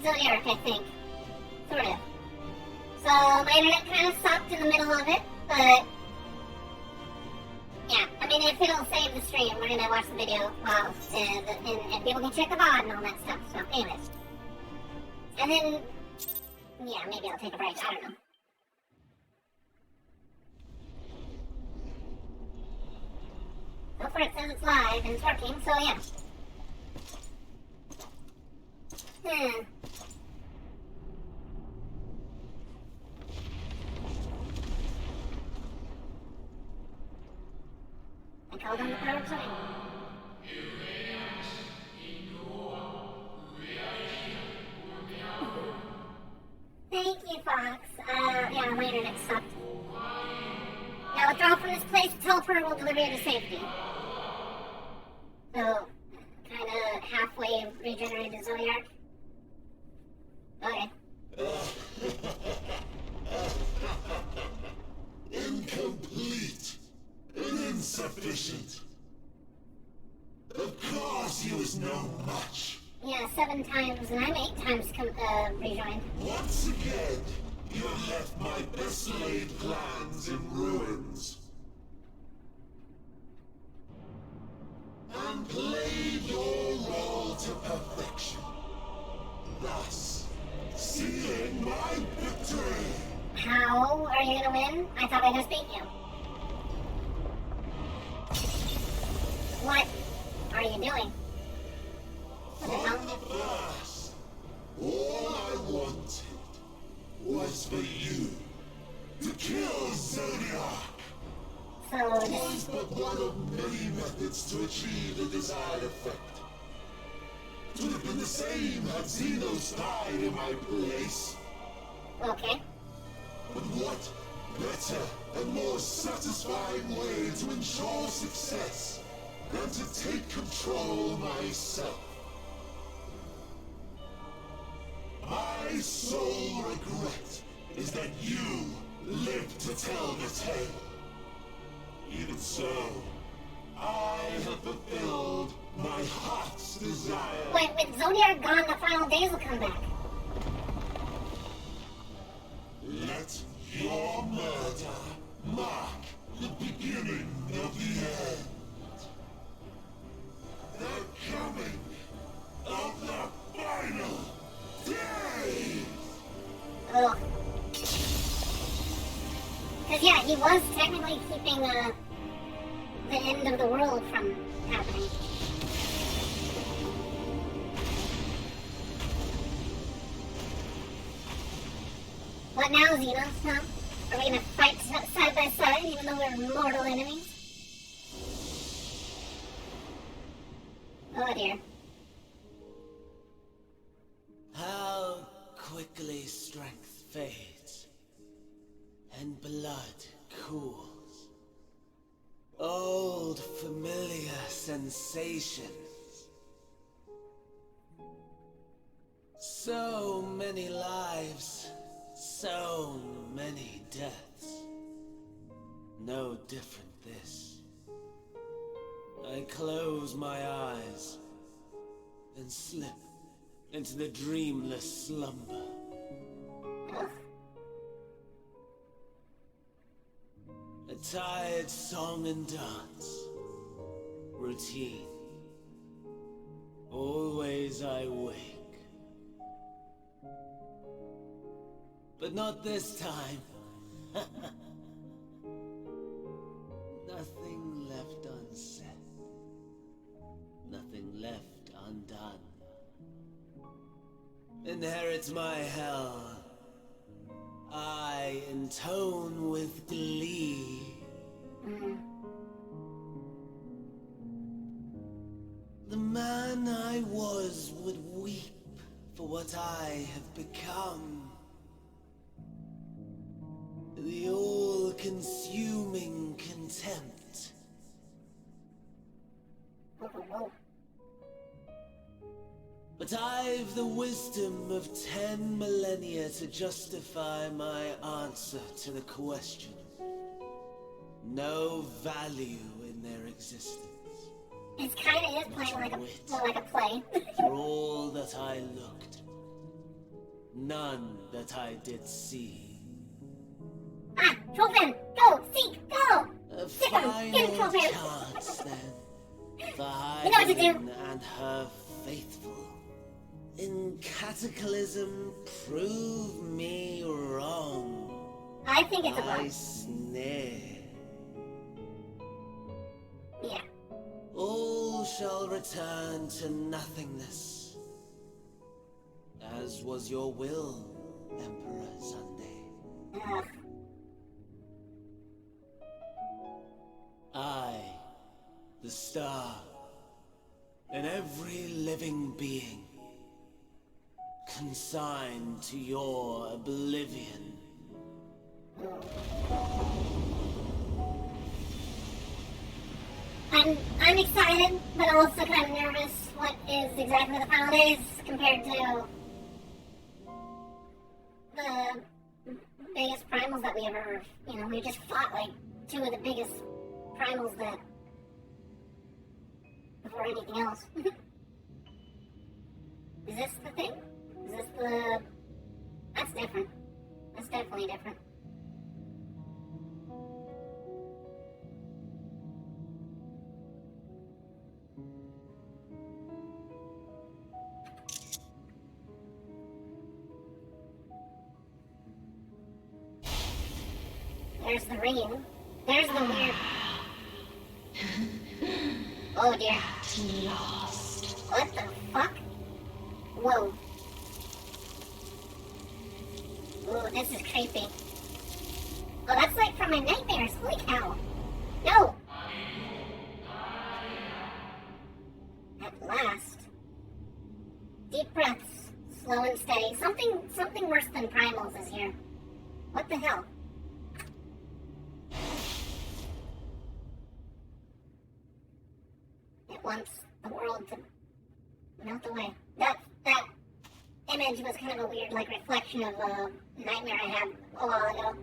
Zodiark, I think. Sort of. So my internet kind of sucked in the middle of it, but yeah, I mean, if it'll save the stream, we're gonna watch the video while and people can check the VOD and all that stuff. So, anyways, and then yeah, maybe I'll take a break. I don't know. So far it says it's live and it's working, so yeah. I called on the power sign. Thank you, Fox. Yeah, my internet sucked. Now withdraw from this place, teleport will deliver you to safety. So, kinda halfway regenerated Zodiark. Okay. Incomplete and insufficient. Of course he was no match. Yeah, 7 times, and I'm 8 times rejoined. Once again, you have left my best laid plans in ruins. And played your role to perfection. Thus, sealing my victory. How are you gonna win? I thought I just beat you. What are you doing? From the first, all I wanted was for you to kill Zodiark. So, It was but one of many methods to achieve the desired effect. It would have been the same had Xenos died in my place. okay. But what better and more satisfying way to ensure success than to take control myself? My sole regret is that you lived to tell the tale. Even so, I have fulfilled my heart's desire. Wait, with Zodiark gone, the final days will come back. Let your murder mark the beginning of the end. The coming of the final day! Ugh. Because, yeah, he was technically keeping the end of the world from happening. What now, Xenos, huh? Are we gonna fight side by side even though we're mortal enemies? Oh dear. How quickly strength fades and blood cools. Old familiar sensations. So many lives, so many deaths. No different this. I close my eyes and slip into the dreamless slumber. A tired song and dance. Routine. Always I wake. But not this time. Nothing left unsaid. Nothing left undone. Inherit my hell. I intone with glee. The man I was would weep for what I have become. The all-consuming contempt. But I've the wisdom of 10 millennia to justify my answer to the question. No value in their existence. It kind of is playing like a play. For all that I looked, None that I did see. Ah, Trollfan! Go! Seek! Go! A Sick him! Get him, final Trollfan! chance, then, for You know what to do. Hyden and her faithful. In Cataclysm, prove me wrong. I think it's a I bug. sneer. Yeah. All shall return to nothingness, as was your will, Emperor Sunday. Ugh. I, the star, and every living being, consigned to your oblivion. I'm excited, but also kind of nervous. What is exactly the final days compared to the biggest primals that we ever, we just fought like two of the biggest primals that before anything else. Is this the thing? Is this the... That's different. That's definitely different. There's the ringing. There's the weird... Oh dear. Lost. What the fuck? Whoa. Ooh, this is creepy. Oh, that's like from my nightmares. Holy cow. No! At last. Deep breaths. Slow and steady. Something worse than primals is here. What the hell? It wants the world to melt away. That image was kind of a weird, like, reflection of a nightmare I had a while ago.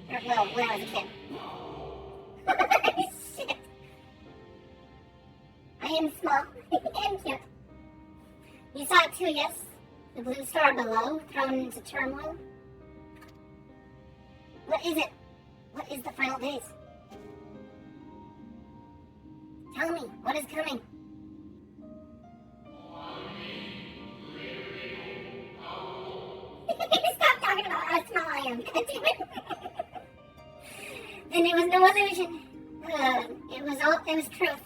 Or, well, when I was a kid. Shit. I am small and cute. You saw it too, yes? The blue star below, thrown into turmoil? What is it? What is the final days? Tell me, what is coming? Stop talking about how small I am. God damn it. And it was no illusion. It was truth.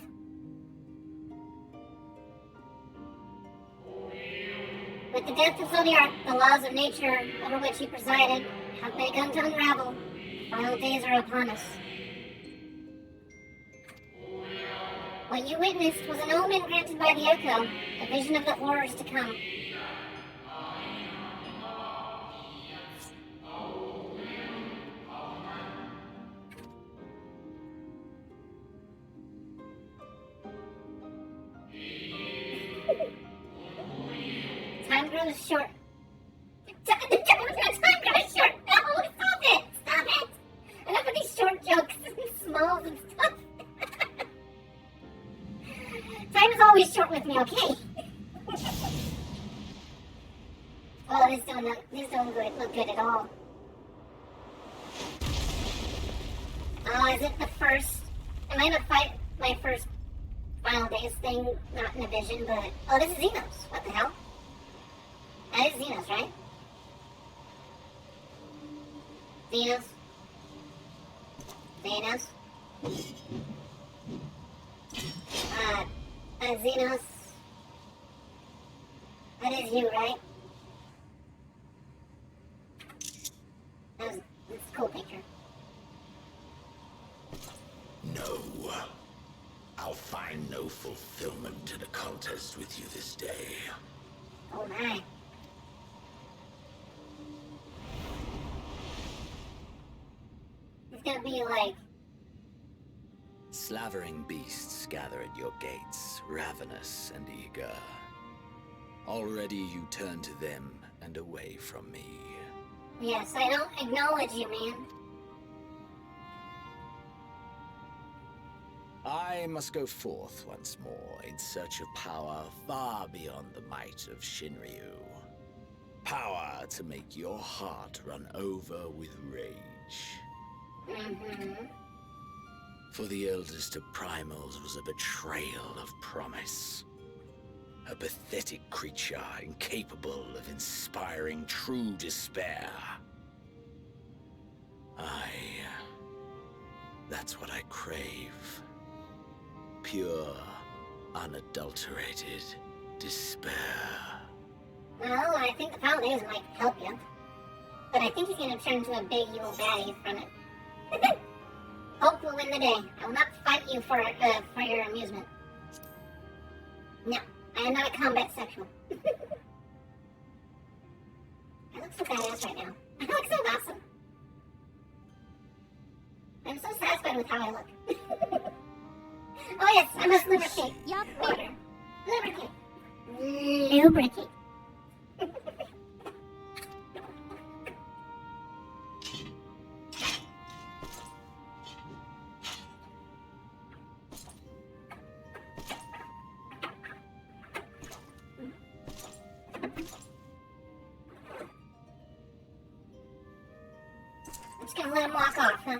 With the death of Zodiark, the laws of nature over which he presided have begun to unravel. Final days are upon us. What you witnessed was an omen granted by the Echo, a vision of the horrors to come. Time grows short. Time grows short. No, stop it! Stop it! Enough of these short jokes and smalls and stuff. Time is always short with me, okay? Oh, this don't look good at all. Oh, is it the first? Am I gonna fight my first final days thing? Not in a vision, but oh, this is Xenos. What the hell? That is Xenos, right? Xenos. Xenos. That is you, right? That's a cool picture. No. I'll find no fulfillment in a contest with you this day. Oh my. It's gonna be like... Slavering beasts gather at your gates, ravenous and eager. Already you turn to them and away from me. Yes, I don't acknowledge you, man. I must go forth once more in search of power far beyond the might of Shinryu. Power to make your heart run over with rage. For the eldest of primals was a betrayal of promise. A pathetic creature incapable of inspiring true despair. That's what I crave. Pure, unadulterated despair. Well, I think the Paladins might help you. But I think he's going to turn into a big evil baddie from it. Hope will win the day. I will not fight you for your amusement. No, I am not a combat sexual. I look so badass right now. I look so awesome. I'm so satisfied with how I look. Oh yes, I must lubricate. Water. Lubricate. I'm just gonna let him walk off, huh?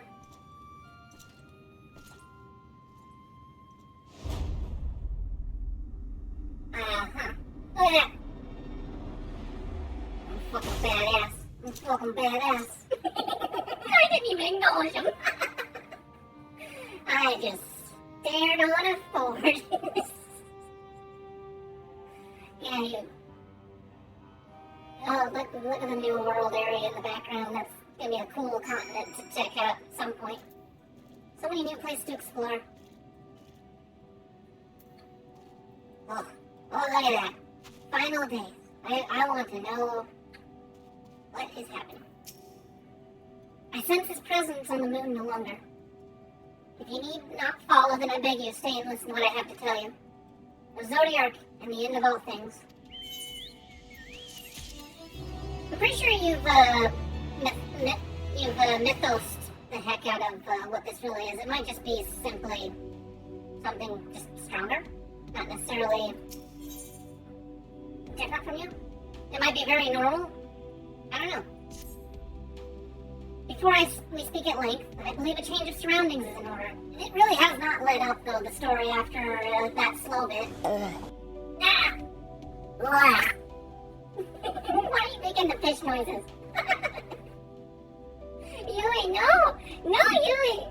Look at that. I'm fucking badass. I'm fucking badass. I didn't even acknowledge him. I just stared on a forward. Yeah, you. Oh, look at the New World area in the background. That's gonna be a cool continent to check out at some point. So many new places to explore. Oh, look at that. Final days. I want to know what is happening. I sense his presence on the moon no longer. If you need not follow, then I beg you, stay and listen to what I have to tell you. The Zodiark and the end of all things. I'm pretty sure you've mythosed the heck out of what this really is. It might just be simply something just stronger, not necessarily different from you. It might be very normal. I don't know. Before we speak at length, I believe a change of surroundings is in order. It really has not led up, though, the story after that slow bit. Ah! Why are you making the fish noises? Yui, no! No, Yui!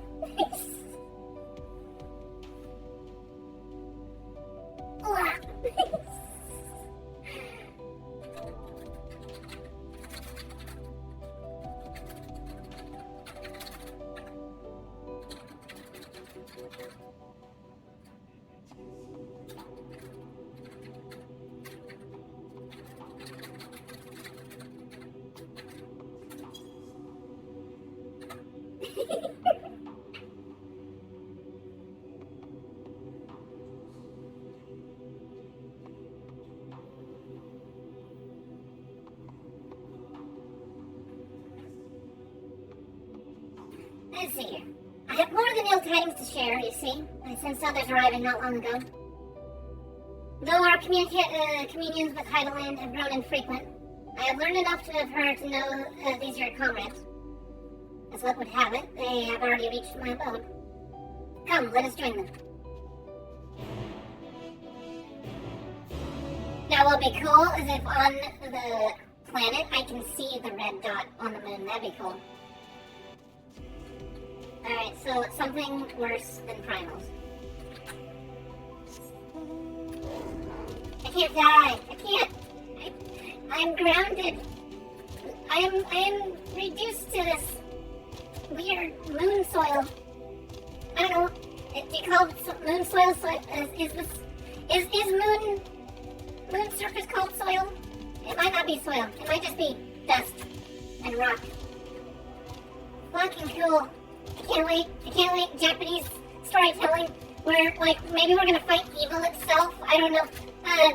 Let's see here. I have more than ill tidings to share, you see. I sensed others arriving not long ago. Though our communions with Heideland have grown infrequent, I have learned enough of her to know these are your comrades. As luck would have it, they have already reached my abode. Come, let us join them. Now, what would be cool is if on the planet I can see the red dot on the moon. That'd be cool. Alright, so it's something worse than primals. I can't die. I can't. I'm grounded. I am reduced to this weird moon soil. I don't know. Do you call it moon soil? Is moon surface called soil? It might not be soil. It might just be dust and rock. Fucking cool. I can't wait. Japanese storytelling where, like, maybe we're gonna fight evil itself. I don't know.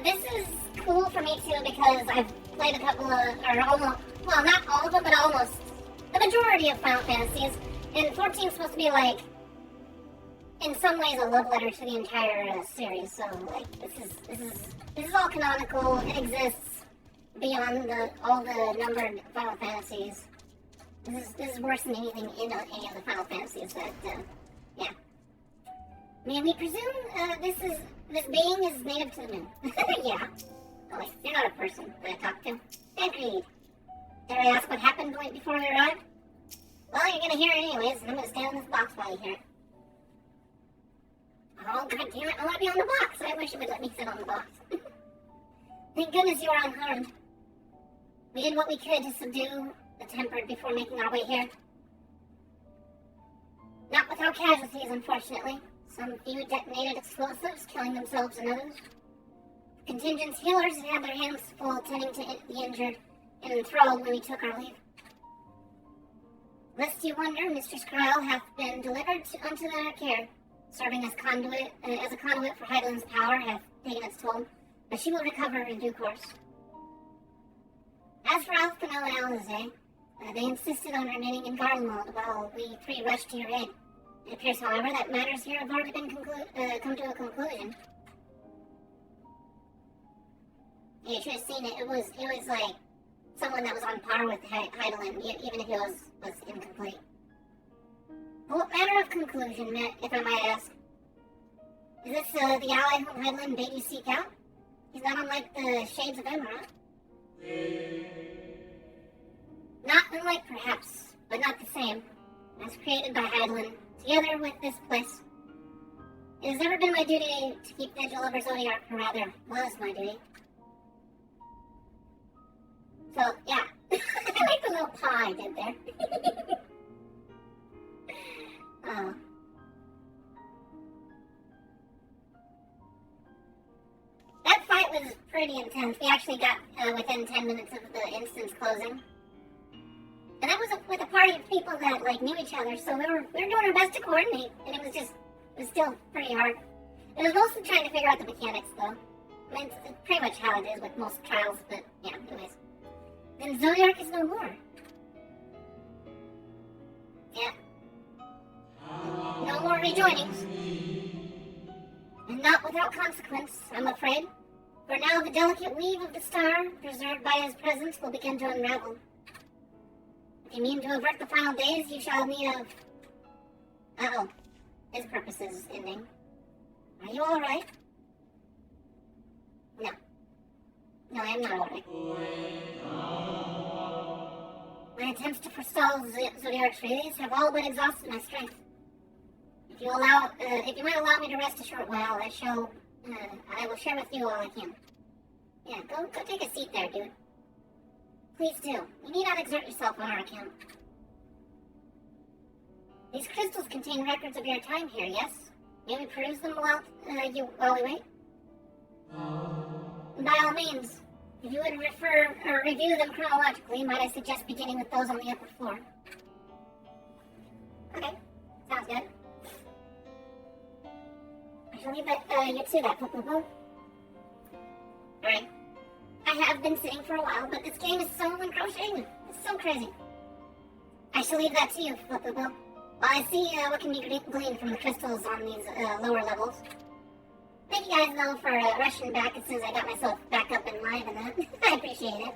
This is cool for me too because I've played a couple of, or almost, well, not all of them, but almost the majority of Final Fantasies. And 14 is supposed to be like in some ways a love letter to the entire series. So like this is all canonical. It exists beyond all the numbered Final Fantasies. This is worse than anything in any of the Final Fantasies. That yeah. May we presume this being is native to the moon? Yeah. Oh wait, you're not a person that I talked to. Agreed. Did I ask what happened right before we arrived? Well, you're gonna hear it anyways, and I'm gonna stand in this box while you hear it. Oh, god damn it, I wanna be on the box! I wish it would let me sit on the box. Thank goodness you are unharmed. We did what we could to subdue the Tempered before making our way here. Not without casualties, unfortunately. Some few detonated explosives, killing themselves and others. Contingent's healers had their hands full tending to the injured and enthralled when we took our leave. Lest you wonder, Mistress Krile hath been delivered unto their care, serving as a conduit for Hydaelyn's power hath taken its toll, but she will recover in due course. As for Alphanel and Alize, they insisted on remaining in Garlemald while we three rushed to your aid. It appears, however, that matters here have already been come to a conclusion. Yeah, you should have seen it. It was like someone that was on par with Hydaelyn, even if it was incomplete. But what manner of conclusion, if I might ask? Is this the ally whom Hydaelyn bade you seek out? He's not unlike the Shades of Emerald. Not unlike, perhaps, but not the same. As created by Hydaelyn, together with this place. It has never been my duty to keep vigil over Zodiark, or rather, was my duty. So, yeah. I like the little paw I did there. Oh. That fight was pretty intense. We actually got within 10 minutes of the instance closing. And that was with a party of people that like knew each other, so we were doing our best to coordinate, and it was still pretty hard. It was mostly trying to figure out the mechanics, though. I mean, it's pretty much how it is with most trials, but yeah, anyways. Then Zodiark is no more. Yeah. No more rejoinings. And not without consequence, I'm afraid. For now, the delicate weave of the star, preserved by his presence, will begin to unravel. If you mean to avert the final days, you shall need of... Uh-oh. His purpose is ending. Are you alright? No. No, I am not alright. My attempts to forestall Zodiark's release have all but exhausted my strength. If you might allow me to rest a short while, I will share with you all I can. Yeah, go take a seat there, dude. Please do. You need not exert yourself on our account. These crystals contain records of your time here, yes? May we peruse them while we wait? By all means. If you would review them chronologically, might I suggest beginning with those on the upper floor? Okay, sounds good. I shall leave you to that, Popo. Alright. I have been sitting for a while, but this game is so engrossing. It's so crazy. I shall leave that to you, Popo. While I see what can be gleaned from the crystals on these lower levels. Thank you guys, though, for rushing back as soon as I got myself back up and live and that. I appreciate it.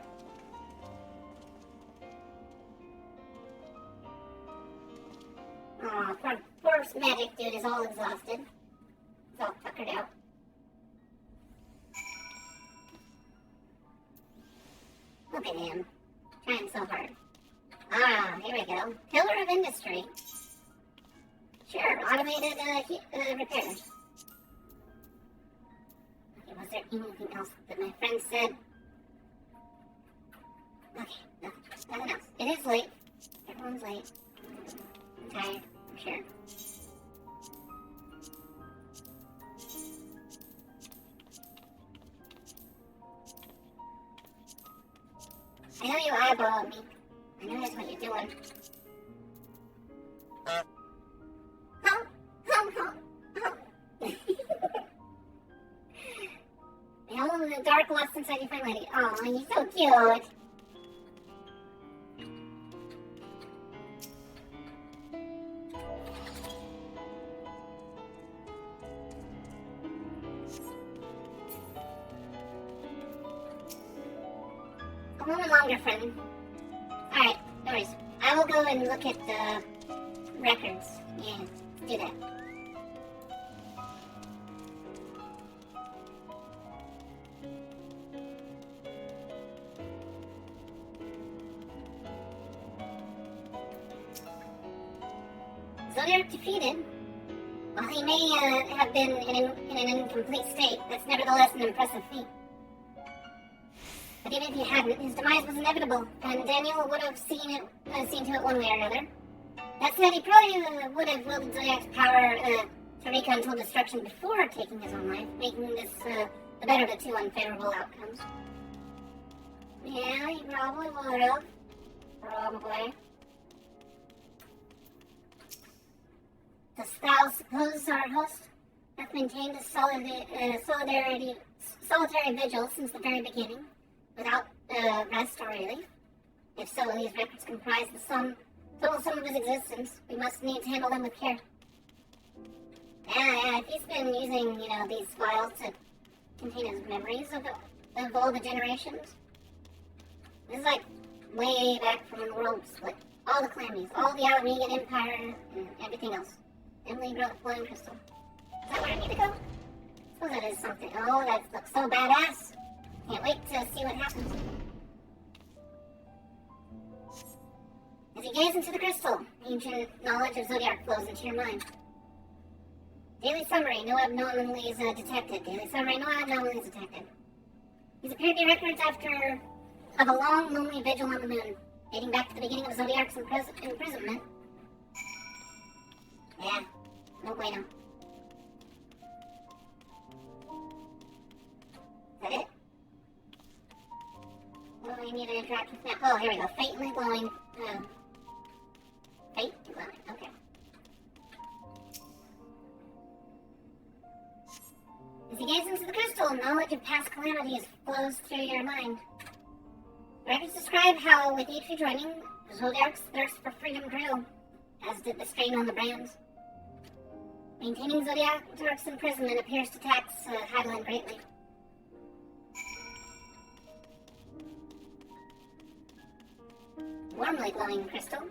Aw, poor magic dude is all exhausted. He's all tuckered out. Look at him. Trying so hard. Ah, here we go. Pillar of Industry. Sure, automated repairs. Okay, was there anything else that my friend said? Okay, nothing else. It is late. Everyone's late. I'm tired, I'm sure. I know you eyeballed me. I know that's what you're doing. The hole in the dark lost inside your friend lady. Oh, you're so cute. A moment longer, friend. Alright, no worries. I will go and look at the records. Yeah, let's do that. Zodiark defeated. While he may have been in an incomplete state, that's nevertheless an impressive feat. But even if he hadn't, his demise was inevitable, and Daniel would have seen to it one way or another. That said, he probably would have wielded Zodiark's power to wreak untold destruction before taking his own life, making this the better of the two unfavorable outcomes. Yeah, he probably would have. Probably. Dost thou suppose our host hath maintained a solitary vigil since the very beginning, without rest or relief? If so, these records comprise the total sum of his existence. We must needs handle them with care. Yeah, if he's been using, these files to contain his memories of all the generations. This is like way back from when the world split. All the calamities, all the Alamegan Empire, and everything else. Emily wrote the flowing crystal. Is that where I need to go? I suppose that is something. Oh, that looks so badass. Can't wait to see what happens. As you gaze into the crystal, ancient knowledge of Zodiark flows into your mind. Daily summary, no abnormalities detected. Daily summary, no anomalies detected. These appear to be records of a long, lonely vigil on the moon, dating back to the beginning of Zodiark's imprisonment. Yeah, no bueno. Is that it? What do we need to interact with now? Oh, here we go. Faintly glowing. Faintly glowing. Okay. As you gaze into the crystal, knowledge of past calamities flows through your mind. Records describe how, with each rejoining, Zodiark's thirst for freedom grew, as did the strain on the brands. Maintaining Zodiark's imprisonment appears to tax Hydaelyn greatly. Warmly glowing crystal.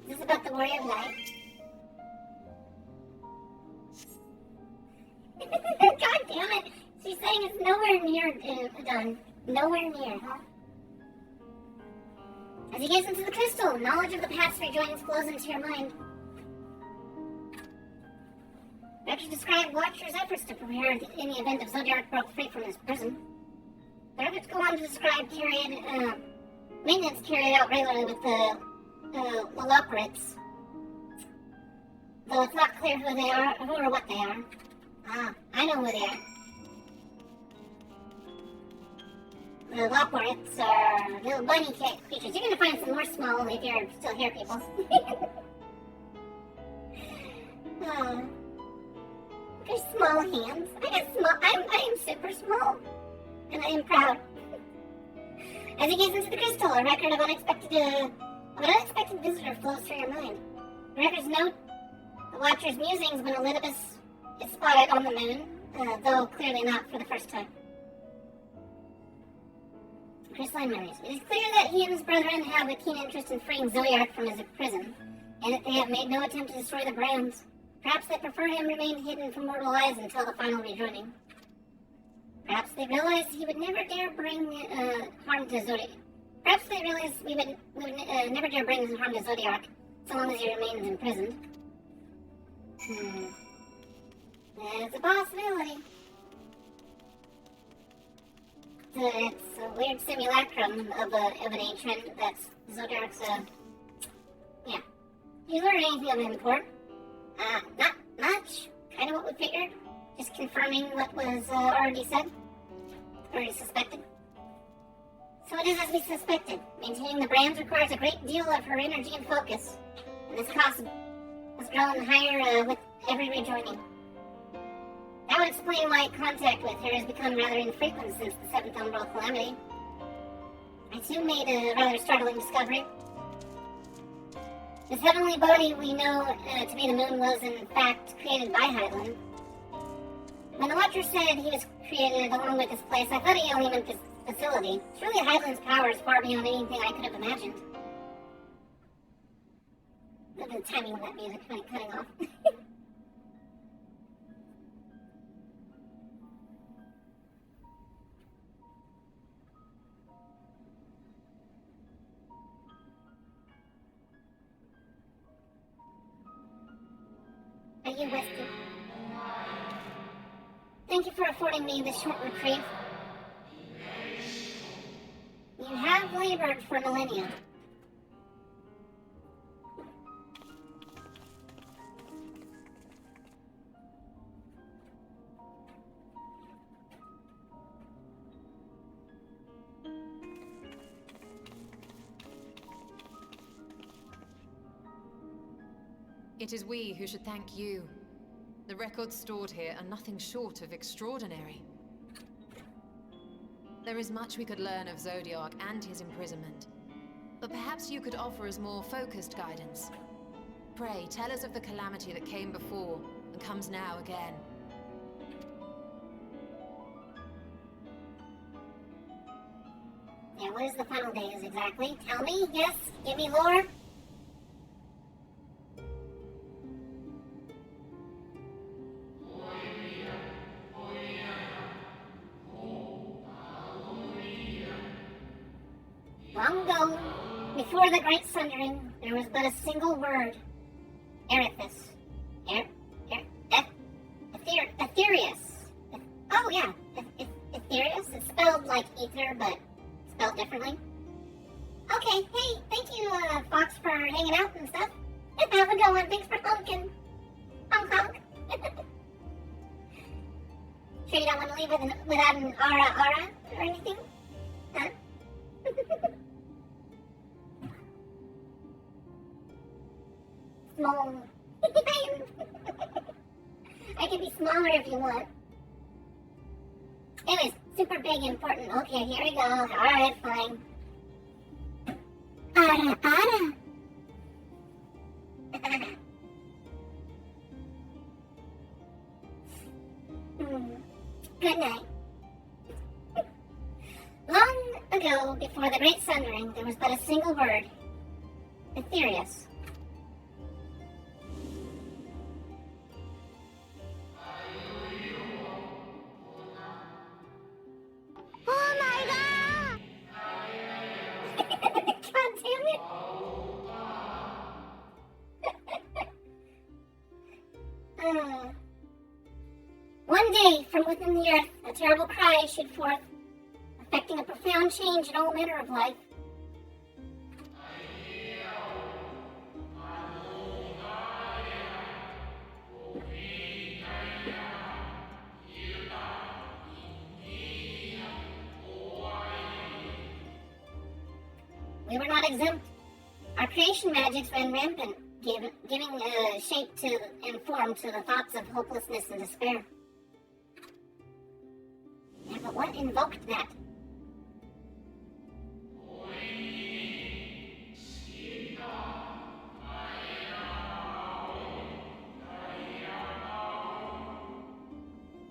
Is this about the warrior of light? God damn it! She's saying it's nowhere near done. Nowhere near, huh? As you gaze into the crystal, knowledge of the past rejoins flows into your mind. Records describe Watcher's efforts to prepare in the event of Zodiark broke free from his prison. The records go on to describe maintenance carried out regularly with the Loloperids. Though it's not clear who they are, who or what they are. Ah, I know who they are. The Loloperids are little bunny creatures. You're gonna find some more small if you're still here, people. There's small hands. I am super small. And I am proud. As you gaze into the crystal, a record of an unexpected visitor flows through your mind. The records note the Watcher's musings when Elidibus is spotted on the moon, though clearly not for the first time. Crystalline memories. It is clear that he and his brethren have a keen interest in freeing Zodiark from his prison, and that they have made no attempt to destroy the brands. Perhaps they prefer him remain hidden from mortal eyes until the final rejoining. Perhaps they realized he would never dare bring harm to Zodiark. Perhaps they realized we would never dare bring harm to Zodiark so long as he remains imprisoned. It's a possibility. It's a weird simulacrum of an ancient that's Zodiark's, yeah. Did you learn anything of import? Not much. Kind of what we figured. Just confirming what was already said. Already suspected. So it is as we suspected. Maintaining the brands requires a great deal of her energy and focus. And this cost has grown higher with every rejoining. That would explain why contact with her has become rather infrequent since the 7th Umbral Calamity. I too made a rather startling discovery. This heavenly body we know to be the moon was in fact created by Hydaelyn. When the Watcher said he was created along with this place, I thought he only meant this facility. Truly, Highland's power is far beyond anything I could have imagined. The timing of that music cutting off. Are you resting? Thank you for affording me this short reprieve. You have labored for millennia. It is we who should thank you. The records stored here are nothing short of extraordinary. There is much we could learn of Zodiark and his imprisonment, but perhaps you could offer us more focused guidance. Pray, tell us of the calamity that came before and comes now again. Yeah, what is the final days exactly? Tell me, yes, give me lore. Long ago, before the Great Sundering, there was but a single word. Erithus. Ethereus. Oh yeah, Ethereus. It's spelled like ether, but spelled differently. Okay, hey, thank you, Fox, for hanging out and stuff. Have a good one. Thanks for honking. Honk honk. Sure you don't want to leave without an aura or anything? Huh? Small. I can be smaller if you want. Anyways, super big, important. Okay, here we go. Alright, fine. Ara. Good night. Long ago, before the Great Sundering, there was but a single word. Ethereus. Oh my god! God damn it! One day, from within the earth, a terrible cry issued forth, affecting a profound change in all manner of life. We were not exempt. Our creation magics ran rampant, giving shape to and form to the thoughts of hopelessness and despair. Yeah, but what invoked that?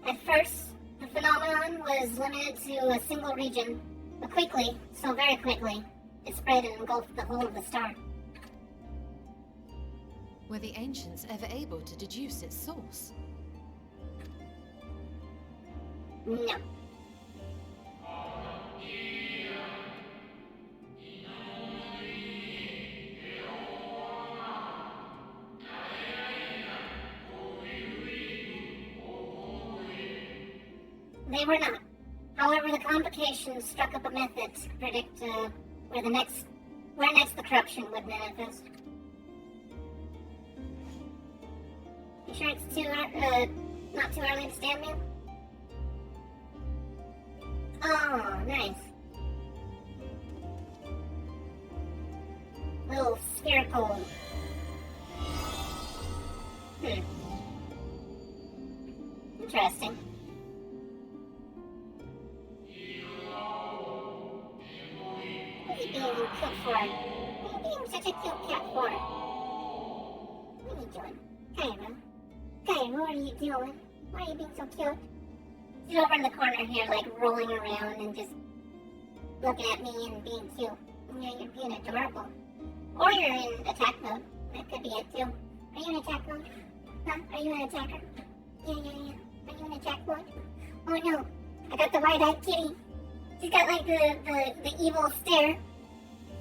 At first, the phenomenon was limited to a single region, but quickly, so very quickly, it spread and engulfed the whole of the star. Were the ancients ever able to deduce its source? No. They were not. However, the complications struck up a method to predict where next the corruption would manifest. You sure it's not too early to stand, man? Oh, nice. Little spherical. Interesting. What are you being cute for? What are you being such a cute cat for? What are you doing? Kyra, what are you doing? Why are you being so cute? She's over in the corner here, like, rolling around and just looking at me and being cute. You're being adorable. Or you're in attack mode. That could be it too. Are you in attack mode? Huh? Are you an attacker? Yeah. Are you in attack mode? Oh no. I got the wide-eyed kitty. She's got like the evil stare.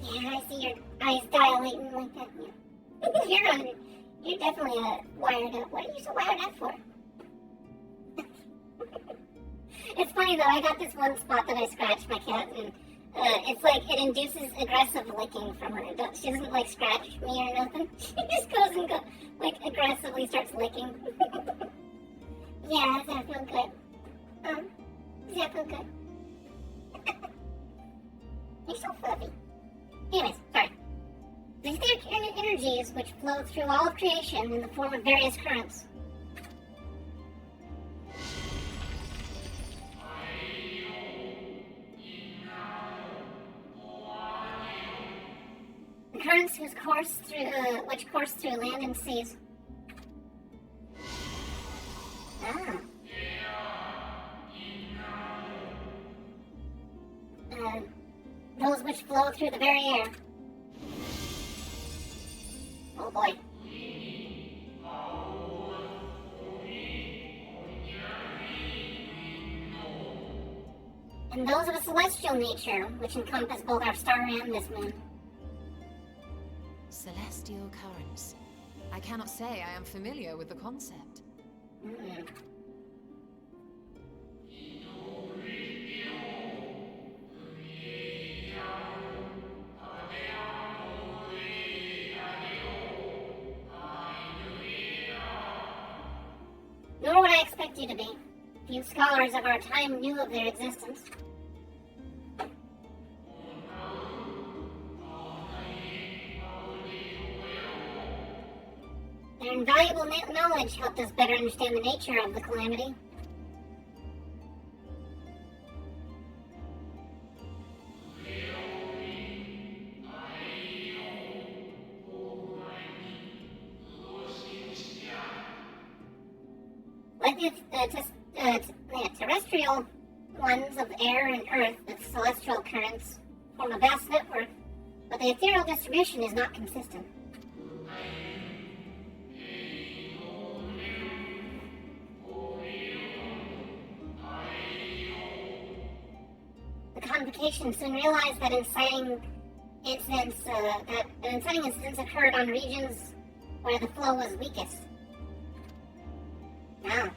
Yeah, I see your eyes dilating like that. Yeah. You're definitely wired up. What are you so wired up for? It's funny though, I got this one spot that I scratched my cat, and it's like it induces aggressive licking from her. She doesn't like scratch me or nothing. She just goes and like aggressively starts licking. Yeah, does that feel good? Does that feel good? You're so fluffy. Anyways, sorry. The etheric energies which flow through all of creation in the form of various currents. The currents which course through land and seas. Those which flow through the very air. Oh boy. And those of a celestial nature, which encompass both our star and this moon. Celestial currents. I cannot say I am familiar with the concept. Nor would I expect you to be. Few scholars of our time knew of their existence. Their invaluable knowledge helped us better understand the nature of the calamity. Like the terrestrial ones of air and earth, the celestial currents form a vast network, but the ethereal distribution is not consistent. The convocation soon realized that inciting incidents occurred on regions where the flow was weakest. Ah.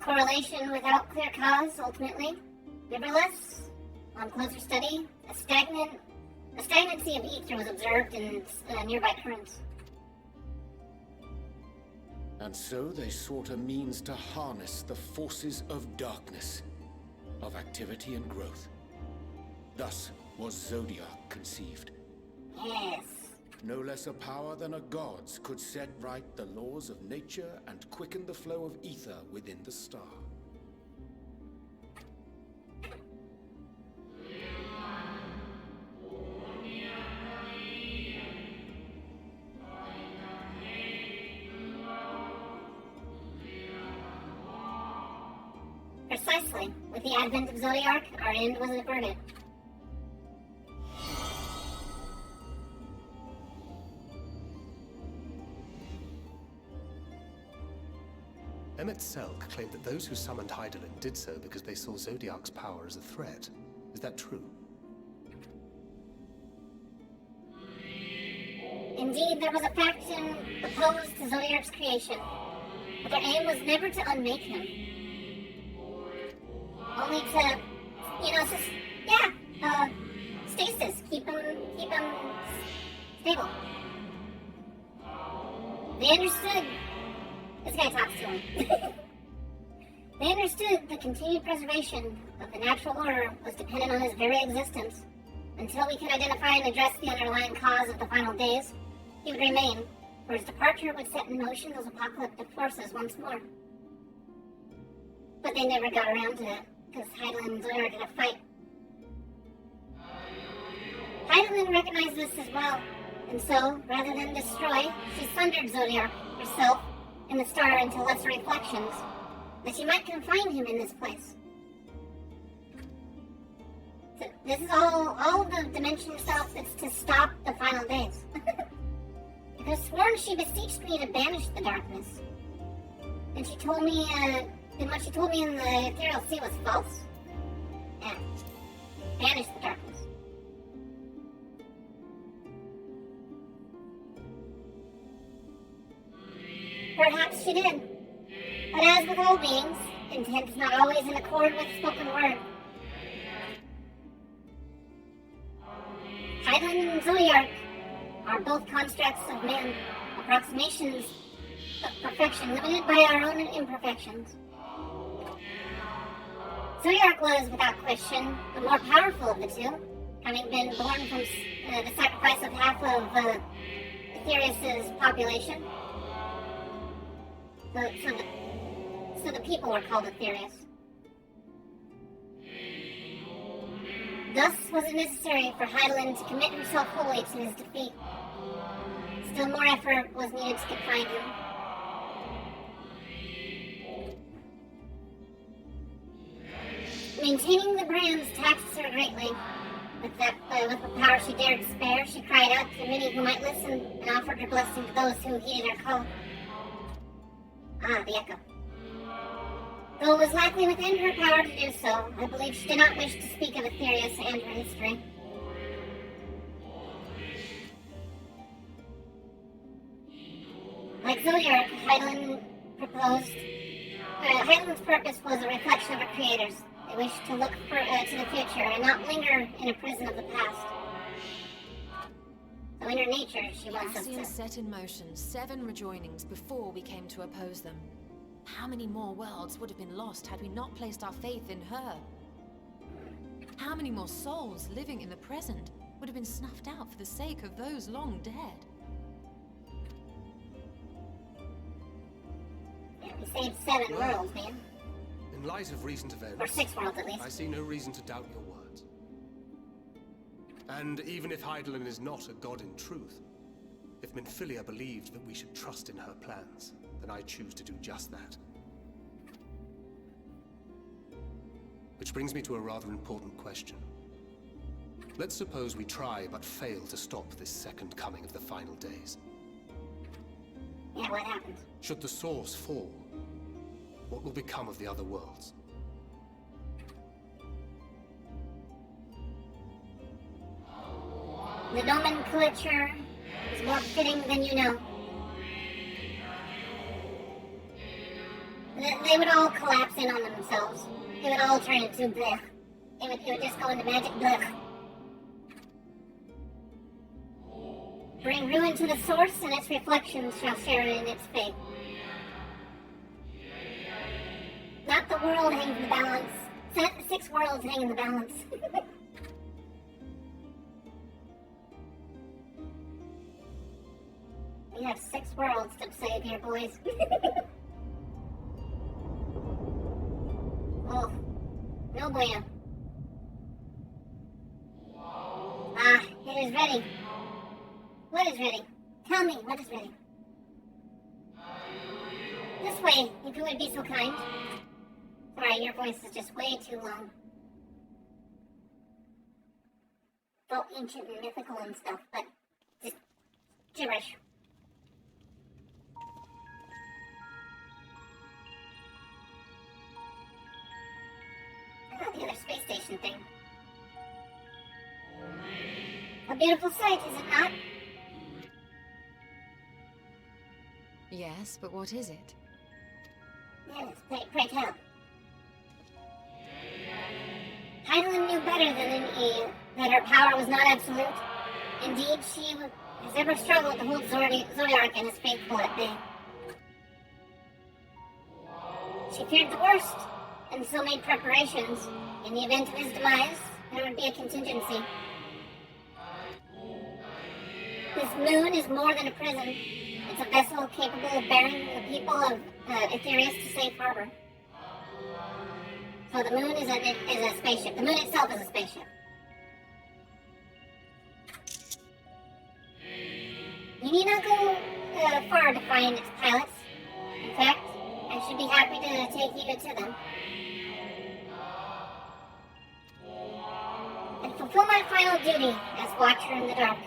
Correlation without clear cause, ultimately. Nevertheless, on closer study, a stagnancy of ether was observed in nearby currents. And so they sought a means to harness the forces of darkness, of activity and growth. Thus was Zodiark conceived. Yes. No less a power than a god's could set right the laws of nature and quicken the flow of ether within the star. Precisely. With the advent of Zodiark, our end was averted. Emmett Selk claimed that those who summoned Hydaelyn did so because they saw Zodiark's power as a threat. Is that true? Indeed, there was a faction opposed to Zodiark's creation, but their aim was never to unmake him. Only to, stasis, keep him stable. They understood. This guy talks to him. They understood the continued preservation of the natural order was dependent on his very existence. Until we could identify and address the underlying cause of the final days, he would remain, for his departure would set in motion those apocalyptic forces once more. But they never got around to it, because Heidelin and Zodiark had a fight. Heidelin recognized this as well, and so, rather than destroy, she sundered Zodiark herself and the star into lesser reflections, that she might confine him in this place. So this is all the dimension stuff that's to stop the final days. I could have sworn she beseeched me to banish the darkness. And she told me, and what she told me in the Ethereal Sea was false. Yeah. Banish the darkness. Perhaps she did. But as with all beings, intent is not always in accord with spoken word. Heidelin and Zodiark are both constructs of man, approximations of perfection, limited by our own imperfections. Zodiark was, without question, the more powerful of the two, having been born from the sacrifice of half of Aetherius' population. So the people were called Aetherius. Thus was it necessary for Heidelin to commit herself wholly to his defeat. Still more effort was needed to confine him. Maintaining the brands taxed her greatly. With the power she dared to spare, she cried out to many who might listen and offered her blessing to those who heeded her call. Ah, the echo. Though it was likely within her power to do so, I believe she did not wish to speak of Aetherius and her history. Like Zodiark, Heidelin's purpose was a reflection of her creators. They wished to look to the future and not linger in a prison of the past. So in her nature, she wants us to... set in motion 7 rejoinings before we came to oppose them. How many more worlds would have been lost had we not placed our faith in her? How many more souls living in the present would have been snuffed out for the sake of those long dead? Yeah, we saved 7 worlds, man. In light of recent events, Or 6 worlds at least. I see no reason to doubt your words. And even if Heidelin is not a god in truth, if Minfilia believed that we should trust in her plans, then I choose to do just that. Which brings me to a rather important question. Let's suppose we try but fail to stop this second coming of the final days. Yeah, what happens? Should the source fall, what will become of the other worlds? The nomenclature is more fitting than you know. They would all collapse in on themselves. They would all turn into blech. It would just go into magic blech. Bring ruin to the source, and its reflections shall share in its fate. Not the world hang in the balance. 6 worlds hang in the balance. We have 6 worlds to save here, boys. Oh, no bueno. Ah, it is ready. What is ready? Tell me, what is ready? This way, if you would be so kind. Sorry, your voice is just way too long. Felt ancient and mythical and stuff, but just gibberish. The other space station thing. A beautiful sight, is it not? Yes, but what is it? Yes, pray tell. Heidelin knew better that her power was not absolute. Indeed, she has ever struggled to hold Zodiark and his faithful at bay. She feared the worst, and so made preparations. In the event of his demise, there would be a contingency. This moon is more than a prison. It's a vessel capable of bearing the people of Aetherius to safe harbor. Oh, the moon is a spaceship. The moon itself is a spaceship. You need not go far to find its pilots. In fact, I should be happy to take you to them. And fulfill my final duty as Watcher in the Dark.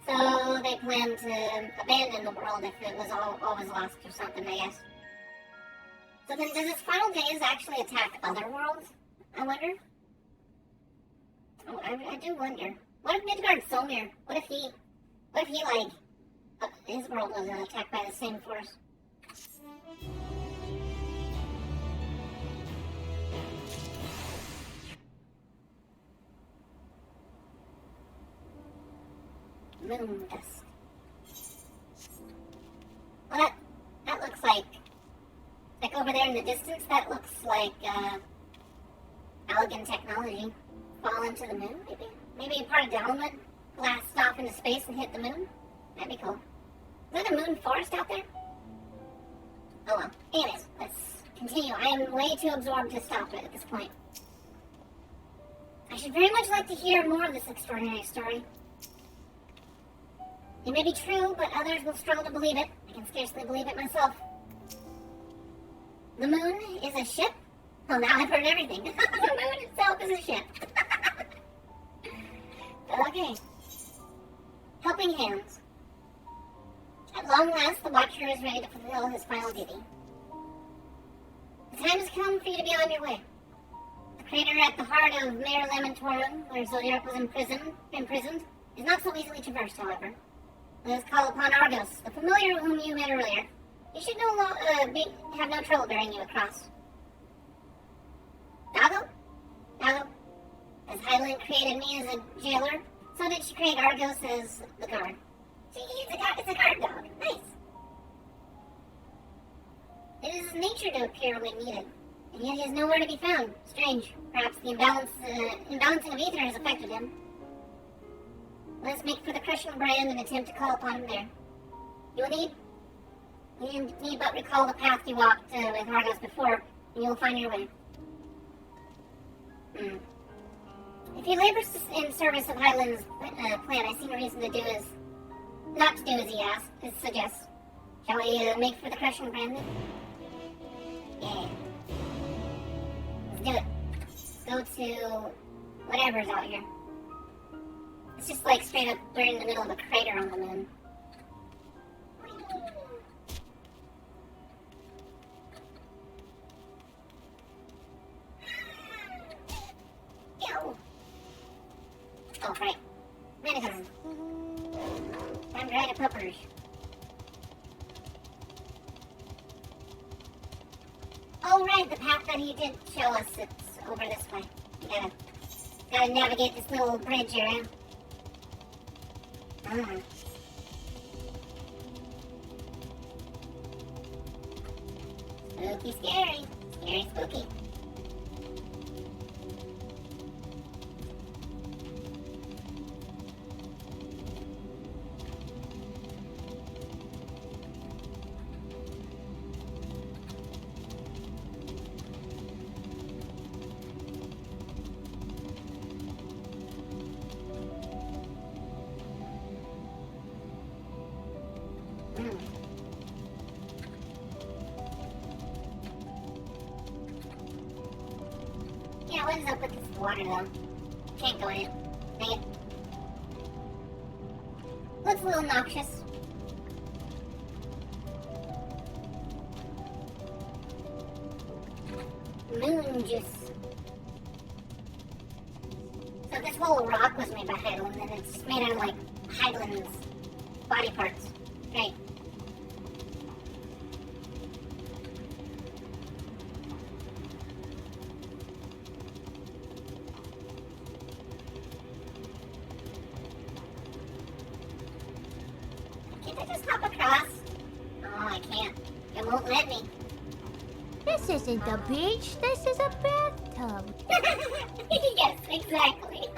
So they plan to abandon the world if it was always lost or something, I guess. So then does its final days actually attack other worlds? I wonder? Oh, I do wonder. What if Midgard's Solmir? What if he like, his world was attacked by the same force? Moon dust. Well, that looks like over there in the distance, that looks like, elegant technology. Fall into the moon, maybe? Maybe part of the element blasts off into space and hit the moon? That'd be cool. Is there a moon forest out there? Oh well. Anyways, let's continue. I am way too absorbed to stop it at this point. I should very much like to hear more of this extraordinary story. It may be true, but others will struggle to believe it. I can scarcely believe it myself. The moon is a ship? Well, now I've heard everything. The moon itself is a ship. Okay. Helping hands. At long last, the Watcher is ready to fulfill his final duty. The time has come for you to be on your way. The crater at the heart of Mare Lamentorum, where Zodiark was imprisoned, is not so easily traversed, however. Let us call upon Argos, the familiar whom you met earlier. He should have no trouble bearing you across. Dago? As Hyland created me as a jailer, so did she create Argos as the guard. See, it's a guard dog. Nice. It is his nature to appear when needed, and yet he is nowhere to be found. Strange. Perhaps the imbalancing of ether has affected him. Let us make for the crushing brand and attempt to call upon him there. You need but recall the path you walked with Argos before, and you will find your way. If he labors in service of Hyland's plan, I see no reason to not to do as he suggests. Shall we make for the crushing brand then? Yeah. Let's do it. Let's go to whatever's out here. It's just like straight up, we're in the middle of a crater on the moon. Yo! Oh, right. Renegade. Time to ride a puppers. Oh, right, the path that he did show us, it's over this way. You gotta navigate this little bridge here, Spooky, scary. Scary, spooky. Yeah, what is up with this water though? Can't go in it. Dang it. Looks a little noxious. Moon juice. So this whole rock was made by Hyland, and it's made out of like Hyland's body parts. Great. Can't I just hop across? Oh, I can't. It won't let me. This isn't a beach, this is a bathtub. Yes, exactly.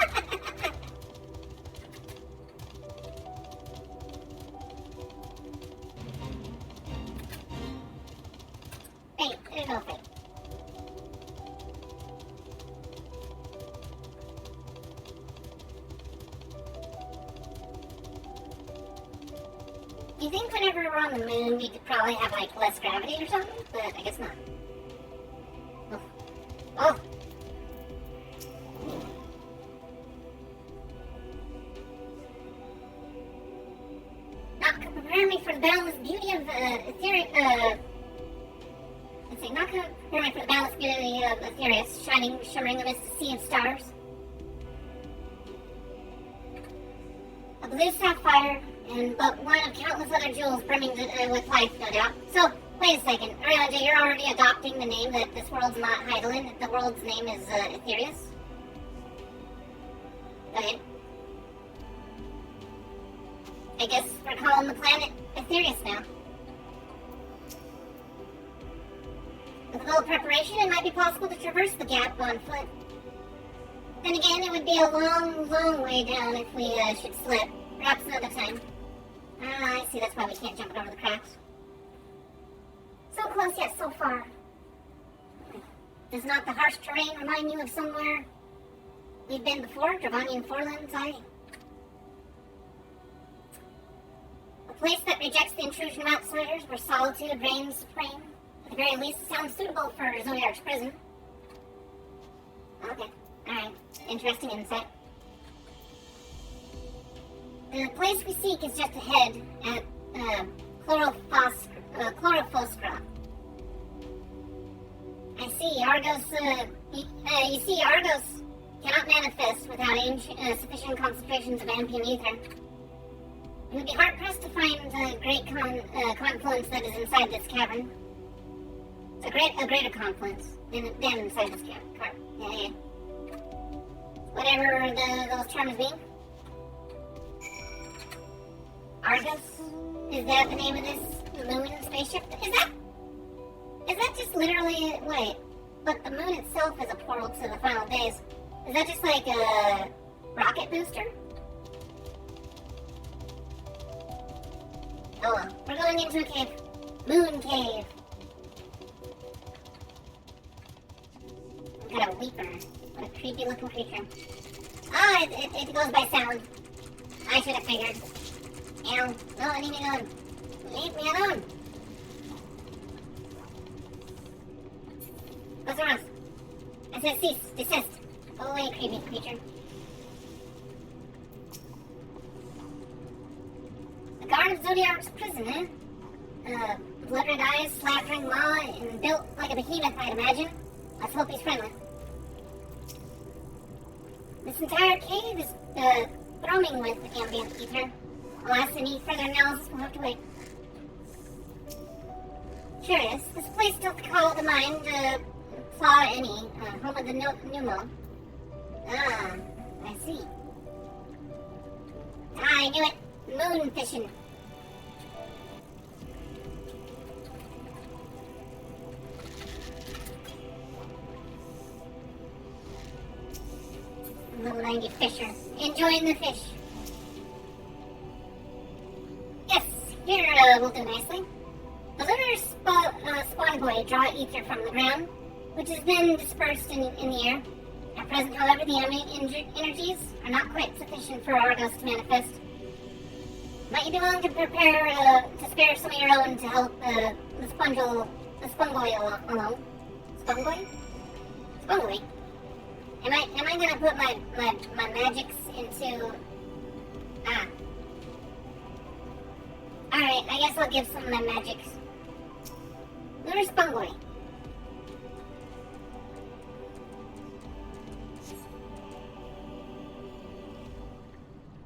you think whenever we're on the moon, we'd probably have, like, less gravity or something? But I guess not. Oh. Oh! Not prepare me for the boundless beauty of, let's see, not prepare me for the boundless beauty of Ethereus, shimmering amidst a sea of stars. A blue sapphire, and but one of countless other jewels brimming with life, no doubt. So, wait a second. Ariana, you're already adopting the name that this world's not Heidelin. The world's name is Ethereus? Go ahead. I guess we're calling the planet Ethereus now. With a little preparation, it might be possible to traverse the gap on foot. Then again, it would be a long, long way down if we should slip. Perhaps another time. I see, that's why we can't jump over the cracks. So close yet so far. Does not the harsh terrain remind you of somewhere we've been before? Dravanian Forelands, a place that rejects the intrusion of outsiders, where solitude reigns supreme. At the very least, it sounds suitable for Zodiark's prison. Okay, alright. Interesting insight. The place we seek is just ahead at Chlorophosphra. I see, Argos, you see, Argos cannot manifest without sufficient concentrations of ambient ether. It would be hard-pressed to find the great confluence that is inside this cavern. It's a greater confluence than inside this cavern. Yeah. Whatever those terms mean. Argus? Is that the name of this moon spaceship? Is that just literally... Wait, but the moon itself is a portal to the final days. Is that just like a rocket booster? Oh well, we're going into a cave. Moon cave. We've got a weeper. What a creepy looking creature. Ah, it goes by sound. I should have figured. Ow. No, leave me alone. Leave me alone. What's wrong? I said cease. Desist. Go away, creepy creature. The guard of Zodiark's prison, eh? Blood-red eyes, slattering maw, and built like a behemoth, I'd imagine. Let's hope he's friendly. This entire cave is, thrumming with ambient ether. Alas, any further analysis will have to wait. Curious, this place still call the mind, Pla Any, home of the Numo. Ah, I see. I knew it. Moon fishing. Little 90 fisher. Enjoying the fish. Yes, here will do nicely. The lunar spawn boy draw ether from the ground, which is then dispersed in the air. At present, however, the ambient energies are not quite sufficient for Argos to manifest. Might you be willing to prepare to spare some of your own to help the Spungoy alone? Spungoy? Am I gonna put my magics into... Ah. Alright, I guess I'll give some of my magics. Lunar Spungoy.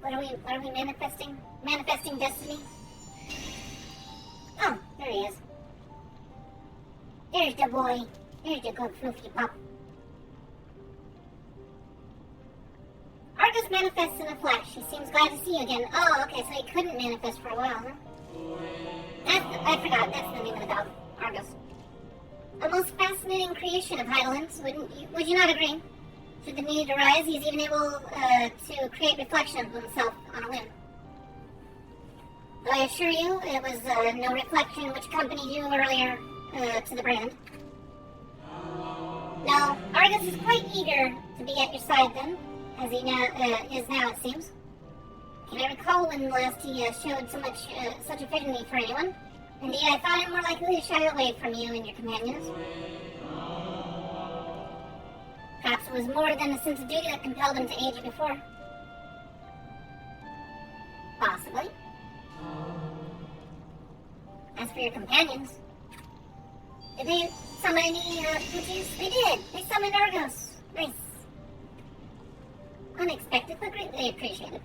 What are we manifesting? Manifesting destiny? Oh, there he is. There's the boy. There's the good fluffy pup. Argus manifests in a flash. He seems glad to see you again. Oh, okay, so he couldn't manifest for a while, huh? I forgot, that's the name of the dog. Argus. A most fascinating creation of Heidelin's, would you not agree? Should the need arise, he's even able to create reflection of himself on a whim. Though I assure you, it was no reflection which accompanied you earlier to the brand. No, Argus is quite eager to be at your side then, as he now is now, it seems. Can I recall when last he showed such affinity for anyone? Indeed, I thought him more likely to shy away from you and your companions. Perhaps it was more than a sense of duty that compelled him to aid you before. Possibly. As for your companions, did they summon any Poochies? They did! They summoned Argos! Nice. Unexpected, but greatly appreciated.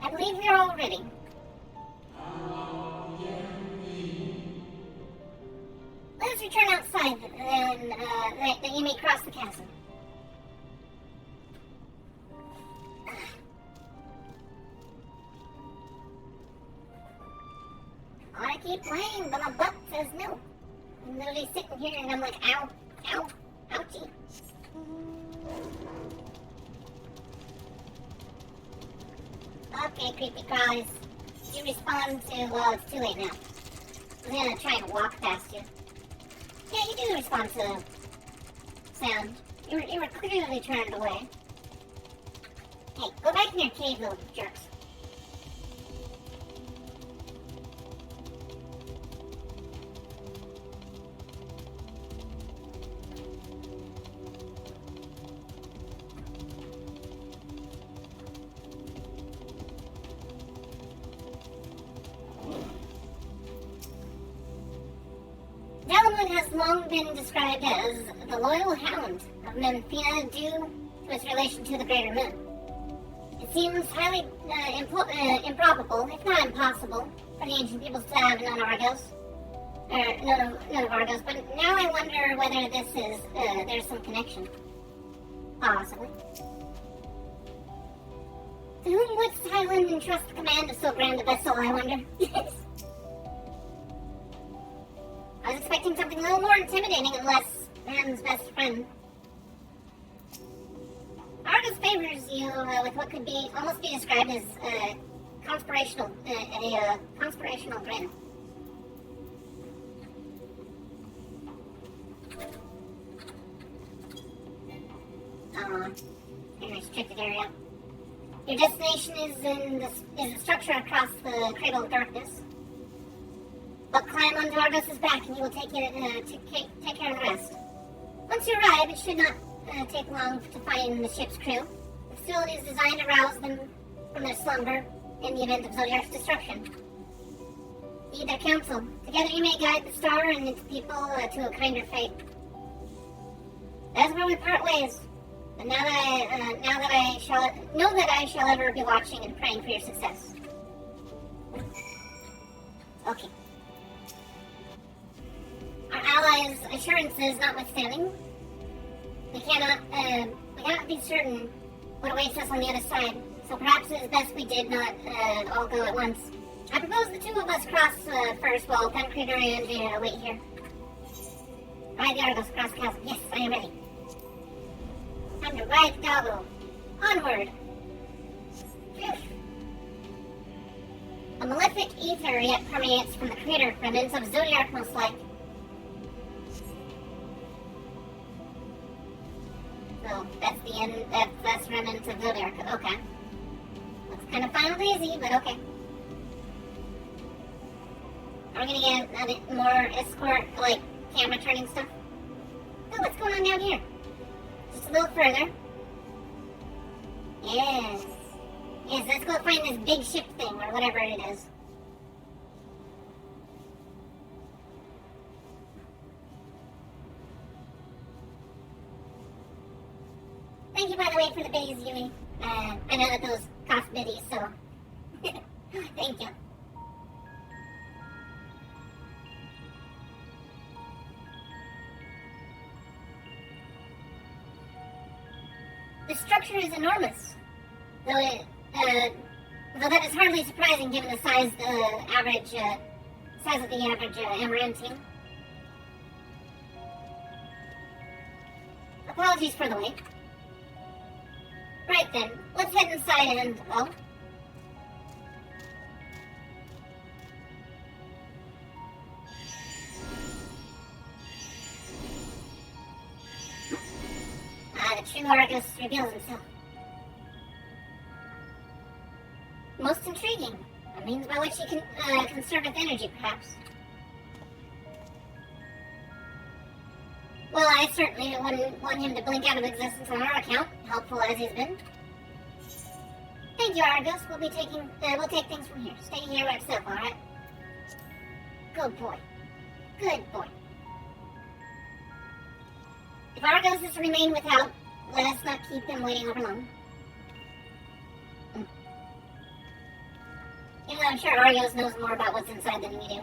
I believe we are all ready. Let us return outside, then, that you may cross the chasm. I want to keep playing, but my butt says no. I'm literally sitting here and I'm like, ow, ow, ouchie. Okay, creepy crawlies. You respond to, well, it's too late now. I'm gonna try and walk past you. Yeah, you do respond to sound. You were clearly turned away. Hey, go back in your cave, little jerks. Has long been described as the loyal hound of Memphina due to its relation to the greater moon. It seems highly improbable, if not impossible, for the ancient peoples to have known Argos. None of Argos, but now I wonder whether this is, there's some connection. Possibly. To whom would Thailand entrust the command of so grand a vessel, I wonder? I was expecting something a little more intimidating and less man's best friend. Argus favors you with what could be almost be described as a conspirational grin. In a restricted area. Your destination is a structure across the Cradle of Darkness. But climb onto Argos' back and you will take care of the rest. Once you arrive, it should not take long to find the ship's crew. The facility is designed to rouse them from their slumber in the event of Zodiark's destruction. Heed their counsel. Together you may guide the star and its people to a kinder fate. That's where we part ways. And know that I shall ever be watching and praying for your success. Okay. Our allies' assurances notwithstanding, we cannot be certain what awaits us on the other side, so perhaps it is best we did not all go at once. I propose the two of us cross first while Penetrator and Andrea wait here. Ride the Argos across the chasm. Yes, I am ready. Time to ride the doggo. Onward! Phew. A malefic ether yet permeates from the crater remnants of Zodiark most like. So that's the end. That's remnants of Zodiark. Okay. Looks kind of Final Daisy, but okay. Are we gonna get more escort, like camera turning stuff? Oh, what's going on down here? Just a little further. Yes. Yes, let's go find this big ship thing or whatever it is. Thank you, by the way, for the biddies, Yui. I know that those cost biddies, so... Thank you. The structure is enormous, though that is hardly surprising given the size of the average Amarantine. Apologies for the wait. Right then, let's head inside and, well... the True Argus reveals himself. Most intriguing. A means by which he can conserve energy, perhaps. Well, I certainly wouldn't want him to blink out of existence on our account, helpful as he's been. Thank you, Argus. We'll take things from here. Stay here by yourself, alright? Good boy. Good boy. If Argos is to remain without, let us not keep him waiting over long. Even though I'm sure Argos knows more about what's inside than we do.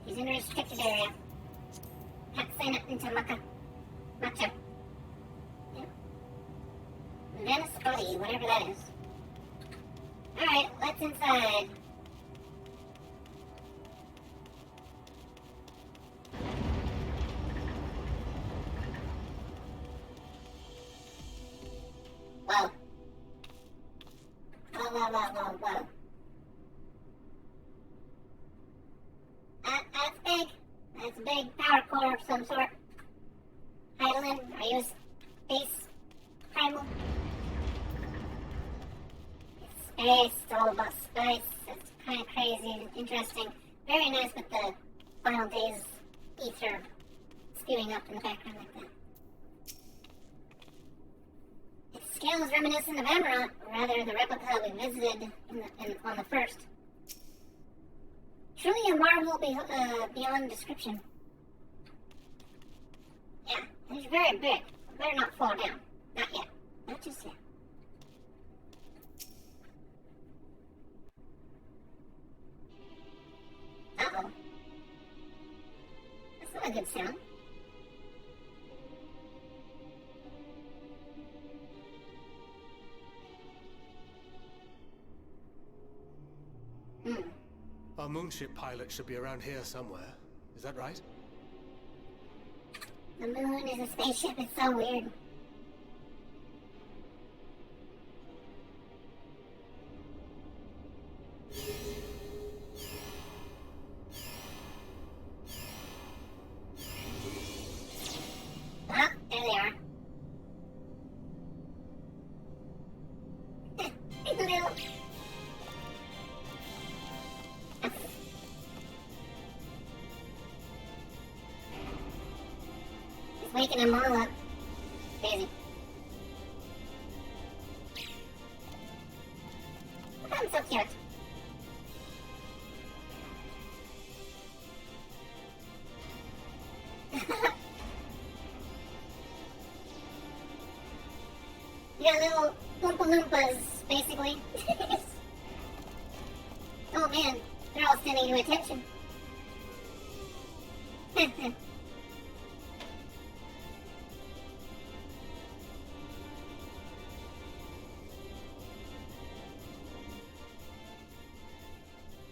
He's in a restricted area. Can't sign up into Matcha. Yeah. Venice Body, whatever that is. Alright, let's inside. Whoa. Whoa. That's big. That's a big power core of some sort. Heidelin, are you a space primal? It's space, it's all about space. It's kind of crazy and interesting. Very nice with the Final Days ether spewing up in the background like that. Its scale is reminiscent of Amarant, or rather the replica we visited on the first. Truly a marvel beyond description. Yeah, it's very big. Better not fall down. Not yet. Not just yet. Uh-oh. That's not a good sound. Our moonship pilot should be around here somewhere. Is that right? The moon is a spaceship. It's so weird. Ah, there they are. Little. He's waking them all up. Crazy. Look at him, so cute. You got little Oompa Loompas, basically. Oh man, they're all standing to attention. I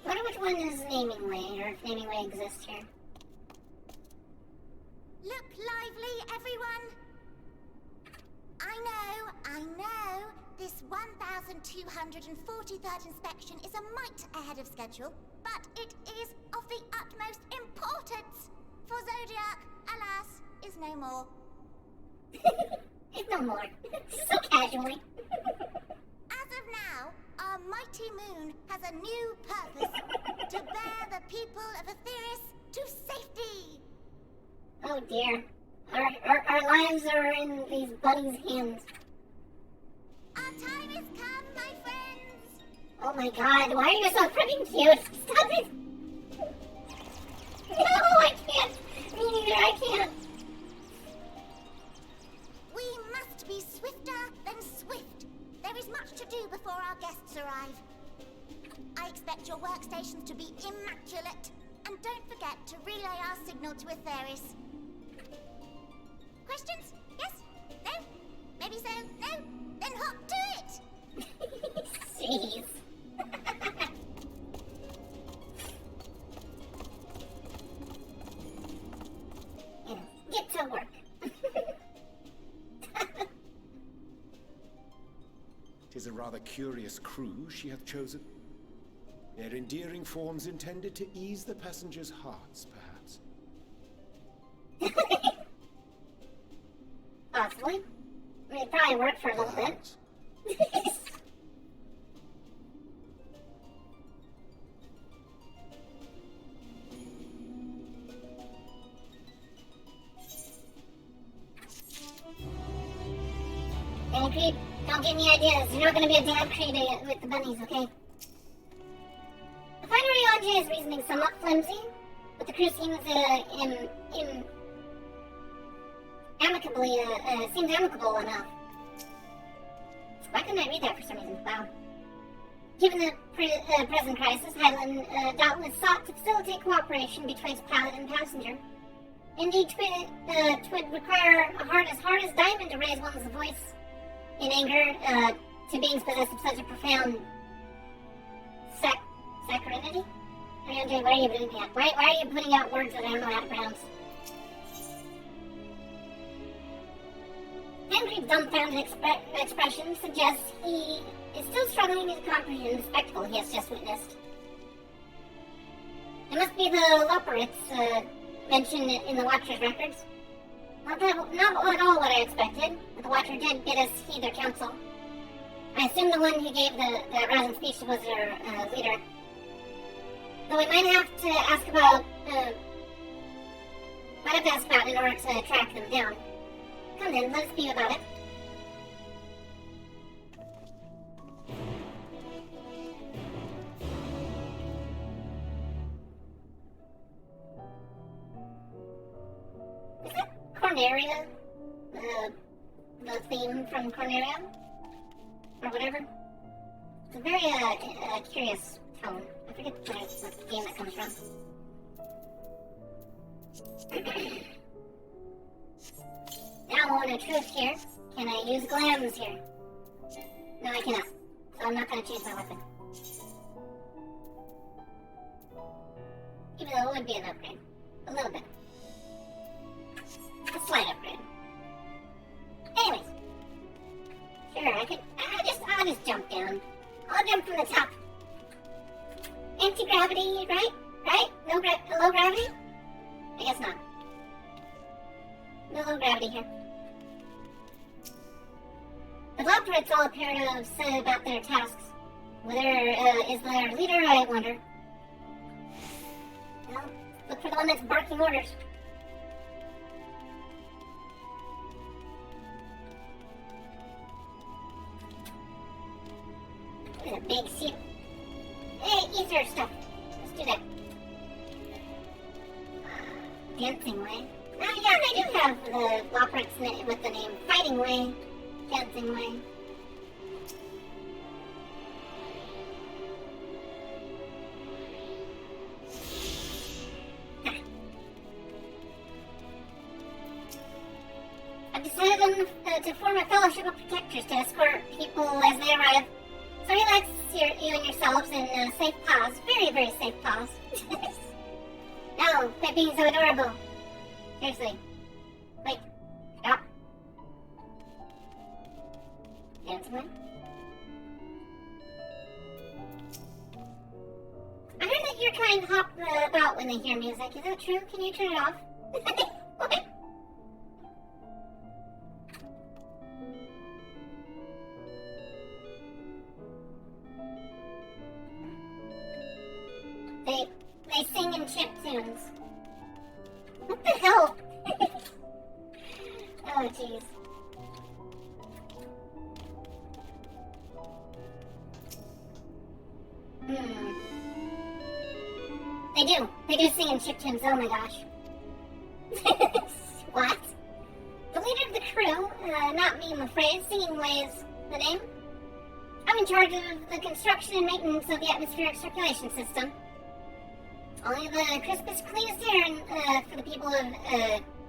wonder which one is Naming Way, or if Naming Way exists here. Look lively, everyone! I know, this 1243rd inspection is a mite ahead of schedule, but it is of the utmost importance, for Zodiark, alas, is no more. It's no more. So casually. As of now, our mighty moon has a new purpose, to bear the people of Aetheris to safety! Oh dear. Our lives are in these buddies' hands. Our time has come, my friends! Oh my god, why are you so freaking cute? Stop it! No, I can't! Me neither, I can't! We must be swifter than swift. There is much to do before our guests arrive. I expect your workstations to be immaculate. And don't forget to relay our signal to Aetheris. Questions? Yes? No? Maybe so? No? Then hop to it! Jeez. Yeah, get to work. Tis a rather curious crew she hath chosen. Their endearing forms intended to ease the passengers' hearts, perhaps. Possibly. I mean, it probably worked for a little bit. And Creed, don't get any ideas. You're not going to be a dad Creed with the bunnies, okay? I find Orionge's reasoning somewhat flimsy, but the crew seems amicable enough. Why couldn't I read that for some reason? Wow. Given the present crisis, Highland doubtless sought to facilitate cooperation between pilot and passenger. Indeed, twould require a heart as diamond to raise one's voice in anger to beings possessed of such a profound saccharinity. Orionge, why are you doing that? Why are you putting out words that I don't know how to pronounce? Henry's dumbfounded expression suggests he is still struggling to comprehend the spectacle he has just witnessed. It must be the Loporits mentioned in the Watcher's records. Not at all what I expected, but the Watcher did bid us heed their counsel. I assume the one who gave the rousing speech was their leader. Though we might have to ask about in order to track them down. Come then, let us be about it. Is that Corneria? The theme from Corneria? Or whatever? It's a very curious tone. I forget what game that comes from. Now, moment of truth here. Can I use glams here? No, I cannot. So I'm not going to change my weapon. Even though it would be an upgrade. A little bit. A slight upgrade. Anyways. Sure, I'll just jump down. I'll jump from the top. Anti-gravity, right? Right? Low gravity? I guess not. No low gravity here. The Loporits all appear to have said about their tasks. Whether is their leader, I wonder. Well, look for the one that's barking orders. This is a big seal. Hey, ether stuff. Let's do that. Dancing Way. Oh yeah, they do have the Loporits with the name Fighting Way, Dancing Way. I've decided to form a fellowship of protectors to escort people as they arrive. So relax you and yourselves in safe paws. Very, very safe paws. No, quit being so adorable. Seriously. Wait. Stop. Dancing Way? I heard that your kind hop about when they hear music. Is that true? Can you turn it off? Okay. They sing in chip tunes. What the hell? Oh, jeez. They do sing in chiptunes, oh my gosh. What? The leader of the crew, not me I'm afraid, Singing Way is the name. I'm in charge of the construction and maintenance of the atmospheric circulation system. Only the crispest, cleanest air for the people of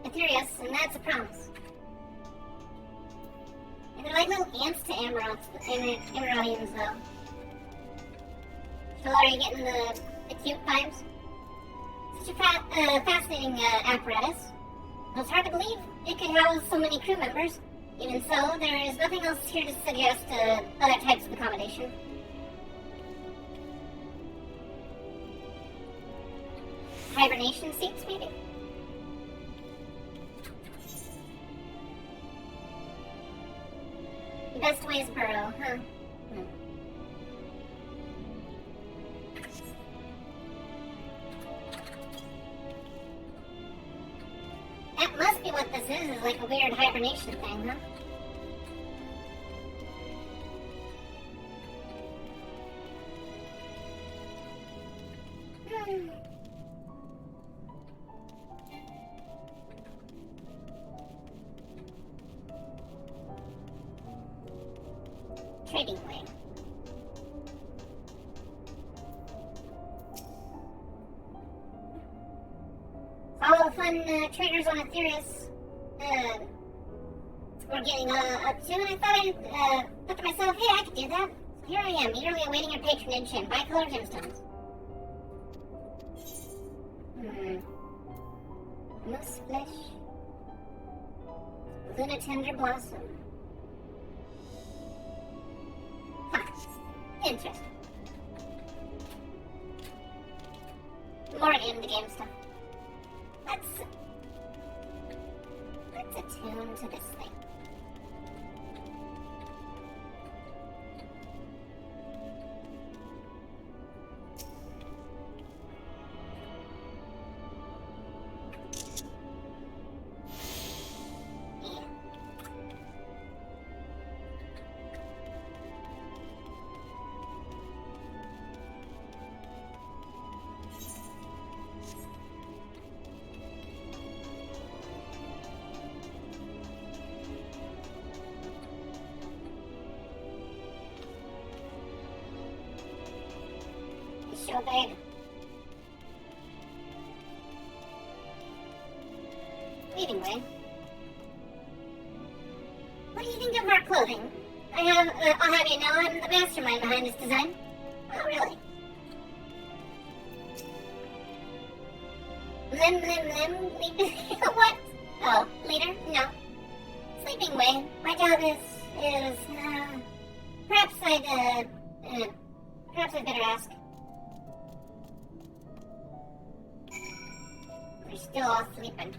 Aetherius, and that's a promise. And they're like little ants to Emeraldians, though. So are you getting the cute vibes? Such a fascinating apparatus. It's hard to believe it could house so many crew members. Even so, there is nothing else here to suggest other types of accommodation. hibernation seats, maybe? Best ways burrow, huh? That must be what this is like a weird hibernation thing, huh? Trading way. All the fun traders on Aetherius were getting up to, and I thought I'd thought to myself, hey, I could do that. So here I am, eagerly awaiting your patronage and bicolor gemstones. Moose flesh. Luna tender blossom. Interesting. More in the game stuff. Let's attune to this thing. So big. Anyway, what do you think of our clothing? I'll have you know I'm the mastermind behind this design. Oh, really? Leader? What? Oh, leader? No. Sleeping way. My job is, perhaps I'd better ask. We're still all sleeping.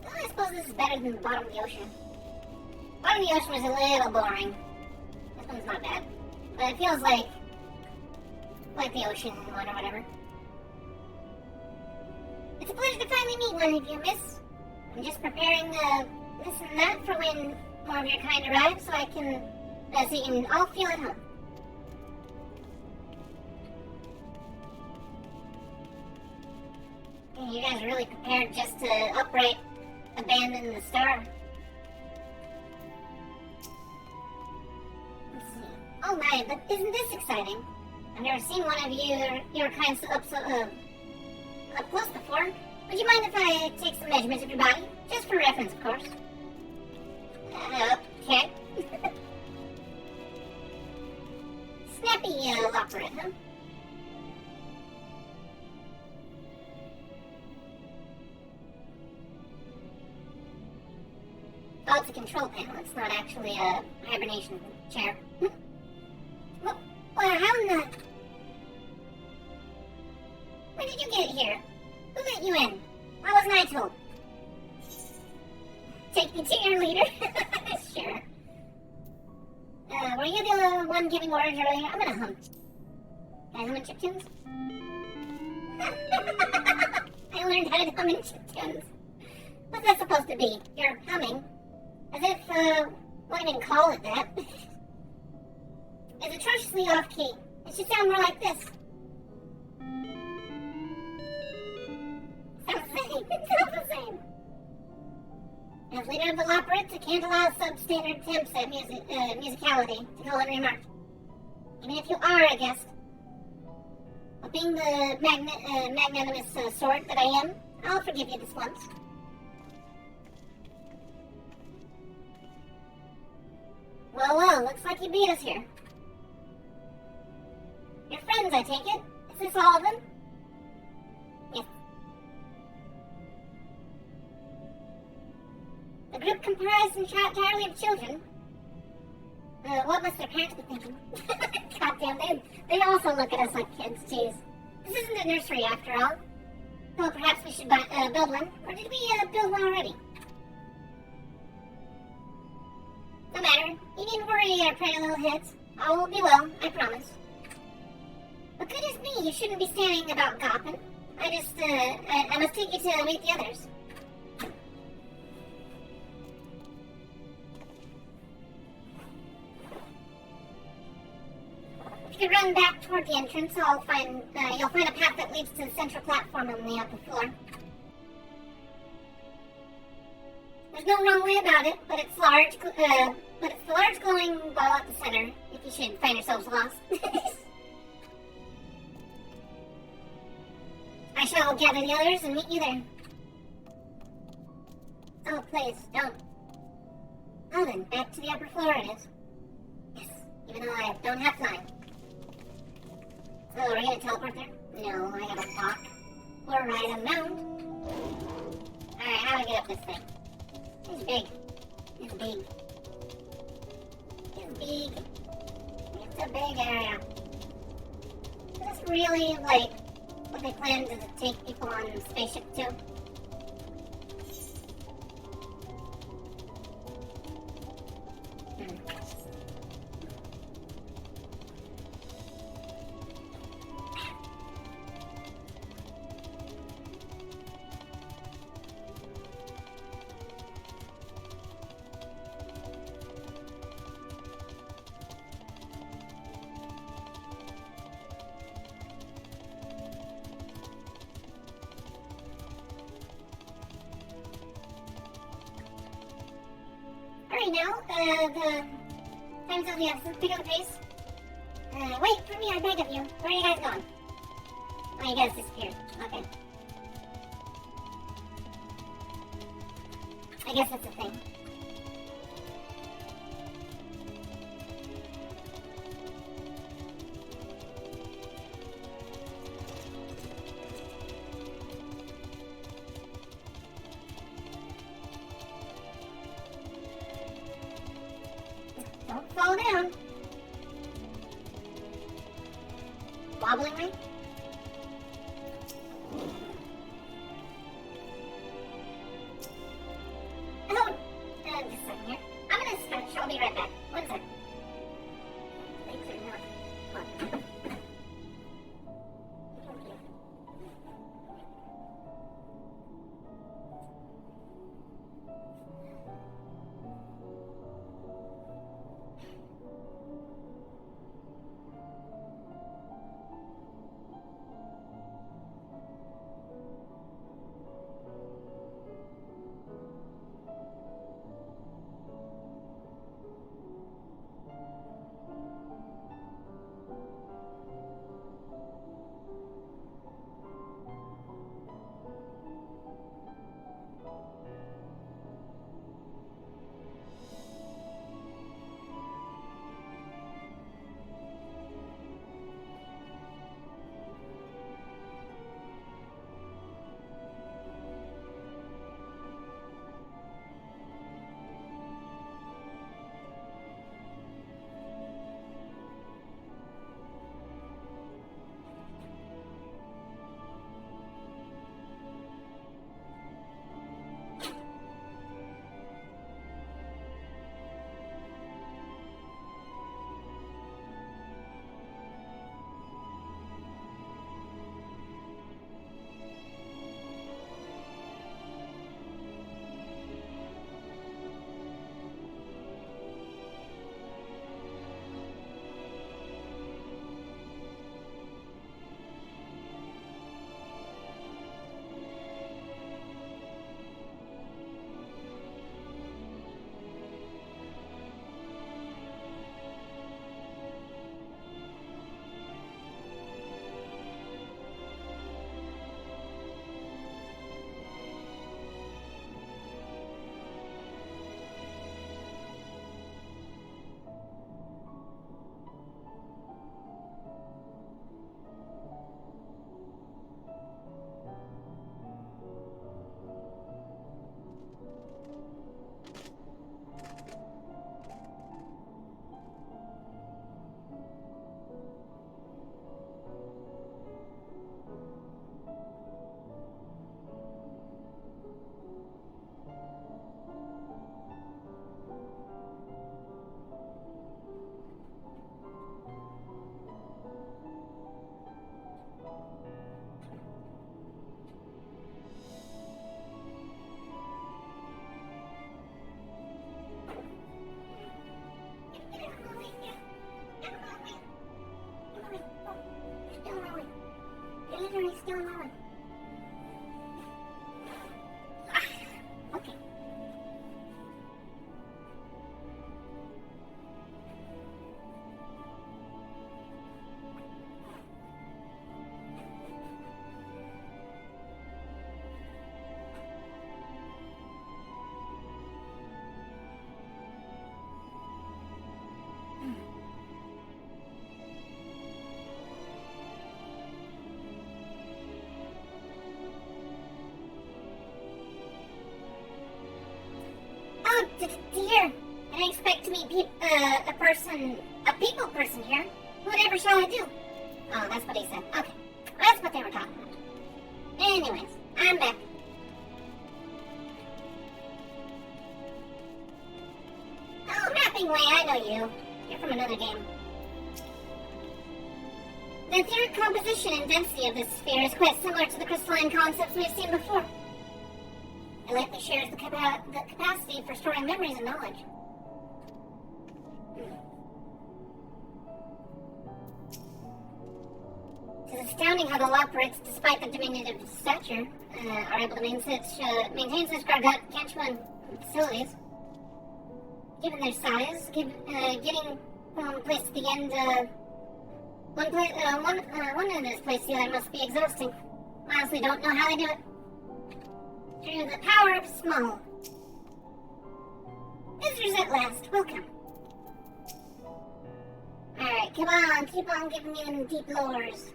I suppose this is better than the bottom of the ocean. Bottom of the ocean was a little boring. This one's not bad. But it feels like the ocean one or whatever. It's a pleasure to finally meet one of you, miss. I'm just preparing this and that for when more of your kind arrive so you can all feel at home. And you guys are really prepared just to upright abandon the star. Let's see. Oh my, but isn't this exciting? I've never seen one of your kind up close before. Would you mind if I take some measurements of your body? Just for reference, of course. Okay. Snappy operate, huh? Oh, it's a control panel. It's not actually a hibernation chair. Well, how in the... When did you get here? Who let you in? Why wasn't I told? Take me to your leader? Sure. Were you the one giving orders earlier? I'm gonna hum. Can I hum in chiptunes? I learned how to hum in chiptunes. What's that supposed to be? You're humming? As if, wouldn't even call it that. It's atrociously off-key. It should sound more like this. Sounds the same. It sounds the same. As leader of the Loperate, I can't allow substandard attempts at musicality to go unremarked. Even if you are a guest. But being the magnanimous sort that I am, I'll forgive you this once. Well, looks like you beat us here. Your friends, I take it? Is this all of them? Yes. The group comprised entirely of children. What must their parents be thinking? Goddamn, they also look at us like kids, jeez. This isn't a nursery after all. Well, perhaps we should build one. Or did we build one already? No matter. You needn't worry, pretty little heads. All will be well, I promise. But goodness me, you shouldn't be standing about gopping. I must take you to meet the others. If you run back toward the entrance, you'll find a path that leads to the central platform on the upper floor. There's no wrong way about it, but it's large, the large glowing ball at the center, if you should find yourselves lost. I shall gather the others and meet you there. Oh, please, don't. Oh then, back to the upper floor it is. Yes, even though I don't have time. So, are we gonna teleport there? No, I gotta walk. Or ride a mount. Alright, how do I get up this thing? It's big. It's big. It's big. It's a big area. Is this really, like, what they plan to take people on spaceship to? Hurry now, the time's of the episode. Pick up the pace. Wait for me, I beg of you. Where are you guys going? Oh, you guys disappeared. Okay. I guess that's a thing. Don't fall down. Wobbling me? Oh, just a second here. I'm gonna stretch. I'll be right back. 1 sec. Things are not fun. here. I didn't expect to meet a people person here. Whatever shall I do? Oh, that's what he said. Okay. That's what they were talking about. Anyways, I'm back. Oh, Mapping Way, I know you. You're from another game. The etheric composition and density of this sphere is quite similar to the crystalline concepts we've seen before. It likely shares the capacity for storing memories and knowledge. It's astounding how the Loporrits, despite their diminutive stature, are able to maintain such gargantuan facilities. Given their size, getting from one place to the end, one end of this place to the other must be exhausting. I honestly don't know how they do it. Through the power of small. Visitors at last, welcome. Alright, come on, keep on giving me them deep lores.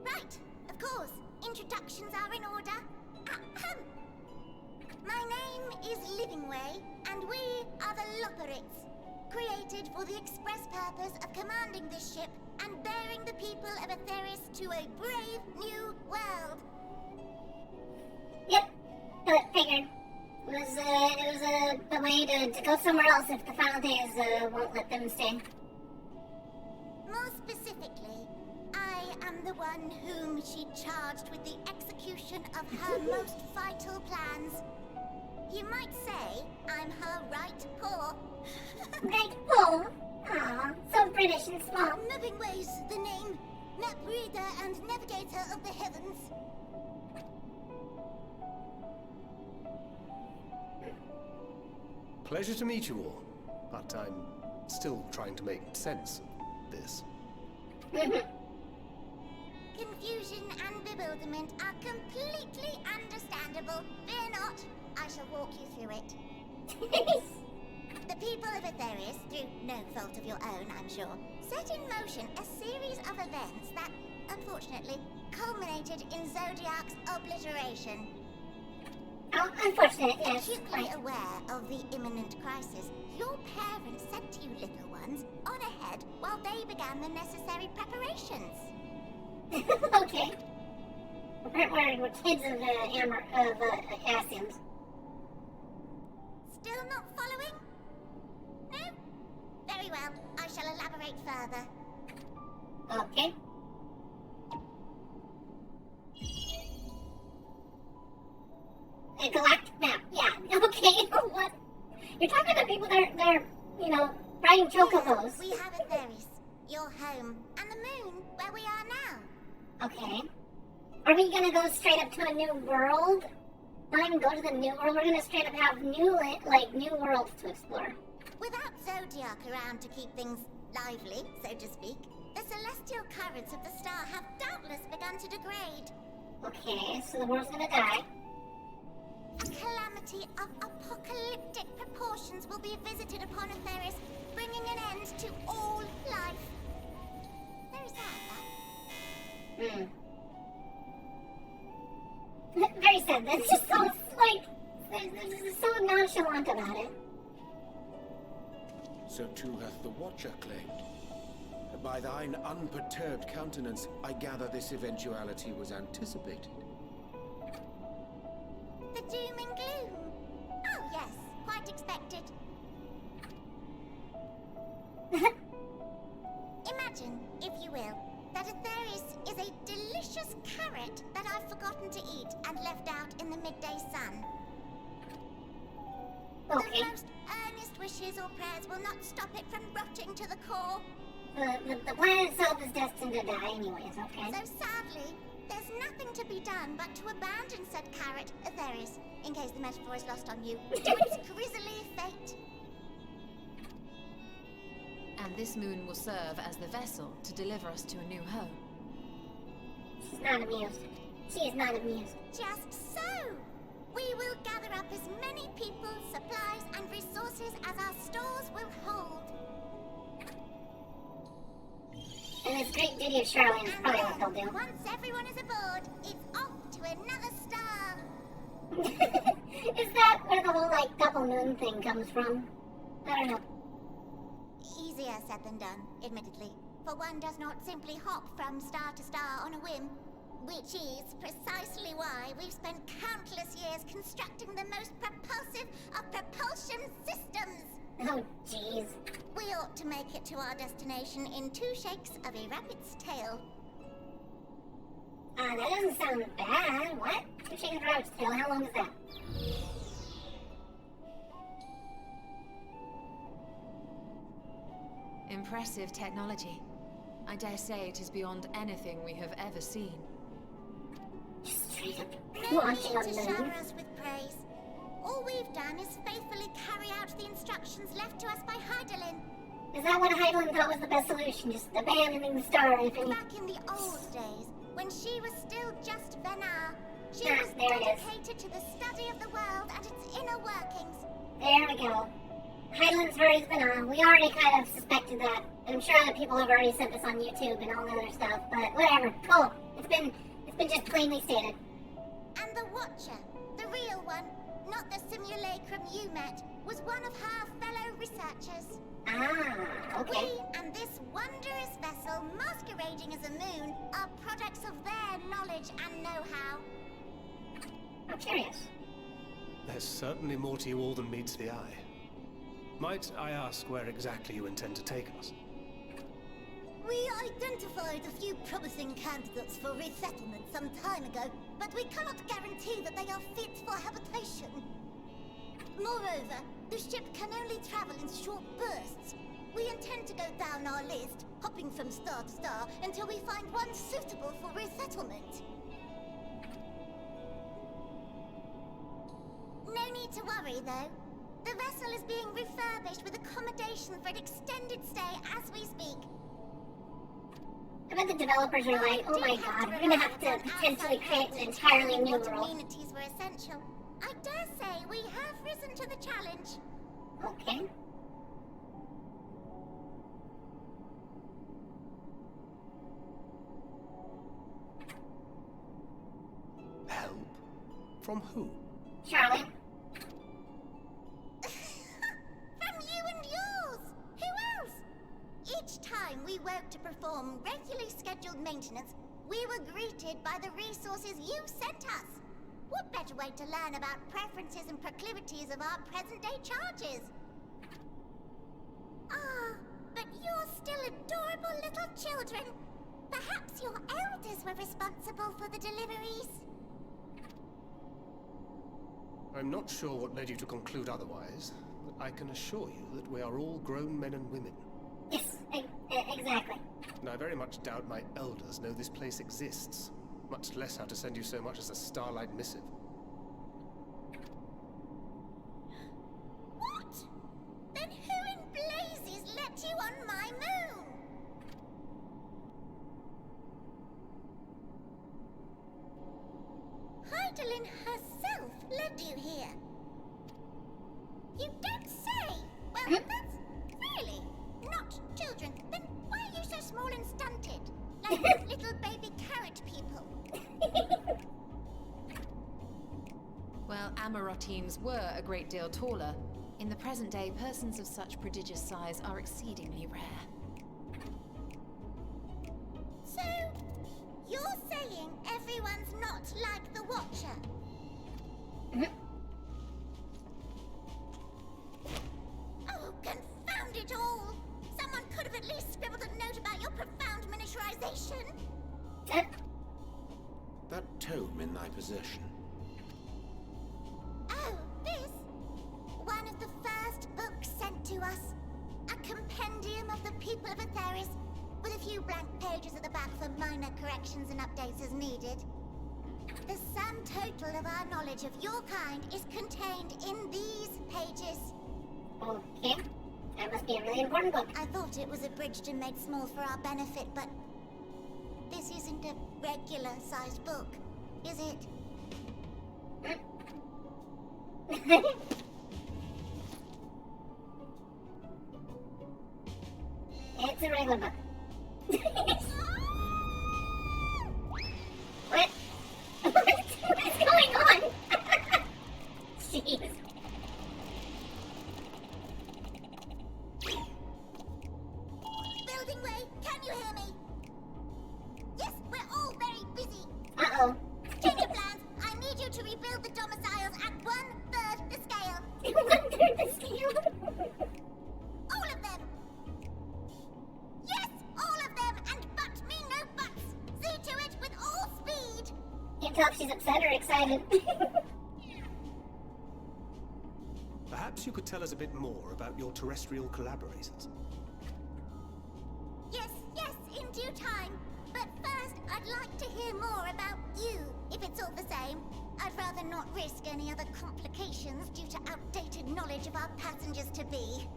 Right, of course. Introductions are in order. Ahem. My name is Livingway, and we are the Loporrits, created for the express purpose of commanding this ship and bearing the people of Atheris to a brave new world. Yep, figured. It was a way to go somewhere else if the final days won't let them stay. More specifically, I am the one whom she charged with the execution of her most vital plans. You might say I'm her right paw. Right paw? Aw, so British and small. Livingway's the name. Map reader and navigator of the heavens. Pleasure to meet you all, but I'm still trying to make sense of this. Confusion and bewilderment are completely understandable. Fear not, I shall walk you through it. The people of Atheris, through no fault of your own, I'm sure, set in motion a series of events that, unfortunately, culminated in Zodiark's obliteration. Oh, unfortunate, yes. Acutely aware of the imminent crisis, your parents sent you little ones on ahead while they began the necessary preparations. Okay. We're kids of Asians. Still not following? No? Very well, I shall elaborate further. Okay. A galactic map, yeah. Okay, what? You're talking about people that are riding chocobos. We have Atheris, your home, and the moon, where we are now. Okay. Are we gonna go straight up to a new world? Not even go to the new world, we're gonna straight up have new worlds to explore. Without Zodiark around to keep things lively, so to speak, the celestial currents of the star have doubtless begun to degrade. Okay, so the world's gonna die. A calamity of apocalyptic proportions will be visited upon Atheris, bringing an end to all life. Very sad, that. Very sad. That's just so, they're so nonchalant about it. So too hath the Watcher claimed. By thine unperturbed countenance, I gather this eventuality was anticipated. The doom and gloom. Oh yes, quite expected. Imagine, if you will, that Atheris is a delicious carrot that I've forgotten to eat and left out in the midday sun. Okay. The most earnest wishes or prayers will not stop it from rotting to the core. The planet itself is destined to die anyways, okay? So sadly, there's nothing to be done but to abandon said carrot, Atheris, in case the metaphor is lost on you, to its grisly fate. And this moon will serve as the vessel to deliver us to a new home. She's not amused. She is not amused. Just so! We will gather up as many people, supplies, and resources as our stores will hold. And this great duty of Charlene is probably what they'll do. Once everyone is aboard, it's off to another star. Is that where the whole, like, double moon thing comes from? I don't know. Easier said than done, admittedly. For one does not simply hop from star to star on a whim. Which is precisely why we've spent countless years constructing the most propulsive of propulsion systems. Oh, jeez. We ought to make it to our destination in 2 shakes of a rabbit's tail. That doesn't sound bad. What? 2 shakes of a rabbit's tail? How long is that? Impressive technology. I dare say it is beyond anything we have ever seen. Just straight up No launching need on to the shower moon. us with praise. All we've done is faithfully carry out the instructions left to us by Heidelin. Is that what Heidelin thought was the best solution? Just abandoning the star if any... Back in the old days, when she was still just Venar, she Ah, was there it is. dedicated to the study of the world and its inner workings. There we go. Heidelin's already been on. We already kind of suspected that. I'm sure that people have already sent this on YouTube and all the other stuff, but whatever. Cool. It's been just plainly stated. And the Watcher, the real one, not the simulacrum you met, was one of her fellow researchers. Ah, okay. We and this wondrous vessel masquerading as a moon are products of their knowledge and know-how. I'm curious. There's certainly more to you all than meets the eye. Might I ask where exactly you intend to take us? We identified a few promising candidates for resettlement some time ago, but we cannot guarantee that they are fit for habitation. Moreover, the ship can only travel in short bursts. We intend to go down our list, hopping from star to star, until we find one suitable for resettlement. No need to worry, though. The vessel is being refurbished with accommodation for an extended stay as we speak. I bet the developers are like, oh my god, we're gonna have to potentially create an entirely new What world. amenities were essential. I dare say we have risen to the challenge. Okay. Help? From who? Charlie. From you and yours! Who else? Each time we woke to perform regularly scheduled maintenance, we were greeted by the resources you sent us. What better way to learn about preferences and proclivities of our present-day charges? Ah, but you're still adorable little children. Perhaps your elders were responsible for the deliveries. I'm not sure what led you to conclude otherwise, but I can assure you that we are all grown men and women. Yes, exactly. And I very much doubt my elders know this place exists, much less how to send you so much as a starlight missive. What? Then who in blazes let you on my moon? Heidelin herself led you here. You don't say! Well, that's really not children. Then why are you so small and stunted? Like little baby carrot people. Well, Amarotines were a great deal taller. In the present day, persons of such prodigious size are exceedingly rare. So, you're saying everyone's not like the Watcher? Oh, confound it all! Someone could have at least scribbled a note about your profound miniaturization. That tome in thy possession. Oh, this? One of the first books sent to us. A compendium of the people of Atheris, with a few blank pages at the back for minor corrections and updates as needed. The sum total of our knowledge of your kind is contained in these pages. Okay. That must be a really important book. I thought it was abridged and made small for our benefit, but this isn't a regular-sized book, is it? It's a regular book. What? What? Jeez. Building Way, can you hear me? Yes, we're all very busy. Uh-oh. Change of plans. I need you to rebuild the domiciles at 1/3 the scale. 1/3 the scale? All of them. Yes, all of them, and but me no buts. See to it with all speed. Can't tell if she's upset or excited. Perhaps you could tell us a bit more about your terrestrial collaborators. Yes, in due time. But first, I'd like to hear more about you, if it's all the same. I'd rather not risk any other complications due to outdated knowledge of our passengers-to-be.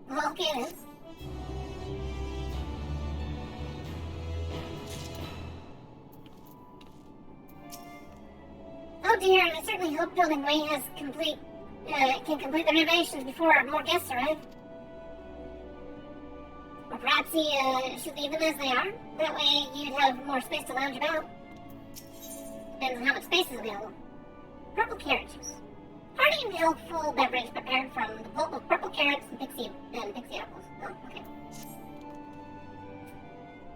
Well, okay then. Oh dear, I certainly hope Building Way has can complete the renovations before more guests arrive. Or perhaps he should leave them as they are. That way you'd have more space to lounge about. Depends on how much space is available. Purple carrot juice. Hearty and healthful beverage prepared from the pulp of purple carrots and pixie apples. Oh, okay.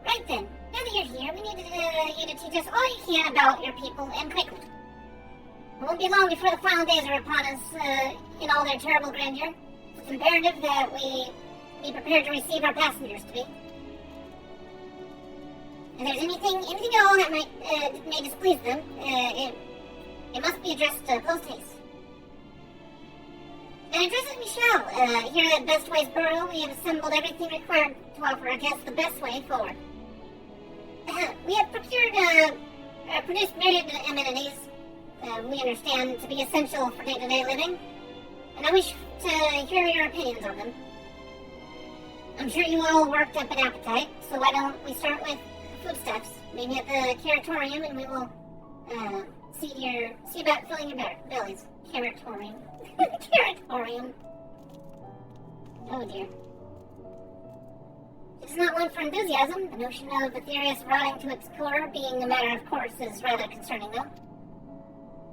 Right then, now that you're here, we need you to teach us all you can about your people, and quickly. It won't be long before the final days are upon us in all their terrible grandeur. It's imperative that we be prepared to receive our passengers to be. If there's anything at all that may displease them, it must be addressed post-haste. And address it we shall. Here at Best Ways Borough, we have assembled everything required to offer our guests the best way forward. We have produced myriad amenities we understand to be essential for day-to-day living, and I wish to hear your opinions on them. I'm sure you all worked up an appetite, so why don't we start with foodstuffs, maybe at the Curatorium, and we will see about filling your bellies. Curatorium. Curatorium. Oh dear. It is not one for enthusiasm. The notion of Aetherius rotting to its core being a matter of course is rather concerning, though.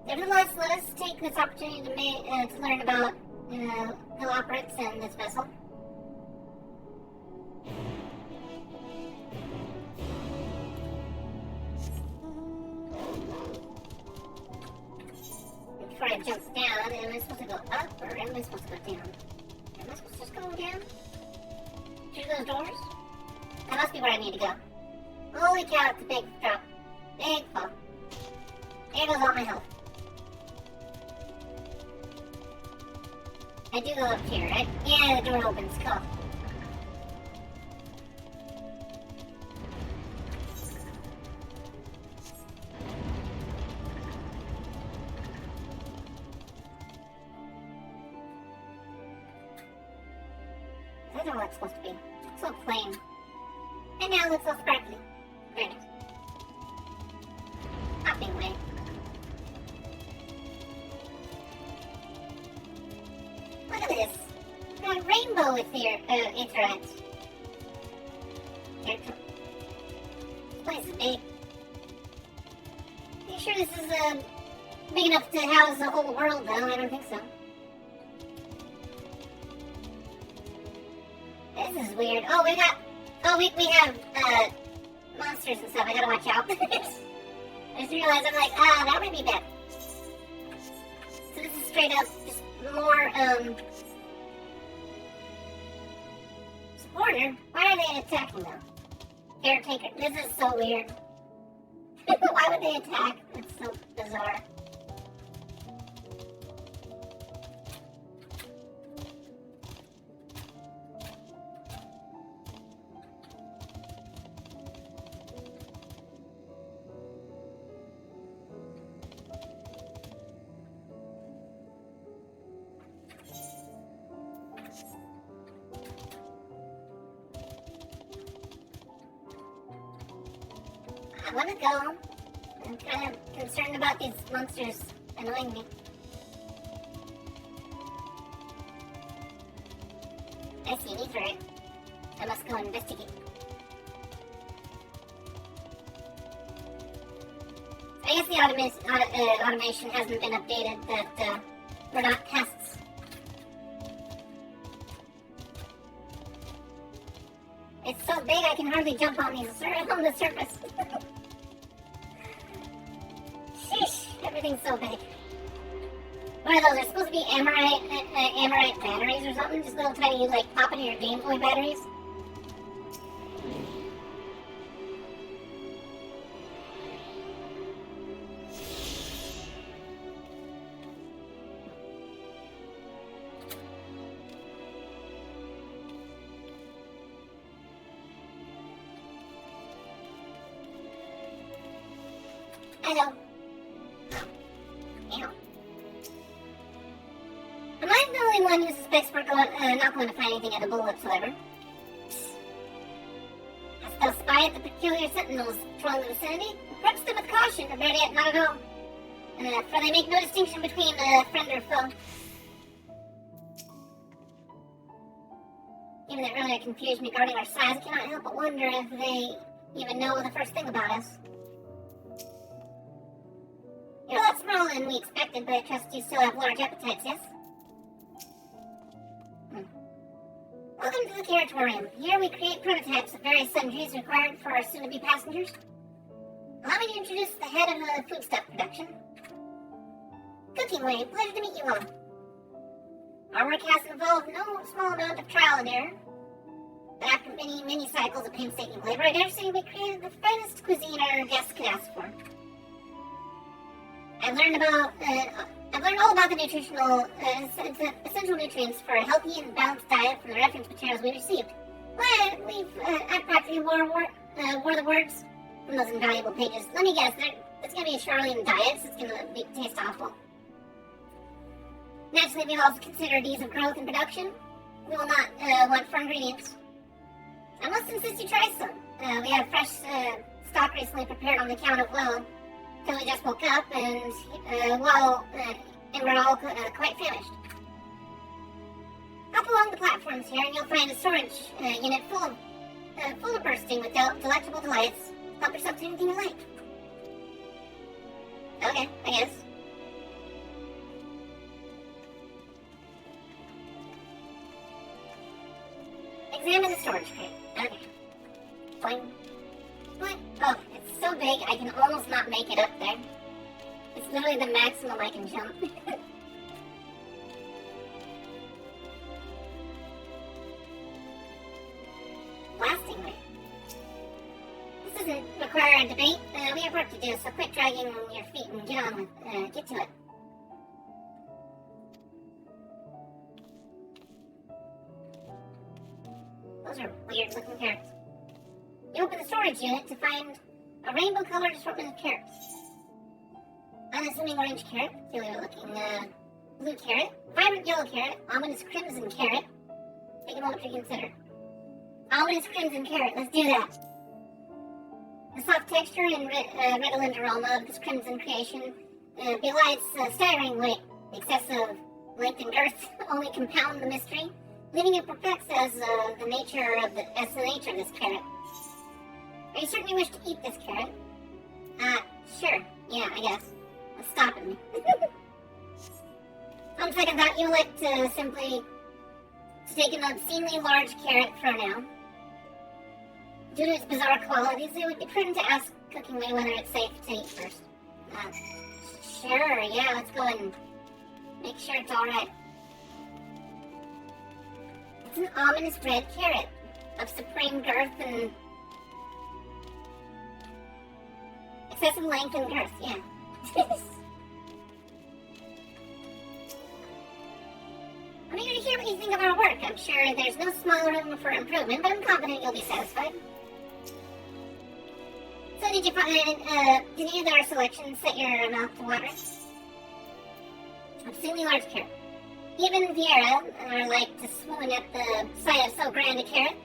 Nevertheless, let us take this opportunity to learn about how operates and this vessel. Before I jump down, am I supposed to go up or am I supposed to go down? Am I supposed to just go down? Through those doors? That must be where I need to go. Holy cow, it's a big drop. Big fall. There goes all my health. I do go up here, right? Yeah, the door opens. Cool. I don't know what it's supposed to be. It's so plain. And now it looks so sparkly. Very nice. Hopping way. Look at this. Got a rainbow with your Aetherites. This place is big. Are you sure this is big enough to house the whole world, though? I don't think so. This is weird. Oh, we have monsters and stuff. I gotta watch out. I just realized I'm like, that would be bad. So this is straight up just more supporter. Why are they attacking them? Caretaker. This is so weird. Why would they attack? It's so bizarre. I want to go. I'm kind of concerned about these monsters annoying me. I see an Aetherite. I must go investigate. guess the automation hasn't been updated, that we're not pests. It's so big I can hardly jump on the surface. Sheesh, everything's so big. What are those? They're supposed to be Amorite batteries or something? Just little tiny, like, pop into your Game Boy batteries? I know. Ew. Am I the only one who suspects we're not going to find anything edible whatsoever? Hast thou spied the peculiar sentinels patrolling the vicinity? Approach them with caution, or better yet, not at all. For they make no distinction between friend or foe. Given their earlier confusion regarding our size, I cannot help but wonder if they even know the first thing about us. You're a lot smaller than we expected, but I trust you still have large appetites, yes? Welcome to the Territorium. Here we create prototypes of various sundries required for our soon-to-be passengers. Allow me to introduce the head of foodstuff production. Cooking Way, pleasure to meet you all. Our work has involved no small amount of trial and error. But after many cycles of painstaking labor, I dare say we created the finest cuisine our guests could ask for. I've learned all about the essential nutrients for a healthy and balanced diet from the reference materials we received. But I practically wore the words from those invaluable pages. Let me guess, it's going to be a Charlene diet, so it's going to taste awful. Naturally, we've also considered ease of growth and production. We will not want for ingredients. I must insist you try some. We have fresh stock recently prepared on the account of, well, because we just woke up and we're all quite famished. Hop along the platforms here and you'll find a storage unit full of bursting with delectable delights. Help yourself to anything you like. Okay, I guess. Examine the storage crate. Okay. Boing. What? Oh, it's so big I can almost not make it up there. It's literally the maximum I can jump. Blasting way. This doesn't require a debate. We have work to do, so quit dragging your feet and get to it. Those are weird looking carrots. You open the storage unit to find a rainbow-colored assortment of carrots. Unassuming orange carrot, peculiar looking blue carrot, vibrant yellow carrot, ominous crimson carrot. Take a moment to consider. Ominous crimson carrot, let's do that. The soft texture and redolent aroma of this crimson creation belies staggering weight. The excessive length and girth only compound the mystery, leaving it perplexed as the nature of this carrot. Are you certain you wish to eat this carrot? Sure. Yeah, I guess. What's stopping me? On second thought, you elect to simply take an obscenely large carrot for now. Due to its bizarre qualities, it would be prudent to ask Cooking Way whether it's safe to eat first. Sure, yeah, let's go and make sure it's alright. It's an ominous red carrot of supreme girth and excessive length and girth, yeah. I'm eager to hear what you think of our work. I'm sure there's no small room for improvement, but I'm confident you'll be satisfied. So did any of our selections set your mouth to water? Obscenely large carrot. Even Vieira are like to swoon at the sight of so grand a carrot.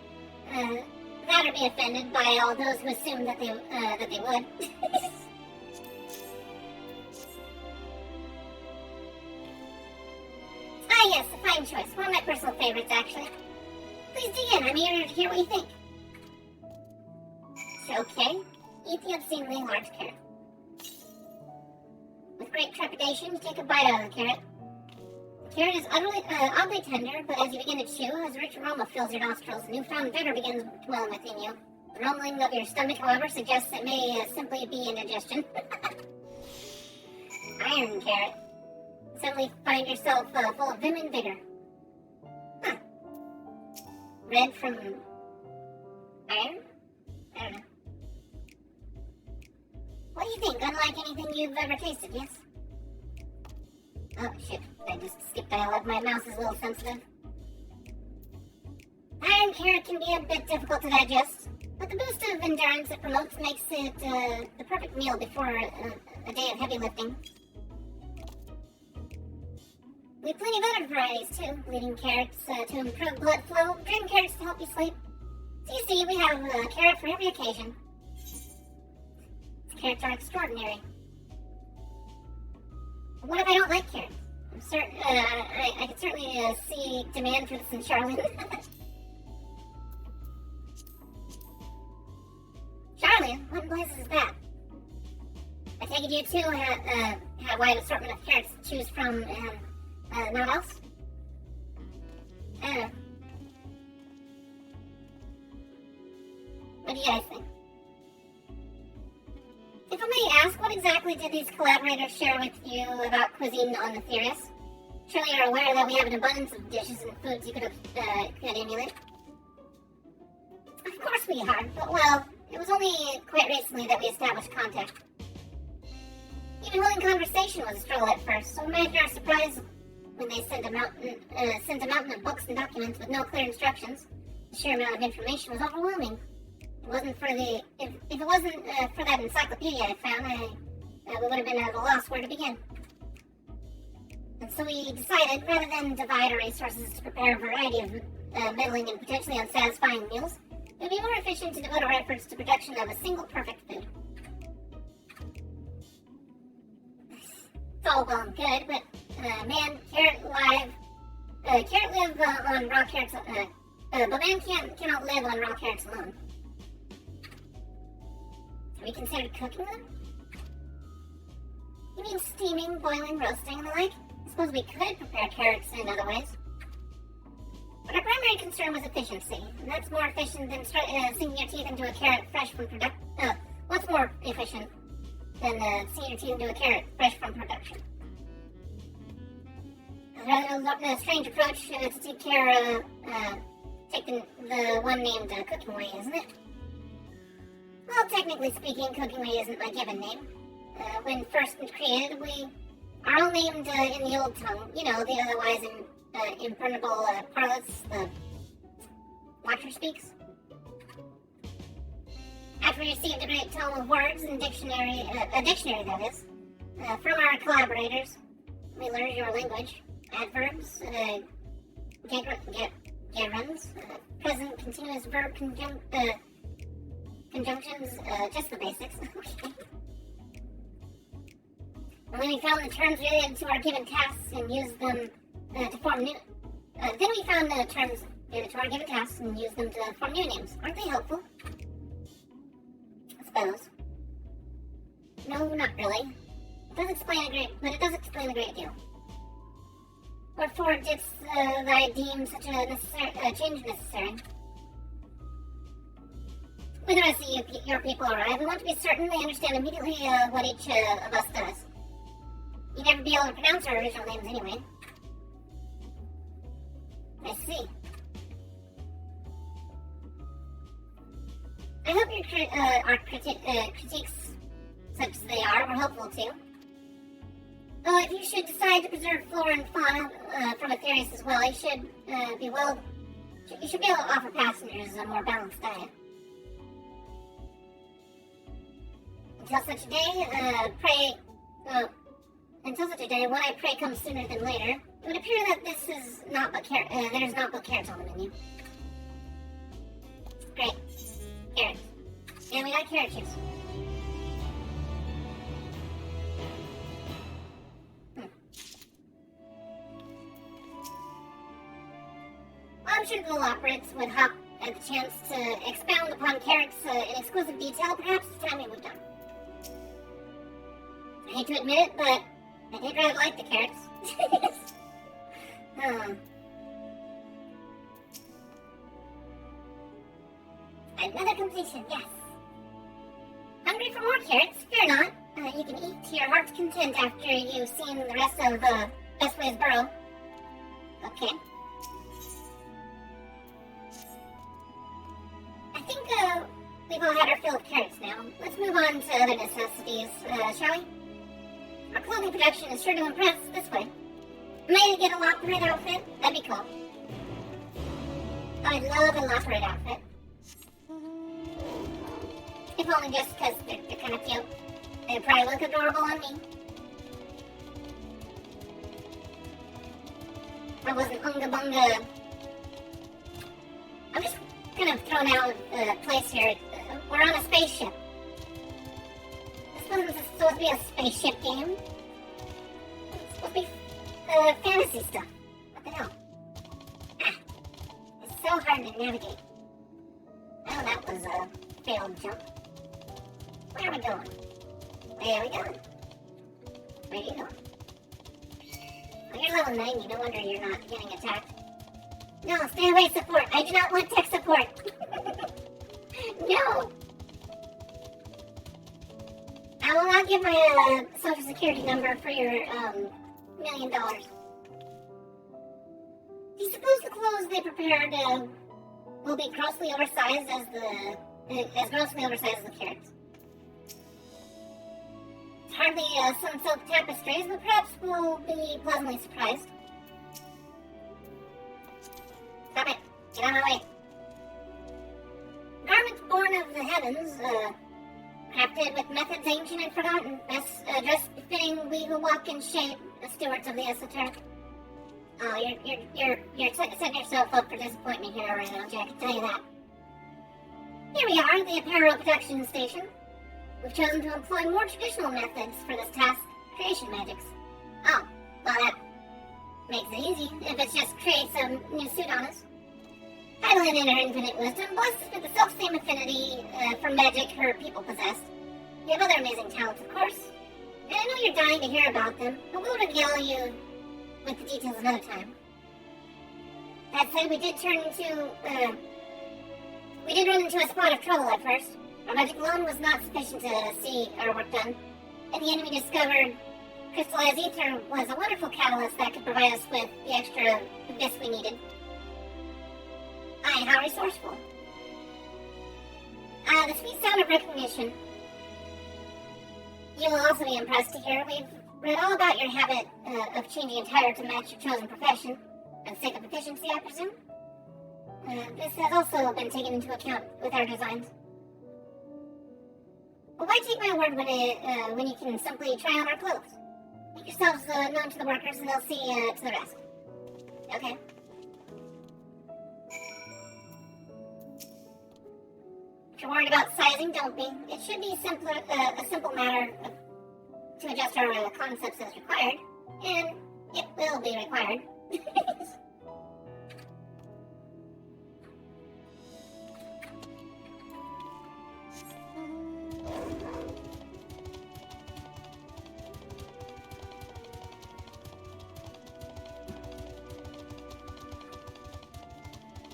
That or be offended by all those who assumed that they would. Ah yes, a fine choice. One of my personal favorites, actually. Please dig in. I'm eager to hear what you think. Okay. Eat the obscenely large carrot. great trepidation, you take a bite out of the carrot. The carrot is oddly tender, but as you begin to chew, as a rich aroma fills your nostrils, newfound vigor begins dwelling within you. The rumbling of your stomach, however, suggests it may simply be indigestion. Iron carrot. Suddenly find yourself full of vim and vigor. Huh. Red from iron? I don't know. What do you think? Unlike anything you've ever tasted, yes? Oh, shit. I just skipped dialogue. My mouse is a little sensitive. Iron carrot can be a bit difficult to digest, but the boost of endurance it promotes makes it the perfect meal before a day of heavy lifting. We have plenty of other varieties too. Bleeding carrots to improve blood flow, green carrots to help you sleep. So you see, we have a carrot for every occasion. These carrots are extraordinary. What if I don't like carrots? I could certainly see demand for this in Charlotte. Charlotte? What in blazes is that? I take it you too have a wide assortment of carrots to choose from and not else? I don't know. What do you guys think? If I may ask, what exactly did these collaborators share with you about cuisine on the Theris? Surely you're aware that we have an abundance of dishes and foods you could emulate. Of course we are, but well, it was only quite recently that we established contact. Even holding conversation was a struggle at first, so imagine our surprise when they sent a mountain of books and documents with no clear instructions. The sheer amount of information was overwhelming. If it wasn't for that encyclopedia I found, we would have been at a loss where to begin. And so we decided, rather than divide our resources to prepare a variety of middling and potentially unsatisfying meals, it would be more efficient to devote our efforts to production of a single perfect food. It's all well and good, but man, carrot live on raw carrots, but man cannot live on raw carrots alone. Have we considered cooking them? You mean steaming, boiling, roasting, and the like? I suppose we could prepare carrots in other ways. But our primary concern was efficiency, and that's more efficient than sinking your teeth into a carrot fresh from production. What's more efficient than sinking your teeth into a carrot fresh from production? A strange approach to take the one named cooking way, isn't it? Well, technically speaking, cooking way isn't my given name. When first created, we are all named in the old tongue. You know, the otherwise impermeable parlance the watcher speaks. After we received a great tome of words and a dictionary that is, from our collaborators, we learned your language. Adverbs, gerunds, present continuous verb conjunctions, just the basics. And when we found the terms related to our given tasks and used them to form new... then we found the terms related to our given tasks and used them to form new names. Aren't they helpful? I suppose. No, not really. It does explain a great deal. Wherefore didst thy deem such a change necessary? When the rest of your people arrive, we want to be certain they understand immediately what each of us does. You'd never be able to pronounce our original names anyway. I see. I hope our critiques, such as they are, were helpful too. If you should decide to preserve flora and fauna from a Theris as well, you should be able to offer passengers a more balanced diet. Until such a day, when I pray comes sooner than later, it would appear that there's not but carrots on the menu. Great. Carrots. And we got carrot juice. I'm sure the little operates would hop at the chance to expound upon carrots in exquisite detail. Perhaps it's time we moved on. I hate to admit it, but did really like the carrots. Another completion, yes. Hungry for more carrots? Fear not. You can eat to your heart's content after you've seen the rest of Best Ways Burrow. Okay. I think we've all had our fill of carrots now. Let's move on to other necessities, shall we? Our clothing production is sure to impress this way. Maybe get a Lockwood outfit? That'd be cool. I'd love a Lockwood outfit. If only just because they're kind of cute. They'd probably look adorable on me. I wasn't unga bunga. I'm just kind of throwing out a place here. We're on a spaceship. This wasn't supposed to be a spaceship game. It's supposed to be fantasy stuff. What the hell? Ah, it's so hard to navigate. Oh, that was a failed jump. Where are we going? Where are we going? Where are you going? Oh, you're level 90, no wonder you're not getting attacked. No, stay away, support. I do not want tech support. No! I will not give my social security number for your $1 million. Do you suppose the clothes they prepared will be grossly oversized as grossly oversized as the carrots? It's hardly some silk tapestries, but perhaps we'll be pleasantly surprised. Stop it! Get out of my way! Garments born of the heavens, crafted with methods ancient and forgotten, dress befitting we who walk in shade, the stewards of the esoteric. Oh, you're setting yourself up for disappointment here already, don't you? I can tell you that. Here we are, the apparel production station. We've chosen to employ more traditional methods for this task, creation magics. Oh, well that makes it easy, if it's just create some new suit on us. Idolin in her infinite wisdom, blessed us with the self-same affinity for magic her people possessed. You have other amazing talents, of course. And I know you're dying to hear about them, but we'll regale you with the details another time. That said, we did run into a spot of trouble at first. Our magic alone was not sufficient to see our work done, and the enemy discovered crystallized ether was a wonderful catalyst that could provide us with the extra abyss we needed. Aye, how resourceful. The sweet sound of recognition. You will also be impressed to hear we've read all about your habit of changing attire to match your chosen profession, for the sake of efficiency, I presume. This has also been taken into account with our designs. But why take my word when you can simply try on our clothes? Make yourselves known to the workers and they'll see to the rest. Okay. If you're worried about sizing, don't be. It should be a simple matter to adjust our concepts as required, and it will be required.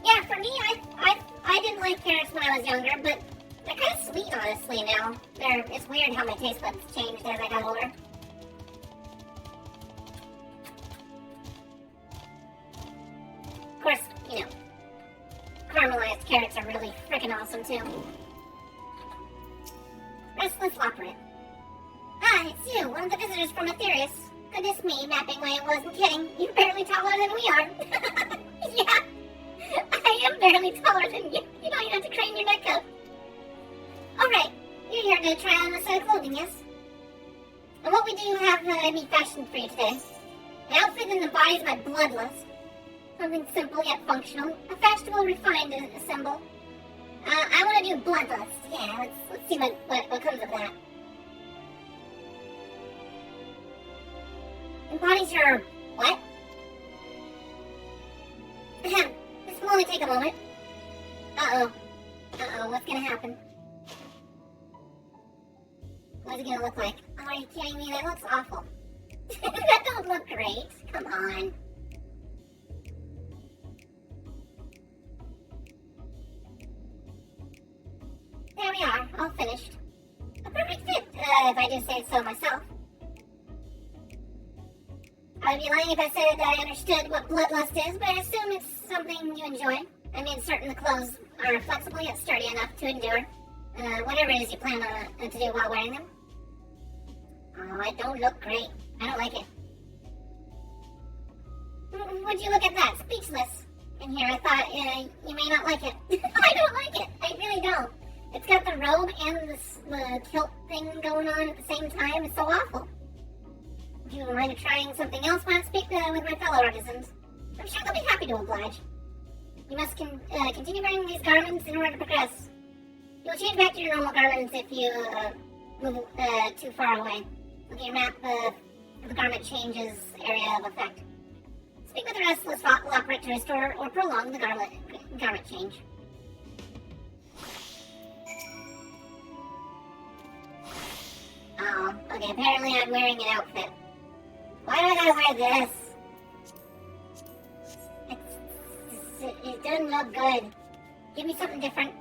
Yeah, for me, I didn't like carrots when I was younger, but they're kind of sweet, honestly, now. It's weird how my taste buds changed as I got older. Of course, you know, caramelized carrots are really freaking awesome, too. Restless Lockwood. Ah, it's you, one of the visitors from Aetherius. Goodness me, mapping way wasn't kidding. You're barely taller than we are. Yeah, I am barely taller than you. You don't even have to crane your neck up. Alright, you're here to try on a set of clothing, yes? And what we do have me fashioned for you today. An outfit that embodies my bloodlust. Something simple yet functional. A fashionable, refined symbol. I want to do bloodlust. Yeah, let's see what comes of that. Embodies your what? Ahem. This will only take a moment. Uh-oh, what's gonna happen? What's it gonna look like? Oh, are you kidding me? That looks awful. That don't look great. Come on. There we are, all finished. A perfect fit, if I do say so myself. I would be lying if I said that I understood what bloodlust is, but I assume it's something you enjoy. I mean, certain the clothes are flexible yet sturdy enough to endure whatever it is you plan to do while wearing them. Oh, it don't look great. I don't like it. Would you look at that? Speechless. In here, I thought you may not like it. I don't like it. I really don't. It's got the robe and the kilt thing going on at the same time. It's so awful. If you mind trying something else, why not speak with my fellow artisans? I'm sure they'll be happy to oblige. You must continue wearing these garments in order to progress. You'll change back to your normal garments if you move too far away. Look at your map for the garment changes area of effect. Speak with the restless operate to restore or prolong the garment change. Oh, okay, apparently I'm wearing an outfit. Why do I gotta wear this? It doesn't look good. Give me something different.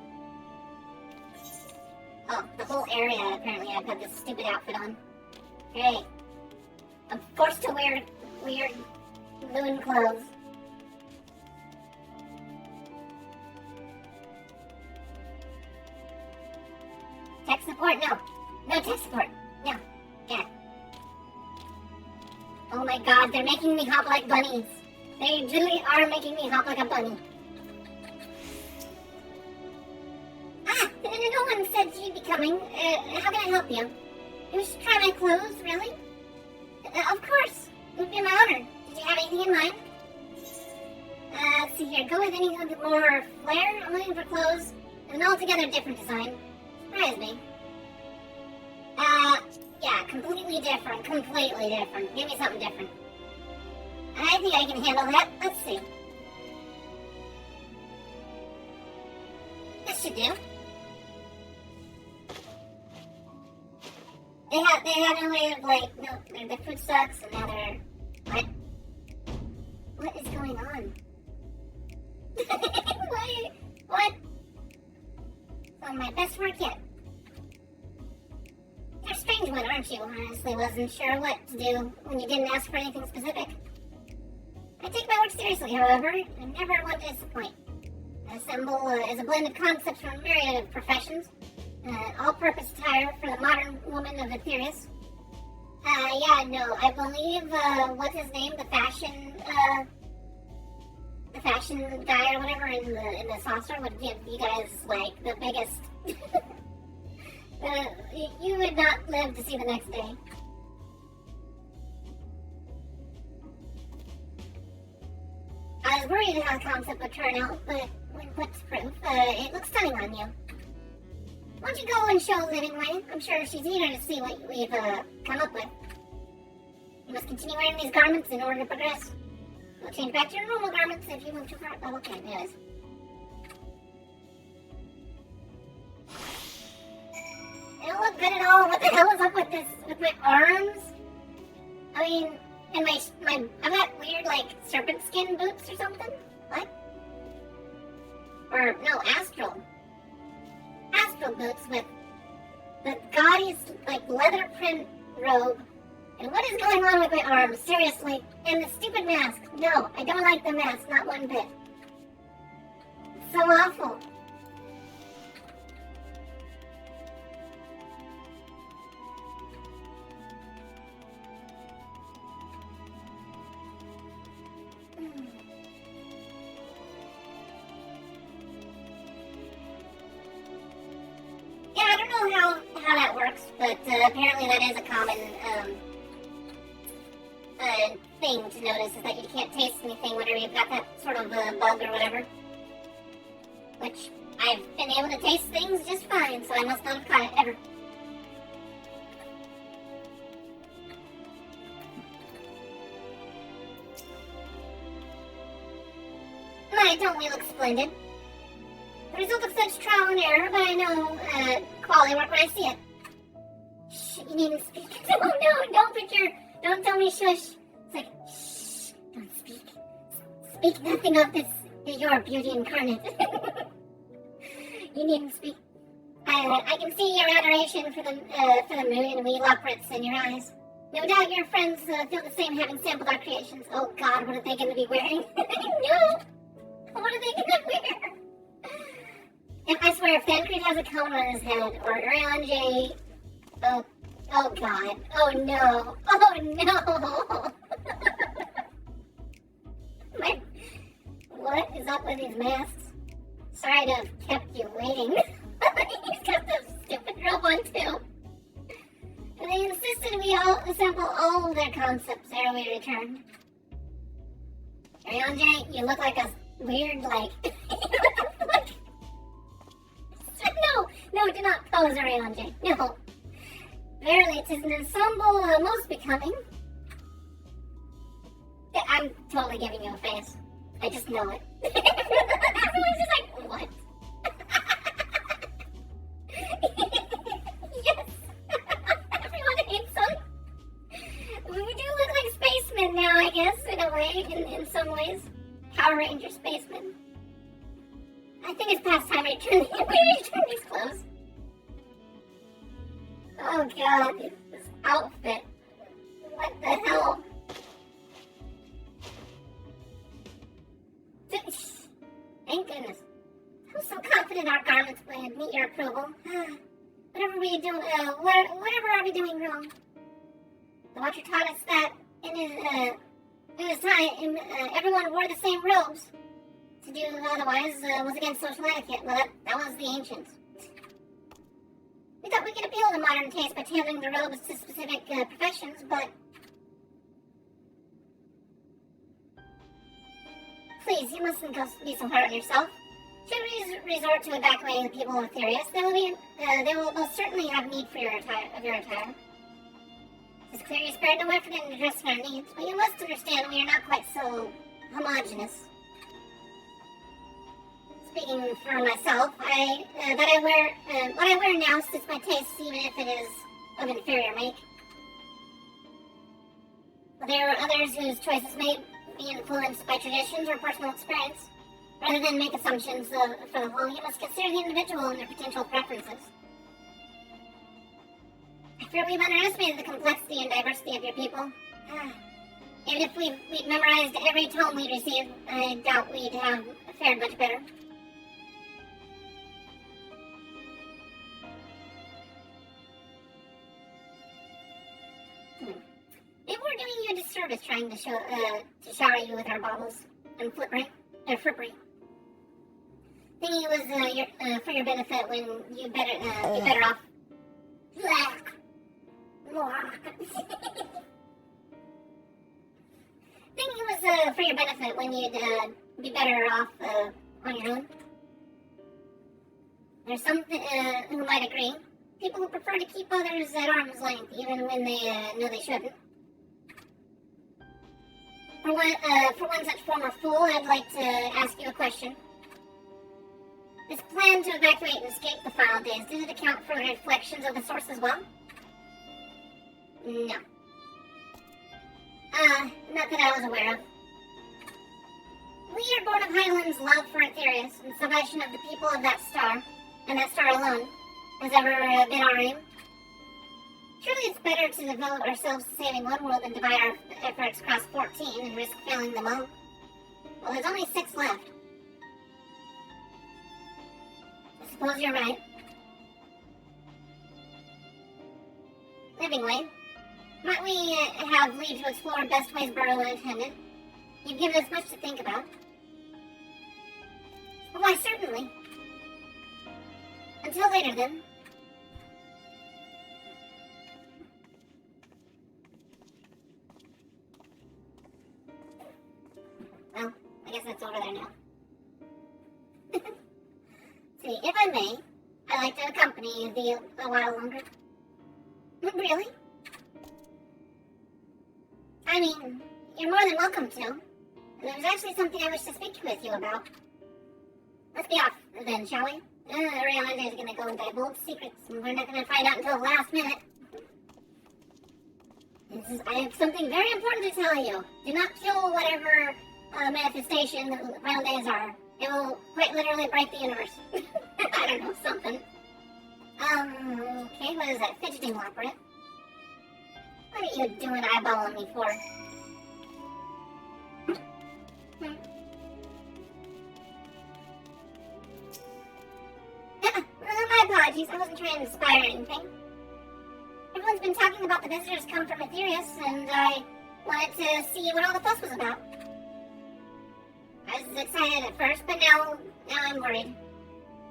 Oh, the whole area, apparently I put this stupid outfit on. Great. I'm forced to wear weird moon clothes. Tech support? No. No tech support. No. Yeah. Oh my god, they're making me hop like bunnies. They really are making me hop like a bunny. Ah, no one said you'd be coming. How can I help you? You wish to try my clothes, really? Of course. It would be my honor. Did you have anything in mind? Let's see here. Go with anything with more flair. I'm looking for clothes with an altogether different design. Surprise me. Yeah, completely different. Completely different. Give me something different. I think I can handle that. Let's see. This should do. They have no way of, like, no, their food sucks, and now they're... What? What is going on? What? It's on my best work yet. You're a strange one, aren't you? I honestly wasn't sure what to do when you didn't ask for anything specific. I take my work seriously, however, and never want to disappoint. Assemble is a blend of concepts from a myriad of professions. All-purpose attire for the modern woman of Aetherius. Yeah, no, I believe, what's his name? The fashion guy or whatever in the saucer would give you guys, like, the biggest... you would not live to see the next day. I was worried how the concept would turn out, but when put to proof, it looks stunning on you. Why don't you go and show Living Way? I'm sure she's eager to see what we've come up with. You must continue wearing these garments in order to progress. You'll change back to your normal garments if you move too far. Oh, okay, anyways. They don't look good at all. What the hell is up with this? With my arms? I mean, and I've got weird, like, serpent skin boots or something? What? Or, no, astral boots with the gaudiest, like, leather print robe. And what is going on with my arms? Seriously. And the stupid mask. No, I don't like the mask, not one bit. It's so awful. Yeah, I don't know how that works, but apparently that is a common thing to notice, is that you can't taste anything whenever you've got that sort of bug or whatever. Which, I've been able to taste things just fine, so I must not have caught it ever. My, don't we look splendid? The result of such trial and error, but I know quality work when I see it. Shh, you needn't speak. Oh no, don't put your Don't tell me shush. It's like, shh, don't speak. Speak nothing of this, your beauty incarnate. You needn't speak. I can see your adoration for the moon and wee lockets in your eyes. No doubt your friends feel the same having sampled our creations. Oh God, what are they going to be wearing? No! What are they going to wear? And I swear, if Thancred has a cone on his head, or J, oh God, oh no, what is up with these masks? Sorry to have kept you waiting. He's got this stupid robe on too. And they insisted we all assemble all of their concepts ere we returned. J, you look like a weird, like... No, do not pose, J. No. Verily, 'tis an ensemble most becoming. Yeah, I'm totally giving you a face. I just know it. Everyone's just like, what? Yes. Everyone hates them. We do look like spacemen now, I guess, in a way, in some ways. Power Ranger spacemen. I think it's past time we return these clothes. Oh God, this outfit. What the hell? Thank goodness. I'm so confident our garments would meet your approval. Whatever are we doing wrong? The Watcher taught us that in his time, everyone wore the same robes. To do otherwise was against social etiquette. Well, that was the ancients. We thought we could appeal to modern taste by tailoring the robes to specific professions, but... Please, you mustn't be so hard on yourself. Should we resort to evacuating the people of Therius, they will most certainly have need for your attire. It's clear you spared no effort in addressing our needs, but you must understand we are not quite so homogeneous. Speaking for myself, what I wear now suits my taste, even if it is of inferior make. But there are others whose choices may be influenced by traditions or personal experience. Rather than make assumptions for the whole, you must consider the individual and their potential preferences. I fear we've underestimated the complexity and diversity of your people. Even if we'd memorized every tome we'd received, I doubt we'd have fared much better. Maybe we're doing you a disservice trying to shower you with our baubles and frippery. Thinking it was for your benefit when you better off. Thinking it was for your benefit when you'd be better off on your own. There's some who might agree. People who prefer to keep others at arm's length, even when they know they shouldn't. For one such former fool, I'd like to ask you a question. This plan to evacuate and escape the final days, did it account for the reflections of the source as well? No. Not that I was aware of. We are born of Highland's love for Aetherius, and salvation of the people of that star, and that star alone, has ever been our aim. Surely it's better to devote ourselves to saving one world than divide our efforts across 14 and risk failing them all. Well, there's only 6 left. I suppose you're right. Livingway, might we have leave to explore best ways Burrow intended? You've given us much to think about. Why, certainly. Until later, then. Well, I guess that's over there now. See, if I may, I'd like to accompany you a while longer. Really? I mean, you're more than welcome to. And there's actually something I wish to speak with you about. Let's be off then, shall we? Ariana's gonna go and divulge secrets, and we're not gonna find out until the last minute. I have something very important to tell you. Do not kill whatever manifestation the final days are. It will quite literally break the universe. I don't know, something. Okay, what is that? Fidgeting Whopper. What are you doing eyeballing me for? My apologies, I wasn't trying to inspire anything. Everyone's been talking about the visitors come from Aetherius, and I wanted to see what all the fuss was about. I was excited at first, but now I'm worried.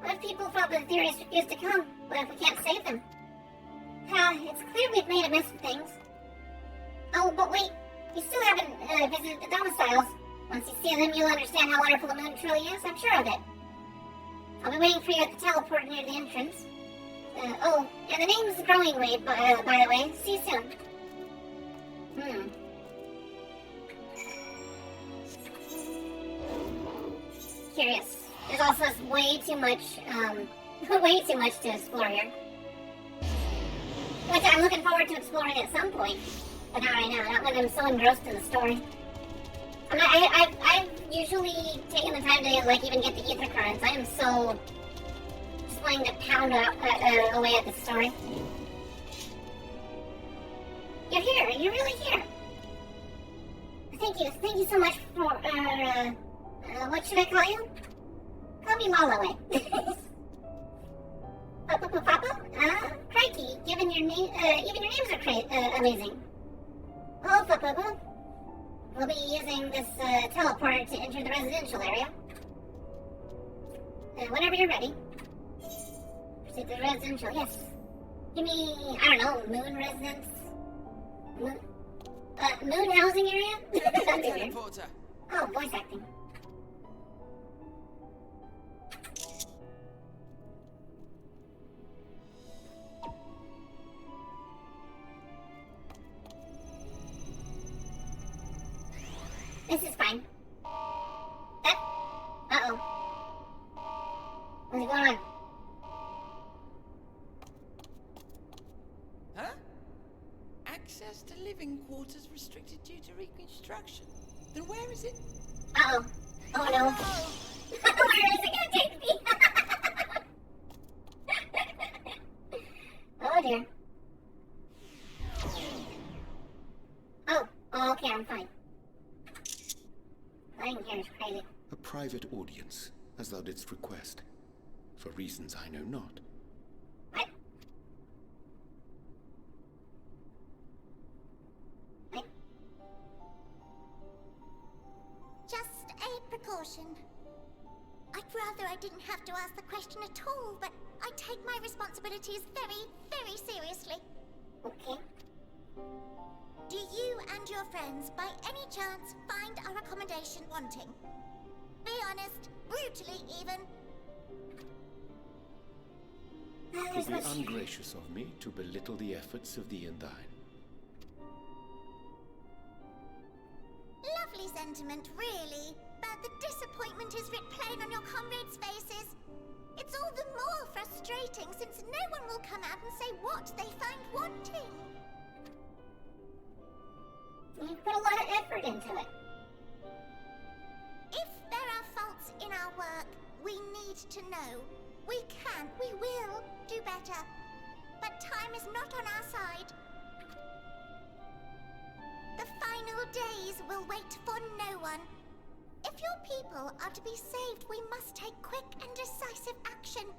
What if people felt that Aetherius refused to come? What if we can't save them? It's clear we've made a mess of things. Oh, but wait, you still haven't visited the domiciles. Once you see them, you'll understand how wonderful the moon truly is, I'm sure of it. I'll be waiting for you at the teleport near the entrance. Oh, and the name's Growing Wave, by the way. See you soon. Curious. There's also way too much to explore here. Which I'm looking forward to exploring at some point. But not right now, not when I'm so engrossed in the story. I've usually taken the time to, like, even get the ether currents. I am so just wanting to pound away at this story. You're here. You're really here. Thank you so much for, what should I call you? Call me Molloway. Papa? Crikey, even your names are amazing. Oh, Papa. We'll be using this teleport to enter the residential area. Whenever you're ready. Proceed to the residential, yes. Give me, I don't know, moon residence? Moon housing area? That'd be weird. Oh, voice acting. This is fine. Uh-oh. What's going on? Huh? Access to living quarters restricted due to reconstruction. Then where is it? Uh-oh. Oh no. Where is it gonna take me? Oh dear. Oh, okay, I'm fine. Lying here is crazy. A private audience, as thou didst request. For reasons I know not. What? Just a precaution. I'd rather I didn't have to ask the question at all, but I take my responsibilities very, very seriously. Okay. Do you and your friends, by any chance, find our accommodation wanting? Be honest, brutally even. It would be ungracious of me to belittle the efforts of thee and thine. Lovely sentiment, really. But the disappointment is writ plain on your comrades' faces. It's all the more frustrating since no one will come out and say what they find wanting. You put a lot of effort into it. If there are faults in our work, we need to know. We will do better. But time is not on our side. The final days will wait for no one. If your people are to be saved, we must take quick and decisive action.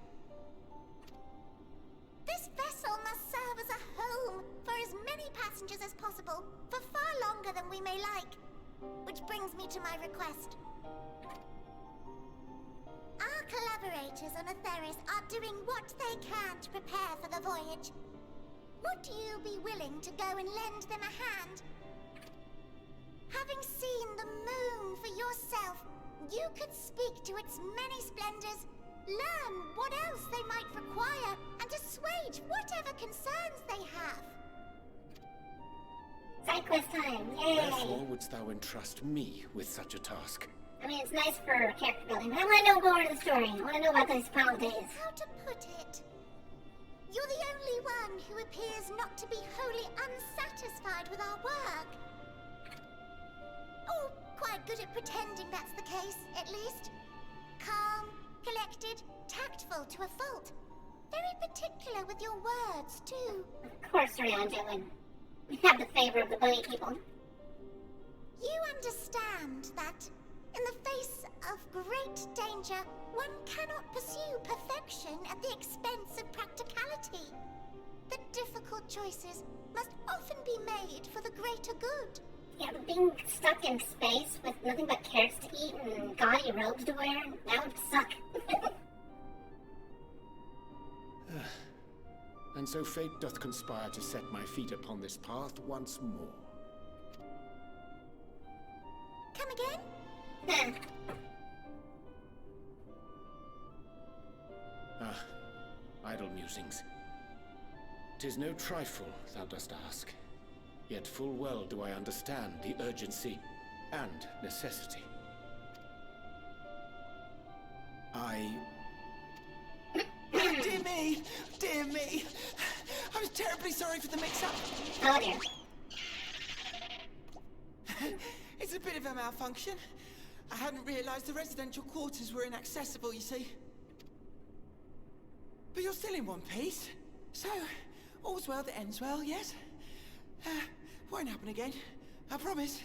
This vessel must serve as a home for as many passengers as possible, for far longer than we may like. Which brings me to my request. Our collaborators on Aetherius are doing what they can to prepare for the voyage. Would you be willing to go and lend them a hand? Having seen the moon for yourself, you could speak to its many splendors, learn what else they might require, and assuage whatever concerns they have. Side quest time, yay! Therefore wouldst thou entrust me with such a task? I mean, it's nice for character building, but I want to know more of the story. I want to know about these final days. How to put it? You're the only one who appears not to be wholly unsatisfied satisfied with our work. Or quite good at pretending that's the case, at least. Calm, collected, tactful to a fault. Very particular with your words, too. Of course, Ryanja would have the favor of the bunny people. You understand that, in the face of great danger, one cannot pursue perfection at the expense of practicality. The difficult choices must often be made for the greater good. Yeah, but being stuck in space with nothing but carrots to eat and gaudy robes to wear, that would suck. And so fate doth conspire to set my feet upon this path once more. Come again? Idle musings. 'Tis no trifle, thou dost ask. Yet full well do I understand the urgency and necessity. Dear me! Dear me! I was terribly sorry for the mix-up. Oh dear. It's a bit of a malfunction. I hadn't realized the residential quarters were inaccessible, you see. But you're still in one piece. So, all's well that ends well, yes? Won't happen again. I promise.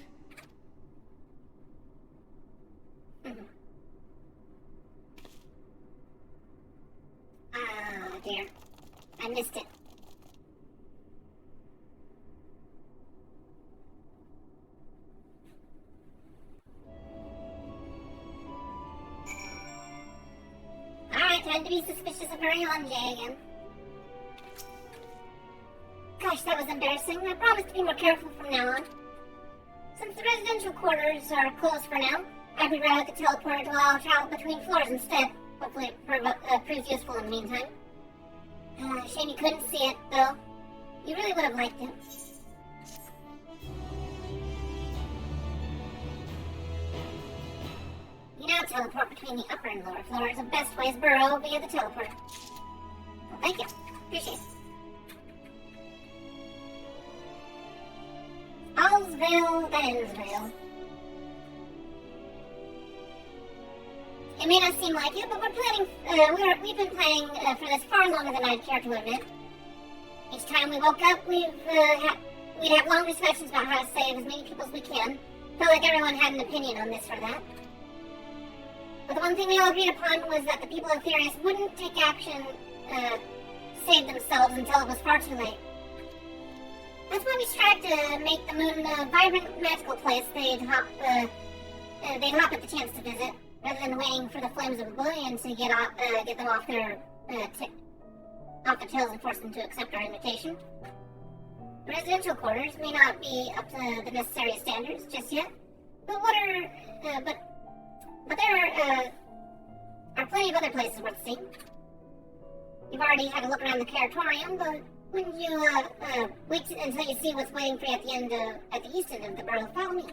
Oh dear. I missed it. Alright, time to be suspicious of Ryanja again. Gosh, that was embarrassing. I promise to be more careful from now on. Since the residential quarters are closed for now, I've rerouted the teleporter to allow travel between floors instead. Hopefully it proves useful in the meantime. Shame you couldn't see it, though. You really would have liked it. You now teleport between the upper and lower floors of Best Way's burrow via the teleporter. Well, thank you. Appreciate it. Allsville, Densville. It may not seem like it, but we're planning. We've been planning for this far longer than I'd care to admit. Each time we woke up, we'd have long discussions about how to save as many people as we can. Felt like everyone had an opinion on this or that. But the one thing we all agreed upon was that the people of Theris wouldn't take action, save themselves until it was far too late. That's why we strived to make the moon a vibrant, magical place they'd hop at the chance to visit, rather than waiting for the flames of oblivion to get them off their tails and force them to accept our invitation. The residential quarters may not be up to the necessary standards just yet, but there are plenty of other places worth seeing. You've already had a look around the Caratorium, but wouldn't you wait until you see what's waiting for you at the east end of the burrow? Follow me.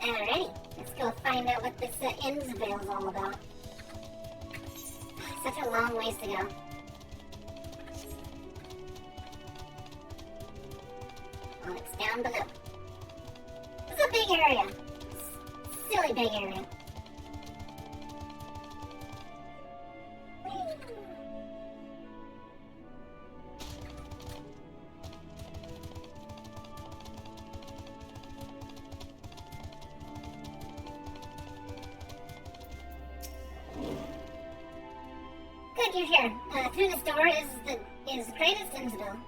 Alrighty, let's go find out what this Endwalker is all about. Such a long ways to go. Oh, it's down below. It's a big area. Silly big area. Good, you're here. Through this door is Greatest Innsville.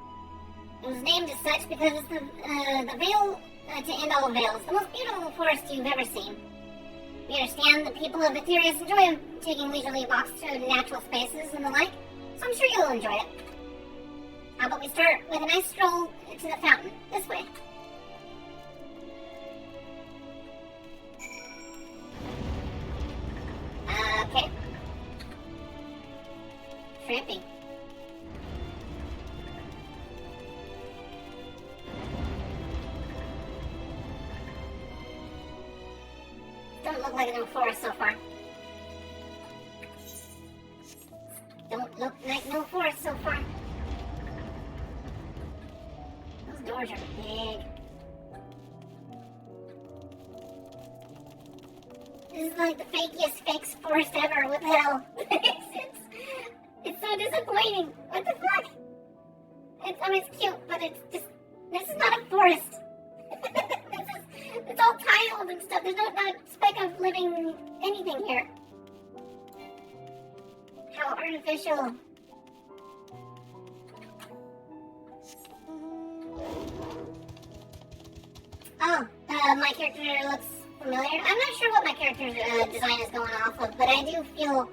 It was named as such because it's the veil to end all veils, the most beautiful forest you've ever seen. We understand the people of Aetherius enjoy taking leisurely walks through natural spaces and the like, so I'm sure you'll enjoy it. How about we start with a nice stroll to the fountain, this way. Okay. Trippy. Don't look like a new forest so far. Look like no forest so far. Those doors are big. This is like the fakest fakes forest ever. What the hell? It's so disappointing. What the fuck? I mean, it's cute, but it's just... This is not a forest. It's all tiled and stuff. There's not a speck of living anything here. How artificial. Oh, my character looks familiar. I'm not sure what my character's design is going off of, but I do feel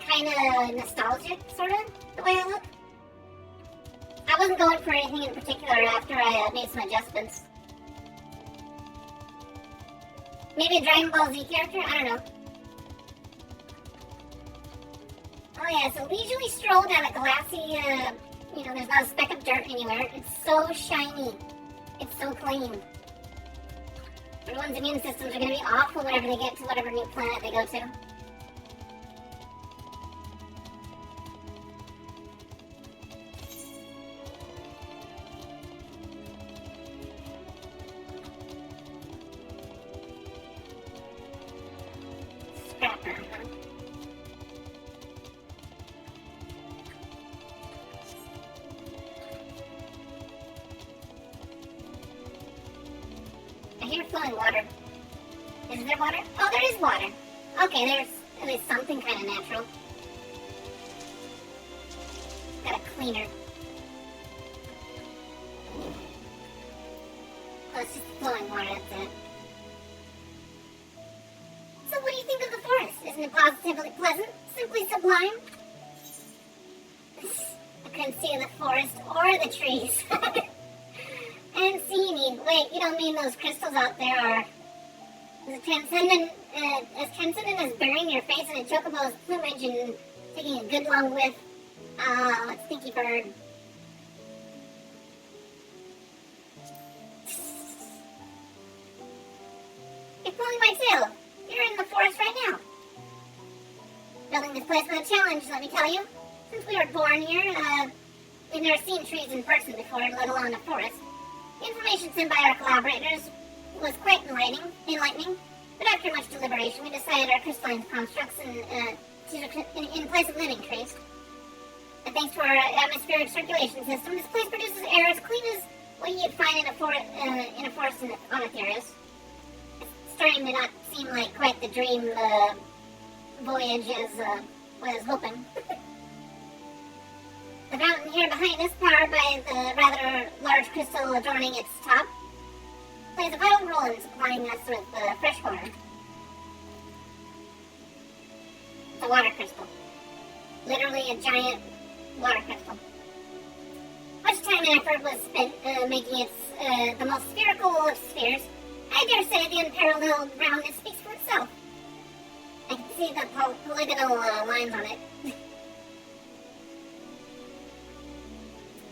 kind of nostalgic, sort of, the way I look. I wasn't going for anything in particular after I made some adjustments. Maybe a Dragon Ball Z character? I don't know. Oh yeah, so leisurely stroll down a glassy, there's not a speck of dirt anywhere. It's so shiny. It's so clean. Everyone's immune systems are going to be awful whenever they get to whatever new planet they go to. Scrapper, huh? I hear flowing water. Is there water? Oh, there is water. Okay, there's at least something kind of natural. Got a cleaner. Oh, it's just flowing water, that's it. So what do you think of the forest? Isn't it positively pleasant? Simply sublime? I couldn't see the forest or the trees. I didn't see any. Wait, you don't mean those crystals out there are as transcendent as burying your face in a chocobo's plumage and taking a good long whiff. Ah, stinky bird. You're pulling my tail. You're in the forest right now. Building this place was a challenge, let me tell you. Since we were born here, we've never seen trees in person before, let alone a forest. The information sent by our collaborators was quite enlightening, but after much deliberation, we decided our crystalline constructs in place of living trees. And thanks to our atmospheric circulation system, this place produces air as clean as what you'd find in a forest on Aetherius. It's starting to not seem like quite the dream voyage as I was hoping. The fountain here behind us, powered by the rather large crystal adorning its top, plays a vital role in supplying us with fresh water. It's a water crystal. Literally a giant water crystal. Much time and effort was spent making it the most spherical of spheres. I dare say the unparalleled roundness speaks for itself. I can see the polygonal lines on it.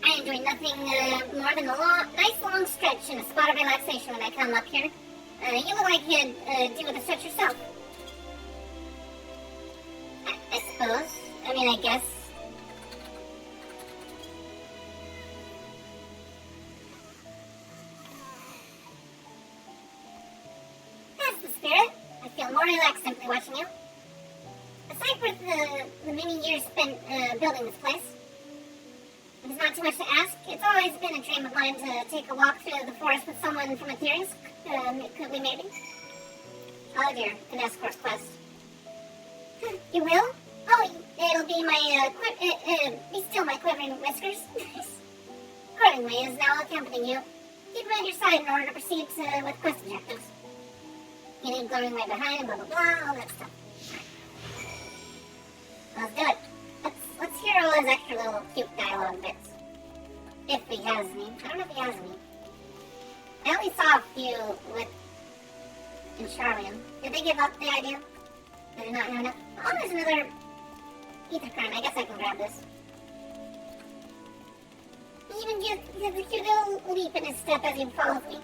I enjoy nothing more than a nice long stretch and a spot of relaxation when I come up here. You look like you'd do with a stretch yourself. I suppose. I guess. That's the spirit. I feel more relaxed simply watching you. Aside from the many years spent building this place, it's not too much to ask. It's always been a dream of mine to take a walk through the forest with someone from Aetherius. Could we maybe? Oh dear, an escort quest. You will? Oh, it'll be my, be still my quivering whiskers. Accordingly, is now accompanying you. Keep me at your side in order to proceed with quest objectives. You need glowing way behind, blah blah blah, all that stuff. Let's do it. Let's hear all his extra little cute dialogue bits. If he has any. I don't know if he has any. I only saw a few in Charlian. Did they give up the idea? Did they not have enough? Oh, there's another ether crown. I guess I can grab this. He even gives a cute little leap in his step as he follows me.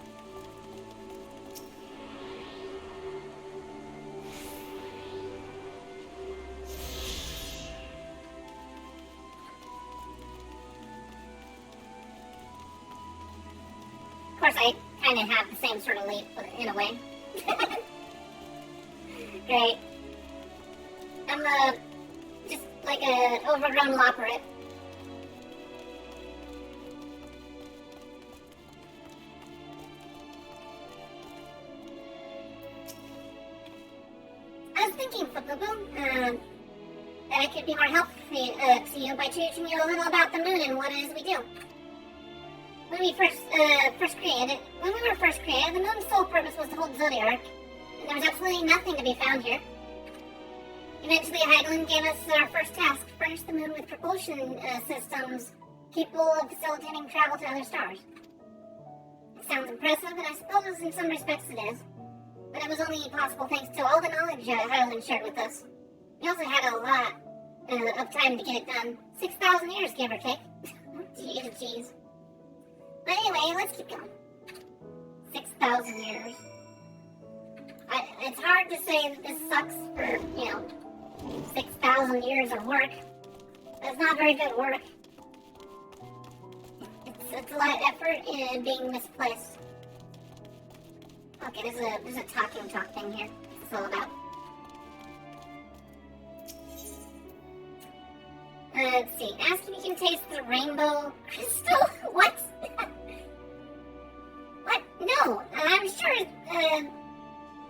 course, I kind of have the same sort of leap, but in a way. Great. I'm just like a overgrown loperet. I was thinking, Fukubu, that I could be more helpful to you by teaching you a little about the moon and what it is we do. When we we were first created, the moon's sole purpose was to hold Zodiark, and there was absolutely nothing to be found here. Eventually, Heidelin gave us our first task, furnish the moon with propulsion systems capable of facilitating travel to other stars. It sounds impressive, and I suppose in some respects it is. But it was only possible thanks to all the knowledge Heidelin shared with us. We also had a lot of time to get it done. 6,000 years, give or take. Jeez. But anyway, let's keep going. 6,000 years. It's hard to say that this sucks for, 6,000 years of work. That's not very good work. It's a lot of effort in being misplaced. Okay, there's a talking talk thing here. What's this all about? Let's see. Ask if you can taste the rainbow crystal. What? What? No.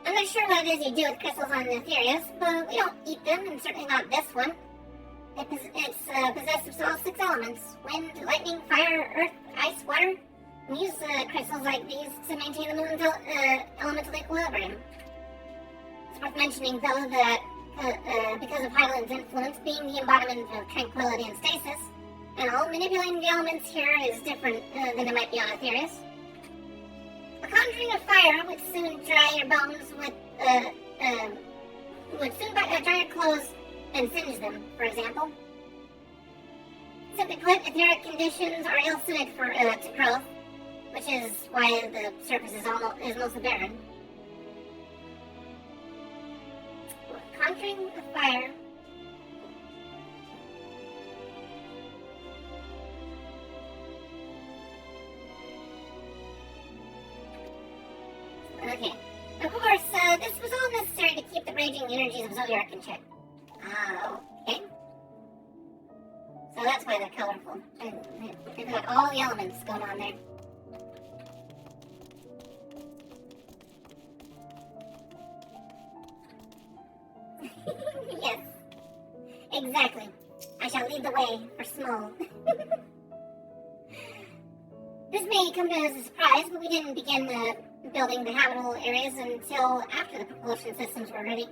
I'm not sure what it is you do with crystals on Aetherius, but we don't eat them, and certainly not this one. It's possessed of all 6 elements: wind, lightning, fire, earth, ice, water. We use crystals like these to maintain the moon's elemental equilibrium. It's worth mentioning, though, that because of Heidelin's influence being the embodiment of tranquility and stasis, and all manipulating the elements here is different than it might be on Aetherius. A conjuring of fire would soon dry your bones dry your clothes and singe them, for example. Simply put, etheric conditions are ill-suited to growth, which is why the surface is mostly barren. Conjuring of fire. Okay. Of course, this was all necessary to keep the raging energies of Zodiark in check. Okay. So that's why they're colorful. They've got all the elements going on there. Yes. Exactly. I shall lead the way for small. This may come as a surprise, but we didn't begin building the habitable areas until after the propulsion systems were ready.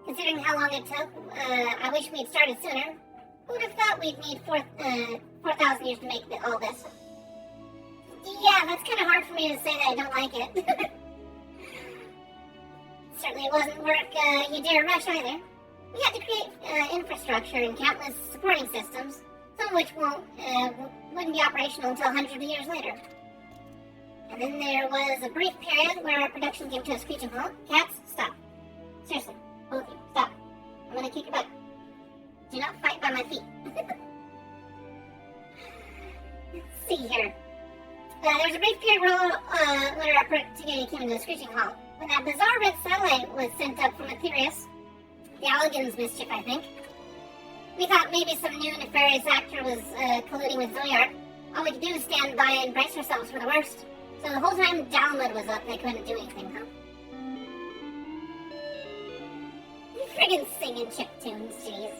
Considering how long it took, I wish we'd started sooner. Who would have thought we'd need 4,000 years to make all this? Yeah, that's kind of hard for me to say that I don't like it. Certainly wasn't work you dare rush either. We had to create infrastructure and countless supporting systems, some of which wouldn't be operational until hundreds of years later. And then there was a brief period where our production came to a screeching halt. Cats, stop. Seriously, both of you, stop. I'm gonna kick your butt. Do not fight by my feet. Let's see here. There was a brief period where our productivity came to a screeching halt. When that bizarre red satellite was sent up from Aetherius, the Allegan's mischief, I think, we thought maybe some new nefarious actor was colluding with Zodiark. All we could do is stand by and brace ourselves for the worst. So the whole time Download was up, they couldn't do anything, huh? You friggin' singing chiptunes, jeez.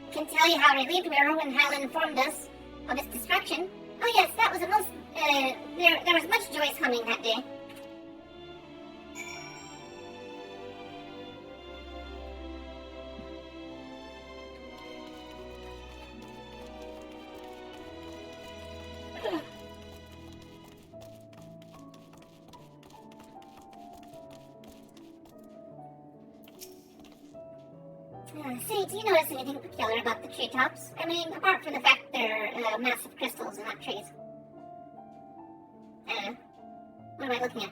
I can tell you how relieved we were when Hyland informed us of its destruction. Oh yes, that was there was much joyous humming that day. Say, do you notice anything peculiar about the treetops? I mean, apart from the fact they're massive crystals and not trees. I don't know. What am I looking at?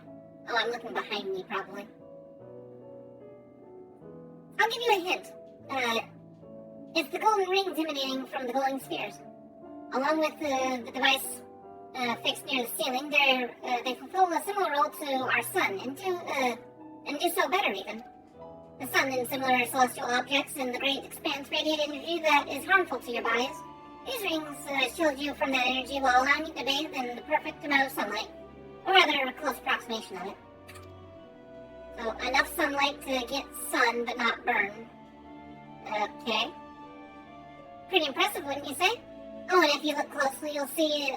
Oh, I'm looking behind me, probably. I'll give you a hint. It's the golden rings emanating from the glowing spheres. Along with the device fixed near the ceiling, they fulfill a similar role to our sun, and do so better even. The sun and similar celestial objects in the great expanse radiate energy that is harmful to your bodies. These rings shield you from that energy while allowing you to bathe in the perfect amount of sunlight, or rather a close approximation of it. So enough sunlight to get sun but not burn. Okay. Pretty impressive, wouldn't you say? Oh, and if you look closely, you'll see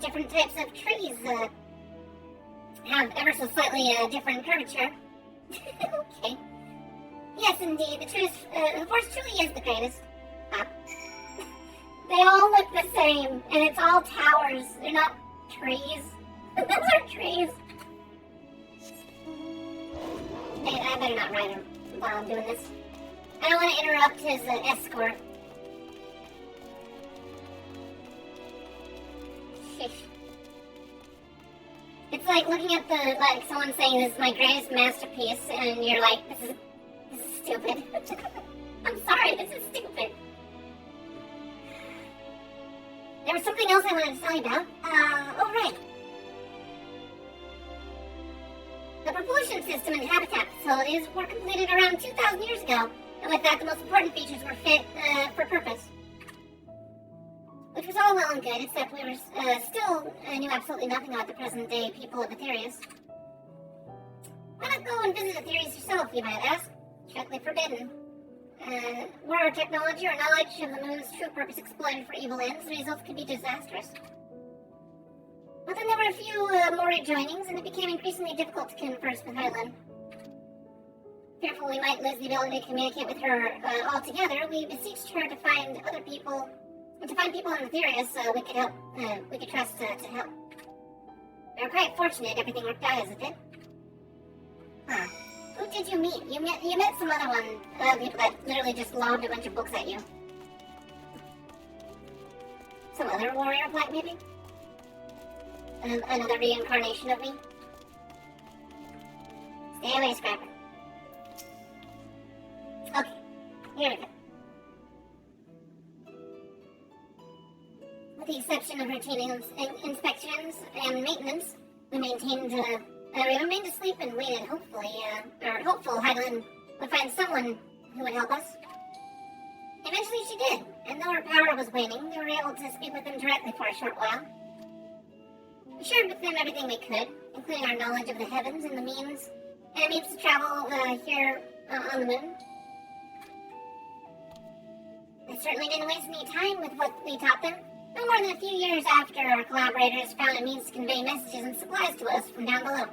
different types of trees have ever so slightly different curvature. Okay. Yes, indeed, the forest truly is the greatest. They all look the same, and it's all towers. They're not trees. Those are trees. Hey, I better not ride him while I'm doing this. I don't want to interrupt his escort. Sheesh. It's like looking at like someone saying this is my greatest masterpiece, and you're like, this is stupid. I'm sorry, this is stupid. There was something else I wanted to tell you about. Oh right. The propulsion system and habitat facilities were completed around 2,000 years ago, and with that the most important features were fit for purpose. Which was all well and good, except we were still knew absolutely nothing about the present-day people of Aetherius. Why not go and visit Aetherius yourself, you might ask? Strictly forbidden. Were our technology or knowledge of the moon's true purpose exploited for evil ends, the results could be disastrous. But then there were a few more rejoinings, and it became increasingly difficult to converse with Hyland. Fearful we might lose the ability to communicate with her altogether, we beseeched her to find other people, and to find people in Aetherius we could help, we could trust to help. We were quite fortunate everything worked out as it did. Huh. Who did you meet? You met some other people that literally just lobbed a bunch of books at you. Some other warrior black, maybe? Another reincarnation of me? Stay away, Scrapper. Okay, here we go. With the exception of routine inspections and maintenance, we remained asleep and waited, hopeful Hyland would find someone who would help us. Eventually she did, and though her power was waning, we were able to speak with them directly for a short while. We shared with them everything we could, including our knowledge of the heavens and means to travel here on the moon. They certainly didn't waste any time with what we taught them. No more than a few years after our collaborators found a means to convey messages and supplies to us from down below.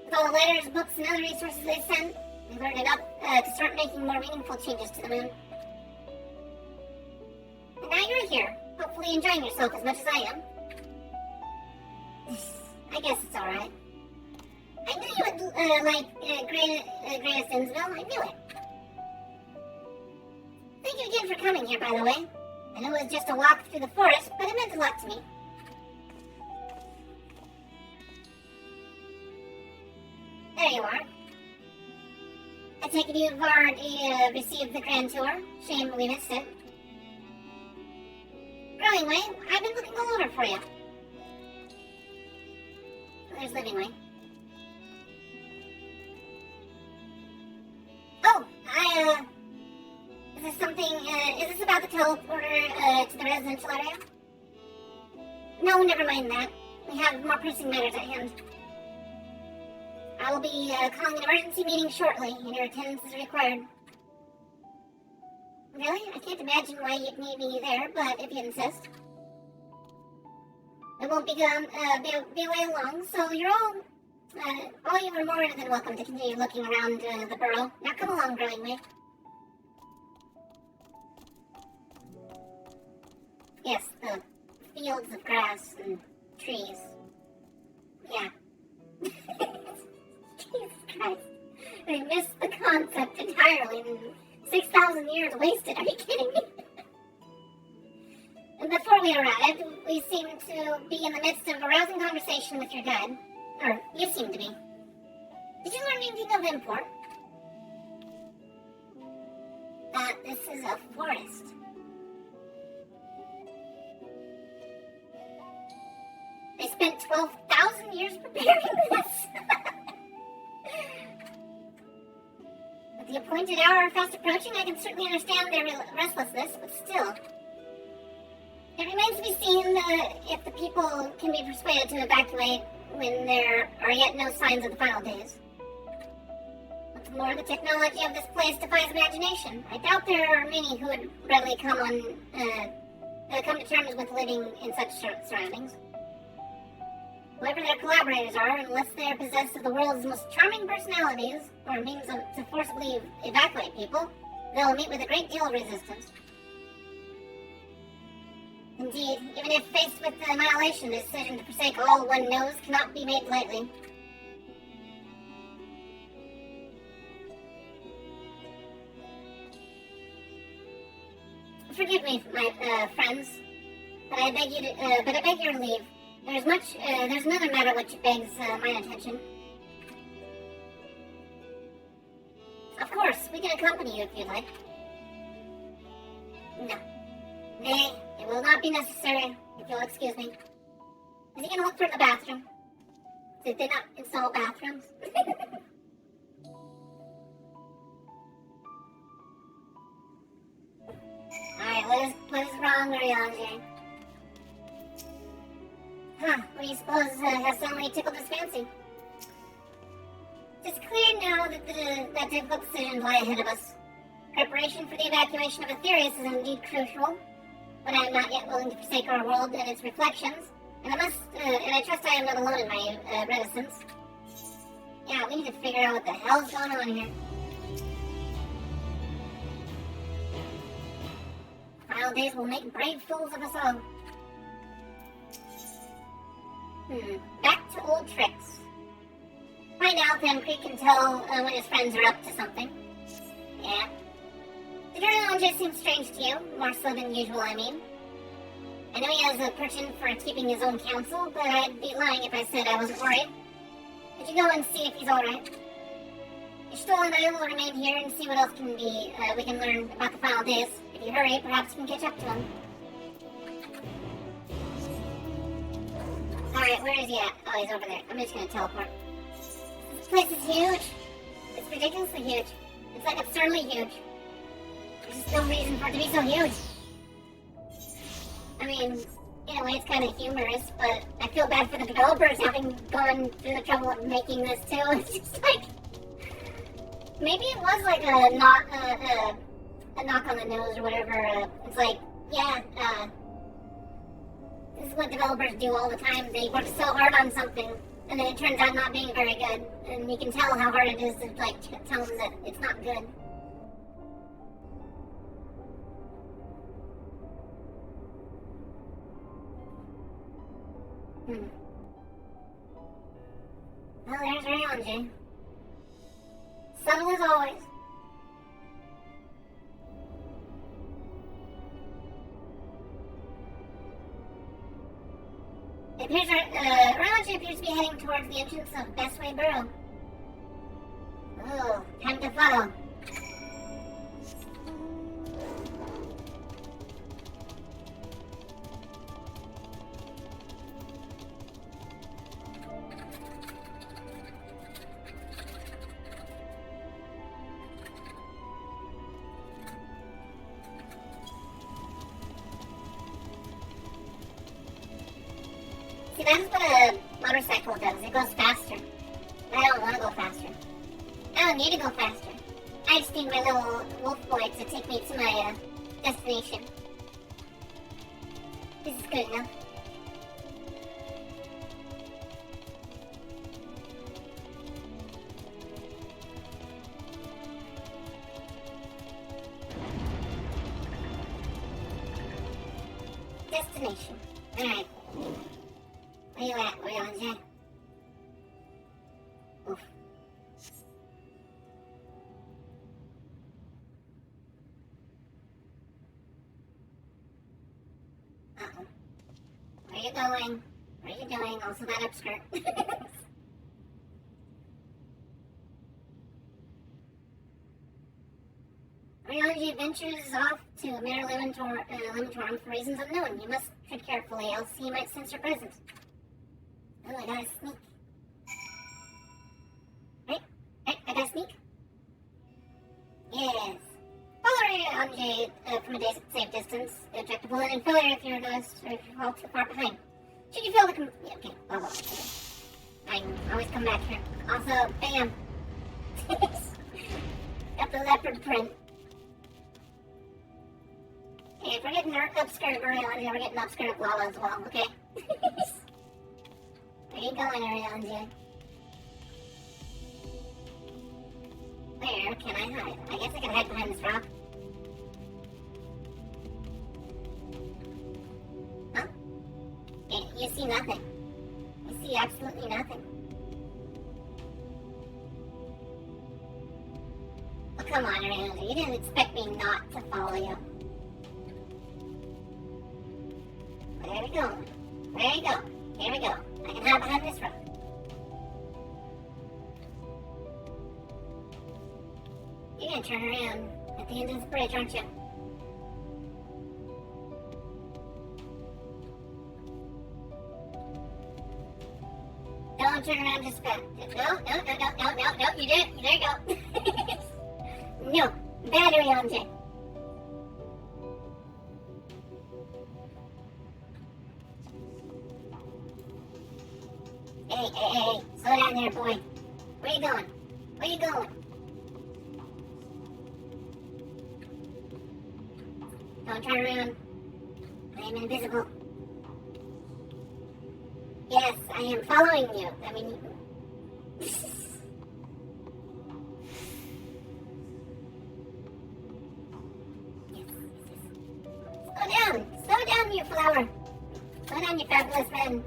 With all the letters, books, and other resources they sent, we learned enough to start making more meaningful changes to the moon. And now you're here, hopefully enjoying yourself as much as I am. I guess it's alright. I knew you would like Greatest Innsville, I knew it. Thank you again for coming here, by the way. I know it was just a walk through the forest, but it meant a lot to me. There you are. I take it you've already received the grand tour. Shame we missed it. Growing Way, I've been looking all over for you. There's Living Way. Oh, is this about the teleporter to the residential area? No, never mind that. We have more pressing matters at hand. I will be calling an emergency meeting shortly, and your attendance is required. Really? I can't imagine why you'd need me there, but if you insist. I won't be away long, so you're all you are more than welcome to continue looking around the burrow. Now come along, Growing Way. Yes, the fields of grass and trees. Yeah. Jesus Christ. I missed the concept entirely. 6,000 years wasted, are you kidding me? And before we arrived, we seemed to be in the midst of a rousing conversation with your guide. Or, you seemed to be. Did you learn anything of import? That this is a forest. spent 12,000 years preparing this. With the appointed hour fast approaching, I can certainly understand their restlessness, but still. It remains to be seen if the people can be persuaded to evacuate when there are yet no signs of the final days. What's more, the technology of this place defies imagination. I doubt there are many who would readily come to terms with living in such surroundings. Whoever their collaborators are, unless they are possessed of the world's most charming personalities or means to forcibly evacuate people, they'll meet with a great deal of resistance. Indeed, even if faced with annihilation, the decision to forsake all one knows cannot be made lightly. Forgive me, my friends, but I beg your leave. There's another matter which begs my attention. Of course, we can accompany you if you'd like. No. Nay, it will not be necessary, if you'll excuse me. Is he gonna look for the bathroom? Did they not install bathrooms? Alright, what is wrong, Ariange? Huh, what do you suppose has suddenly tickled his fancy? It's clear now that difficult decisions lie ahead of us. Preparation for the evacuation of Aetherius is indeed crucial, but I am not yet willing to forsake our world and its reflections, and I trust I am not alone in my reticence. Yeah, we need to figure out what the hell's going on here. Final days will make brave fools of us all. Back to old tricks. Right now, Thancred can tell when his friends are up to something. Yeah. Did everyone just seem strange to you? More so than usual, I mean. I know he has a penchant for keeping his own counsel, but I'd be lying if I said I wasn't worried. Could you go and see if he's alright? Ishtal and I will remain here and see what else we can learn about the final days. If you hurry, perhaps we can catch up to him. Alright, where is he at? Oh, he's over there. I'm just gonna teleport. This place is huge. It's ridiculously huge. It's like absurdly huge. There's just no reason for it to be so huge. I mean, in a way it's kind of humorous, but I feel bad for the developers having gone through the trouble of making this too. It's just like, maybe it was like a knock on the nose or whatever. It's like, yeah, this is what developers do all the time. They work so hard on something, and then it turns out not being very good. And you can tell how hard it is to like tell them that it's not good. Well, there's Rayonji. Subtle as always. It appears Rayonji appears to be heading towards the entrance of Bestway Burrow. Oh, time to follow. See, that's what a motorcycle does. It goes faster. I don't want to go faster. I don't need to go faster. I just need my little wolf boy to take me to my destination. This is good enough. Destination. Alright. Where you at, Rayonji? Oof. Uh-oh. Where you going? Where you doing? Also that upskirt. Rayonji ventures off to Mare Limitorum for reasons unknown. You must tread carefully, else he might sense your presence. Oh, I gotta sneak. Right? Right? I gotta sneak? Yes. Follow on J from a safe distance. Eject a bullet and filler if you're lost or if you fall too far behind. Should you feel the yeah, okay, blah blah. I always come back here. Also, bam. Got the leopard print. Hey, if we're getting upskirt of Ariana, we're getting upskirt of Lala as well, okay? Where you going, Ariana? Where can I hide? I guess I can hide behind this rock. Huh? Yeah, you see nothing. You see absolutely nothing. Oh, come on, Ariana. You didn't expect me not to follow you. There we go. There you go. Here we go. I can hide behind this rock. You're gonna turn around at the end of this bridge, aren't you? Don't turn around just fast. No, you did it. There you go. No, battery on Jay. Hey, slow down there, boy. Where you going? Where you going? Don't turn around. I am invisible. Yes, I am following you. I mean... Slow down, you flower. Slow down, you fabulous man.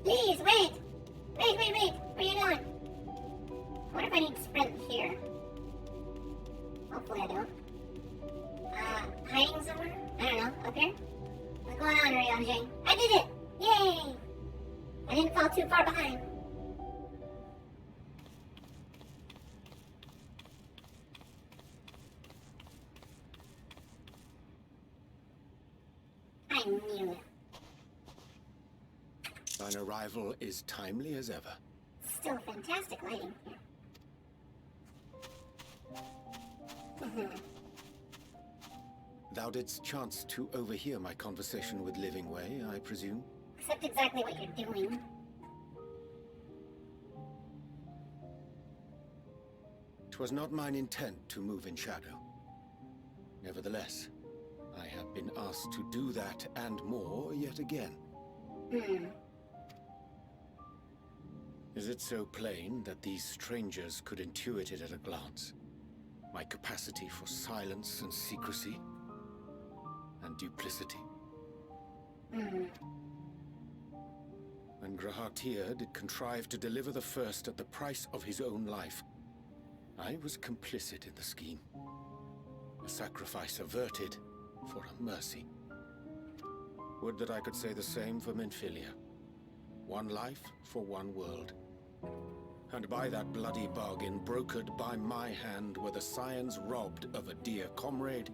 Please, wait. Wait. Where you going? What if I need to sprint here? Hopefully I don't. Hiding somewhere? I don't know. Up here? What's going on, Ryonji? I did it! Yay! I didn't fall too far behind. I knew it. Thine arrival is timely as ever. Still fantastic lighting here. Thou didst chance to overhear my conversation with Living Way, I presume? Except exactly what you're doing. Twas not mine intent to move in shadow. Nevertheless, I have been asked to do that and more yet again. Is it so plain that these strangers could intuit it at a glance? My capacity for silence and secrecy? And duplicity? When Grahatir did contrive to deliver the first at the price of his own life, I was complicit in the scheme. A sacrifice averted for a mercy. Would that I could say the same for Minfilia. One life for one world. And by that bloody bargain, brokered by my hand, were the scions robbed of a dear comrade,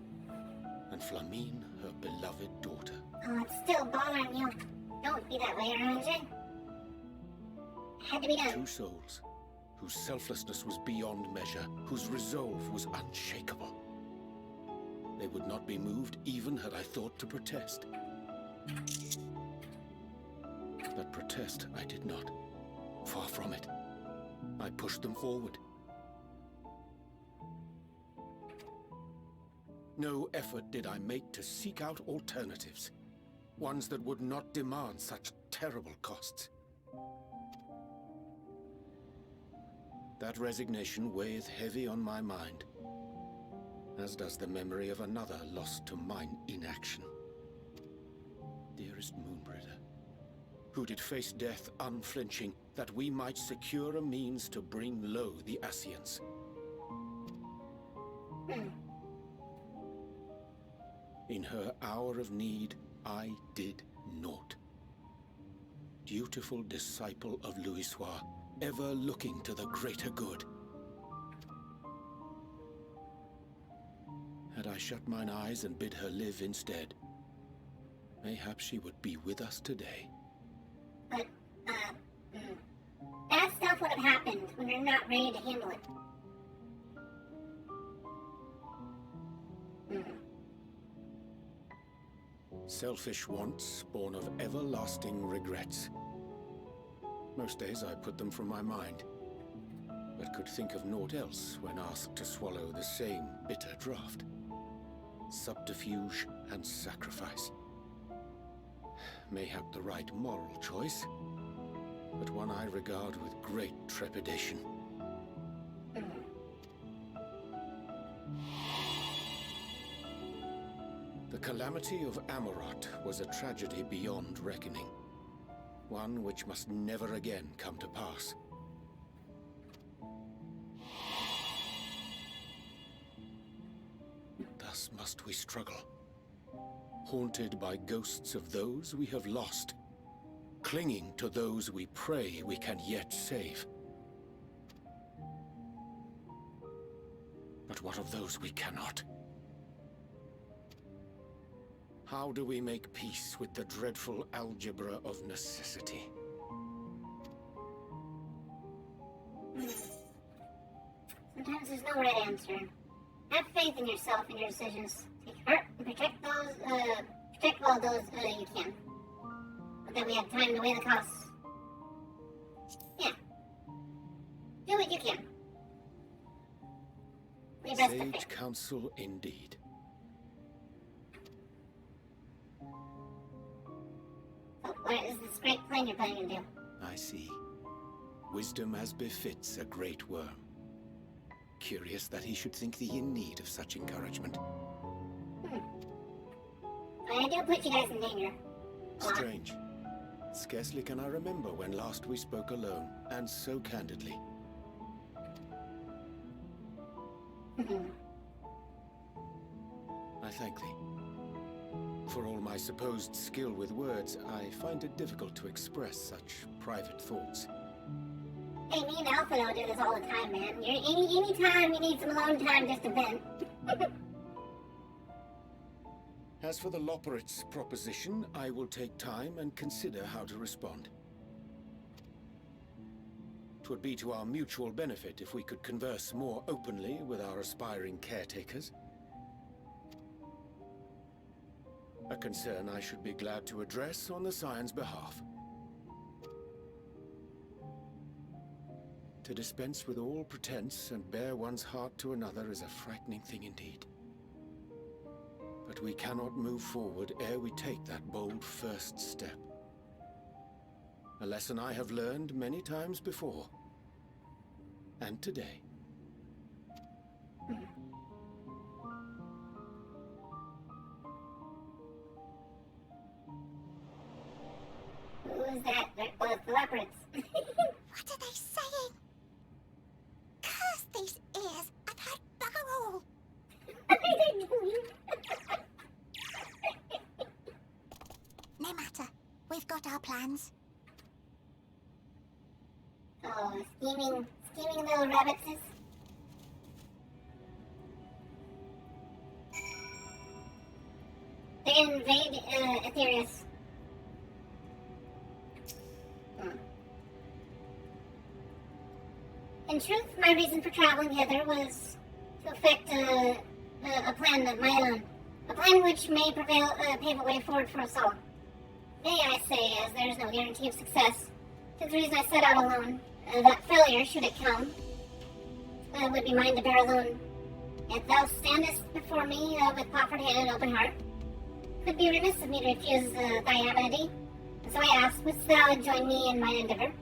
and Flamine, her beloved daughter. Oh, it's still bothering you. Don't be that way, Aranje. Had to be done. Two souls, whose selflessness was beyond measure, whose resolve was unshakable. They would not be moved even had I thought to protest. But protest I did not. Far from it. I pushed them forward. No effort did I make to seek out alternatives. Ones that would not demand such terrible costs. That resignation weigheth heavy on my mind, as does the memory of another lost to mine inaction. Dearest Moonbringer, who did face death unflinching, that we might secure a means to bring low the Ascians. In her hour of need, I did naught. Dutiful disciple of Louisoix, ever looking to the greater good. Had I shut mine eyes and bid her live instead, mayhap she would be with us today. But, you're not ready to handle it. Selfish wants born of everlasting regrets. Most days I put them from my mind, but could think of naught else when asked to swallow the same bitter draught. Subterfuge and sacrifice. Mayhap the right moral choice, but one I regard with great trepidation. The calamity of Amarot was a tragedy beyond reckoning. One which must never again come to pass. Thus must we struggle, haunted by ghosts of those we have lost, clinging to those we pray we can yet save. But what of those we cannot? How do we make peace with the dreadful algebra of necessity? Sometimes there's no right answer. Have faith in yourself and your decisions. Take heart and protect all those you can. But then we have time to weigh the costs. Yeah. Do what you can. Your best to Sage faith. counsel indeed. So, what is this great plan you're planning to do? I see. Wisdom as befits a great worm. Curious that he should think thee in need of such encouragement. I do put you guys in danger. Strange. Scarcely can I remember when last we spoke alone, and so candidly. I thank thee. For all my supposed skill with words, I find it difficult to express such private thoughts. Hey, me and Alpha do this all the time, man. Any time you need some alone time just to vent. As for the Loporrit's proposition, I will take time and consider how to respond. 'Twould be to our mutual benefit if we could converse more openly with our aspiring caretakers. A concern I should be glad to address on the Scion's behalf. To dispense with all pretense and bare one's heart to another is a frightening thing indeed. But we cannot move forward ere we take that bold first step. A lesson I have learned many times before. And today. Who is that? Oh, it's the leopards. What are they saying? Curse these ears! I've heard bugger all! What are they doing? No matter. We've got our plans. Oh, scheming little rabbitses. They invade Aetherius. In truth, my reason for traveling hither was to effect a plan of my own. A plan which may pave a way forward for us all. May I say, as there is no guarantee of success, 'tis the reason I set out alone, that failure, should it come, would be mine to bear alone. If thou standest before me with proffered hand and open heart, it would be remiss of me to refuse thy amenity. And so I ask, wouldst thou join me in my endeavor?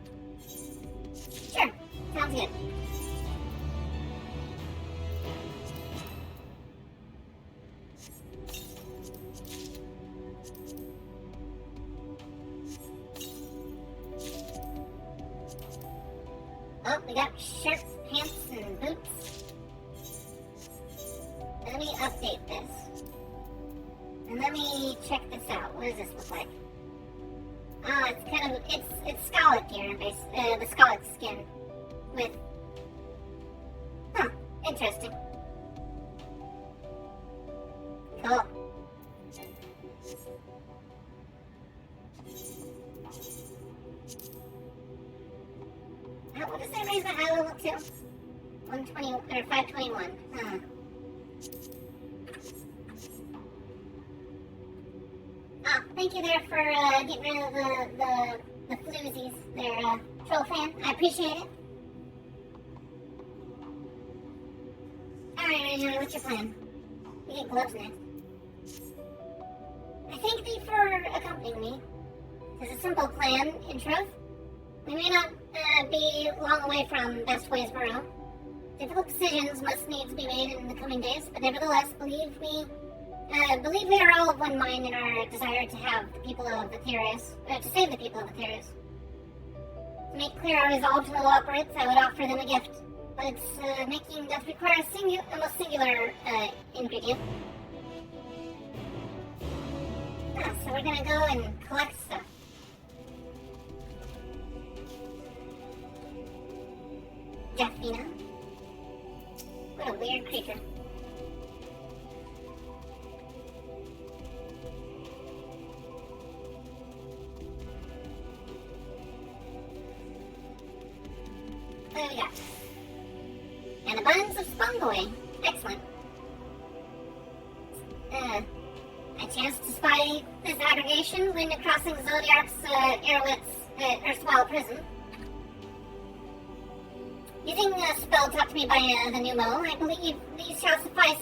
Sure, sounds good. Oh, we got shirts, pants, and boots. Let me update this. And let me check this out. What does this look like? Oh, it's kind of, it's Scarlet gear, the Scarlet skin. With, interesting. Cool. What does that raise my high level to? 120 or 521. Huh. Oh, thank you there for getting rid of the floozies there, troll fan. I appreciate it. Alright, Ranger, what's your plan? We get gloves next. I thank thee for accompanying me. It's a simple plan, in truth. We may not be long away from Best Ways Borough. Difficult decisions must needs be made in the coming days, but nevertheless, believe we are all of one mind in our desire to have the people of Aetherius, to save the people of Aetherius. To make clear our resolve to the operates, I would offer them a gift, but its making doth require a most singular ingredient. So we're gonna go and collect stuff. Jeffina. What a weird creature. What do we got? And abundance of Spongboy. Excellent. A chance to spy this aggregation when crossing Zodiark's Erowit's erstwhile prison. Using a spell taught to me by the Numo, I believe these shall suffice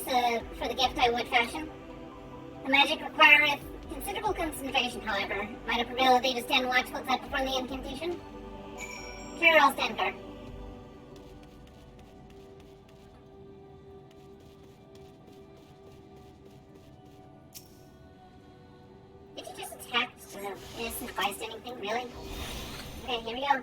for the gift I would fashion. The magic requireth considerable concentration, however. Might I prevail thee to stand watch while I perform the incantation? Sure, I'll stand guard. Did you just attack innocent bystander thing? Really? Okay, here we go.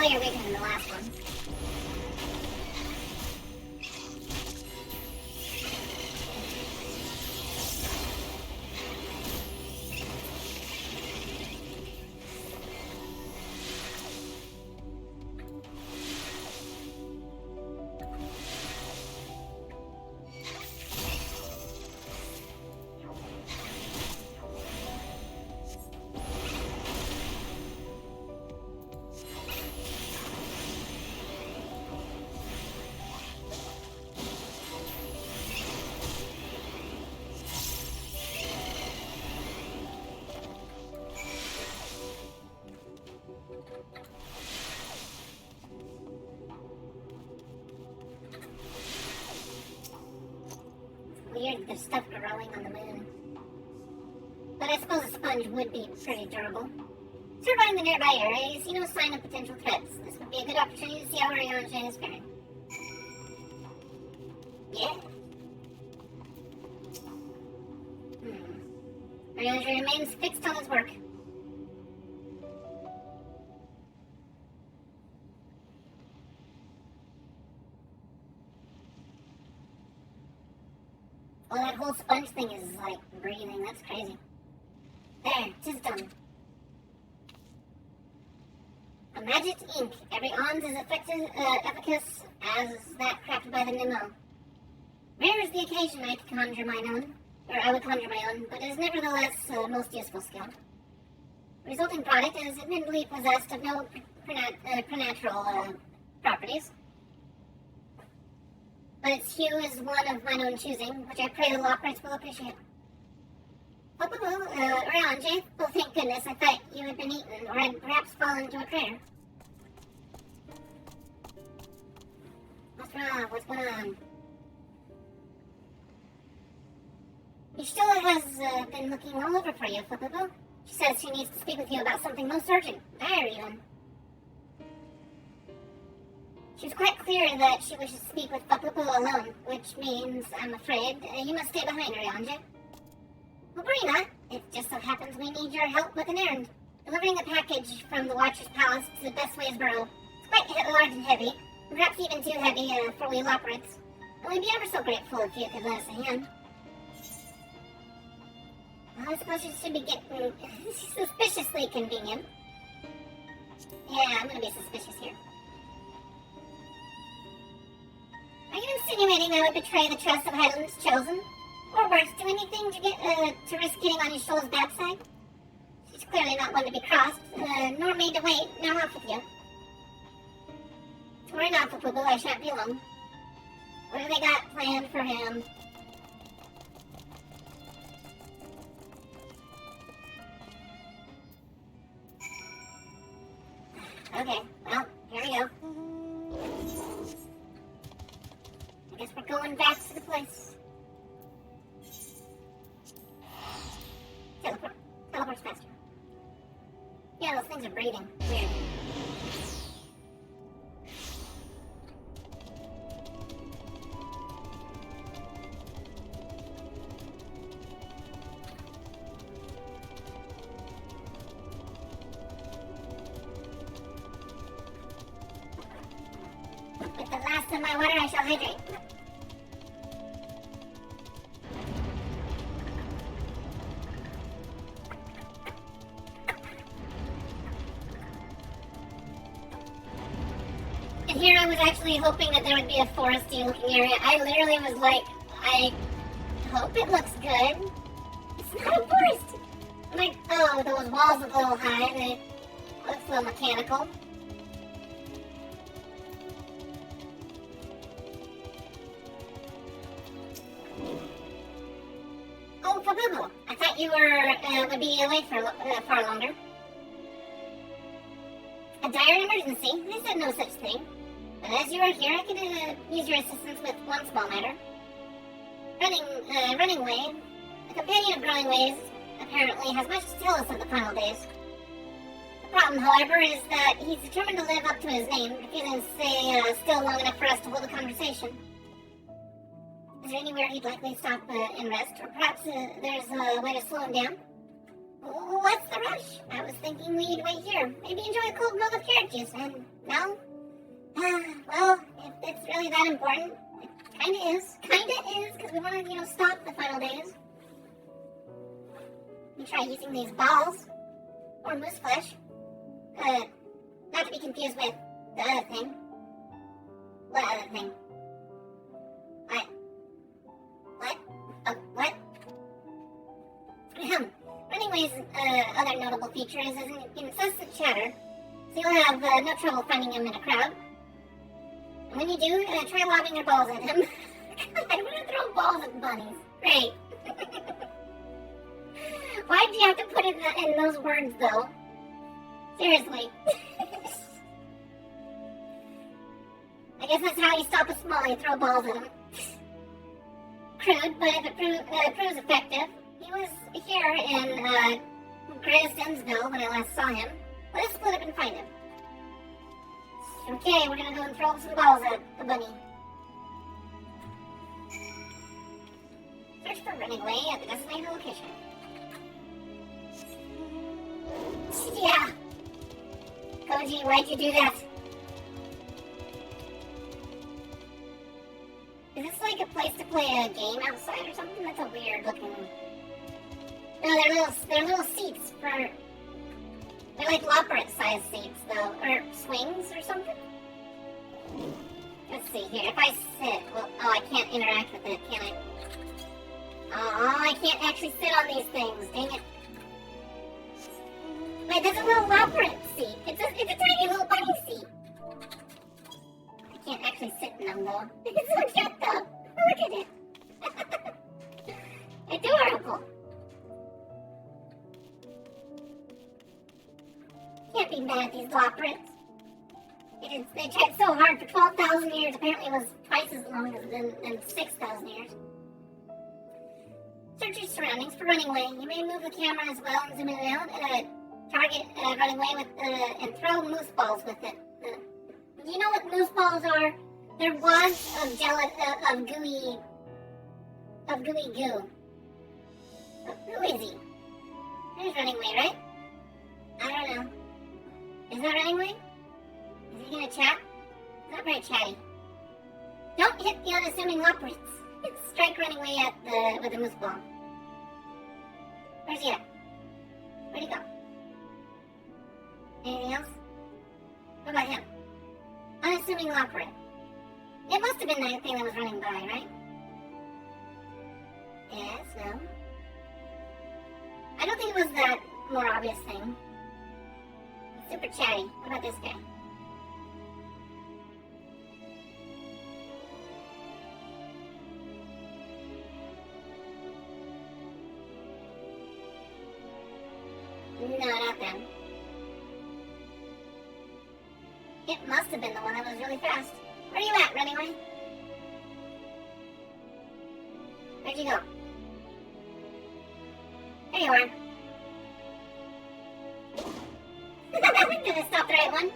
You're weaker than the last one. Weird, there's stuff growing on the moon. But I suppose a sponge would be pretty durable. Surveying the nearby area, you see no sign of potential threats. This would be a good opportunity to see how Ariane is faring. Yeah. Ariane remains fixed on his work. Well, that whole sponge thing is like breathing. That's crazy. There, 'tis done. A magic ink. Every ons is efficacious as that crafted by the Nemo. Rare is the occasion I would conjure my own, but it is nevertheless a most useful skill. The resulting product is admittedly possessed of no preternatural properties, but its hue is one of mine own choosing, which I pray the operates will appreciate. Oriange, well, thank goodness, I thought you had been eaten, or had perhaps fallen into a crater. What's wrong? What's going on? Yashtilla has been looking all over for you, Flippipo. She says she needs to speak with you about something most urgent. Dire, even. She was quite clear that she wishes to speak with Flippipo alone, which means, I'm afraid, you must stay behind, Oriange. Well, Brina, it just so happens we need your help with an errand. Delivering a package from the Watcher's Palace to the Best Ways Borough. It's quite large and heavy, and perhaps even too heavy for wheel operates. And we'd be ever so grateful if you could lend us a hand. Well, I suppose it should be getting suspiciously convenient. Yeah, I'm gonna be suspicious here. Are you insinuating I would betray the trust of Hyland's chosen? Or worse, do anything to risk getting on your soul's backside? She's clearly not one to be crossed, nor made to wait. Now off with you. We're not for Poo-Poo, I shan't be long. What have they got planned for him? Okay, well, here we go. I guess we're going back to the place. Teleport's faster. Yeah, those things are breathing. Weird. With the last of my water, I shall hydrate. And here I was actually hoping that there would be a foresty looking area. I literally was like, I hope it looks good. It's not a forest. I'm like, oh, those walls look a little high and it looks a little mechanical. Oh, Fabubu, I thought you would be away for far longer. A dire emergency? I said no such thing. But as you are here, I could use your assistance with one small matter. Running Wave, a companion of Growing Waves, apparently has much to tell us of the final days. The problem, however, is that he's determined to live up to his name, refusing to stay still long enough for us to hold a conversation. Is there anywhere he'd likely stop and rest? Or perhaps there's a way to slow him down? What's the rush? I was thinking we'd wait here. Maybe enjoy a cold mug of carrot juice. And no? Well, if it's really that important, it kinda is. Because we want to, stop the final days. We try using these balls. Or moose flesh. Not to be confused with the other thing. What other thing? What? Oh, what? Running Way's other notable feature is his incessant chatter, so you'll have no trouble finding him in a crowd. And when you do, try lobbing your balls at him. God, I want to throw balls at bunnies. Great. Why'd you have to put it in those words, though? Seriously. I guess that's how you stop a small, you throw balls at him. Crude, but if it proves effective. He was here in Graysonsville when I last saw him. Let us split up and find him. Okay, we're gonna go and throw some balls at the bunny. Search for Running Way at the designated location. Yeah! Koji, why'd you do that? Is this like a place to play a game outside or something? That's a weird looking... No, they're little seats for... They're like Loperet-sized seats, though. Or swings or something? Let's see here. If I sit... Well, I can't interact with it, can I? Oh, I can't actually sit on these things. Dang it. Wait, there's a little Loperet seat. It's a tiny little bunny seat. I can't actually sit in them, though. It's so cute, though. Look at it. Adorable. Can't be mad at these Loperets. They tried so hard for 12,000 years. Apparently it was twice as long as than 6,000 years. Search your surroundings for Running Way. You may move the camera as well and zoom in and out. Target Running Way with and throw moose balls with it. Do you know what moose balls are? They're wads of gooey goo. Who is he? There's Running Way, right? I don't know. Is that Running Way? Is he gonna chat? He's not very chatty. Don't hit the unassuming Loperets. Strike Running Way with a moose ball. Where's he at? Where'd he go? Anything else? What about him? Unassuming Lockwood. It must have been that thing that was running by, right? Yes, no. I don't think it was that more obvious thing. Super chatty. What about this guy? No, not them. It must have been the one that was really fast. Where are you at, Runnyway? Where'd you go? There you are. Did it stop the right one?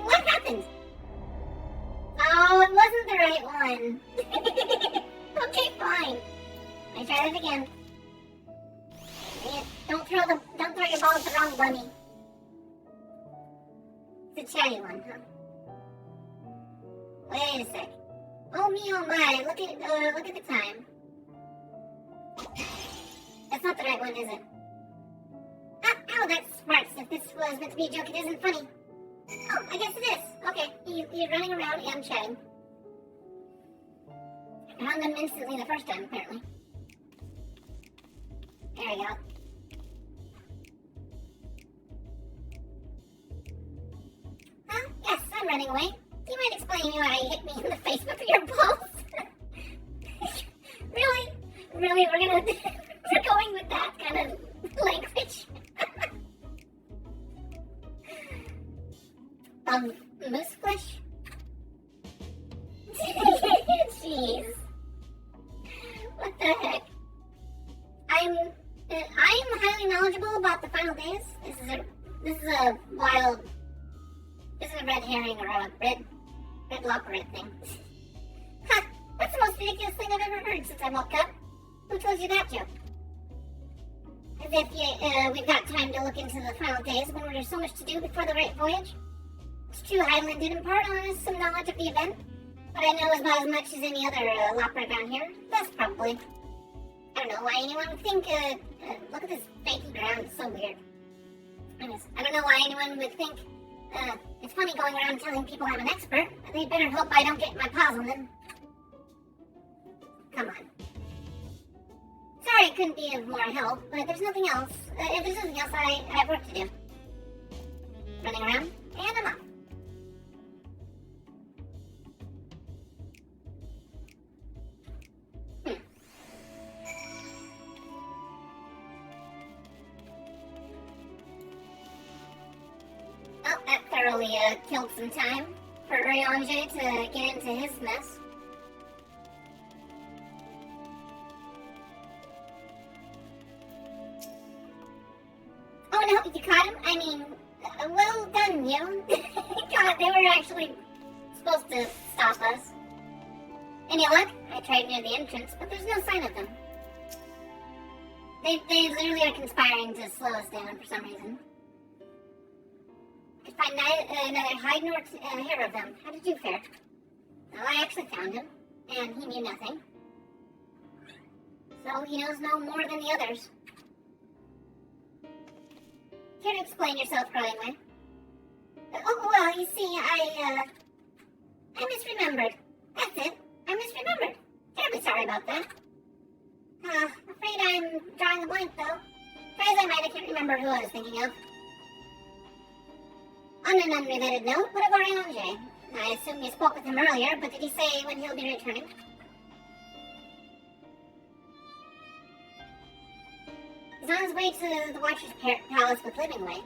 What happened? Oh, it wasn't the right one. Okay, fine. I try that again. Don't throw your ball at the wrong bunny. It's a chatty one, huh? Wait a sec. Oh me, oh my! Look at the time. That's not the right one, is it? Ow, that smarts. If this was meant to be a joke, it isn't funny. Oh, I guess it is. Okay, you're running around and chatting. I found them instantly the first time, apparently. There we go. Huh? Yes, I'm running away. Do you mind explaining why you hit me in the face with your balls? Really? Really? We're going with that kind of language? Moose flesh? Jeez. What the heck? I'm highly knowledgeable about the final days. This is a red herring or a red loppered thing. Ha! That's the most ridiculous thing I've ever heard since I woke up. Who told you that joke? As if we've got time to look into the final days when there's so much to do before the great voyage. It's true, Highland did impart on us some knowledge of the event, but I know about as much as any other lopper around here. That's probably. I don't know why anyone would think, look at this fakey ground, it's so weird. I don't know why anyone would think, it's funny going around telling people I'm an expert, but they better hope I don't get my paws on them. Come on. Sorry I couldn't be of more help, but there's nothing else. If there's nothing else, I have work to do. Running around, and I'm off. Well, that thoroughly killed some time for Ryanje to get into his mess. Oh no, you caught him? I mean, well done, you. God, they were actually supposed to stop us. Any luck? I tried near the entrance, but there's no sign of them. They literally are conspiring to slow us down for some reason. I could find neither hide nor hair of them. How did you fare? Well, I actually found him, and he knew nothing. So he knows no more than the others. Care to explain yourself, Growingway? Oh, well, you see, I misremembered. That's it. I misremembered. Terribly sorry about that. Afraid I'm drawing a blank, though. Try as I might, I can't remember who I was thinking of. On an unrelated note, what of Ryanje? I assume you spoke with him earlier, but did he say when he'll be returning? He's on his way to the Watcher's Palace with Livingway.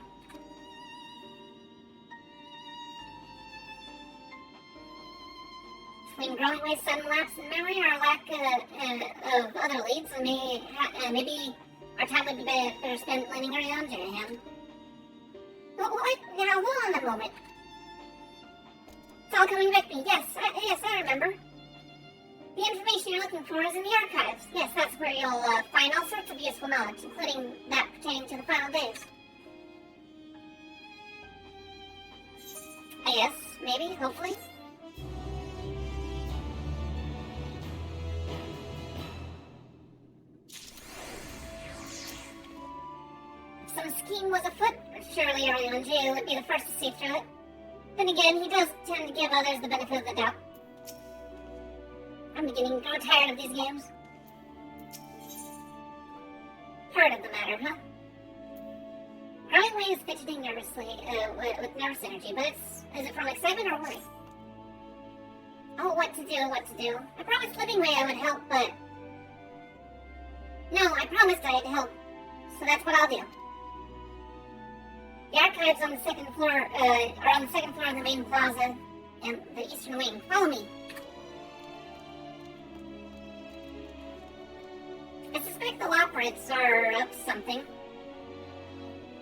Between Growingway's sudden lapse in memory or a lack of other leads, maybe our time would be better spent lending Ryanje a hand. What? Now, hold on a moment. It's all coming back to me. Yes, I remember. The information you're looking for is in the archives. Yes, that's where you'll find all sorts of useful knowledge, including that pertaining to the final days. I guess, maybe, hopefully. some scheme was afoot, surely Ariange would be the first to see through it. Then again, he does tend to give others the benefit of the doubt. I'm beginning to grow tired of these games. Heart of the matter, huh? Growingway is fidgeting nervously, with nervous energy, but is it from excitement or worry? Oh, what to do. I promised Livingway I would help, but... No, I promised I'd help, so that's what I'll do. The archives on the second floor, are on the second floor of the main plaza and the eastern wing. Follow me. I suspect the Loperids are up to something.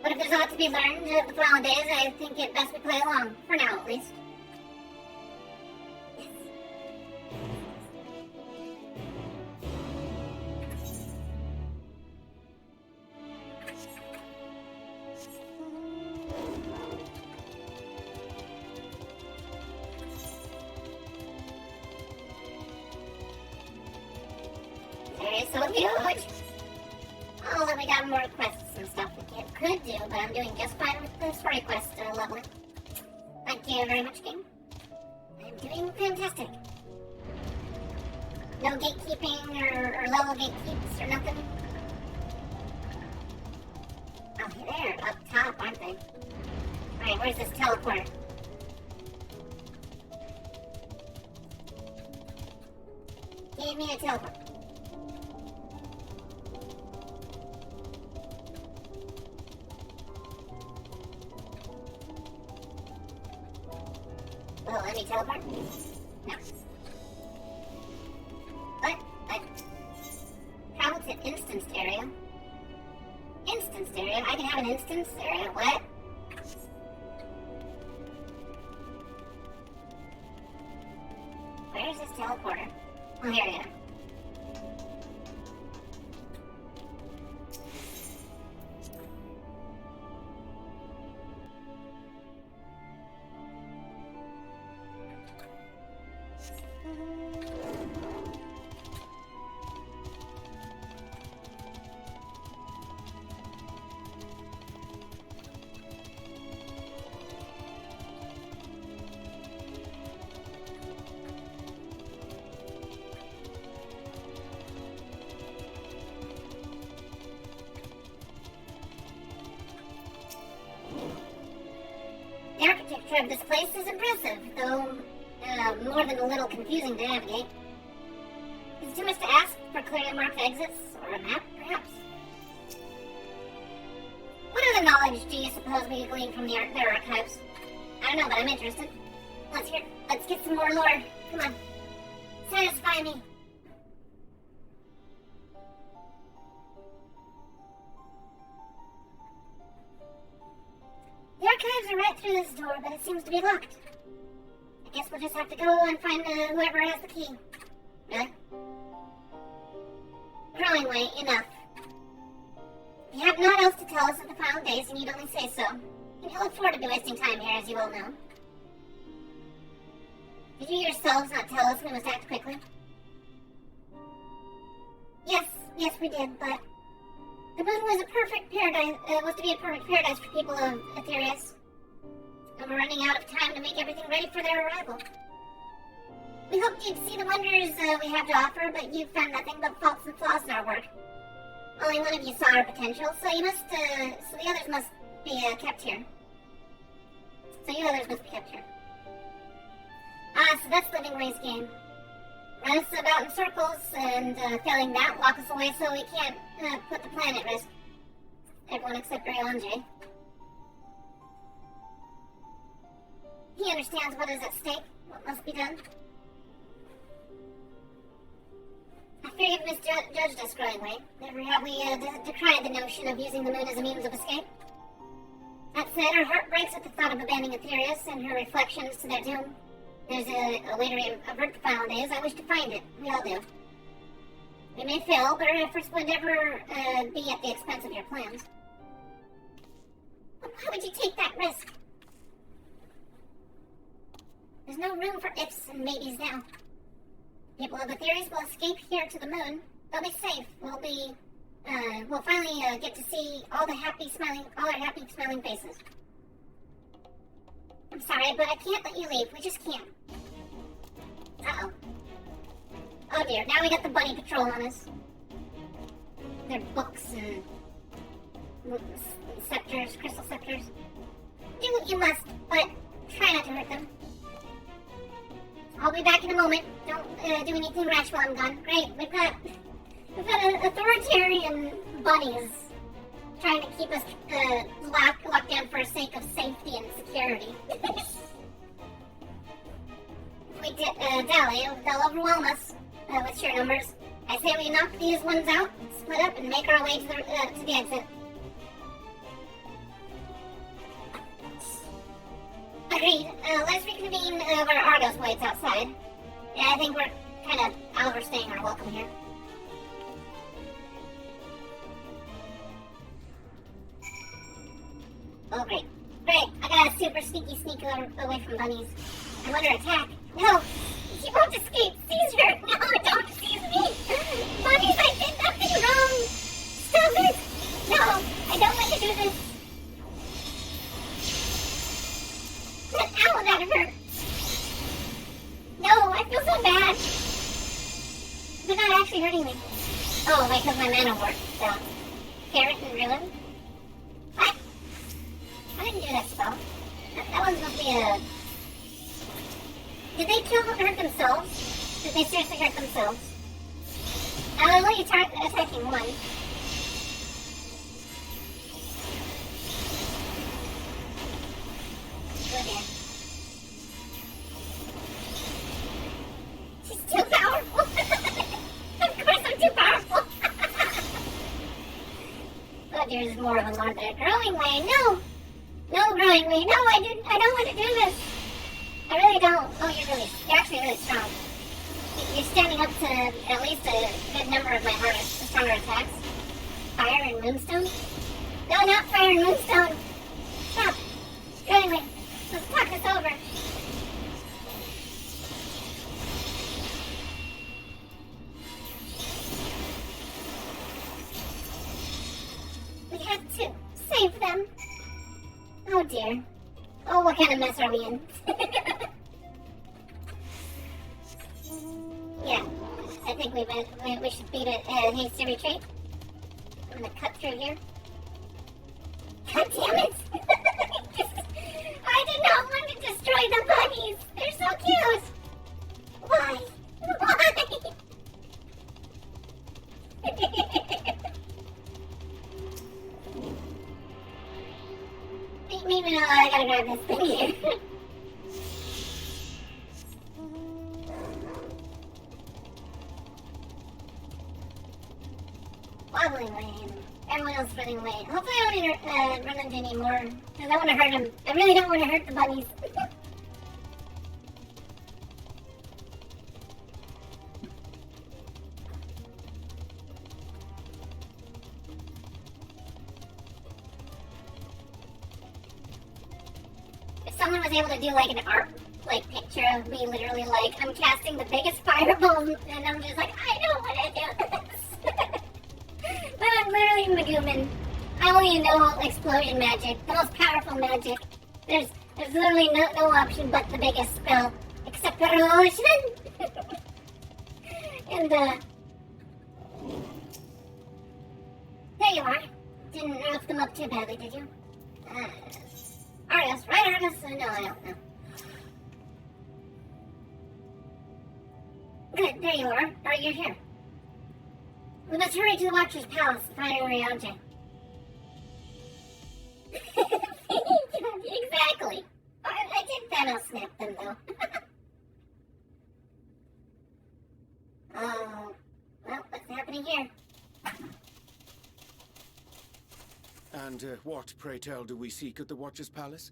But if there's aught to be learned of the following days, I think it best we play along. For now, at least. Yes. There, so huge! Oh, then we got more quests and stuff we could do, but I'm doing just fine with the story quest leveling. Thank you very much, game. I'm doing fantastic. No gatekeeping or level gatekeeps or nothing. Oh, they're up top, aren't they? Alright, where's this teleporter? Give me a teleport. Oh, let me teleport? No. What? Travel to instanced area? Instanced area? I can have an instanced area? What? Where's this teleporter? Oh, here we are. The architecture of this place is impressive, though more than a little confusing to navigate. Is it too much to ask for clearly marked exits, or a map, perhaps? What other knowledge do you suppose we could glean from their archives? I don't know, but I'm interested. Let's get some more lore. Come on. Satisfy me. The archives are right through this door, but it seems to be locked. I guess we'll just have to go and find whoever has the key. Really? Growingway, enough. You have naught else to tell us at the final days, and you'd only say so. You can look forward to be wasting time here, as you well know. Did you yourselves not tell us we must act quickly? Yes, we did, but the moon was a perfect paradise. Was to be a perfect paradise for people of Aetherius, and we're running out of time to make everything ready for their arrival. We hoped you'd see the wonders we have to offer, but you've found nothing but faults and flaws in our work. Only one of you saw our potential, so you must. So the others must be kept here. So that's Livingway's game. Run us about in circles, and failing that, lock us away so we can't put the planet at risk. Everyone except Ariange. He understands what is at stake, what must be done. I fear you've misjudged us, Growingway. Never have we decried the notion of using the moon as a means of escape. That said, our heart breaks at the thought of abandoning Aetherius and her reflections to their doom. There's a way to avert the final days. I wish to find it. We all do. We may fail, but our efforts would never be at the expense of your plans. But why would you take that risk? There's no room for ifs and maybes now. People of Aetherius will escape here to the moon. They'll be safe. We'll be we'll finally get to see all our happy smiling faces. I'm sorry, but I can't let you leave. We just can't. Uh-oh. Oh dear, now we got the bunny patrol on us. Their books and scepters, crystal scepters. Do what you must, but try not to hurt them. I'll be back in a moment. Don't do anything rash while I'm gone. Great, we've got authoritarian bunnies trying to keep us locked down for the sake of safety and security. If we dally, they'll overwhelm us with sheer numbers. I say we knock these ones out, split up, and make our way to the exit. Agreed. Let's reconvene where Argos waits outside. Yeah, I think we're kind of overstaying our welcome here. Oh, great. Great, I got a super sneaky sneak away from bunnies. I'm under attack. No! She won't escape! Seize her! No, don't seize me! Bunnies, I did nothing wrong! Stop it! No, I don't want to do this! Ow, that hurt! No, I feel so bad! They're not actually hurting me. Oh, because my mana worked, so... Carrot and ruin? What? I didn't do that spell. That one's supposed to be a... Did they hurt themselves? Did they seriously hurt themselves? I was only attacking one. Oh dear. She's too powerful! Of course I'm too powerful! Oh dear, there's more of them, aren't there? Growing way, no! No growing way, no, I don't want to do this! I really don't. Oh, you're actually really strong. You're standing up to at least a good number of my stronger attacks. Fire and Moonstone? No, not Fire and Moonstone! Stop! Anyway, let's talk this over. We have to save them. Oh dear. Oh, what kind of mess are we in? Yeah, I think we should beat it and hasty retreat. I'm gonna cut through here. God damn it! I did not want to destroy the bunnies! They're so cute! Why? Why? Maybe I gotta grab this thing here. Wobbling away. Everyone else running away. Hopefully I don't run into any more. Because I want to hurt them. I really don't want to hurt the bunnies. If someone was able to do like an art picture of me literally I'm casting the biggest fireball and I'm just like, I don't want to do this. But I'm literally Megumin. I only know explosion magic, the most powerful magic. There's literally no option but the biggest spell, except for ocean. And there you are. Didn't rough them up too badly, did you? Argus, right, Argus? No, I don't know. Good, there you are. Oh, you're here. We must hurry to the Watcher's Palace to find Urianger. Exactly. I did Thanos snap them, though. Oh, well, what's happening here? And what, pray tell, do we seek at the Watcher's Palace?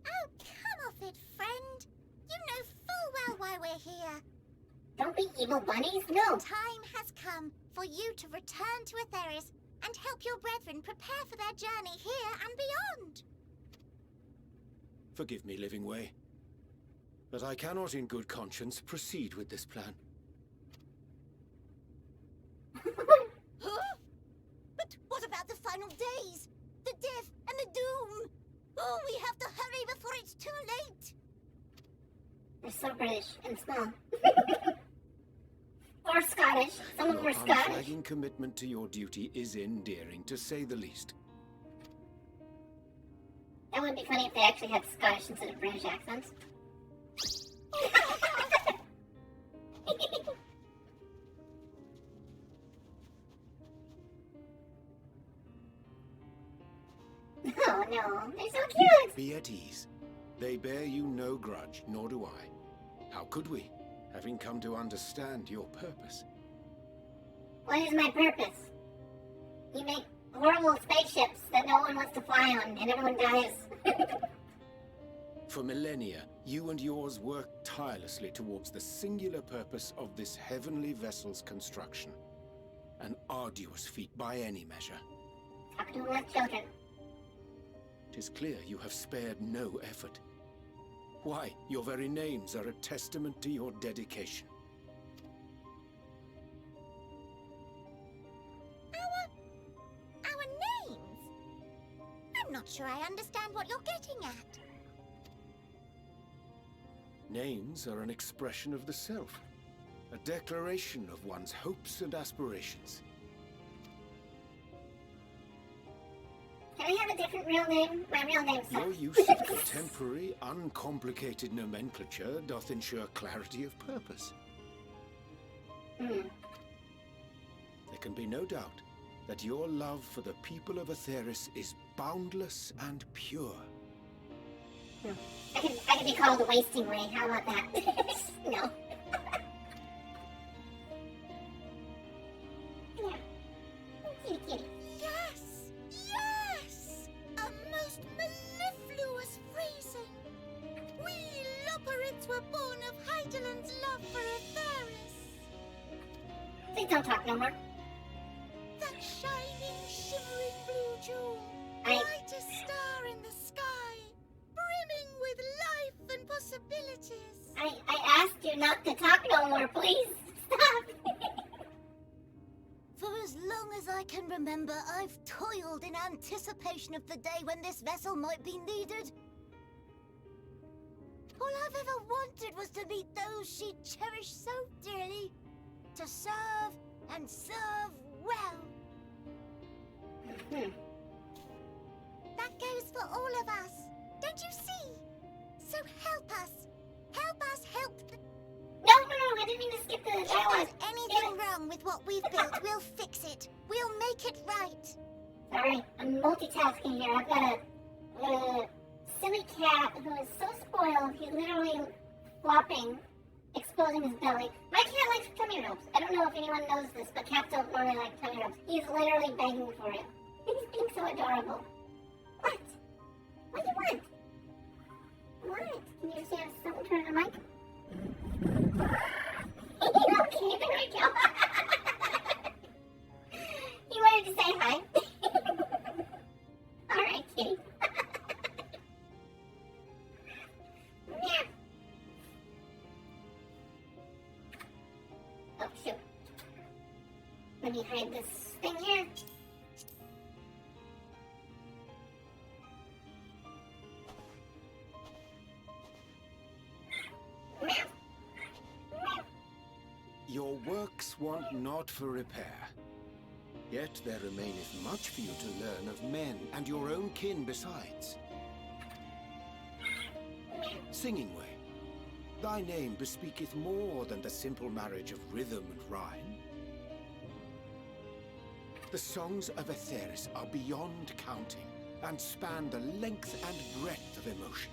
Oh, come off it, friend. You know full well why we're here. Don't be evil bunnies, no. Time has come for you to return to Atheris and help your brethren prepare for their journey here and beyond. Forgive me, Living Way, but I cannot in good conscience proceed with this plan. Huh? But what about the final days? The death and the doom? Oh, we have to hurry before it's too late. They're so British and small. Or Scottish. Some of them were Your Scottish. unflagging commitment to your duty is endearing, to say the least. That would be funny if they actually had Scottish instead of British accents. Oh no, they're so cute! Be at ease. They bear you no grudge, nor do I. How could we, having come to understand your purpose? What is my purpose? You make horrible spaceships that no one wants to fly on and everyone dies. For millennia, you and yours worked tirelessly towards the singular purpose of this heavenly vessel's construction. An arduous feat by any measure. Talk to them like children. It is clear you have spared no effort. Why, your very names are a testament to your dedication. Our names? I'm not sure I understand what you're getting at. Names are an expression of the self, a declaration of one's hopes and aspirations. Can I have a different real name? My real name Your sucks. use of contemporary, uncomplicated nomenclature doth ensure clarity of purpose. There can be no doubt that your love for the people of Atheris is boundless and pure. I could be called a wasting ray. How about that? No. Yeah. Kitty, kitty. Yes! Yes! A most mellifluous phrasing. We Loperids were born of Heideland's love for Atheris. Please don't talk no more. That shining, shimmering blue jewel. Brightest star in the sky. Brimming with life and possibilities. I asked you not to talk no more, please. Stop. For as long as I can remember, I've toiled in anticipation of the day when this vessel might be needed. All I've ever wanted was to meet those she cherished so dearly. To serve and serve well. That goes for all of us. Don't you see? So help us. Help us help the... No, I didn't mean to skip the If dialogue. there's anything wrong with what we've built, we'll fix it. We'll make it right. Sorry, I'm multitasking here. I've got a silly cat who is so spoiled, he's literally flopping, exposing his belly. My cat likes tummy ropes. I don't know if anyone knows this, but cats don't normally like tummy ropes. He's literally begging for it. He's being so adorable. What? What do you want? What? Can you just have someone turn on the mic? Okay, there we go. You wanted to say hi? Alright, kitty. Yeah. Oh, shoot. Let me hide this thing here. Your works want not for repair. Yet there remaineth much for you to learn of men and your own kin besides. Singing Way, thy name bespeaketh more than the simple marriage of rhythm and rhyme. The songs of Atheris are beyond counting and span the length and breadth of emotion.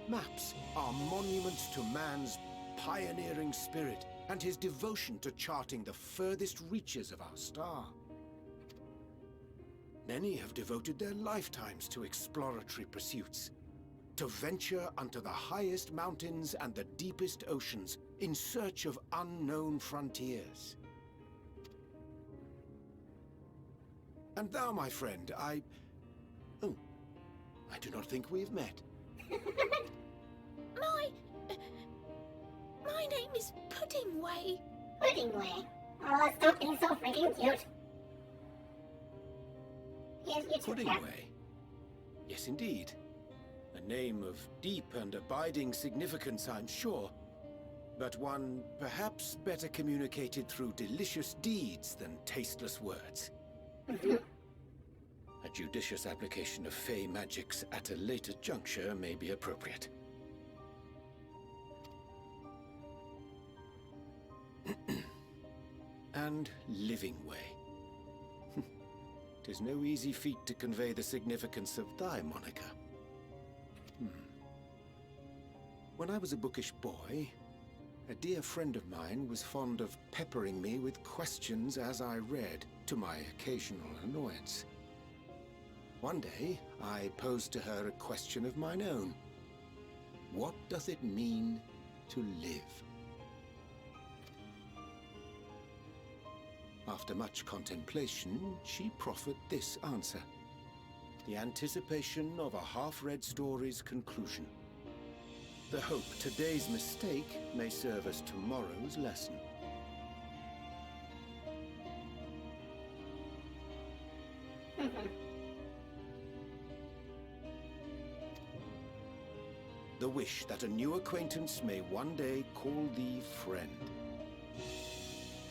Maps are monuments to man's pioneering spirit and his devotion to charting the furthest reaches of our star. Many have devoted their lifetimes to exploratory pursuits, to venture unto the highest mountains and the deepest oceans in search of unknown frontiers. And thou, my friend, I do not think we've met. My name is Puddingway. Pudding way. Oh, he's so freaking cute. Yes, you too, Pudding Cap. Way? Yes, indeed. A name of deep and abiding significance, I'm sure. But one perhaps better communicated through delicious deeds than tasteless words. A judicious application of fey magics at a later juncture may be appropriate. And living way. 'Tis no easy feat to convey the significance of thy moniker. When I was a bookish boy, a dear friend of mine was fond of peppering me with questions as I read, to my occasional annoyance. One day, I posed to her a question of mine own. What doth it mean to live? After much contemplation, she proffered this answer. The anticipation of a half-read story's conclusion. The hope today's mistake may serve as tomorrow's lesson. The wish that a new acquaintance may one day call thee friend.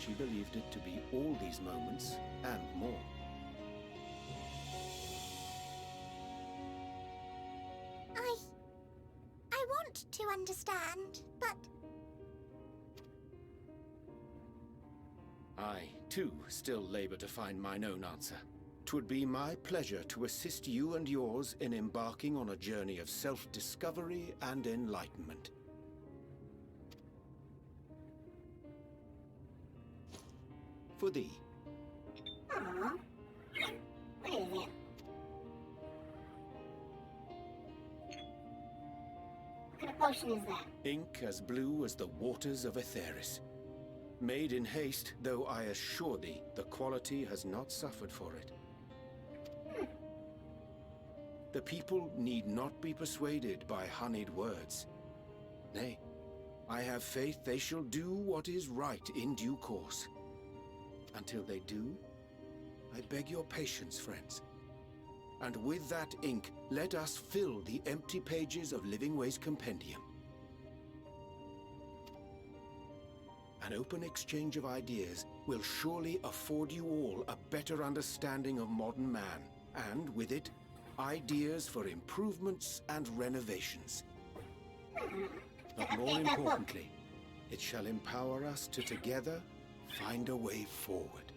She believed it to be all these moments and more. I want to understand, but... I, too, still labor to find mine own answer. 'Twould be my pleasure to assist you and yours in embarking on a journey of self-discovery and enlightenment. For thee. Aww. What is it? What kind of potion is that? Ink as blue as the waters of Aetheris. Made in haste, though I assure thee, the quality has not suffered for it. The people need not be persuaded by honeyed words. Nay, I have faith they shall do what is right in due course. Until they do, I beg your patience, friends. And with that ink, let us fill the empty pages of Living Way's compendium. An open exchange of ideas will surely afford you all a better understanding of modern man, and with it, ideas for improvements and renovations. But more importantly, it shall empower us to together find a way forward.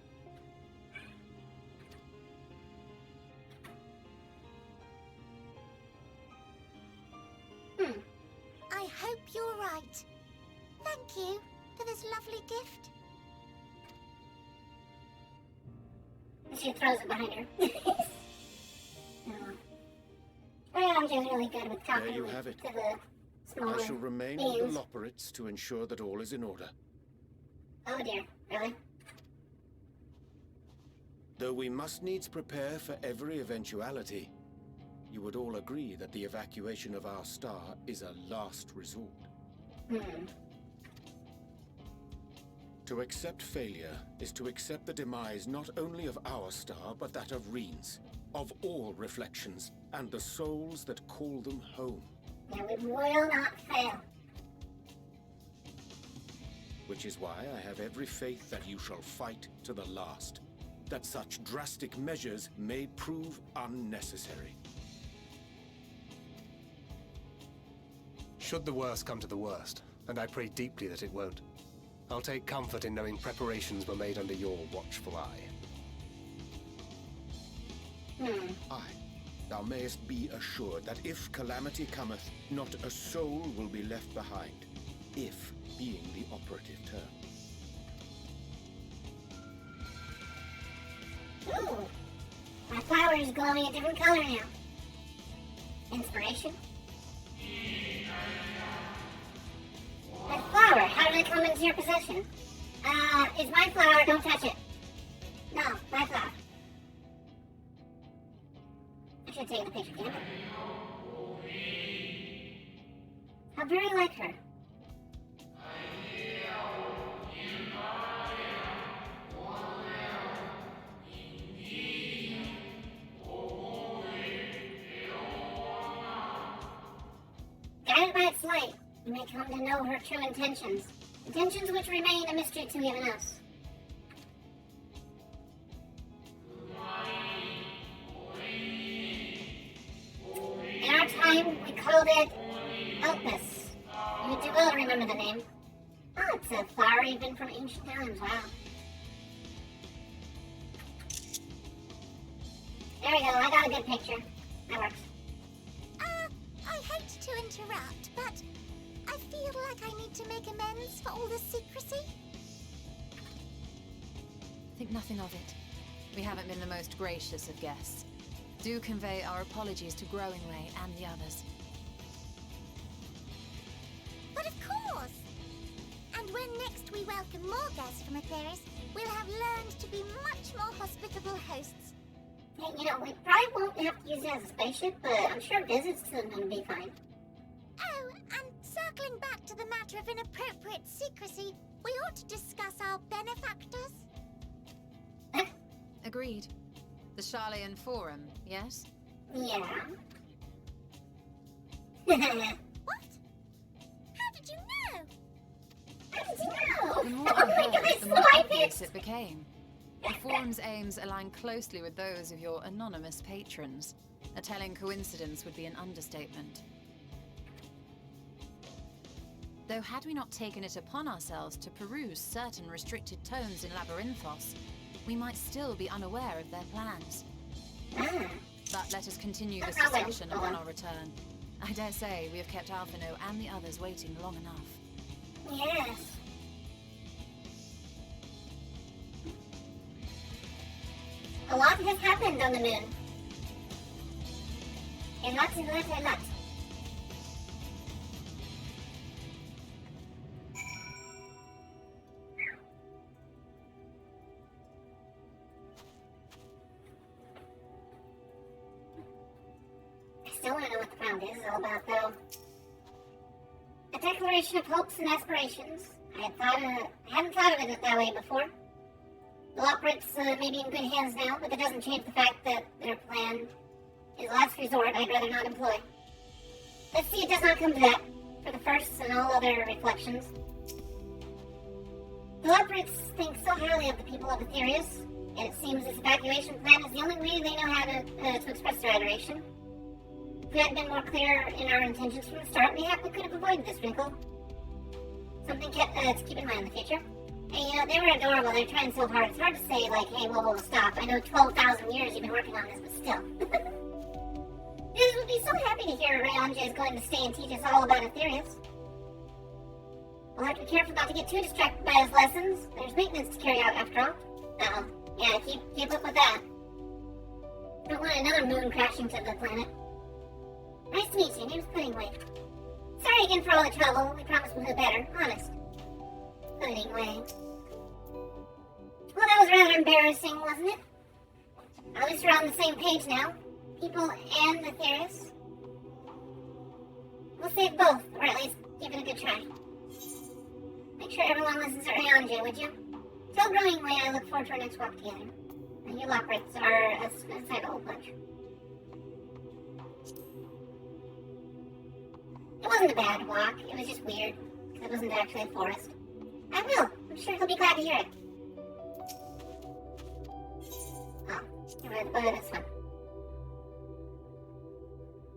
I hope you're right. Thank you for this lovely gift. She throws it behind her. I'm just really good with talking There you have it. to the smaller I shall remain beings. with the Loperates to ensure that all is in order. Oh dear, really? Though we must needs prepare for every eventuality, you would all agree that the evacuation of our star is a last resort. To accept failure is to accept the demise not only of our star, but that of Reen's, of all reflections, and the souls that call them home. Yeah, we will not fail. Which is why I have every faith that you shall fight to the last, that such drastic measures may prove unnecessary. Should the worst come to the worst, and I pray deeply that it won't, I'll take comfort in knowing preparations were made under your watchful eye. Aye, thou mayest be assured that if calamity cometh, not a soul will be left behind, if being the operative term. Ooh, my flower is glowing a different color now. Inspiration? That flower, how did it come into your possession? It's my flower, don't touch it. No, my flower. I should have taken a picture, damn it. How very like her. You may come to know her true intentions. Intentions which remain a mystery to even us. In our time, we called it Elpis. You do well remember the name. Oh, it's a flower even from ancient times, wow. There we go, I got a good picture. That works. I hate to interrupt, but I feel like I need to make amends for all the secrecy. Think nothing of it. We haven't been the most gracious of guests. Do convey our apologies to Growingway and the others. But of course! And when next we welcome more guests from Atheris, we'll have learned to be much more hospitable hosts. Hey, you know, we probably won't have to use it as a spaceship, but I'm sure visits to them would be fine. Oh, and circling back to the matter of inappropriate secrecy, we ought to discuss our benefactors. Agreed. The Charlayan Forum, yes? Yeah. What? How did you know? How did you know? The more Oh I my heard, God, the so more I obvious picked. it became. The forum's aims align closely with those of your anonymous patrons. A telling coincidence would be an understatement. Though had we not taken it upon ourselves to peruse certain restricted tomes in Labyrinthos, we might still be unaware of their plans. But let us continue this discussion upon our return. I dare say we have kept Alphino and the others waiting long enough. Yes. A lot has happened on the moon. A lot. I still want to know what the ground is all about, though. A declaration of hopes and aspirations. I hadn't thought of it that way before. The Lockbricks may be in good hands now, but that doesn't change the fact that their plan is last resort I'd rather not employ. Let's see it does not come to that, for the first and all other reflections. The Lockbricks think so highly of the people of Aetherius, and it seems this evacuation plan is the only way they know how to express their adoration. If we had been more clear in our intentions from the start, mayhap we could have avoided this wrinkle. Something to keep in mind in the future. And you know, they were adorable. They're trying so hard. It's hard to say, like, hey, whoa, stop. I know 12,000 years you've been working on this, but still. This would be so happy to hear Rayanja is going to stay and teach us all about Aetherius. We'll have to be careful not to get too distracted by his lessons. There's maintenance to carry out, after all. Uh-oh. Yeah, keep up with that. Don't want another moon crashing to the planet. Nice to meet you. Name's Puddingway. Sorry again for all the trouble. We promise we'll do better. Honest. Puddingway. Well, that was rather embarrassing, wasn't it? At least we're on the same page now. People and Aetherius. We'll save both, or at least give it a good try. Make sure everyone listens to Rayanja, would you? Tell Growingway I look forward to our next walk together. And you Lockbricks are a side old bunch. It wasn't a bad walk, it was just weird, because it wasn't actually a forest. I will. I'm sure he'll be glad to hear it. Oh, what about this one?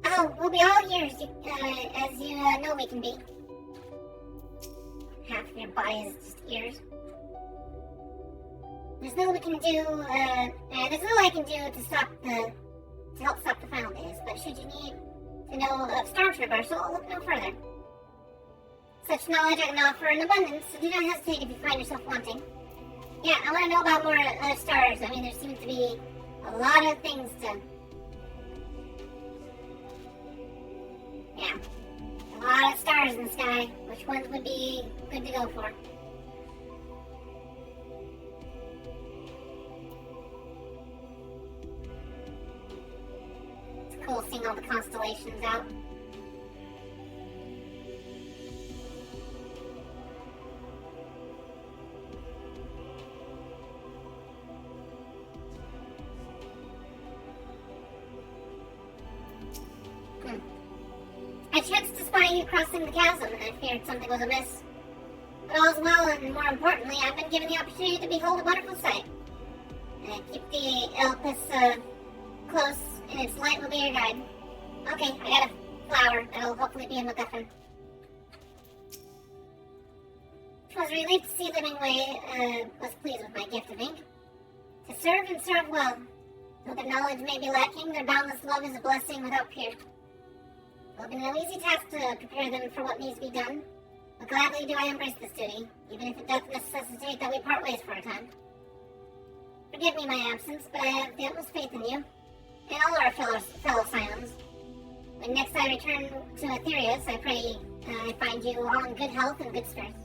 Oh, we'll be all ears, as you know we can be. Half of your body is just ears. There's little we can do, there's little I can do to help stop the final days, but should you need to know of star traversal, look no further. Such knowledge I can offer in abundance, so do not hesitate if you find yourself wanting. Yeah, I want to know about more stars. I mean, there seems to be a lot of things to... Yeah. A lot of stars in the sky. Which ones would be good to go for? It's cool seeing all the constellations out. I chanced to spy spy you crossing the chasm, and I feared something was amiss. But all's well, and more importantly, I've been given the opportunity to behold a wonderful sight. Keep the Elpis close, and its light will be your guide. Okay, I got a flower that'll hopefully be a MacGuffin. I was relieved to see Living Way was pleased with my gift of ink. To serve and serve well. Though their knowledge may be lacking, their boundless love is a blessing without peer. It will be no easy task to prepare them for what needs to be done, but gladly do I embrace this duty, even if it does necessitate that we part ways for a time. Forgive me my absence, but I have the utmost faith in you, and all our fellow Scions. When next I return to Aetherius, I pray I find you all in good health and good spirits.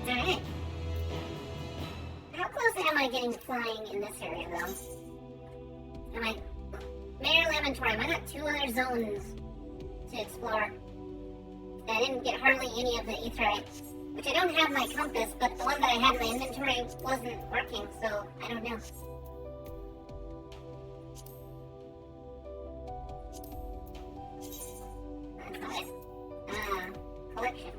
Alright. How close am I getting to flying in this area, though? Am I... Mayor Laboratory, I got 2 other zones to explore. I didn't get hardly any of the Aetherite, which I don't have my compass, but the one that I had in my inventory wasn't working, so I don't know. That's not it. Collection.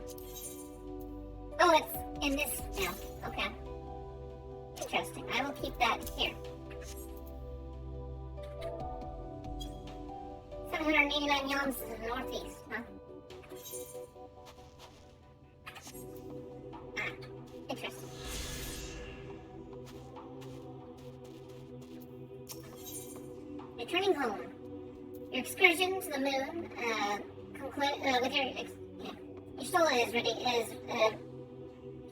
Oh, it's in this now. Okay. Interesting. I will keep that here. 789 yalms to the northeast, huh? Interesting. Returning home. Your excursion to the moon, with your soul is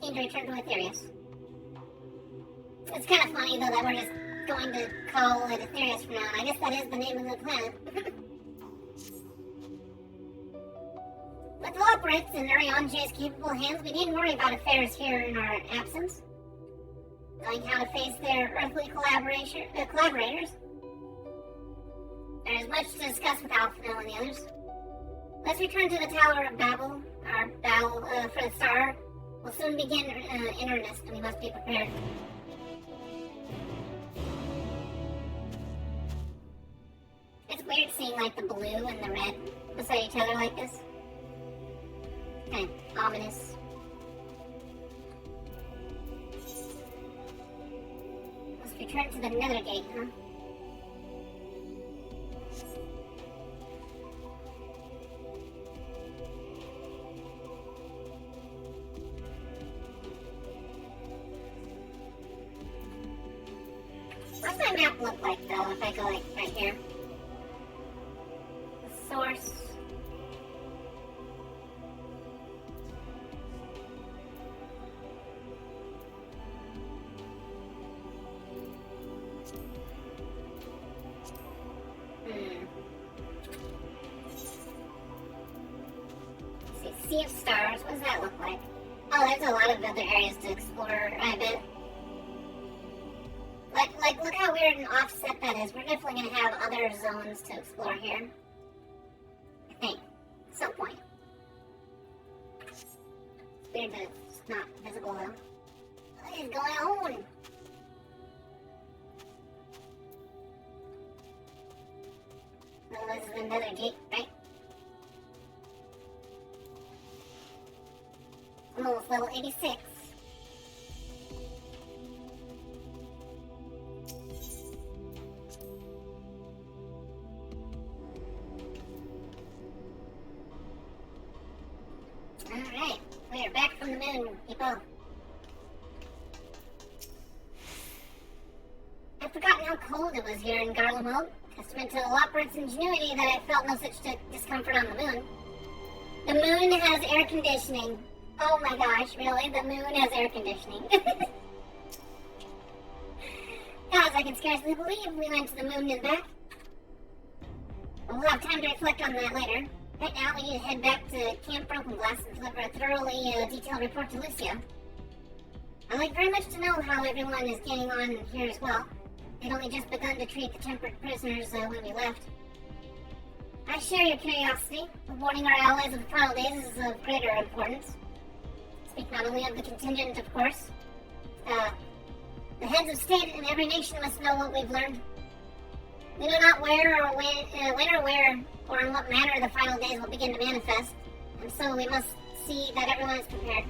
keen to return to Aetherius. It's kind of funny, though, that we're just going to call it Aetherius from now on. I guess that is the name of the planet. With Loporith's and Urianje's capable hands, we needn't worry about affairs here in our absence. Knowing how to face their earthly collaborators. There is much to discuss with Alphanel and the others. Let's return to the Tower of Babel. Our battle for the star will soon begin in earnest, and we must be prepared. It's weird seeing like the blue and the red beside each other like this. Kind of ominous. Let's return to the Nether Gate, huh? What's my map look like, though, if I go, like, right here? The source. Let's see, Sea of Stars, what does that look like? Oh, there's a lot of other areas to explore, I bet. Like, look how weird and offset that is. We're definitely going to have other zones to explore here. I think. At some point. It's weird that it's not visible, though. What is going on? Well, this is another gate, right? I'm almost level 86. Alright, we are back from the moon, people. I'd forgotten how cold it was here in Garlemald. Testament to Loporith's ingenuity that I felt no such discomfort on the moon. The moon has air conditioning. Oh my gosh, really? The moon has air conditioning. Gosh, I can scarcely believe we went to the moon and back. But we'll have time to reflect on that later. Right now, we need to head back to Camp Broken Glass and deliver a thoroughly detailed report to Lucia. I'd like very much to know how everyone is getting on here as well. They'd only just begun to treat the temperate prisoners when we left. I share your curiosity. Warning our allies of the final days is of greater importance. Speak not only of the contingent, of course. The heads of state in every nation must know what we've learned. We know not where or when or where or in what manner the final days will begin to manifest, and so we must see that everyone is prepared.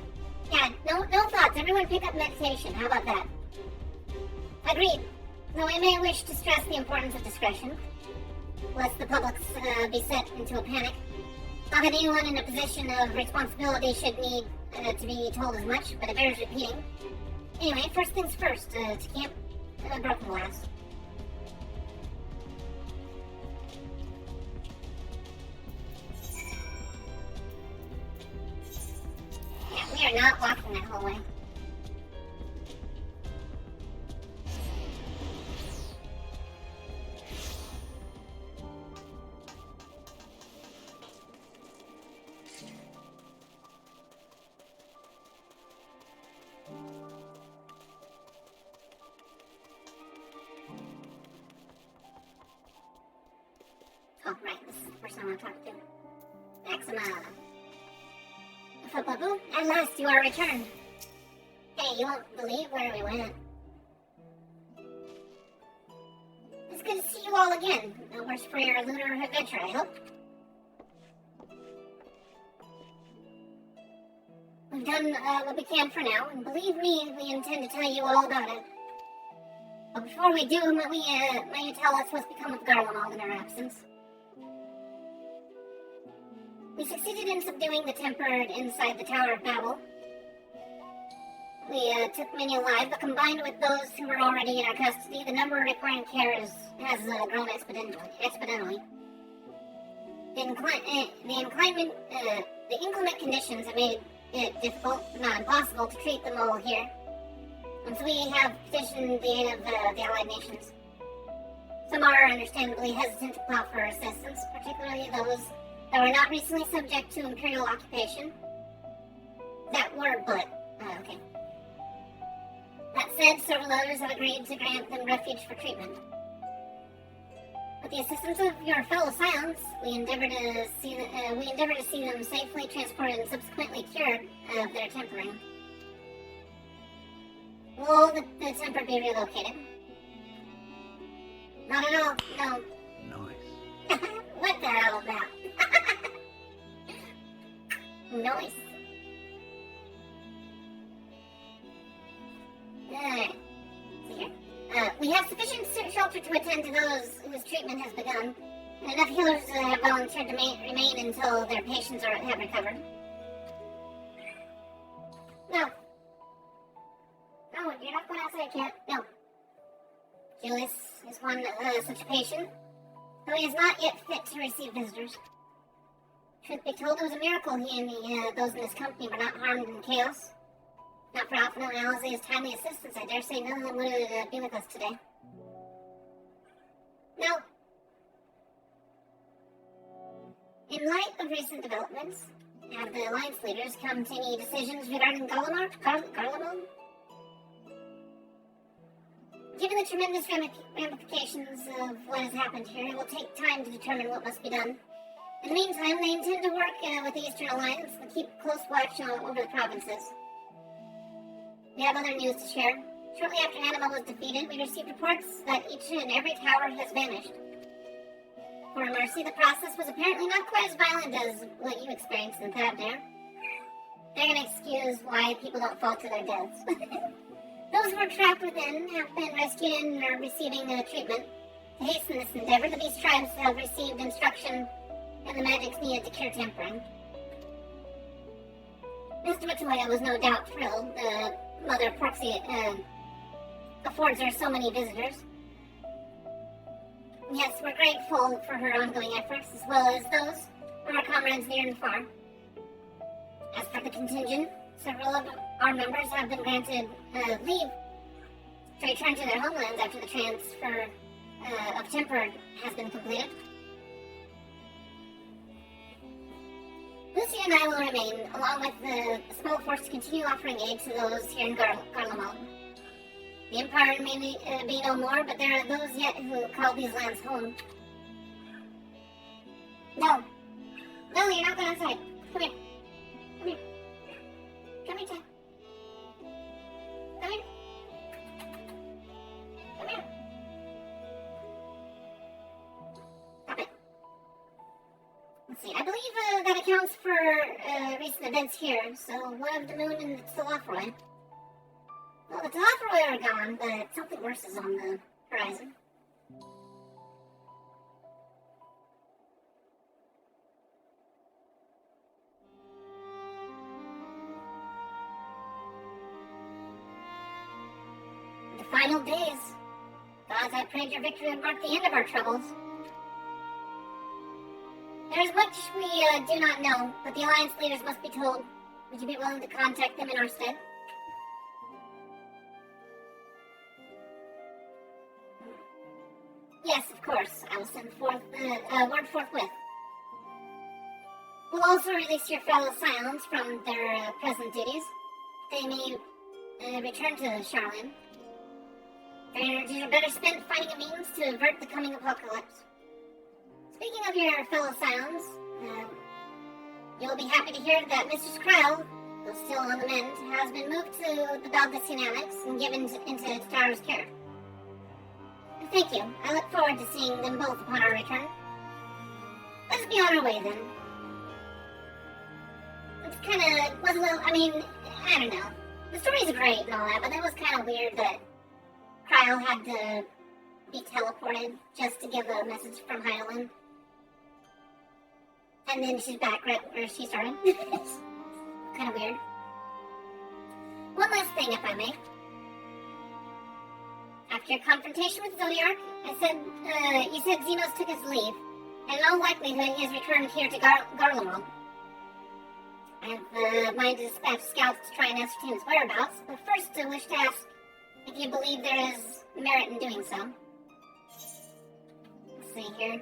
Yeah, no thoughts. Everyone pick up meditation. How about that? Agreed. Though we may wish to stress the importance of discretion, lest the public be set into a panic. Not that anyone in a position of responsibility should need to be told as much, but it bears repeating. Anyway, first things first, to camp Broken Glass. Yeah, we are not walking that whole way. Oh, right, this is the person I want to talk to. Maxima. Babu, at last you are returned. Hey, you won't believe where we went. It's good to see you all again. No worse for your lunar adventure, I hope. We've done what we can for now, and believe me, we intend to tell you all about it. But before we do, may you tell us what's become of Garlemald in our absence? We succeeded in subduing the Tempered inside the Tower of Babel. We took many alive, but combined with those who were already in our custody, the number requiring care has grown exponentially. The inclement conditions have made it difficult, but not impossible, to treat them all here. And so we have petitioned the aid of the allied nations. Some are understandably hesitant to offer assistance, particularly those that were not recently subject to imperial occupation. That word, but, okay. That said, several others have agreed to grant them refuge for treatment. With the assistance of your fellow Scions, we endeavor to see them safely transported and subsequently cured of their tempering. Will the temper be relocated? Not at all, no. Nice. What the hell is that? Nice. Alright. See here. We have sufficient shelter to attend to those whose treatment has begun, and enough healers have volunteered to remain until their patients have recovered. No. No, you're not going outside yet. No. Julius is one such a patient, though he is not yet fit to receive visitors. Truth be told, it was a miracle he and those in his company were not harmed in chaos. Not for Alpha and Alize's timely assistance, I dare say none of them would be with us today. No. In light of recent developments, have the Alliance leaders come to any decisions regarding Garlemald? Given the tremendous ramifications of what has happened here, it will take time to determine what must be done. In the meantime, they intend to work with the Eastern Alliance and keep close watch over the provinces. We have other news to share. Shortly after Anima was defeated, we received reports that each and every tower has vanished. For mercy, the process was apparently not quite as violent as what you experienced in Thavnir. They're gonna excuse why people don't fall to their deaths. Those who were trapped within have been rescued and are receiving treatment. To hasten this endeavor, the Beast Tribes have received instruction and the magics needed to cure tempering. Mr. Matoya was no doubt thrilled. Mother Proxy affords her so many visitors. Yes, we're grateful for her ongoing efforts, as well as those of our comrades near and far. As for the contingent, several of our members have been granted leave to return to their homelands after the transfer of Tempered has been completed. Lucy and I will remain, along with the small force, to continue offering aid to those here in Garlemald. The Empire may be no more, but there are those yet who call these lands home. No. No, you're not going outside. Come here. Come here. Come here, Chad. Come here. Come here. accounts for recent events here, so one of the moon and the Telophoroi. Well, the Telophoroi are gone, but something worse is on the horizon. The final days. Gods, I prayed your victory would mark the end of our troubles. There is much we do not know, but the Alliance leaders must be told. Would you be willing to contact them in our stead? Yes, of course. I will send forth word forthwith. We'll also release your fellow Scions from their present duties. They may return to Charlene. Their energies are better spent finding a means to avert the coming apocalypse. Speaking of your fellow Scions, you'll be happy to hear that Mistress Krell, though still on the mend, has been moved to the Baldesion Annex and given into its tower's care. Thank you. I look forward to seeing them both upon our return. Let's be on our way then. It's was a little, I don't know. The story's great and all that, but it was kind of weird that Kryle had to be teleported just to give a message from Hydaelyn. And then she's back right where she started. It's kind of weird. One last thing, if I may. After your confrontation with Zodiark, you said Xenos took his leave, and in all likelihood he has returned here to Garlemald. I have minded to dispatch scouts to try and ascertain his whereabouts, but first I wish to ask if you believe there is merit in doing so. Let's see here.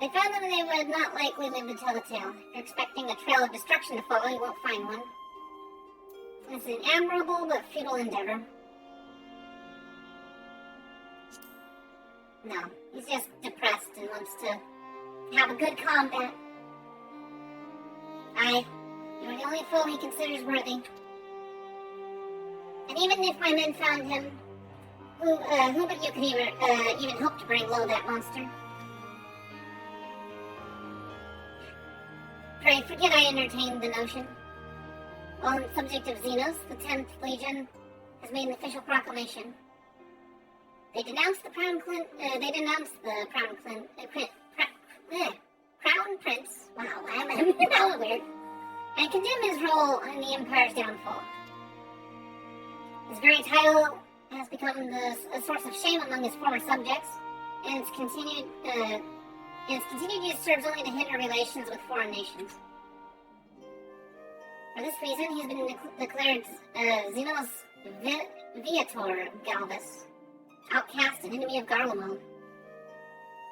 They found that they would not likely live to tell the tale. If you're expecting a trail of destruction to follow, you won't find one. It's an admirable but futile endeavor. No, he's just depressed and wants to have a good combat. You are the only foe he considers worthy. And even if my men found him, who but you could even hope to bring low that monster? Pray, forget I entertained the notion. On the subject of Xenos, the 10th Legion has made an official proclamation. They denounced the Crown Prince. Wow, that was weird. And condemn his role in the Empire's downfall. His very title has become a source of shame among his former subjects, and its continued use serves only to hinder relations with foreign nations. For this reason, he has been declared Xenos Viator Galvus, outcast and enemy of Garlemald.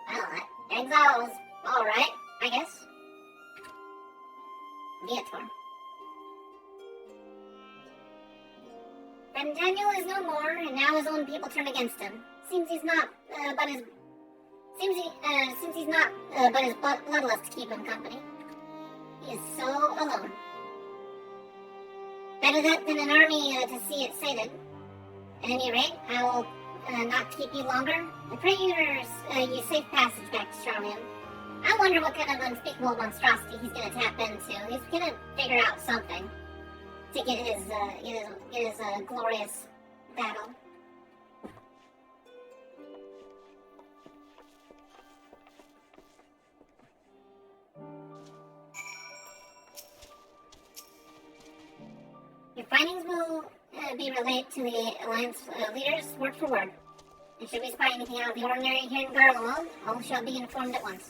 Well, exile's alright, I guess. Viator. Friend Daniel is no more, and now his own people turn against him. Seems he's not but his bloodlust to keep him company. He is so alone. Better that than an army to see it sated. At any rate, I will not keep you longer. I pray you safe passage back to Charlian. I wonder what kind of unspeakable monstrosity he's gonna tap into. He's gonna figure out something to get his glorious battle. Your findings will be relayed to the Alliance leaders word for word. And should we spy anything out of the ordinary here in Garlemald, all shall be informed at once.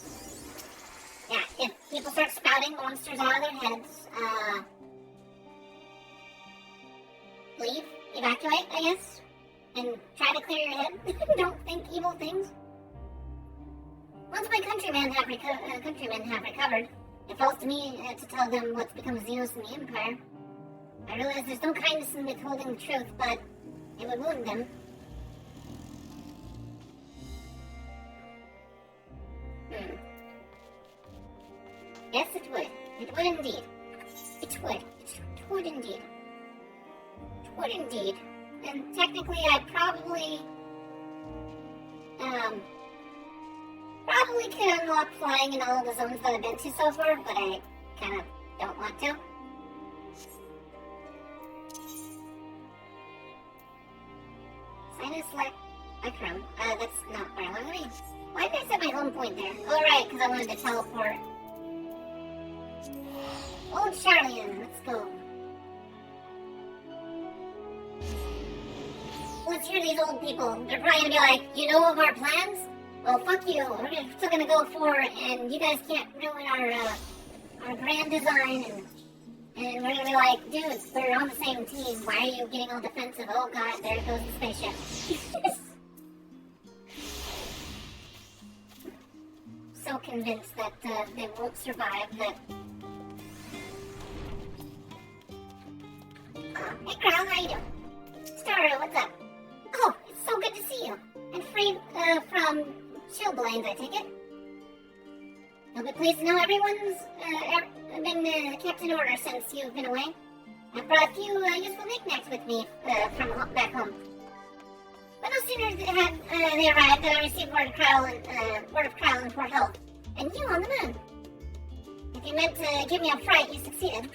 Yeah, if people start spouting monsters out of their heads, leave, evacuate, I guess, and try to clear your head. Don't think evil things. Once my countrymen have recovered, it falls to me to tell them what's become of Xenos in the Empire. I realize there's no kindness in withholding the truth, but it would wound them. Yes, it would. It would indeed. It would. It would indeed. It would indeed. And technically, I probably probably could unlock flying in all of the zones that I've been to so far, but I kind of don't want to. Sinus Lecrum. That's not where I want to be. Why did I set my home point there? Oh, right, because I wanted to teleport. Old Charlian, let's go. Let's hear these old people. They're probably gonna be like, you know of our plans? Well, fuck you. We're still gonna go forward, and you guys can't ruin our grand design. And we're gonna be like, dude, we're on the same team. Why are you getting all defensive? Oh god, there goes the spaceship. So convinced that they won't survive that. Hey, Crown, how you doing? Starro, what's up? Oh, it's so good to see you. And free from chilblains, I take it. You'll be pleased to know everyone's been kept in order since you've been away. I brought a few useful knickknacks with me from back home. But no sooner had they arrived than I received word of Kryle and poor health. And you on the moon. If you meant to give me a fright, you succeeded.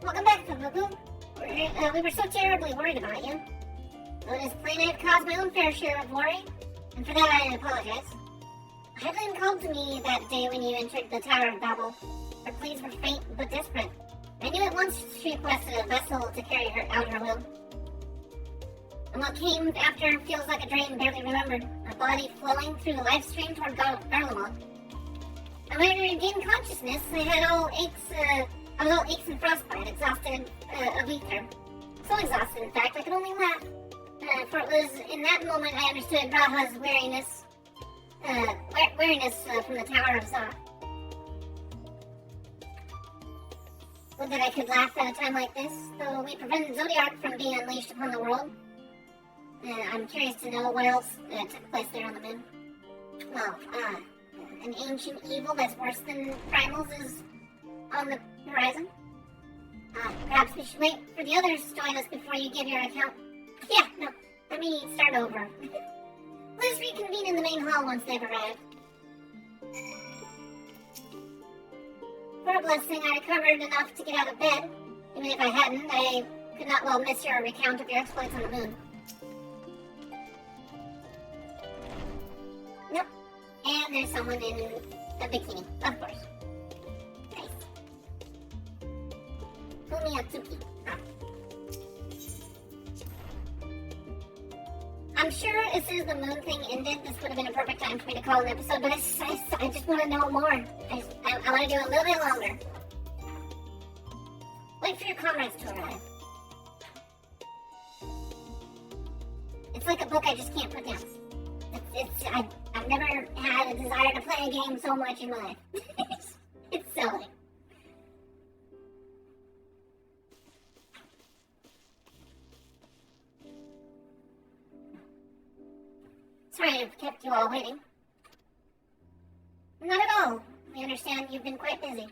Welcome back, Fububu. We were so terribly worried about you. Though it is plain I've caused my own fair share of worry, and for that I apologize. Hydralyn called to me that day when you entered the Tower of Babel. Her pleas were faint but desperate. I knew at once she requested a vessel to carry her out her will. And what came after feels like a dream barely remembered, a body flowing through the life stream toward Garlemald. And when I regained consciousness, I was all aches and frostbite, exhausted of ether. So exhausted, in fact, I could only laugh. For it was in that moment I understood Raha's weariness from the Tower of Zah. Would that I could laugh at a time like this, though we prevented Zodiark from being unleashed upon the world. I'm curious to know what else took place there on the moon. Well, an ancient evil that's worse than primals is on the horizon. Perhaps we should wait for the others to join us before you give your account. Yeah, no, let me start over. Let us reconvene in the main hall once they've arrived. For a blessing, I recovered enough to get out of bed. Even if I hadn't, I could not well miss your recount of your exploits on the moon. Nope. And there's someone in a bikini, of course. Nice. Fumiatsuki. I'm sure as soon as the moon thing ended, this would have been a perfect time for me to call an episode, but I just want to know more. I want to do it a little bit longer. Wait for your comrades to arrive. It's like a book I just can't put down. I've never had a desire to play a game so much in my life. It's silly. Sorry I've kept you all waiting. Not at all. I understand you've been quite busy.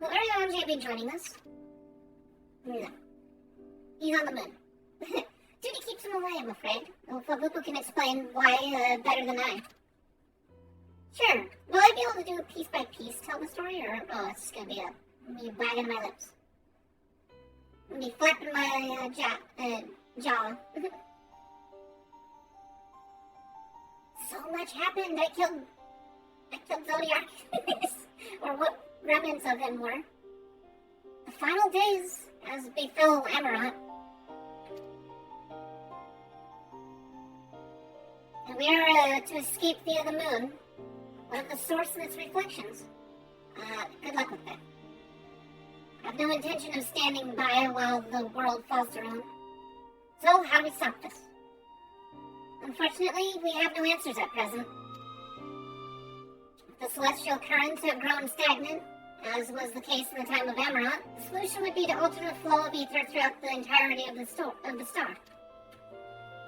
Will Ariane be joining us? No. He's on the moon. Duty keeps him away, I'm afraid. Well, Fabupu can explain why better than I. Sure. Will I be able to do a piece by piece tell the story, or it's just gonna be me wagging my lips? Me flapping my jaw. So much happened. I killed Zodiark, or what remnants of him were. The final days, as befell Amarant. And we are to escape via the moon, one of the source and its reflections. Good luck with that. I have no intention of standing by while the world falls to ruin. So, how do we stop this? Unfortunately, we have no answers at present. If the celestial currents have grown stagnant, as was the case in the time of Amarant, the solution would be to alter the flow of ether throughout the entirety of the star.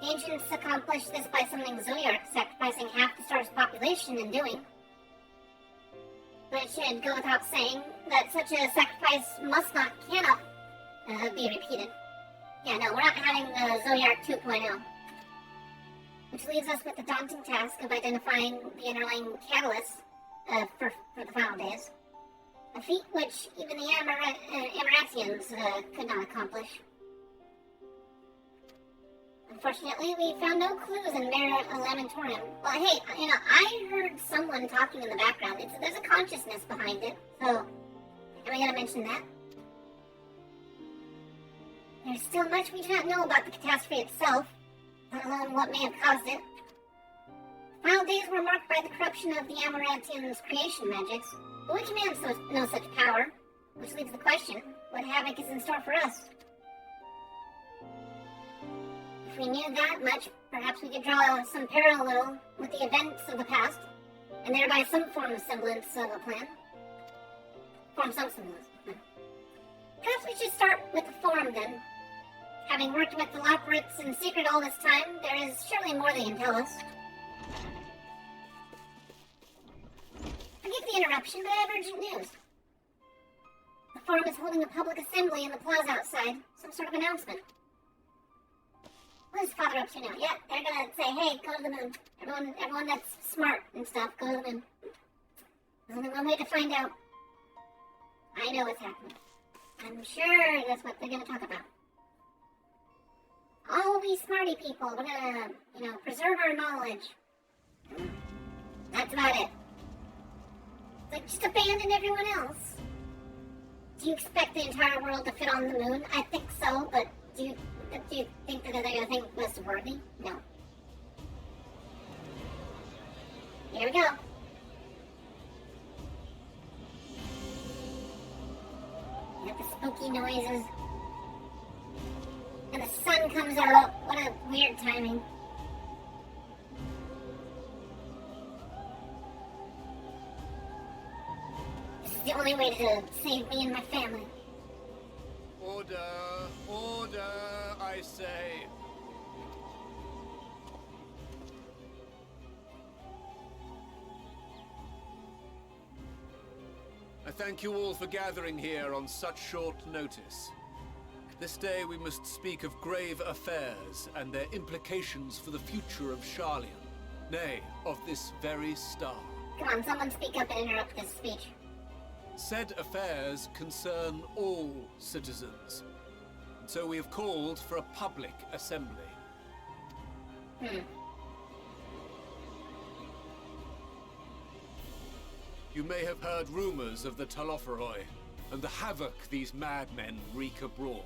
The ancients accomplished this by summoning Zodiark, sacrificing half the star's population in doing. But it should go without saying that such a sacrifice cannot be repeated. Yeah, no, we're not having the Zodiark 2.0. Which leaves us with the daunting task of identifying the underlying catalyst for the final days. A feat which even the Amaratians could not accomplish. Unfortunately, we found no clues in Mare Lamentorium. Well, hey, I heard someone talking in the background. There's a consciousness behind it, so am I going to mention that? There's still much we do not know about the catastrophe itself, let alone what may have caused it. The final days were marked by the corruption of the Amaratians' creation magics, but we command no such power, which leaves the question, what havoc is in store for us? If we knew that much, perhaps we could draw some parallel with the events of the past, and thereby some form of semblance of a plan. Form some semblance. Perhaps we should start with the form then. Having worked with the Loporrits in secret all this time, there is surely more they can tell us. Forgive the interruption, but I have urgent news. The forum is holding a public assembly in the plaza outside. Some sort of announcement. What is Father up to now? Yeah, they're gonna say, hey, go to the moon. Everyone that's smart and stuff, go to the moon. There's only one way to find out. I know what's happening. I'm sure that's what they're gonna talk about. All we smarty people, we're gonna, preserve our knowledge. That's about it. Like, just abandon everyone else. Do you expect the entire world to fit on the moon? I think so, but do you think that they're gonna think it was worthy? No. Here we go. You got the spooky noises. And the sun comes out. What a weird timing. This is the only way to save me and my family. Order, order, I say. I thank you all for gathering here on such short notice. This day we must speak of grave affairs and their implications for the future of Sharlayan. Nay, of this very star. Come on, someone speak up and interrupt this speech. Said affairs concern all citizens, and so we have called for a public assembly. You may have heard rumors of the Talopheroi and the havoc these madmen wreak abroad.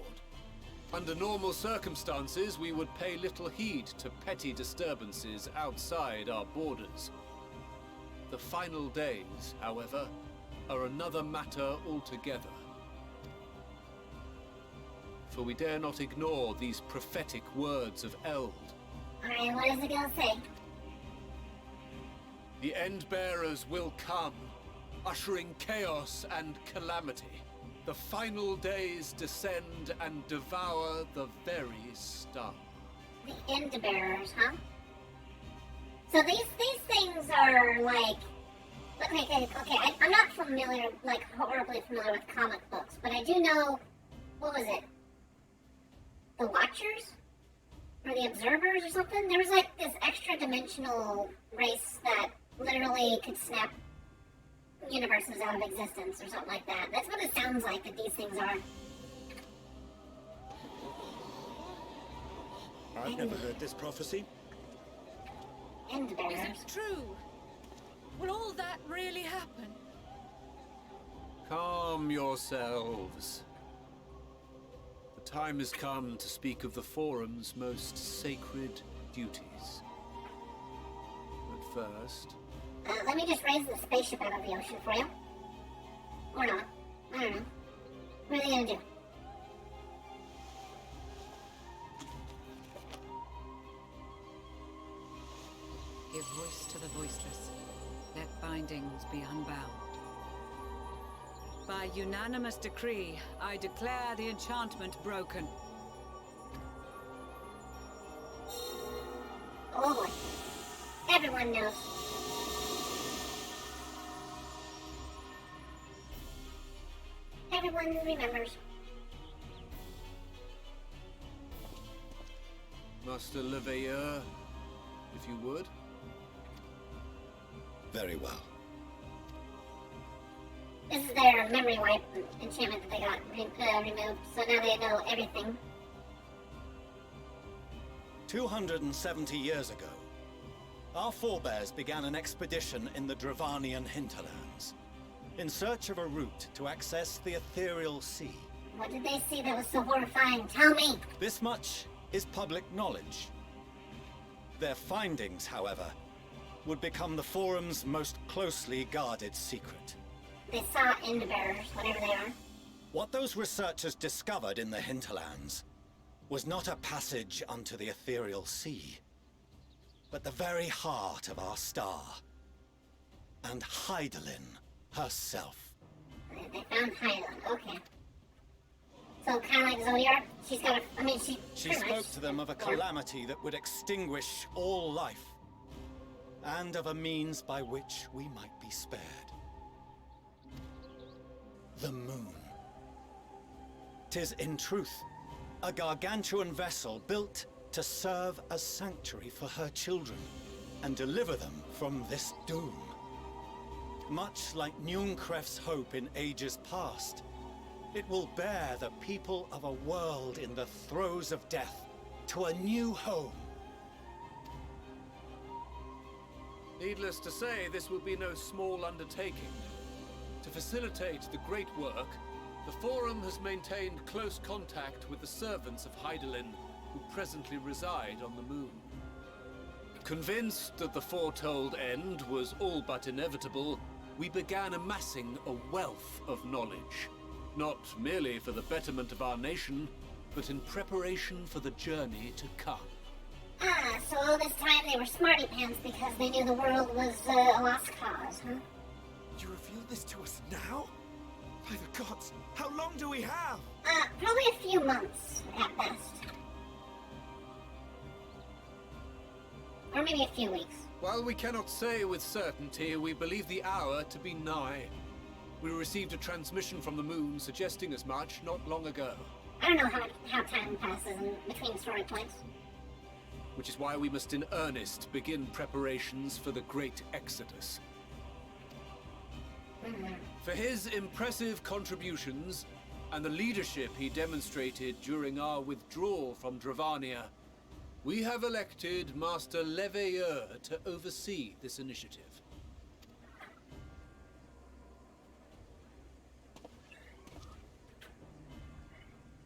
Under normal circumstances, we would pay little heed to petty disturbances outside our borders. The final days, however, are another matter altogether. For we dare not ignore these prophetic words of Eld. Alright, what is it gonna say? The Endbearers will come, ushering chaos and calamity. The final days descend and devour the very star. The Endbearers, huh? So these things are like... Okay, I'm not familiar, horribly familiar with comic books, but I do know... What was it? The Watchers? Or the Observers or something? There was this extra-dimensional race that literally could snap universes out of existence or something like that. That's what it sounds like that these things are. I've never heard this prophecy. Endbearers. Is it true? Will all that really happen? Calm yourselves. The time has come to speak of the Forum's most sacred duties. But first... let me just raise the spaceship out of the ocean for you. Or not. I don't know. What are they gonna do? Give voice to the voiceless. Let bindings be unbound. By unanimous decree, I declare the enchantment broken. Oh boy. Everyone knows. Everyone remembers. Master Leveilleur, if you would. Very well. This is their memory wipe enchantment that they got removed, so now they know everything. 270 years ago, our forebears began an expedition in the Dravanian hinterlands, in search of a route to access the ethereal sea. What did they see that was so horrifying? Tell me! This much is public knowledge. Their findings, however, would become the Forum's most closely guarded secret. They saw Endbearers, whatever they are. What those researchers discovered in the hinterlands was not a passage unto the ethereal sea, but the very heart of our star, and Hydaelyn herself. They found Hydaelyn, okay. So kind of like Zodiark, she's got a, I mean, she spoke to them of a calamity that would extinguish all life, and of a means by which we might be spared. The moon. 'Tis in truth a gargantuan vessel built to serve as sanctuary for her children and deliver them from this doom. Much like Njunkref's hope in ages past, it will bear the people of a world in the throes of death to a new home. Needless to say, this will be no small undertaking. To facilitate the great work, the Forum has maintained close contact with the servants of Hydaelyn, who presently reside on the moon. Convinced that the foretold end was all but inevitable, we began amassing a wealth of knowledge. Not merely for the betterment of our nation, but in preparation for the journey to come. Ah, so all this time they were smarty pants because they knew the world was a lost cause, huh? You revealed this to us now? By the gods, how long do we have? Probably a few months, at best. Or maybe a few weeks. While we cannot say with certainty, we believe the hour to be nigh. We received a transmission from the moon suggesting as much not long ago. I don't know how time passes in between story points. Which is why we must in earnest begin preparations for the Great Exodus. For his impressive contributions and the leadership he demonstrated during our withdrawal from Dravania, we have elected Master Leveilleur to oversee this initiative.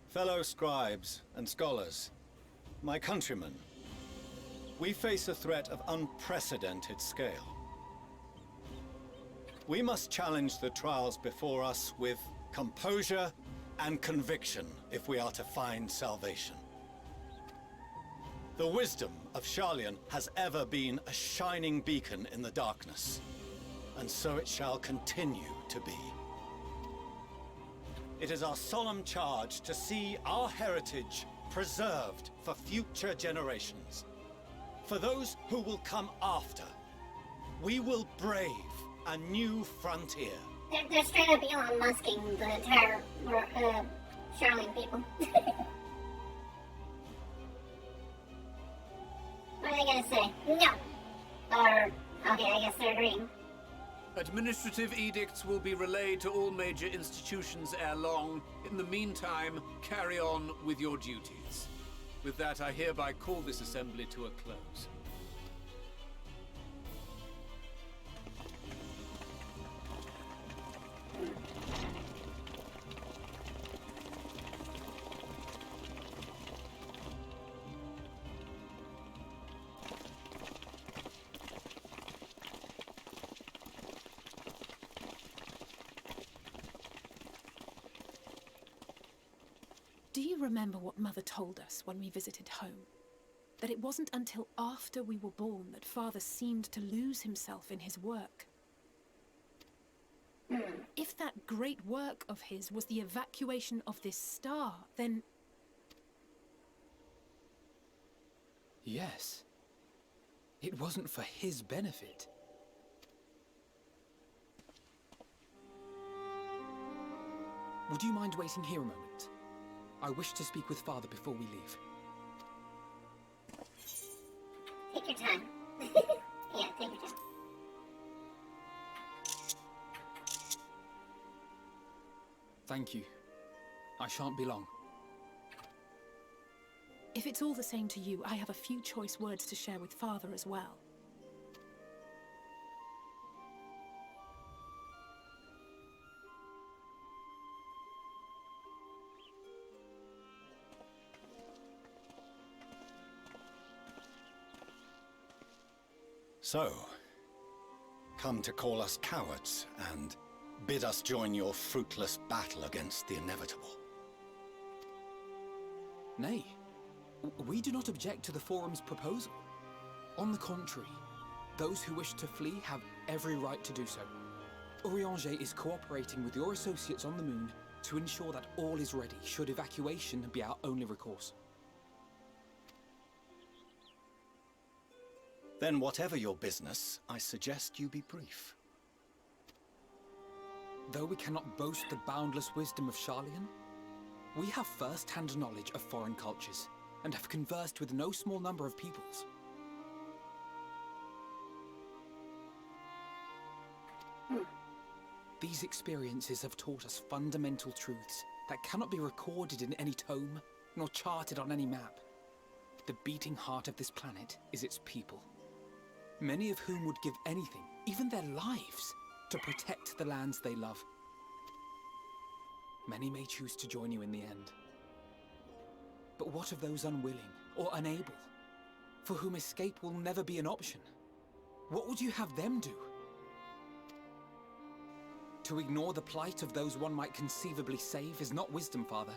Fellow scribes and scholars, my countrymen, we face a threat of unprecedented scale. We must challenge the trials before us with composure and conviction if we are to find salvation. The wisdom of Sharlayan has ever been a shining beacon in the darkness, and so it shall continue to be. It is our solemn charge to see our heritage preserved for future generations. For those who will come after, we will brave a new frontier. They're straight up Elon Musking the entire Sharlayan people. What are they gonna say? No! Or, okay, I guess they're agreeing. Administrative edicts will be relayed to all major institutions ere long. In the meantime, carry on with your duties. With that, I hereby call this assembly to a close. Do you remember what Mother told us when we visited home? That it wasn't until after we were born that Father seemed to lose himself in his work. If that great work of his was the evacuation of this star, then... Yes. It wasn't for his benefit. Would you mind waiting here a moment? I wish to speak with Father before we leave. Take your time. Yeah, take your time. Thank you. I shan't be long. If it's all the same to you, I have a few choice words to share with Father as well. So, come to call us cowards and bid us join your fruitless battle against the inevitable. Nay, we do not object to the Forum's proposal. On the contrary, those who wish to flee have every right to do so. Urianger is cooperating with your associates on the moon to ensure that all is ready should evacuation be our only recourse. Then whatever your business, I suggest you be brief. Though we cannot boast the boundless wisdom of Sharlayan, we have first-hand knowledge of foreign cultures, and have conversed with no small number of peoples. These experiences have taught us fundamental truths that cannot be recorded in any tome, nor charted on any map. The beating heart of this planet is its people, many of whom would give anything, even their lives, to protect the lands they love. Many may choose to join you in the end. But what of those unwilling or unable, for whom escape will never be an option? What would you have them do? To ignore the plight of those one might conceivably save is not wisdom, Father.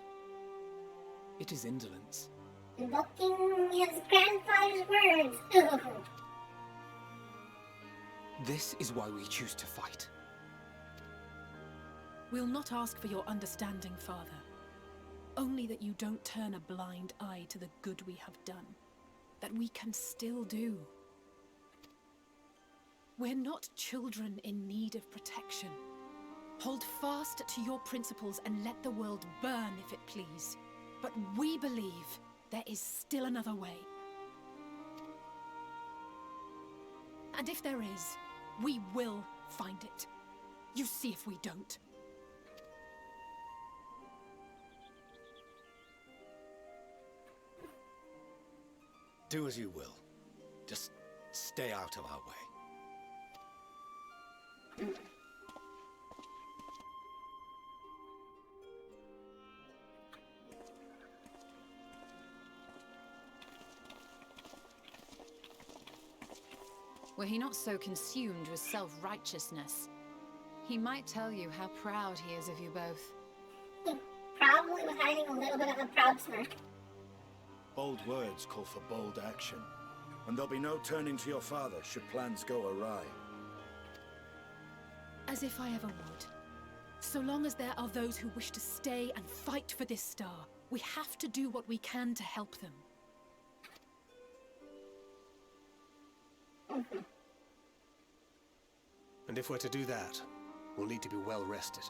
It is indolence. Invoking his grandfather's words. This is why we choose to fight. We'll not ask for your understanding, Father. Only that you don't turn a blind eye to the good we have done. That we can still do. We're not children in need of protection. Hold fast to your principles and let the world burn if it please. But we believe there is still another way. And if there is, we will find it. You see if we don't. Do as you will. Just stay out of our way. Were he not so consumed with self-righteousness, he might tell you how proud he is of you both. He probably was hiding a little bit of a proud smirk. Bold words call for bold action, and there'll be no turning to your father should plans go awry. As if I ever would. So long as there are those who wish to stay and fight for this star, we have to do what we can to help them. And if we're to do that, we'll need to be well rested.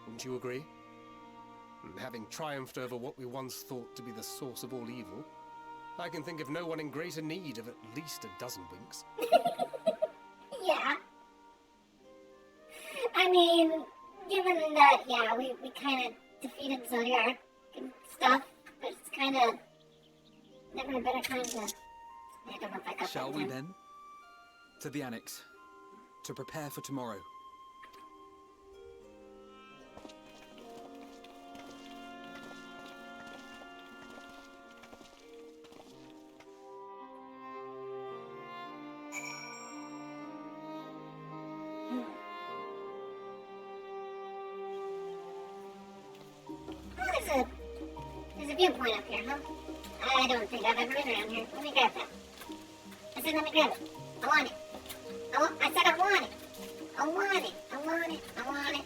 Wouldn't you agree? And having triumphed over what we once thought to be the source of all evil, I can think of no one in greater need of at least a dozen winks. Yeah. I mean, given that, yeah, we kind of defeated Zodiark and stuff, but it's kind of never a better time to... I don't know if I got Shall that we time. then? To the Annex, to prepare for tomorrow. Oh, there's a viewpoint up here, huh? I don't think I've ever been around here. Let me grab that. I said let me grab it. I want it. I said I want it. I want it. I want it. I want it.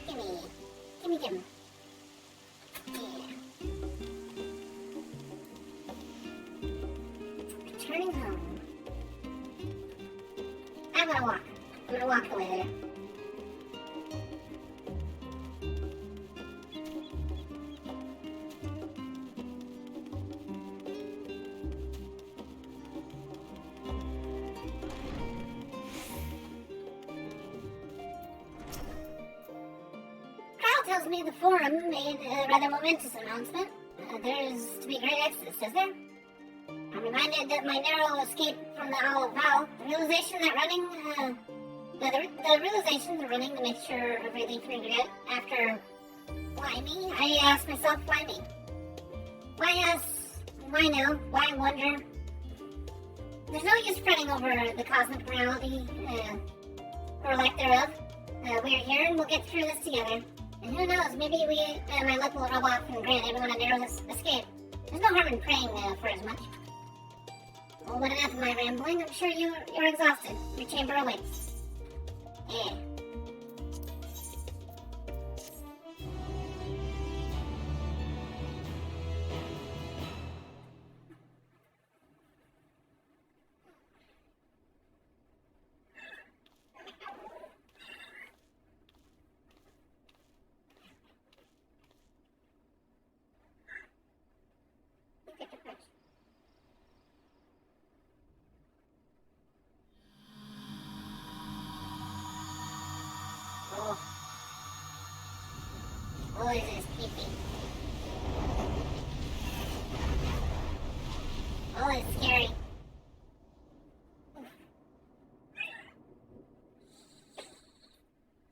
Gimme. Gimme, gimme. Yeah. Returning home. I'm gonna walk. I'm gonna walk the way there. tells me the Forum made a rather momentous announcement. There's to be a great exodus, is there? I'm reminded that my narrow escape from the Owl of Val, the realization that running, the realization that running to make sure of relief and regret after why me? I ask myself, why me? Why us? Why now? Why wonder? There's no use fretting over the cosmic morality, or lack thereof. We're here and we'll get through this together. And who knows, maybe my luck will rub off and grant everyone a narrow escape. There's no harm in praying for as much. Well, what enough of my rambling? I'm sure you're exhausted. Your chamber awaits. Yeah. Oh, this is creepy. Oh, it's scary.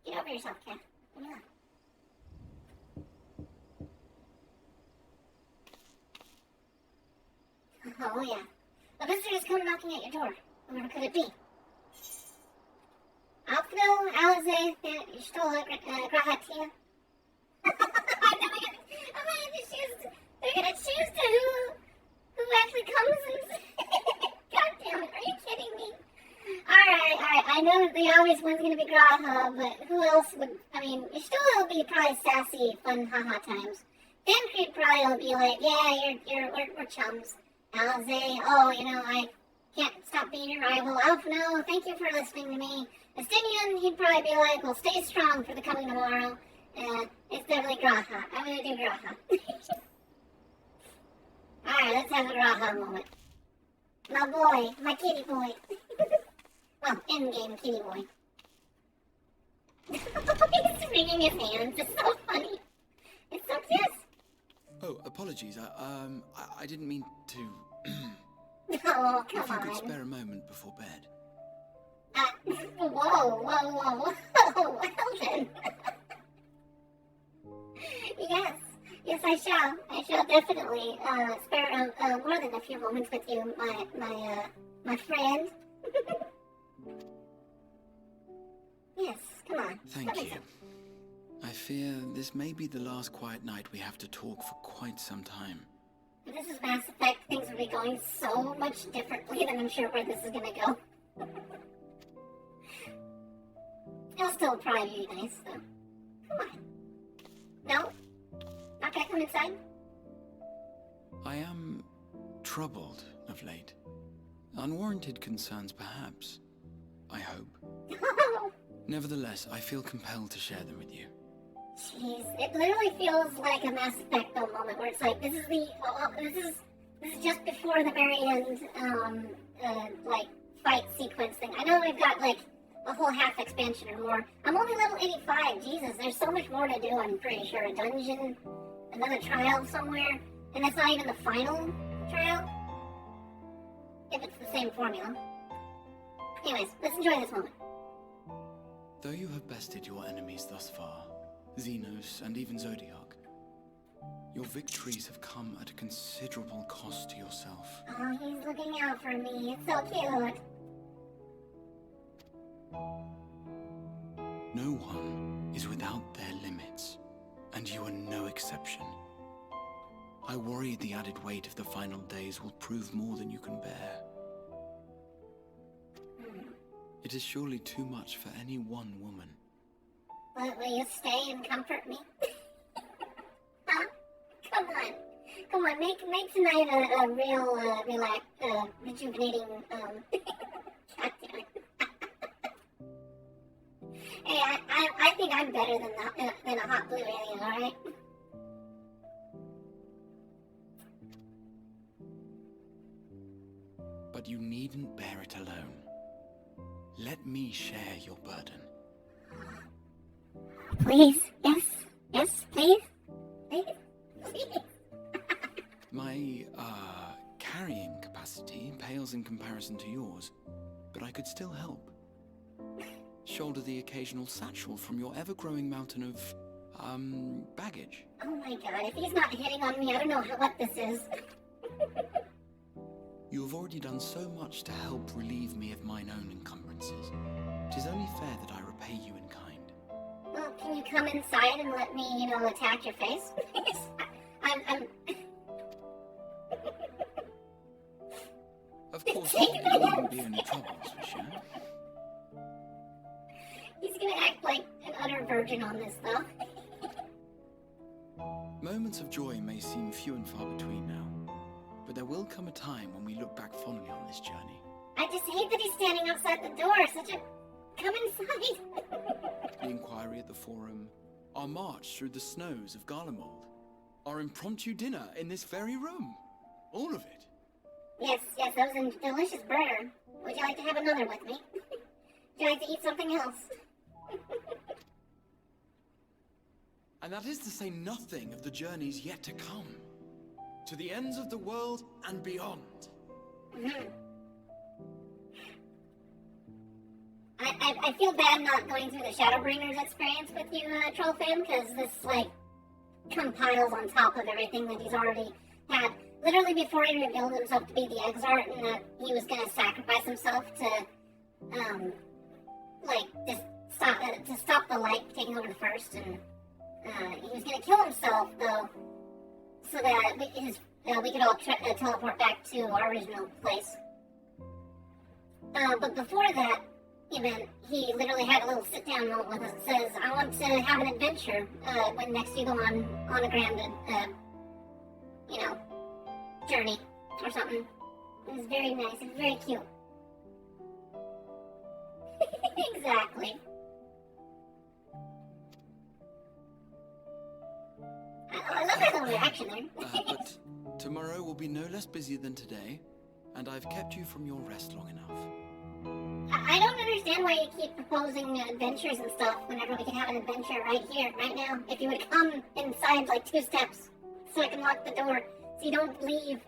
Get over yourself, Cat. Come on. Oh, yeah. A visitor has come knocking at your door. Where could it be? Alfno, Alize, Stola, Grahatia. They're gonna choose to who actually comes and God damn it, are you kidding me? Alright, I know the obvious one's gonna be Graha, but who else would, I mean, Stola will be probably sassy, fun, haha times. Dan Creed probably will be like, yeah, we're chums. Alize, oh, you know, I can't stop being your rival. Alfno, thank you for listening to me. Estinian, he'd probably be like, well, stay strong for the coming tomorrow. It's definitely Graha. I'm gonna do Graha. Alright, let's have a Graha moment. My boy, my kitty boy. Well, in-game kitty boy. He's wringing his hands. It's so funny. It's so cute. Oh, apologies. I didn't mean to. Oh, come If you on. could spare a moment before bed. Whoa. Well then. Yes, I shall. I shall definitely spare more than a few moments with you, my friend. Yes, come on. Thank you. I fear this may be the last quiet night we have to talk for quite some time. If this is Mass Effect, things will be going so much differently than I'm sure where this is gonna go. I'll still probably be nice, though. Come on. No? Not gonna come inside? I am troubled of late. Unwarranted concerns, perhaps. I hope. Nevertheless, I feel compelled to share them with you. Jeez, it literally feels like a Mass Effect though moment where it's like this is just before the very end, like fight sequence thing. I know we've got like a whole half expansion or more. I'm only level 85. Jesus, there's so much more to do. I'm pretty sure a dungeon, another trial somewhere, and that's not even the final trial. If it's the same formula. Anyways, let's enjoy this moment. Though you have bested your enemies thus far, Xenos and even Zodiark, your victories have come at a considerable cost to yourself. Oh, he's looking out for me. It's so cute. No one is without their limits, and you are no exception. I worry the added weight of the final days will prove more than you can bear. It is surely too much for any one woman. Will you stay and comfort me? Huh? Come on, make tonight a real, rejuvenating, God damn it. Hey, I think I'm better than a hot blue alien, alright? But you needn't bear it alone. Let me share your burden. Please, yes, Yes, please? Please? Please? My, carrying capacity pales in comparison to yours, but I could still help. Shoulder the occasional satchel from your ever-growing mountain of, baggage. Oh my god, if he's not hitting on me, I don't know what this is. You have already done so much to help relieve me of mine own encumbrances. 'Tis only fair that I repay you in kind. Well, can you come inside and let me, you know, attack your face? I'm... Of course, there wouldn't be any troubles, for sure. He's gonna act like an utter virgin on this, though. Moments of joy may seem few and far between now, but there will come a time when we look back fondly on this journey. I just hate that he's standing outside the door, such a... Come inside! The inquiry at the Forum, our march through the snows of Garlemald, our impromptu dinner in this very room. All of it. Yes, that was a delicious burger. Would you like to have another with me? Would you like to eat something else? And that is to say nothing of the journeys yet to come. To the ends of the world and beyond. Mm-hmm. I feel bad not going through the Shadowbringers experience with you, Troll Fan, because this, like, compiles on top of everything that he's already had. Literally before he revealed himself to be the Exart and that he was going to sacrifice himself to, to stop the light taking over the First, and he was going to kill himself, though, so that we could all teleport back to our original place. But before that event, he literally had a little sit-down moment with us that says, I want to have an adventure when next you go on a grand, journey or something. It was very nice and very cute. Exactly. I love that little reaction there. But tomorrow will be no less busy than today, and I've kept you from your rest long enough. I don't understand why you keep proposing adventures and stuff whenever we can have an adventure right here, right now. If you would come inside like 2 steps so I can lock the door so you don't leave.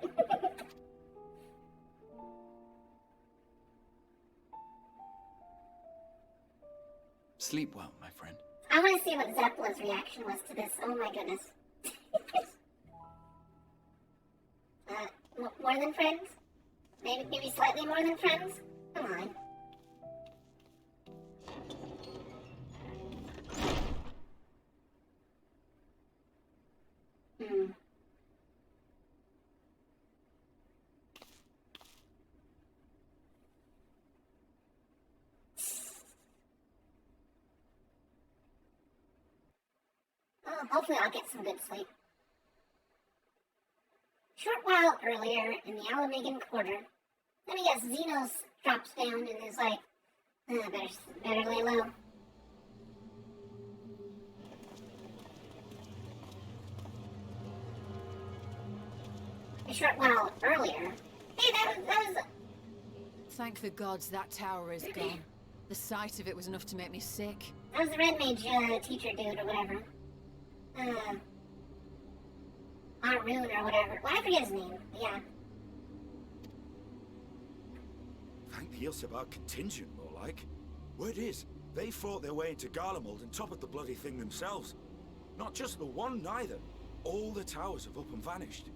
Sleep well, my friend. I want to see what Zeppela's reaction was to this. Oh my goodness. More than friends? Maybe slightly more than friends? Come on. Oh, hopefully I'll get some good sleep. Short while earlier in the Alamegan Quarter, let me guess, Xenos drops down and is like, better lay low. A short while earlier. Hey, that was... Thank the gods that tower is gone. The sight of it was enough to make me sick. That was the Red Mage teacher dude or whatever. Arun or whatever. Well, I forget his name. Yeah. Thank the Ilsebar contingent, more like. Word is, they fought their way into Garlemald and toppled the bloody thing themselves. Not just the one, neither. All the towers have up and vanished.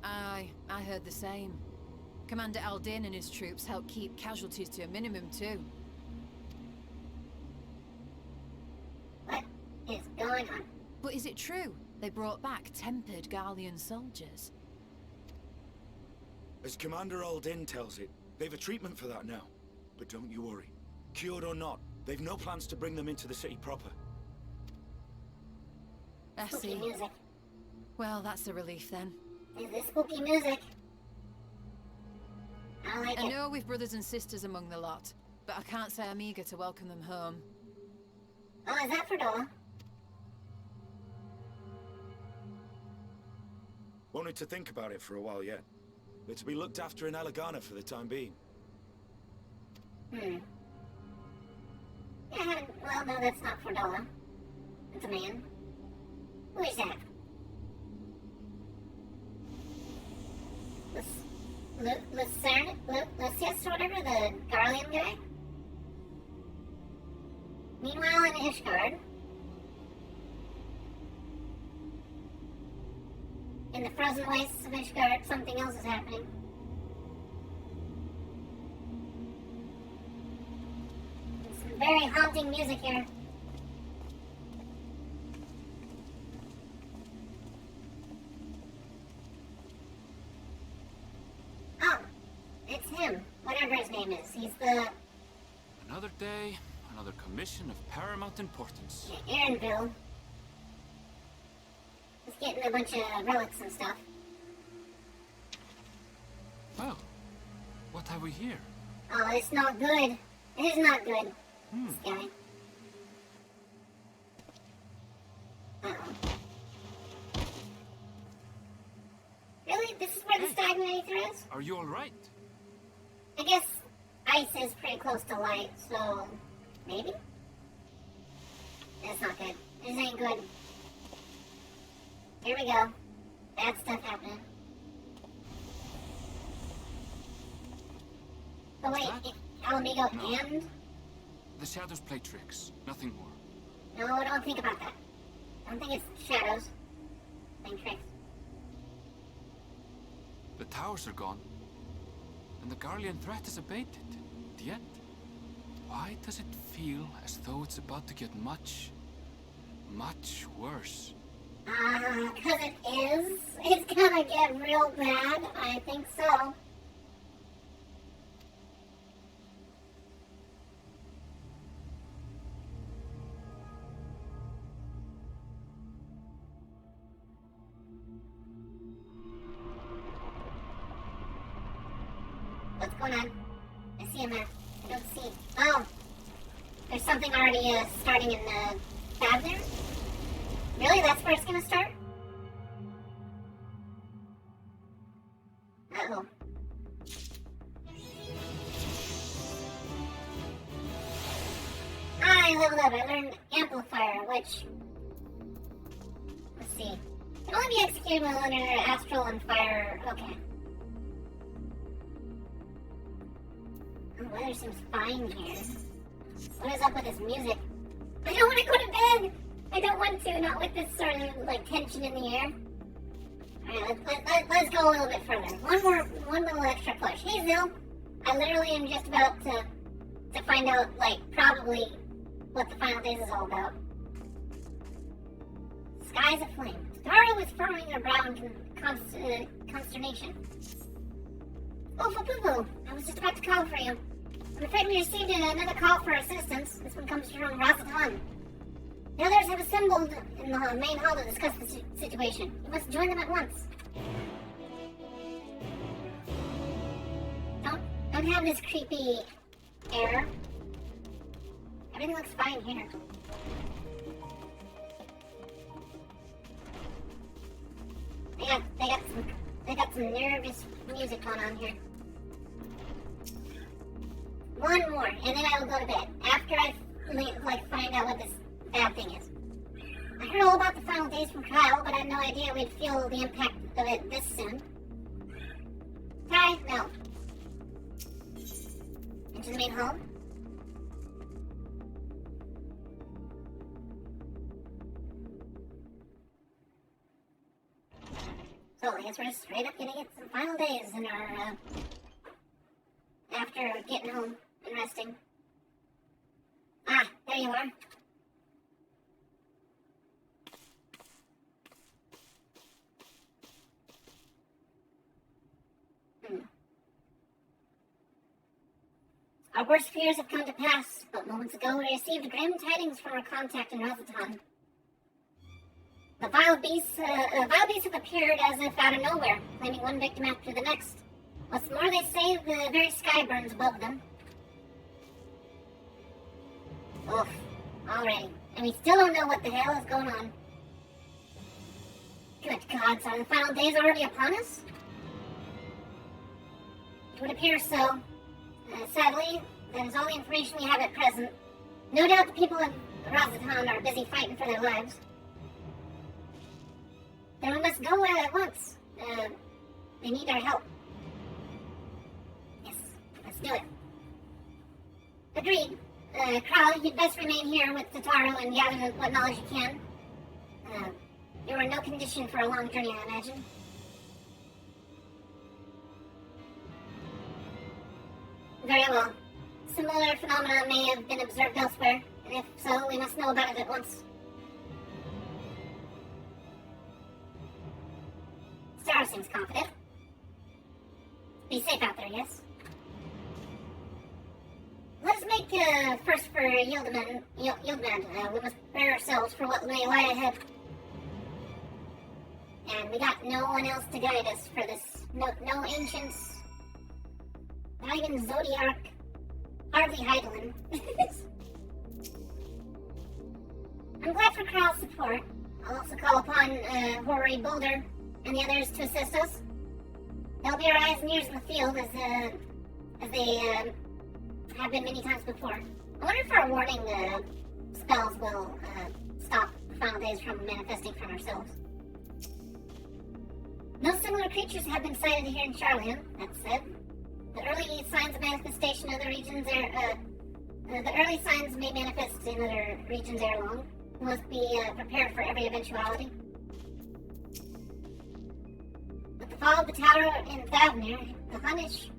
Aye, I heard the same. Commander Aldin and his troops helped keep casualties to a minimum, too. What is going on? But is it true? They brought back tempered Garlean soldiers. As Commander Aldin tells it, they've a treatment for that now. But don't you worry. Cured or not, they've no plans to bring them into the city proper. I see. Music. Well, that's a relief then. Is this spooky music? I like it. I know we've brothers and sisters among the lot, but I can't say I'm eager to welcome them home. Oh, is that Ferdola? Wanted to think about it for a while yet. They're to be looked after in Elegana for the time being. Yeah, I haven't. Well, no, that's not Fordola. It's a man. Who is that? Lucius, or whatever, the Garlean guy? Meanwhile, in Ishgard, in the frozen wastes of Ishgard, something else is happening. There's some very haunting music here. Oh, it's him, whatever his name is. He's the... Another day, another commission of paramount importance. Aaronville. He's getting a bunch of relics and stuff. Well, what have we here? Oh, it's not good. It is not good. This guy. Uh-oh. Really? This is where the stagnant aether is? Are you alright? I guess ice is pretty close to light, so... maybe? That's not good. This ain't good. Here we go. Bad stuff happening. But wait, Alamigo and? The shadows play tricks, nothing more. No, I don't think about that. I don't think it's shadows playing tricks. The towers are gone, and the Garlean threat is abated. Yet, why does it feel as though it's about to get much, much worse? Cause it is. It's gonna get real bad. I think so. What's going on? I see a map. I don't see. Oh! There's something already starting in the tab there? Really? That's where it's gonna start? Uh-oh. I leveled up. I learned Amplifier, which... let's see. Can only be executed when under Astral and Fire... okay. The weather seems fine here. What is up with this music? I don't want to go to bed! I don't want to, not with this sort of, like, tension in the air. Alright, let's go a little bit further. One little extra push. Hey, Zil! I literally am just about to find out, like, probably what the Final Days is all about. Skies aflame. Tara was furrowing her brow in consternation. Oh, Fububu! I was just about to call for you. I'm afraid we received another call for assistance. This one comes from Rasatan. The others have assembled in the main hall to discuss the situation. You must join them at once. Don't have this creepy air. Everything looks fine here. They got some nervous music going on here. One more, and then I will go to bed. After I find out what this bad thing is. I heard all about the Final Days from Kyle, but I had no idea we'd feel the impact of it this soon. Ty? No. Into the main hall? So I guess we're just straight up gonna get some Final Days in our, after getting home and resting. Ah, there you are. Our worst fears have come to pass, but moments ago we received grim tidings from our contact in Razatan. The vile beasts have appeared as if out of nowhere, claiming one victim after the next. What's more, they say the very sky burns above them. Oof, already. And we still don't know what the hell is going on. Good gods, are the Final Days already upon us? It would appear so. Sadly, that is all the information we have at present. No doubt the people of Razatan are busy fighting for their lives. Then we must go at once. They need our help. Yes, let's do it. Agreed. Kral, you'd best remain here with Tataru and gather what knowledge you can. You are in no condition for a long journey, I imagine. Very well. Similar phenomena may have been observed elsewhere, and if so, we must know about it at once. Sarah seems confident. Be safe out there, yes? Let us make first for Yildiman. We must prepare ourselves for what may lie ahead. And we got no one else to guide us for this. No ancients. Not even Zodiark. Hardly Heidelin. I'm glad for Kral's support. I'll also call upon Hori Boulder and the others to assist us. They'll be our eyes and ears in the field as they have been many times before. I wonder if our warning spells will stop the final days from manifesting from ourselves. No similar creatures have been sighted here in Charlian, that said. The early signs of manifestation in other regions the early signs may manifest in other regions ere long. We must be prepared for every eventuality. With the fall of the tower in Thavnir, the Hunnish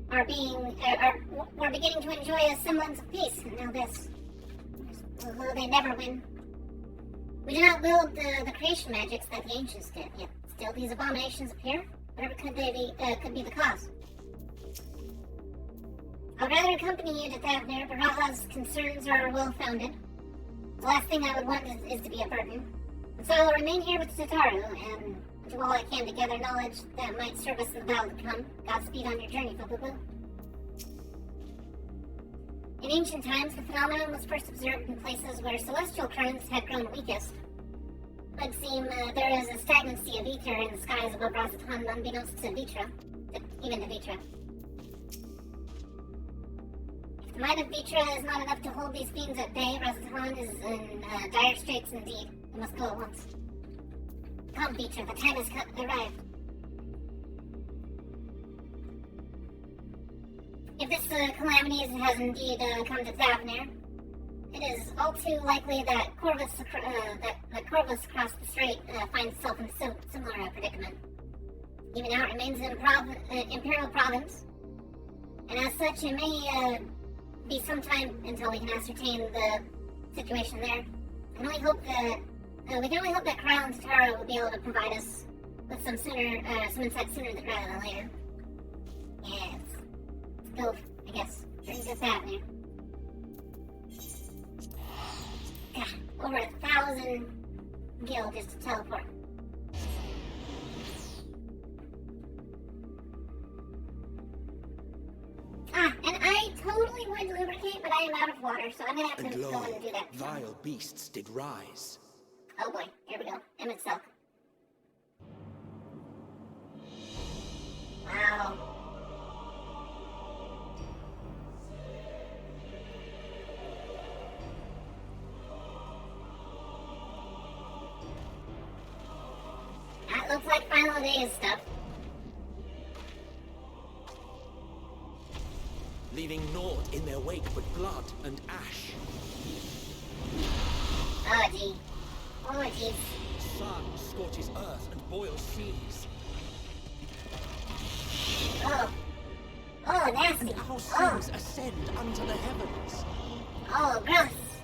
we're beginning to enjoy a semblance of peace. And now this, although they never win. We do not wield the creation magics that the ancients did, yet still these abominations appear. Whatever could be the cause. I'd rather accompany you to Thavnir, but Raha's concerns are well-founded. The last thing I would want is to be a burden. And so I'll remain here with Tataru, and do all I can to gather knowledge that might serve us in the battle to come. Godspeed on your journey, Fububu. In ancient times, the phenomenon was first observed in places where celestial currents had grown weakest. It would seem there is a stagnancy of ether in the skies above Razatan, unbeknownst to Vitra, even to Vitra. If the might of Vitra is not enough to hold these fiends at bay, Razatan is in dire straits indeed. We must go at once. Come, Vitra, the time has arrived. If this calamity has indeed come to Thavnir, it is all too likely that Corvus across the strait finds itself in a similar predicament. Even now it remains an imperial province, and as such it may be some time until we can ascertain the situation there. We can only hope that Kral and Tataru will be able to provide us with some insight sooner rather than later. Yes. Go, I guess. Drink this Avenue. God, over 1,000 gil just to teleport. And I totally would lubricate, but I am out of water, so I'm gonna have to go in and do that. Vile beasts did rise. Oh boy, here we go. Emmett Silk. Wow. That looks like final days stuff. Leaving naught in their wake but blood and ash. Oh gee. Oh geez. Sun scorches earth and boils seas. Oh. Oh, nasty. And our sins ascend unto the heavens. Oh, gross.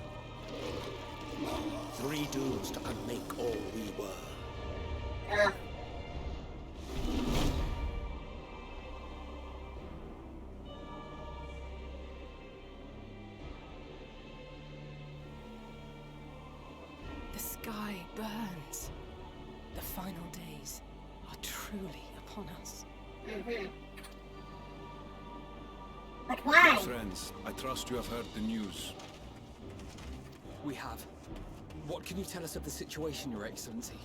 3 dooms to unmake all we were. Ugh. The sky burns. The final days are truly upon us. Mm-hmm. But why? Friends, I trust you have heard the news. We have. What can you tell us of the situation, Your Excellency?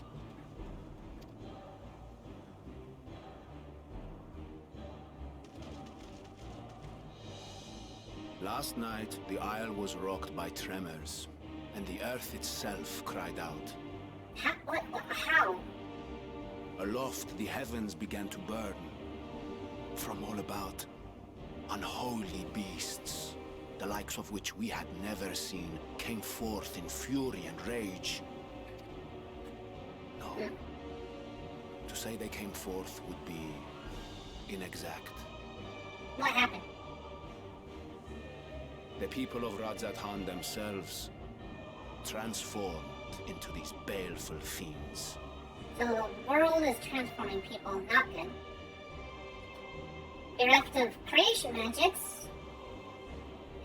Last night, the isle was rocked by tremors, and the earth itself cried out. How? Aloft, the heavens began to burn. From all about, unholy beasts, the likes of which we had never seen, came forth in fury and rage. No. To say they came forth would be inexact. What happened? The people of Radzat-Han themselves transformed into these baleful fiends. So the world is transforming people, not good. Bereft of creation magics,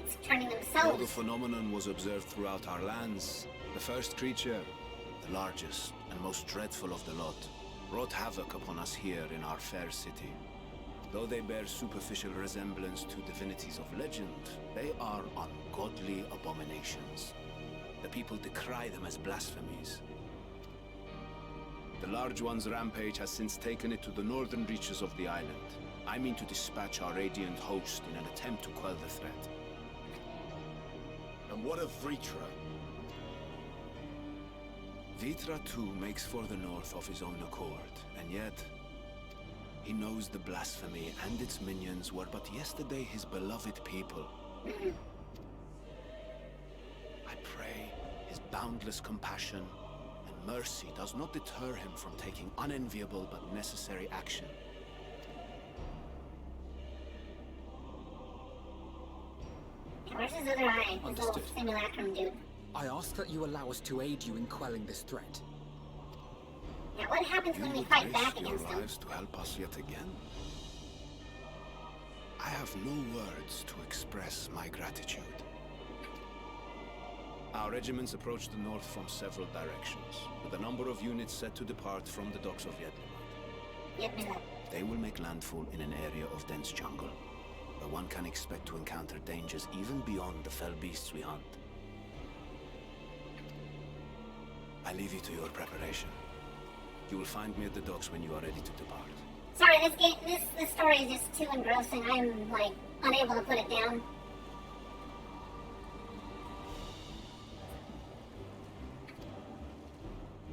it's turning Though themselves. the phenomenon was observed throughout our lands, the first creature, the largest and most dreadful of the lot, wrought havoc upon us here in our fair city. Though they bear superficial resemblance to divinities of legend, they are ungodly abominations. The people decry them as blasphemies. The Large One's rampage has since taken it to the northern reaches of the island. I mean to dispatch our radiant host in an attempt to quell the threat. And what of Vritra? Vritra too makes for the north of his own accord, and yet he knows the blasphemy and its minions were but yesterday his beloved people. I pray his boundless compassion and mercy does not deter him from taking unenviable but necessary action. Where's his other eye? His little Understood. simulacrum dude. I ask that you allow us to aid you in quelling this threat. Now what happens when we would fight risk back your against him? lives to help us yet again? I have no words to express my gratitude. Our regiments approach the north from several directions, with a number of units set to depart from the docks of Yedlimat. They will make landfall in an area of dense jungle, where one can expect to encounter dangers even beyond the fell beasts we hunt. I leave you to your preparation. You will find me at the docks when you are ready to depart. Sorry, this story is just too engrossing. I'm, like, unable to put it down.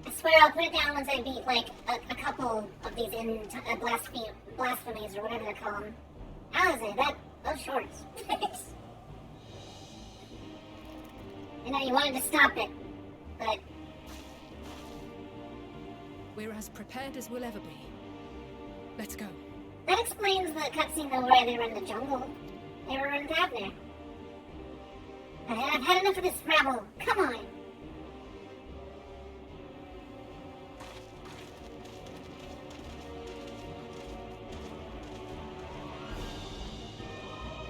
I swear I'll put it down once I beat, like, a couple of these blasphemies, or whatever they call them. How is it? Those shorts. You know, you wanted to stop it, but... We're as prepared as we'll ever be. Let's go. That explains the cutscene though where they were in the jungle. They were in Davner. I've had enough of this rabble. Come on.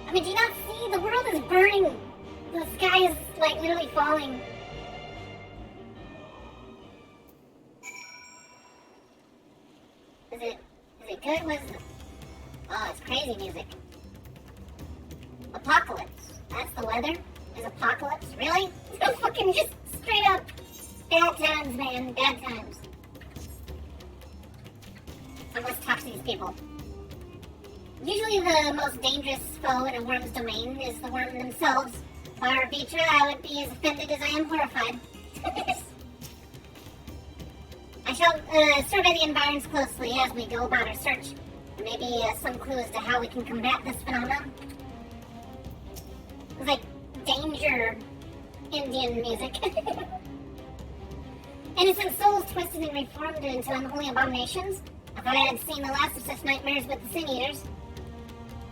I mean, do you not see? The world is burning. The sky is, like, literally falling. Is it good? What is it? Oh, it's crazy music. Apocalypse. That's the weather? Is apocalypse? Really? Fucking just straight up bad times, man. Bad times. I must talk to these people. Usually the most dangerous foe in a worm's domain is the worm themselves. For Vritra, I would be as offended as I am horrified. I shall survey the environs closely as we go about our search. Maybe some clue as to how we can combat this phenomenon. It's like danger Indian music. Innocent souls twisted and reformed into unholy abominations. I thought I had seen the last of such nightmares with the Sin Eaters.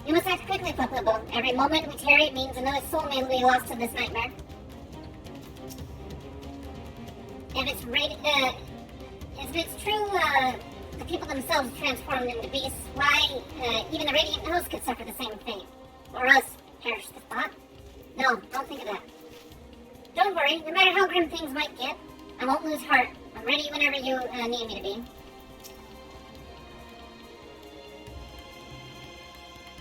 We must act quickly, Popobo. Every moment we tarry means another soul may be lost to this nightmare. If it's true, the people themselves transformed into beasts, why, even the Radiant Host could suffer the same fate. Or us, perish the thought. No, don't think of that. Don't worry, no matter how grim things might get, I won't lose heart. I'm ready whenever you need me to be.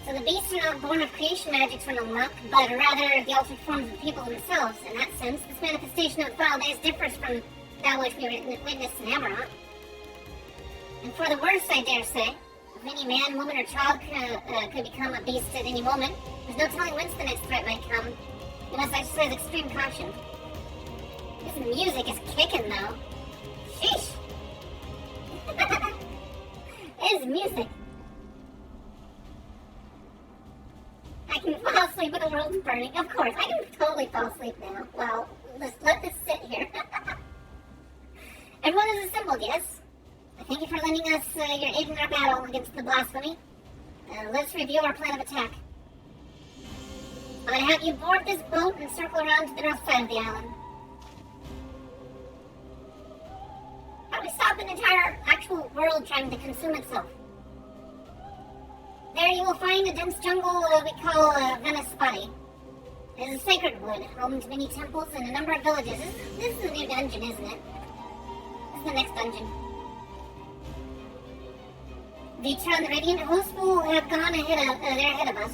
So the beasts are not born of creation magics from unlock, but rather the altered forms of the people themselves. In that sense, this manifestation of the final days differs from that which we witnessed in Amarant. And for the worse, I dare say, if any man, woman, or child could become a beast at any moment, There's no telling whence the next threat might come. We must exercise extreme caution. This music is kicking, though. Sheesh! It is music. I can fall asleep when the world's burning. Of course, I can totally fall asleep now. Well, let's let this sit here. Everyone is assembled, yes? Thank you for lending us your aid in our battle against the blasphemy. Let's review our plan of attack. I'm gonna have you board this boat and circle around to the north side of the island. How do we stop an entire actual world trying to consume itself? There you will find a dense jungle we call Venispati. It is a sacred wood, home to many temples and a number of villages. This is a new dungeon, isn't it? This is the next dungeon. Vitra and the Radiant Host will have gone ahead of us.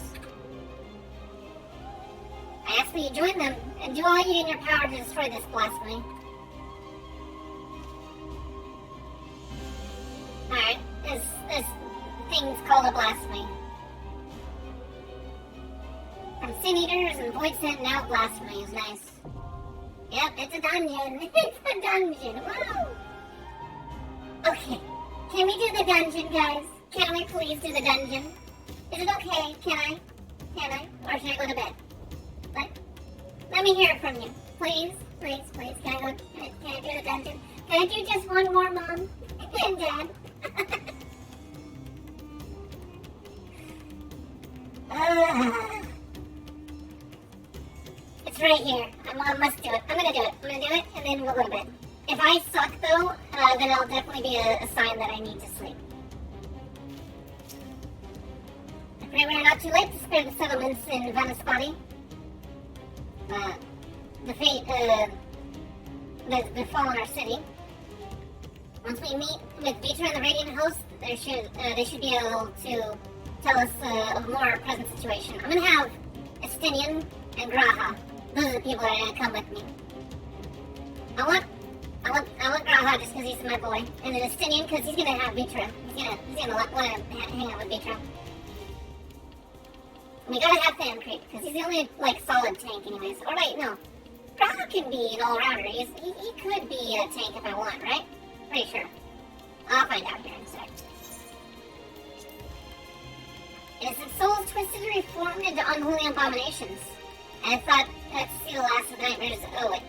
I ask that you join them and do all you in your power to destroy this blasphemy. Alright, this thing's called a blasphemy. From Sin Eaters and Void Sent, now blasphemy is nice. Yep, it's a dungeon. It's a dungeon. Woo! Okay, can we do the dungeon, guys? Can we please do the dungeon? Is it okay? Can I? Or should I go to bed? Let me hear it from you. Please. Can I do the dungeon? Can I do just one more, Mom? And Dad? It's right here. I must do it. I'm gonna do it, and then we'll go to bed. If I suck, though, then it'll definitely be a sign that I need to sleep. I pray we are not too late to spare the settlements in Venispati. The fate that befallen our city. Once we meet with Vitra and the Radiant Host, they should be able to tell us a more present situation. I'm gonna have Estinian and Graha. Those are the people that are gonna come with me. I want Graha just because he's my boy, and then Estinian because he's gonna have Vitra. He's gonna want to hang out with Vitra. We gotta have Fan Creek because he's the only solid tank, anyways. Or wait, no. Graha can be an all-rounder. He could be a tank if I want, right? Pretty sure. I'll find out here in a sec. Innocent souls twisted and reformed into unholy abominations. And I thought to see the last of the nightmares. Oh wait.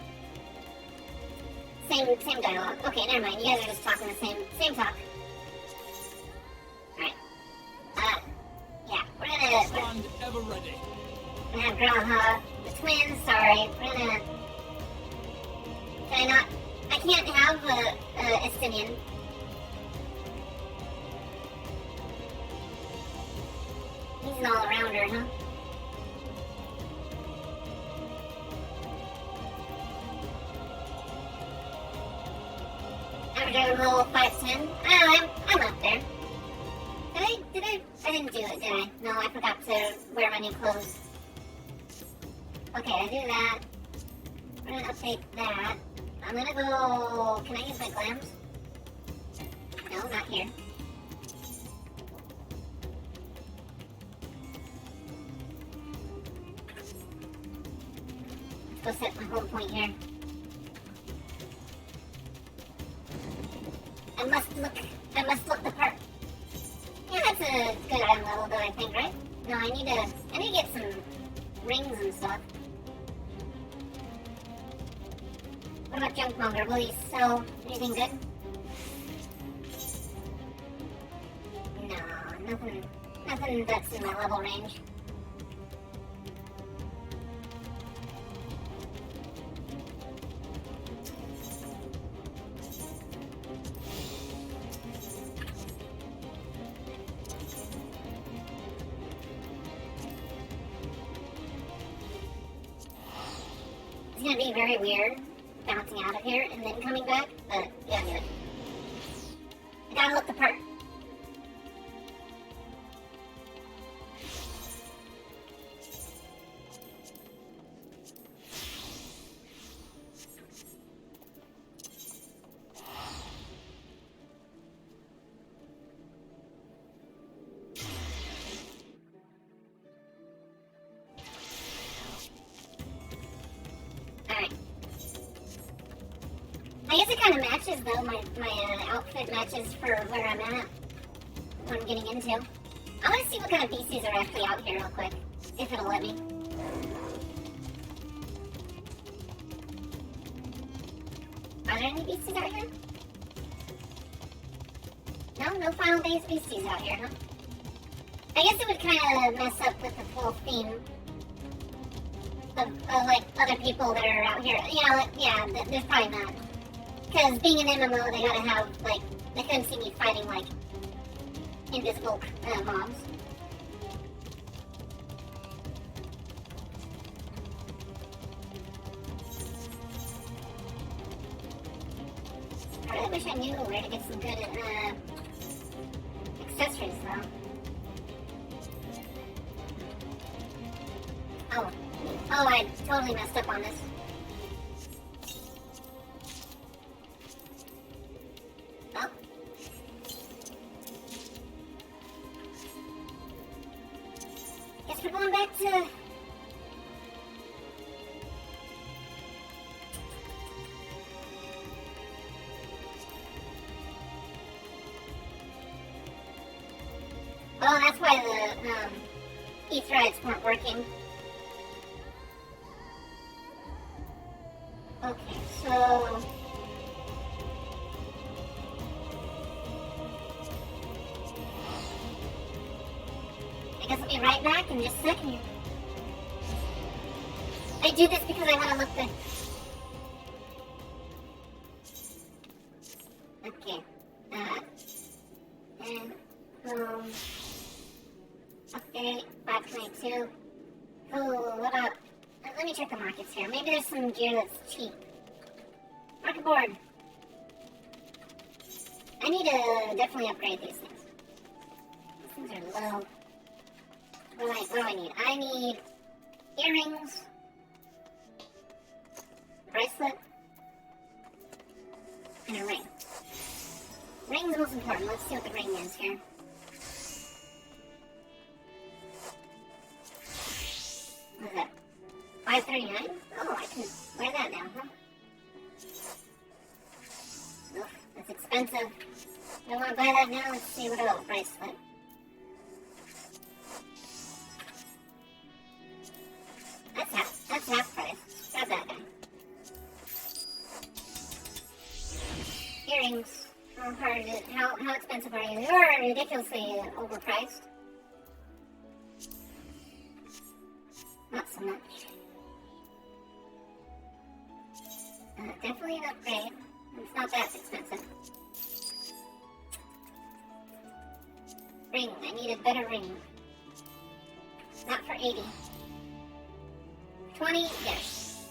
Same dialogue. Okay, never mind. You guys are just talking the same talk. Alright. Yeah, we're gonna have Graha, the twins, sorry. I can't have Estinian. He's an all-arounder, huh? Average level 510. Oh, I'm up there. I didn't do it, did I? No, I forgot to wear my new clothes. Okay, I do that. We're gonna update that. I'm gonna go... Can I use my glams? No, not here. Let's go set my home point here. I must look the part. Yeah, that's a good item level though, I think, right? No, I need to get some rings and stuff. What about Junkmonger? Will he sell anything good? No, nothing that's in my level range. It's gonna be very weird bouncing out of here and then coming back, but yeah, do it. I gotta look the part. kind of matches though. My outfit matches for where I'm at. What I'm getting into. I want to see what kind of beasties are actually out here real quick, if it'll let me. Are there any beasties out here? No final days beasties out here, huh? I guess it would kind of mess up with the whole theme of like other people that are out here. You know, yeah, there's probably not. Because being an MMO, they gotta have like they couldn't see me fighting like invisible mobs. I really wish I knew where to get some good accessories though. Oh, I totally messed up on this. Oh. Guess we're going back to... Oh, that's why the Aetherites weren't working. Okay, so... I guess I'll be right back in just a second here. I do this because I want to look good. Okay. And, update, 522. Oh, what up? Let me check the markets here. Maybe there's some gear that's cheap. Market board. I need to definitely upgrade these things. These things are low. What do I need? I need earrings, bracelet, and a ring. Ring's most important. Let's see what the ring is here. What is that? $539? Oh, I can wear that now, huh? Ugh, that's expensive. I don't want to buy that now. Let's see what else. Bracelet. That's half price. Grab that guy. Earrings. How hard is it? How expensive are you? You're ridiculously overpriced. Not so much. Definitely an upgrade. It's not that expensive. Ring. I need a better ring. Not for 80. 20? Yes.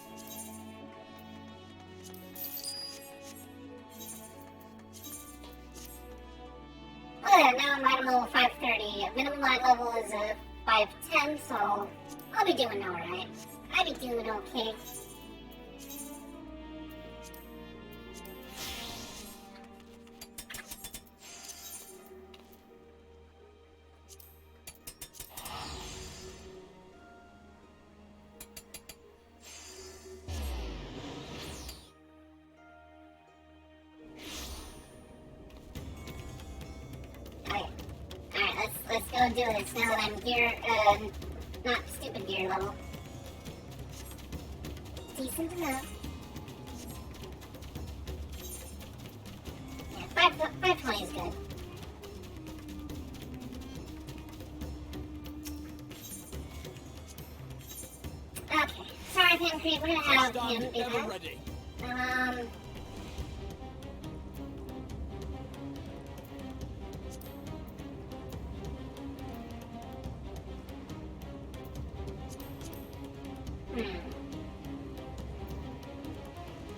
Oh yeah, now I'm item level 530. Minimum light level is a 510, so I'll be doing alright. I'll be doing okay. Let's go do this now that I'm gear, not stupid gear level. Decent enough. Yeah, 520 is good. Okay, sorry Pancreas, we're gonna have him do that.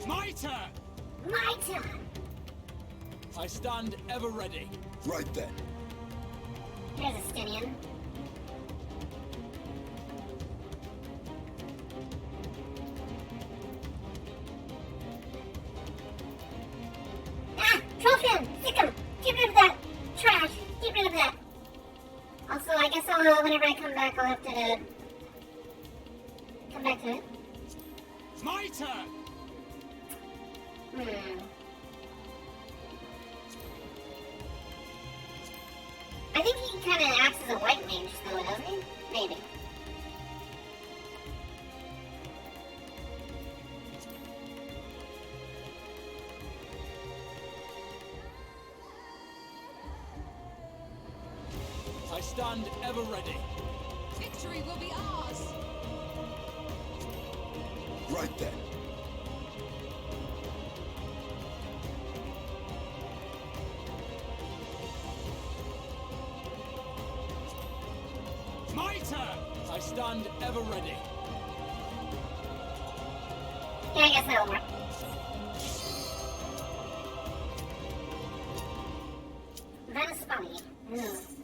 My turn! My turn! I stand ever ready. Right then. There's a Stinian. Ah! Trophium! Sick him! Get rid of that! Trash! Get rid of that! Also, I guess whenever I come back, I'll have to come back to it. My turn! I think he kind of acts as a white mage, though, doesn't he? Maybe. I stand ever ready. Victory will be ours. Right then. My turn. I stand ever ready. Yeah, I guess that'll work. Venice Bunny. Oof.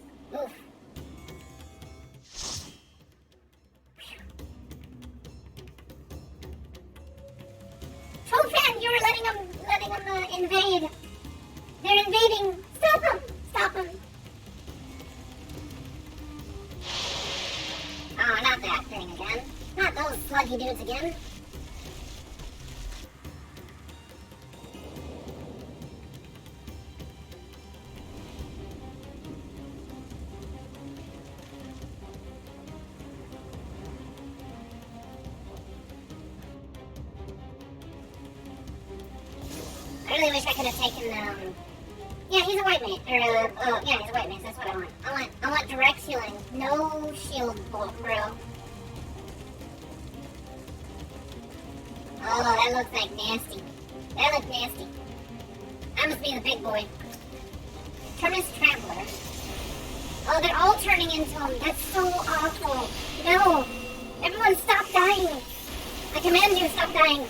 Trophan, you're letting them invade. They're invading. Stop them. Stop them. Oh, not that thing again. Not those sluggy dudes again. I really wish I could have taken, yeah, he's a white mage, or, yeah, he's a white mage, that's what I want. I want direct healing, no shield bro. Oh, that looks like nasty. That looks nasty. I must be the big boy. Terminus Traveler. Oh, they're all turning into him, that's so awful. No! Everyone stop dying! I command you, stop dying!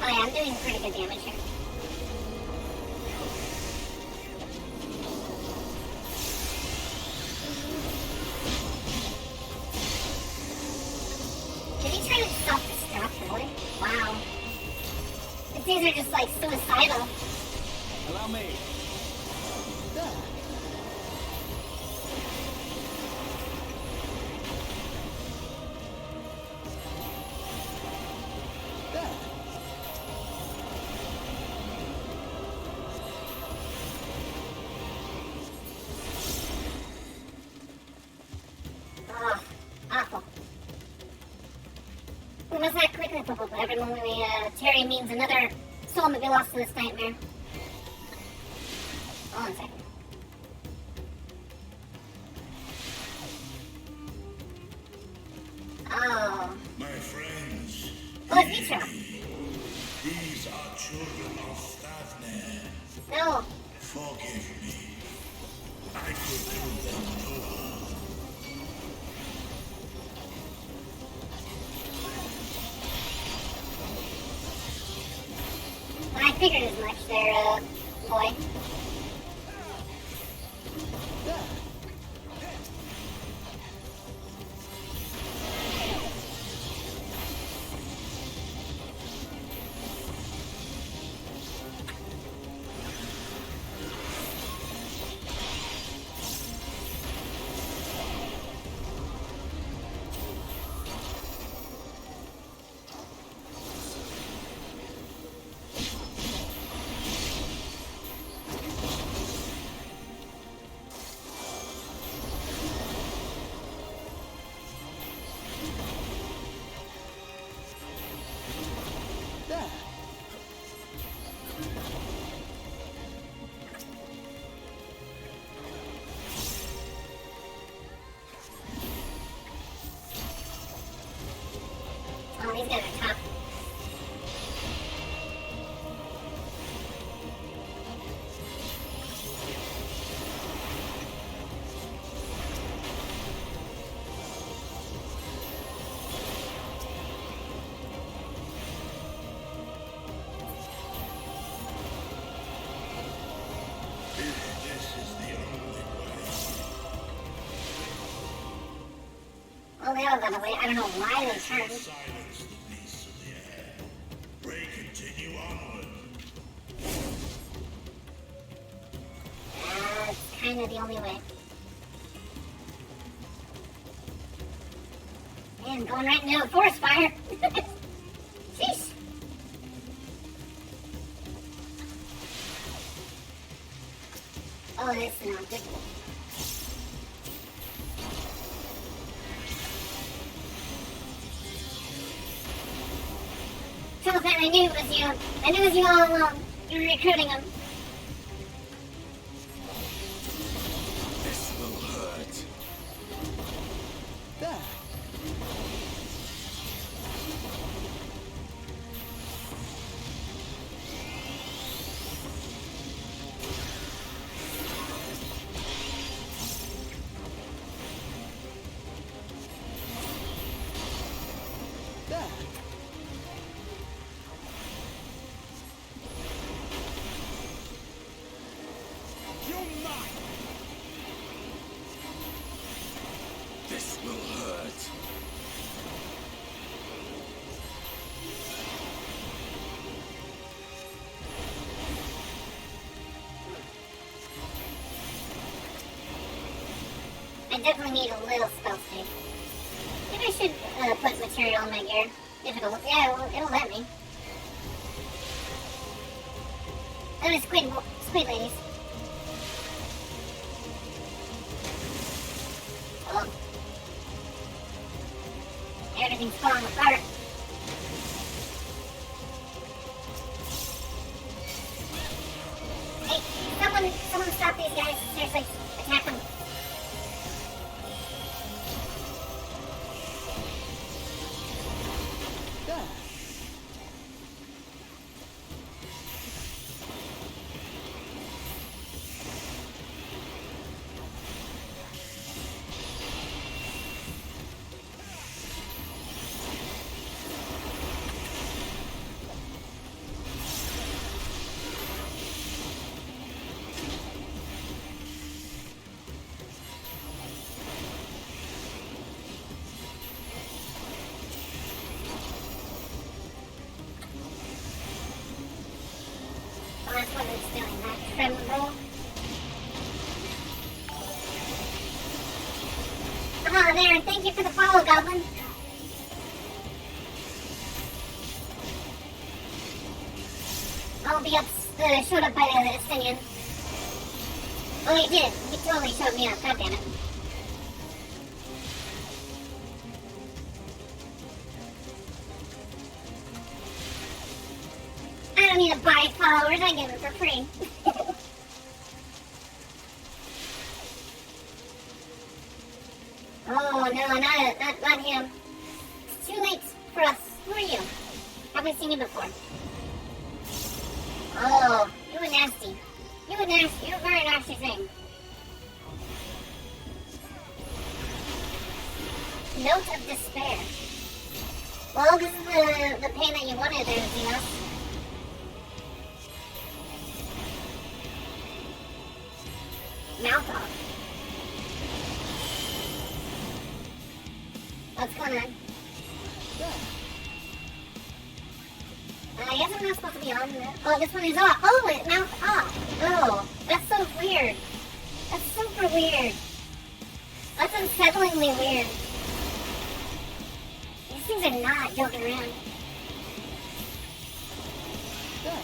Oh yeah, I'm doing pretty good damage here. Did he try to self-destruct, really? Wow. These are just like suicidal. Allow me. Oh, awful. We must act quickly, Popo. Every moment we tarry means another soul may be lost to this nightmare. Hold on a second. Oh. My friends, Oh, it's Mitra. these are children of Stavne. No. Forgive me. I could do them no harm. I figured as much there, boy. Oh, these guys are tough. This is the only way. Well, they all got away. I don't know why they turned. Silence the beasts of the air. Pray continue onward. kind of the only way. Man, going right into a forest fire. Sheesh. Oh, that's not good. Telephone, I knew it was you. I knew it was you all along. You were recruiting him. This will hurt. There. This will hurt. I definitely need a little spell save. Maybe I should put material in my gear. If it'll, yeah, it'll let me. Oh, squid ladies. Oh. Everything's falling apart. Hey, someone stop these guys. Seriously, attack them. Oh, that's what it's doing, that tremble. Oh, there, thank you for the follow, Goblin. I'll be up, showed up by the Estinian. Oh, he did. He totally showed me up, goddammit. I don't need to buy followers, I get them for free. Oh no, not him. It's too late for us. Who are you? Haven't seen you before. Oh, you were nasty. You were nasty. You were a very nasty thing. Note of despair. Well, this is the pain that you wanted there, Xenos. Mouth off. What's going on? I guess I'm not supposed to be on there. Oh, this one is off. Oh, it mouth off. Oh, that's so weird. That's super weird. That's unsettlingly weird. These things are not joking around. Oh.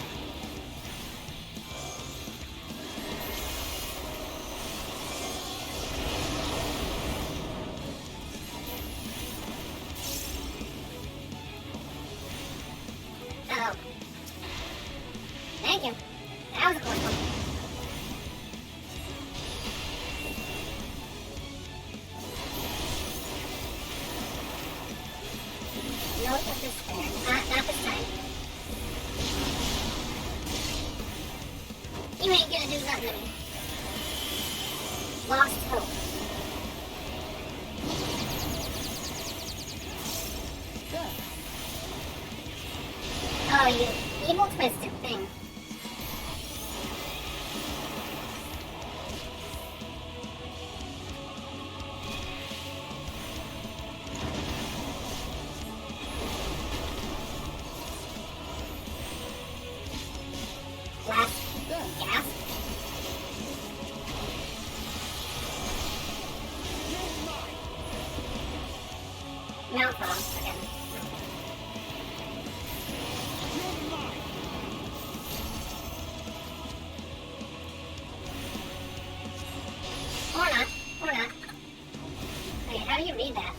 Thank you. That was a close one. Note of despair. Not this time. You ain't gonna do nothing to me. Lost hope. Oh, you evil twisted thing. Last gasp. mount for them. Again. Or not. Or not. Okay, how do you read that?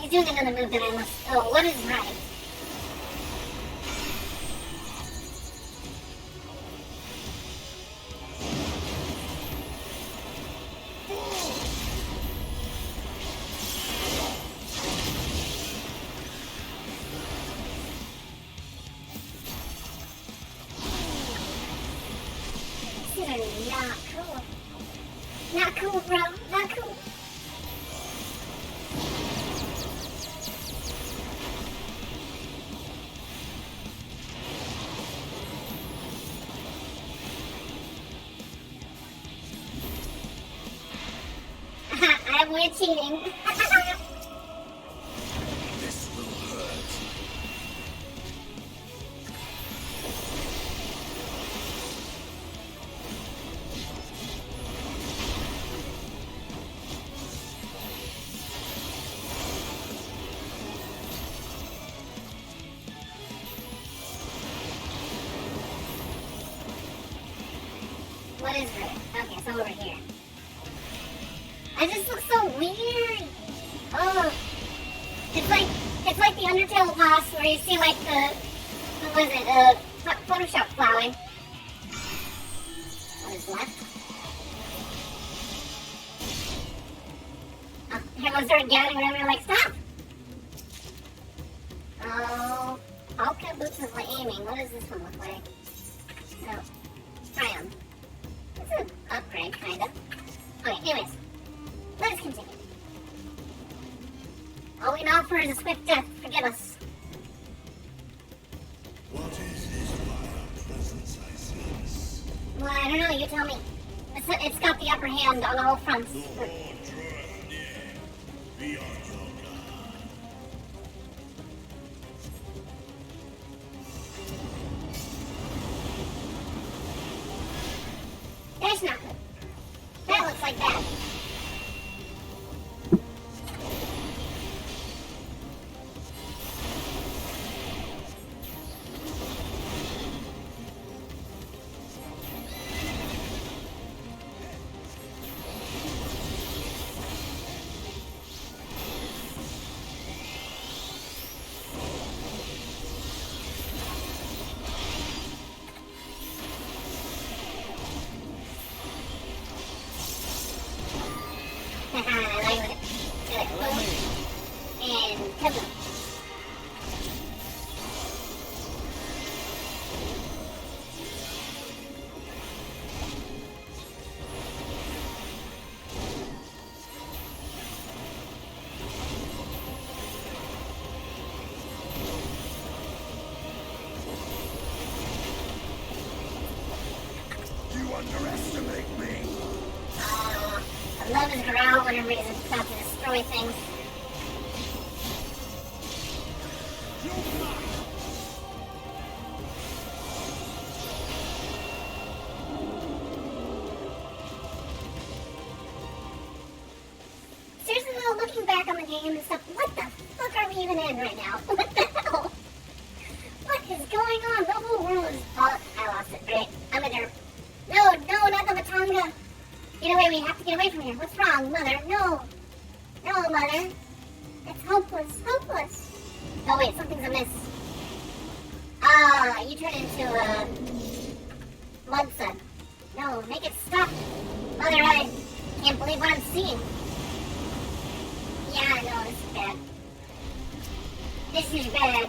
He's doing another move that I must... Oh, what is right? These are not cool. Not cool, bro. Not cool. We're cheating. This will hurt. What is red? Okay, so over here. It just looks so weird. Oh, it's like the Undertale boss where you see like the what was it? Photoshop plowing. What is left? Everyone started gathering around me like, stop! Oh, Alka Boots is like aiming. What does this one look like? Oh, Triumph. It's an upgrade, kinda. Okay, anyways. Let us continue. All we can offer is a swift death. Forgive us. What is this vile presence I sense? Well, I don't know. You tell me. It's got the upper hand on all fronts. The war draweth near, beyond your guard. There's nothing. That looks like that. Underestimate me. I love his growl whenever he's about to destroy things. Seriously though, looking back on the game and stuff, what the fuck are we even in right now? What the hell? What is going on? The whole world is... Oh, I lost it. Great. I'm a derp. No, not the Matanga. Get away, we have to get away from here. What's wrong, Mother? No. No, Mother. It's hopeless, hopeless. Oh, wait, something's amiss. Ah, you turn into a... Mudsun. No, make it stop. Mother, I can't believe what I'm seeing. Yeah, I know, this is bad. This is bad.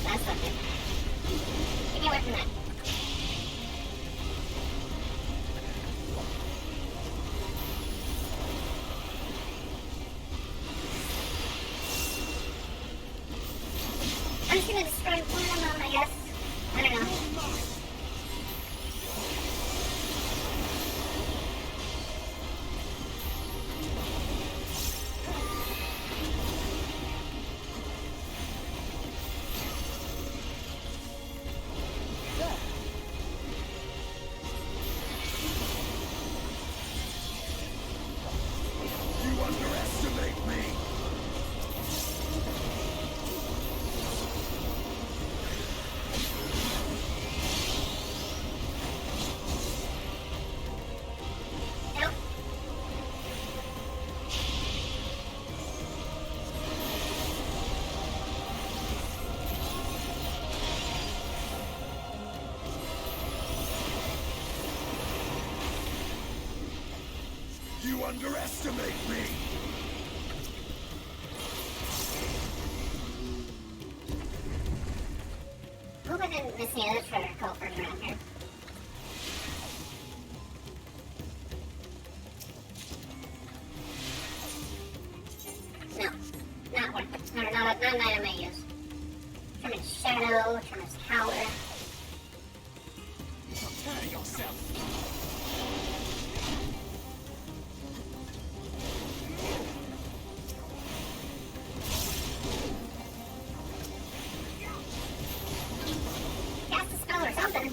That's not good. Get me away from that. I'm just gonna destroy one of them, I guess. I don't know. underestimate me! Hope I didn't miss any other treasure coffers around here. No, not worth it. Not an item I use. Tremendous shadow, tremendous power. Prepare yourself. Cast a spell or something.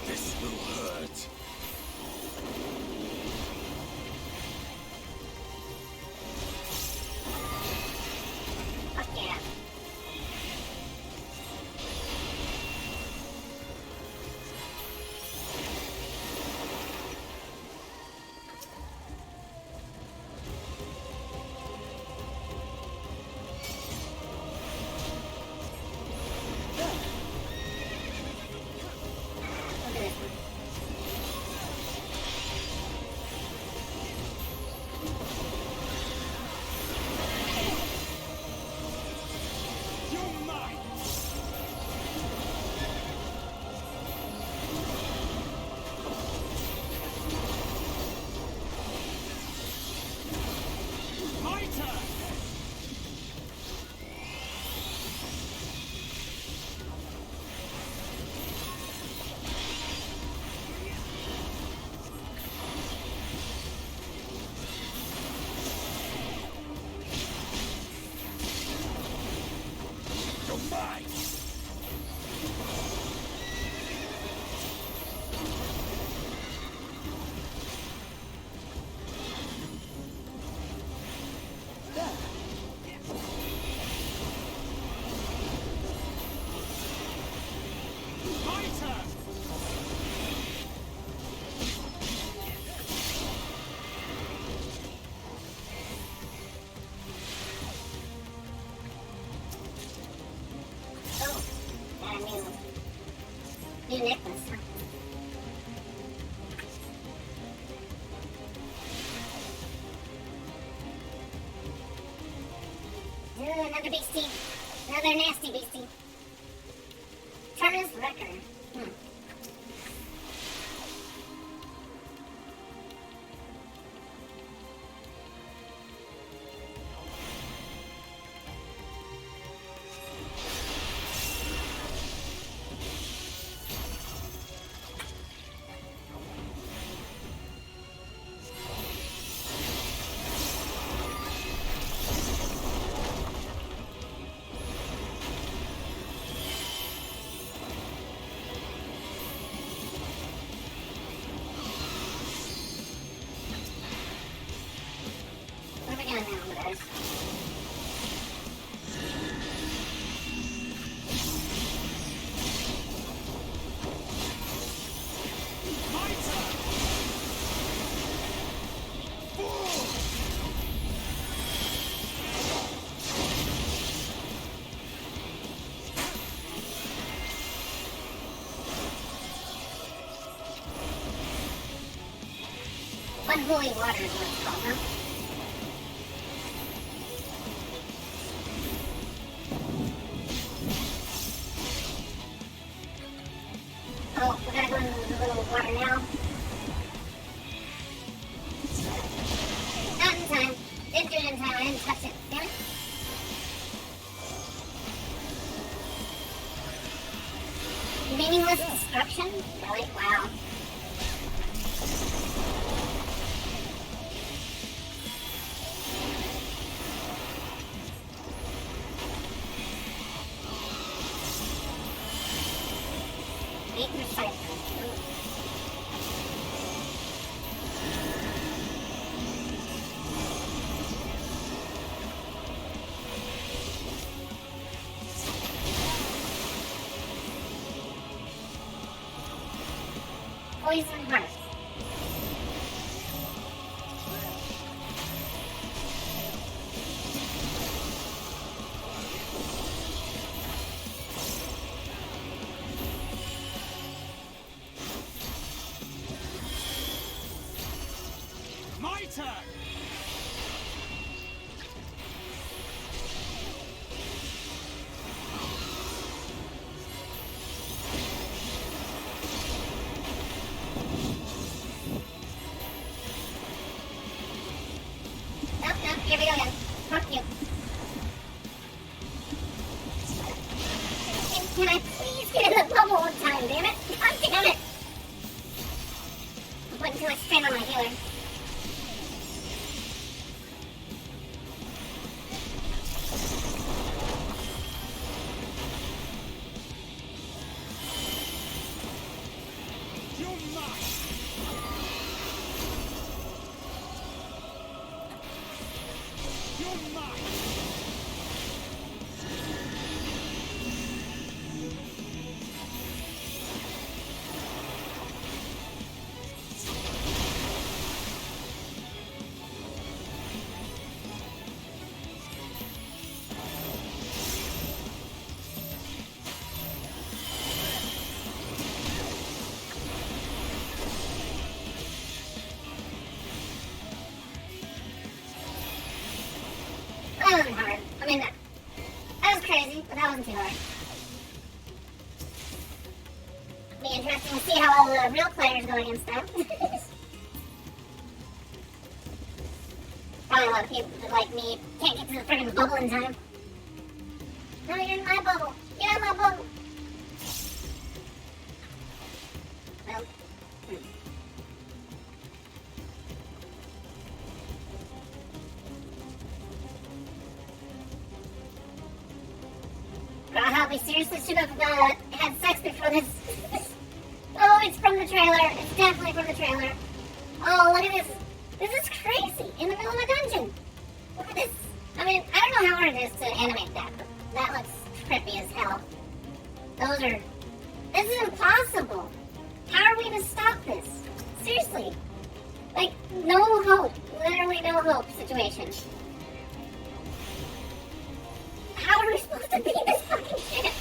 This will hurt. Fuck yeah. Look at this one. You're mine. My turn. You're mine! My turn. Oh, got a new necklace, huh? Ooh, another beastie. Another nasty beastie. Charles Wrecker. What are we doing now, guys? My turn. Unholy water is what it's called, huh? Oh, we gotta go in the little water now. Not in time. Didn't do it in time. I didn't touch it. Damn it. Meaningless destruction? Really? Wow. Eight recycling. poison heart. My turn! Nope, nope, here we go again. Fuck you. Can I please get in the bubble one time, damn it? God damn it! I'm putting too much strain on my healer. You're mine! You're mine! That wasn't hard. I mean, that was crazy, but that wasn't too hard. Be interesting to see how all the real players go against that. Probably a lot of people that, like me, can't get to the friggin' bubble in time. No, you're in my bubble. Get out of my bubble. Well, we seriously should have had sex before this. Oh, it's from the trailer. It's definitely from the trailer. Oh, look at this. This is crazy. In the middle of a dungeon. Look at this. I mean, I don't know how hard it is to animate that, but that looks trippy as hell. Those are... This is impossible. How are we going to stop this? Seriously. Like, no hope. Literally no hope situation. How are we supposed to beat this fucking shit?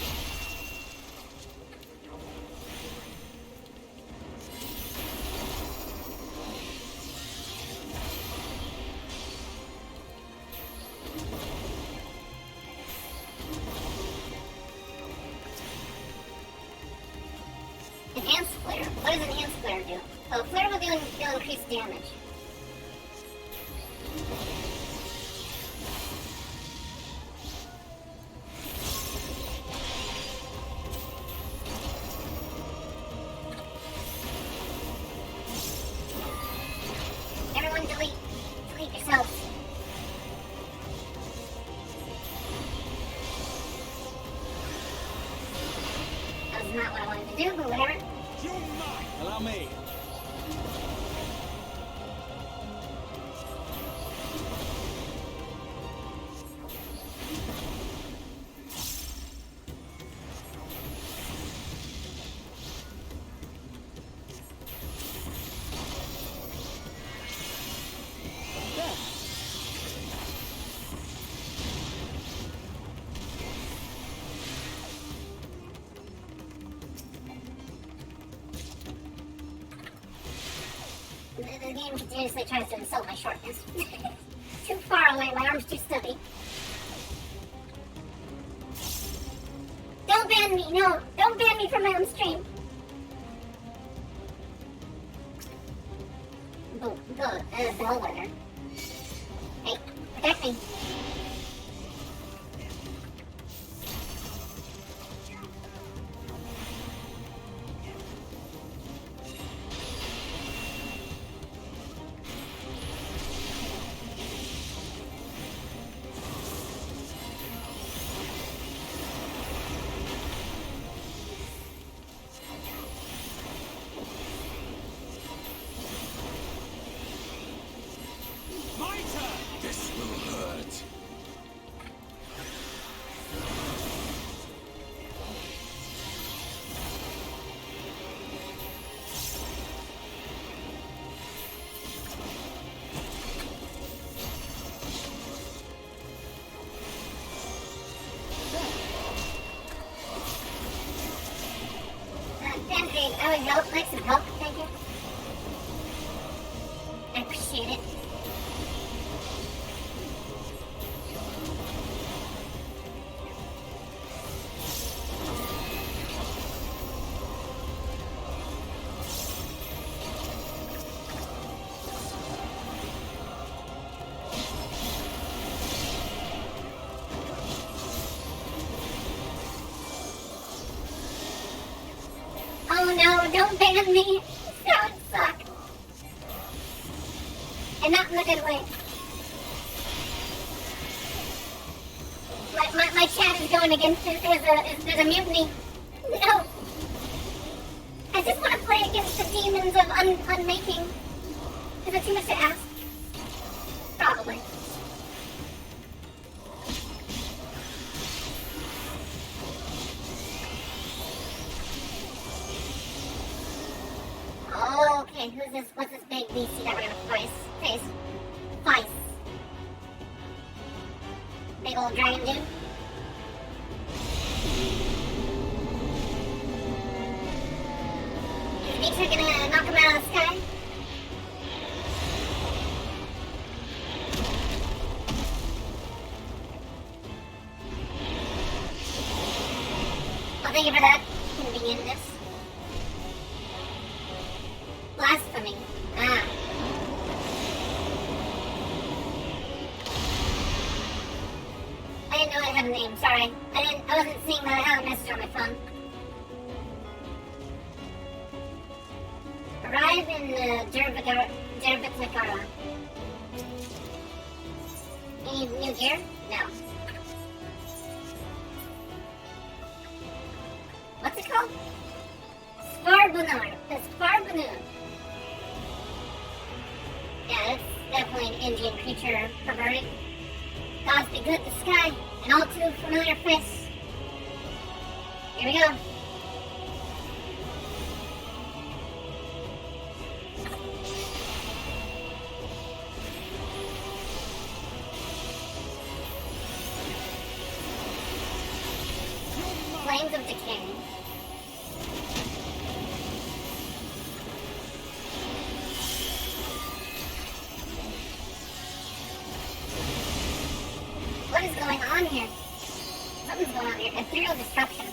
Enhanced flare. What does enhanced flare do? Oh, flare will do increased damage. Everyone delete. Delete yourselves. That was not what I wanted to do, but whatever. Allow me. The game continuously tries to insult my shortness. Too far away, my arm's too stubby. Don't ban me, no! Don't ban me from my own stream! Bellwether. Hey, protect me. My turn! This will hurt. help? Like some help? Thank you. I appreciate it. Oh no, don't ban me! That would suck. And not in a good way. My chat is going against it. There's a mutiny. No! I just want to play against the demons of unmaking. Is it too much to ask? Probably. Oh, okay, who's this? What's this big beastie that we're gonna face? Face. Big old dragon dude. Is Nature gonna knock him out of the sky? Well, thank you for that convenientness. Blasphemy. Ah. I didn't know I had a name, sorry. I wasn't seeing that I had a message on my phone. Arrive in Dervikara. You need new gear? No. What's it called? Sparbunar. The Sparbunur. Yeah, that's definitely an Indian creature perverted. Gods be good, the sky, an all too familiar face. Here we go. Flames of decay. What is going on here? Something's going on here. Ethereal destruction.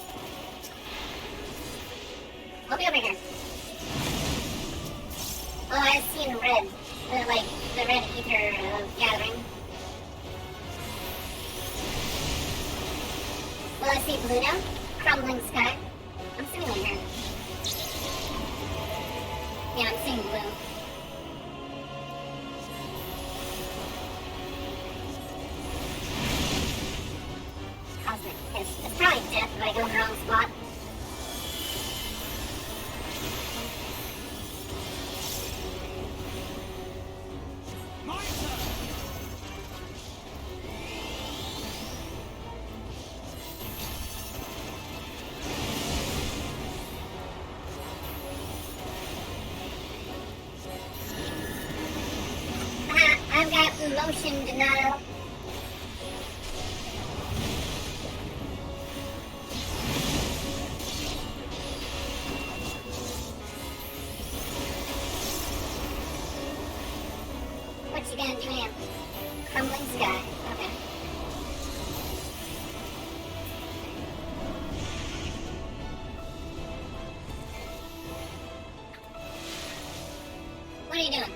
I'll be over here. Oh, I see in red. Like the red ether gathering. Well, I see blue now. Crumbling sky. I'm seeing it here. Yeah, I'm seeing blue. Cosmic Kiss. It's probably death if I go in the wrong spot. I've got motion denial. What you gonna do now? Crumbling sky. Okay. What are you doing?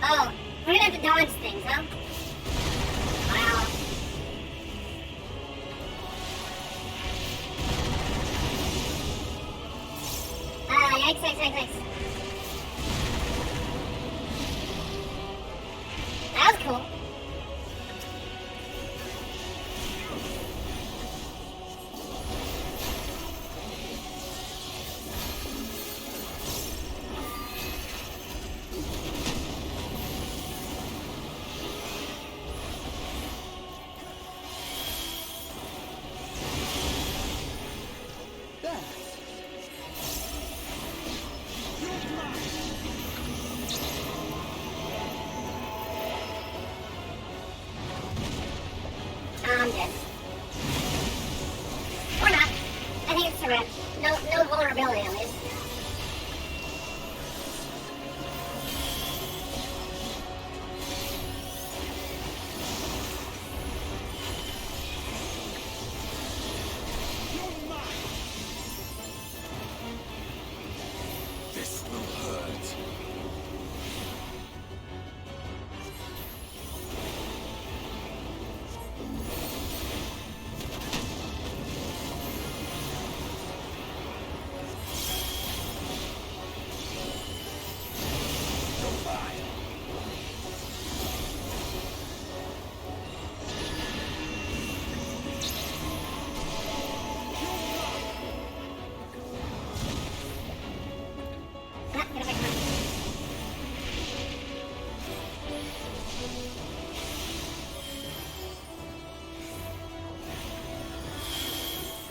Oh, we're gonna have to dodge things, huh? Wow. Yikes. That was cool. I'm dead. Or not. I think threat. No vulnerability at least. This will hurt.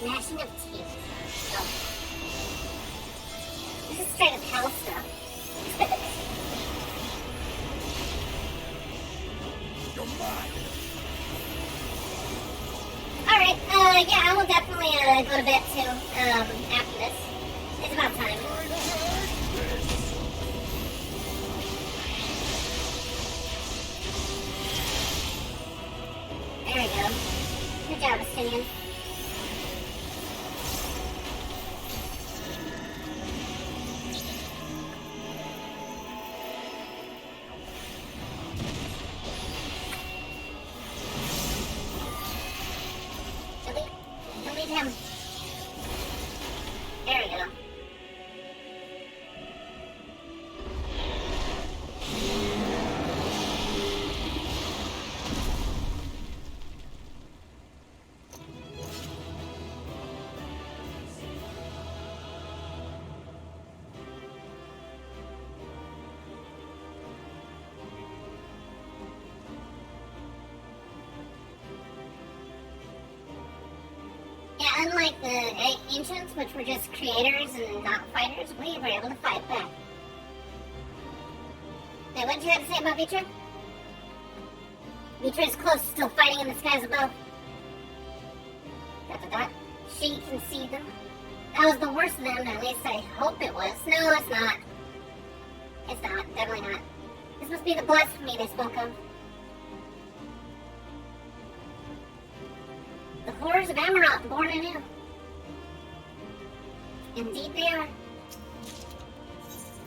Gnashing of teeth. Oh. This is straight up hell stuff. You're mine. Alright, yeah, I will definitely go to bed too, after this. It's about time. There we go. Good job, Astinian. Delete him. There we go. Yeah, unlike the ancients, which were just creators and not fighters, we were able to fight back. Wait, what did you have to say about Vitra? Vitra is close, still fighting in the skies above. ... She can see them. That was the worst of them, at least I hope it was. No, it's not. It's not, definitely not. This must be the blasphemy they spoke of. The horrors of Amarok, born anew. Indeed they are.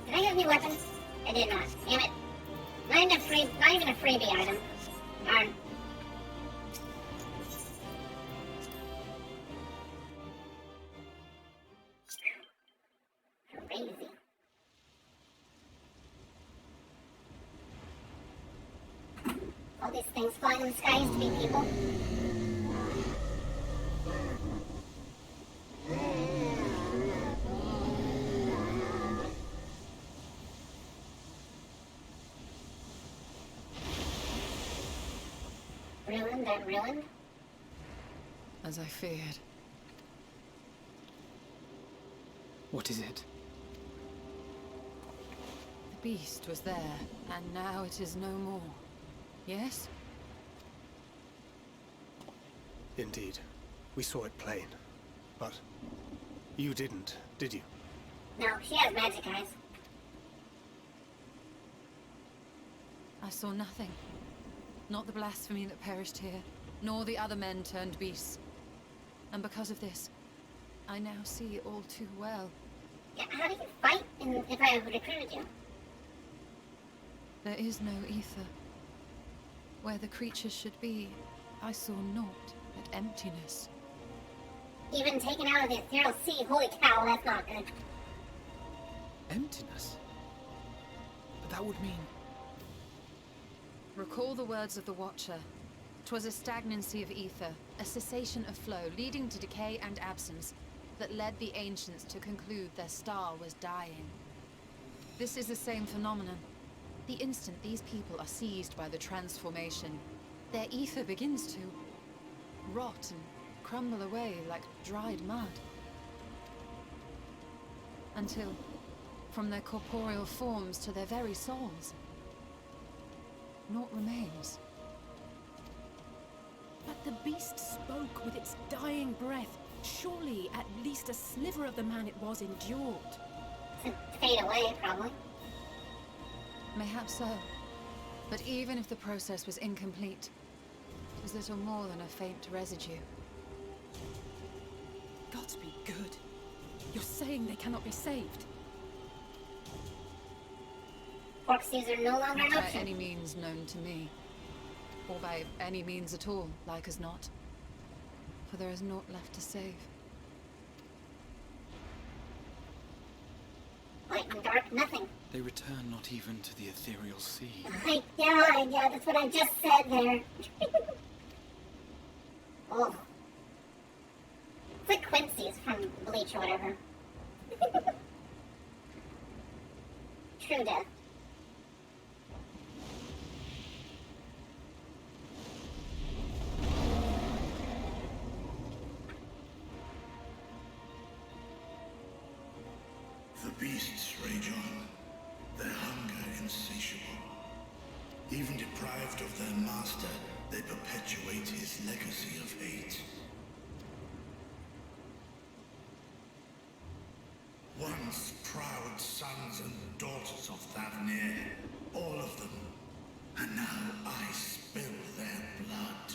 Did I get a new weapon? I did not. Damn it. Not even a freebie item. Darn. Crazy. All these things flying in the sky used to be people. Ruined and ruined? As I feared. What is it? The beast was there, and now it is no more. Yes? Indeed. We saw it plain. But you didn't, did you? No, she has magic eyes. I saw nothing. Not the blasphemy that perished here, nor the other men turned beasts. And because of this, I now see all too well. Yeah, how do you fight if I recruited you? There is no ether. Where the creatures should be, I saw naught but emptiness. Even taken out of the ethereal sea, holy cow, that's not good. Emptiness? But that would mean... Recall the words of the Watcher. 'Twas a stagnancy of ether, a cessation of flow, leading to decay and absence, that led the ancients to conclude their star was dying. This is the same phenomenon. The instant these people are seized by the transformation, their ether begins to rot and crumble away like dried mud. Until, from their corporeal forms to their very souls, naught remains. But the beast spoke with its dying breath. Surely at least a sliver of the man it was endured. To fade away, probably. Mayhaps so. But even if the process was incomplete, it was little more than a faint residue. Gods be good. You're saying they cannot be saved? Corpses are no longer an Not by option. any means known to me. Or by any means at all, like as not. For there is naught left to save. Light and dark, nothing. They return not even to the ethereal sea. Yeah, that's what I just said there. Oh. It's like Quincy's from Bleach or whatever. True death. The beasts rage on, their hunger insatiable. Even deprived of their master, they perpetuate his legacy of hate. Once proud sons and daughters of Thavnir, all of them, and now I spill their blood.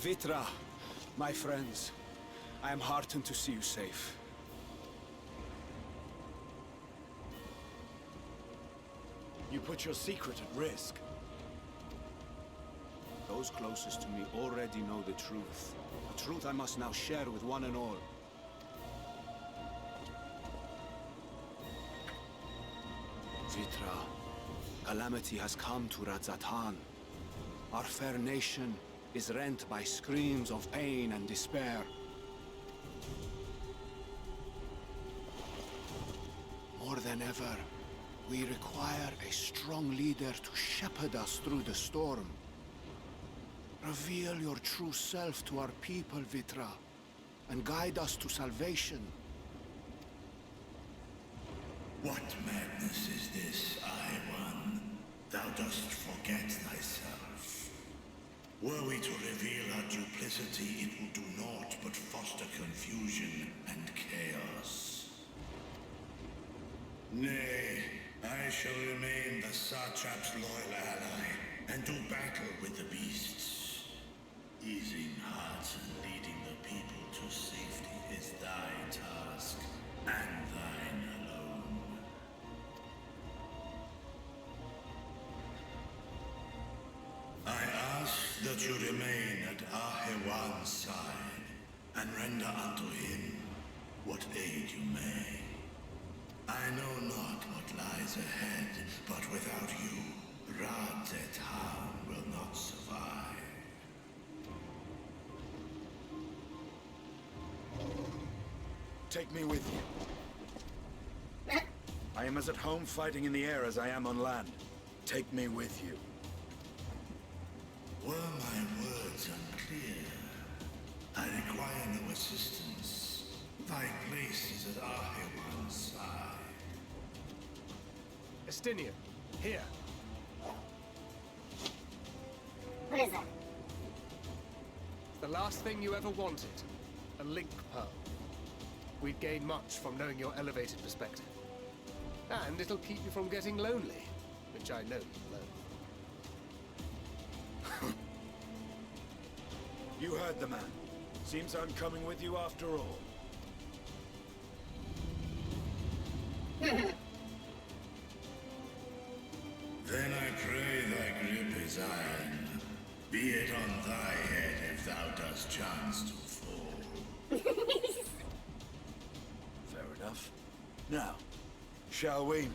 Vitra, my friends, I am heartened to see you safe. You put your secret at risk. Those closest to me already know the truth. A truth I must now share with one and all. Vitra, calamity has come to Radzatan. Our fair nation is rent by screams of pain and despair. More than ever, we require a strong leader to shepherd us through the storm. Reveal your true self to our people, Vitra, and guide us to salvation. What madness is this, I-One? Thou dost forget thyself. Were we to reveal our duplicity, it will do naught but foster confusion and chaos. Nay, I shall remain the Satrap's loyal ally, and do battle with the beasts. Easing hearts and leading the people to safety is thy task, and thine alone. I ask that you remain at Ahewan's side, and render unto him what aid you may. I know not what lies ahead, but without you, Radzatan will not survive. Take me with you. I am as at home fighting in the air as I am on land. Take me with you. Were my words unclear? I require no assistance. Thy place is at Ahewan's side. Estinian, here. What is that? The last thing you ever wanted. A link pearl. We'd gain much from knowing your elevated perspective. And it'll keep you from getting lonely, which I know you loathe. You heard the man. Seems I'm coming with you after all. Then I pray thy grip is iron. Be it on thy head if thou dost chance to fall. Fair enough. Now, shall we?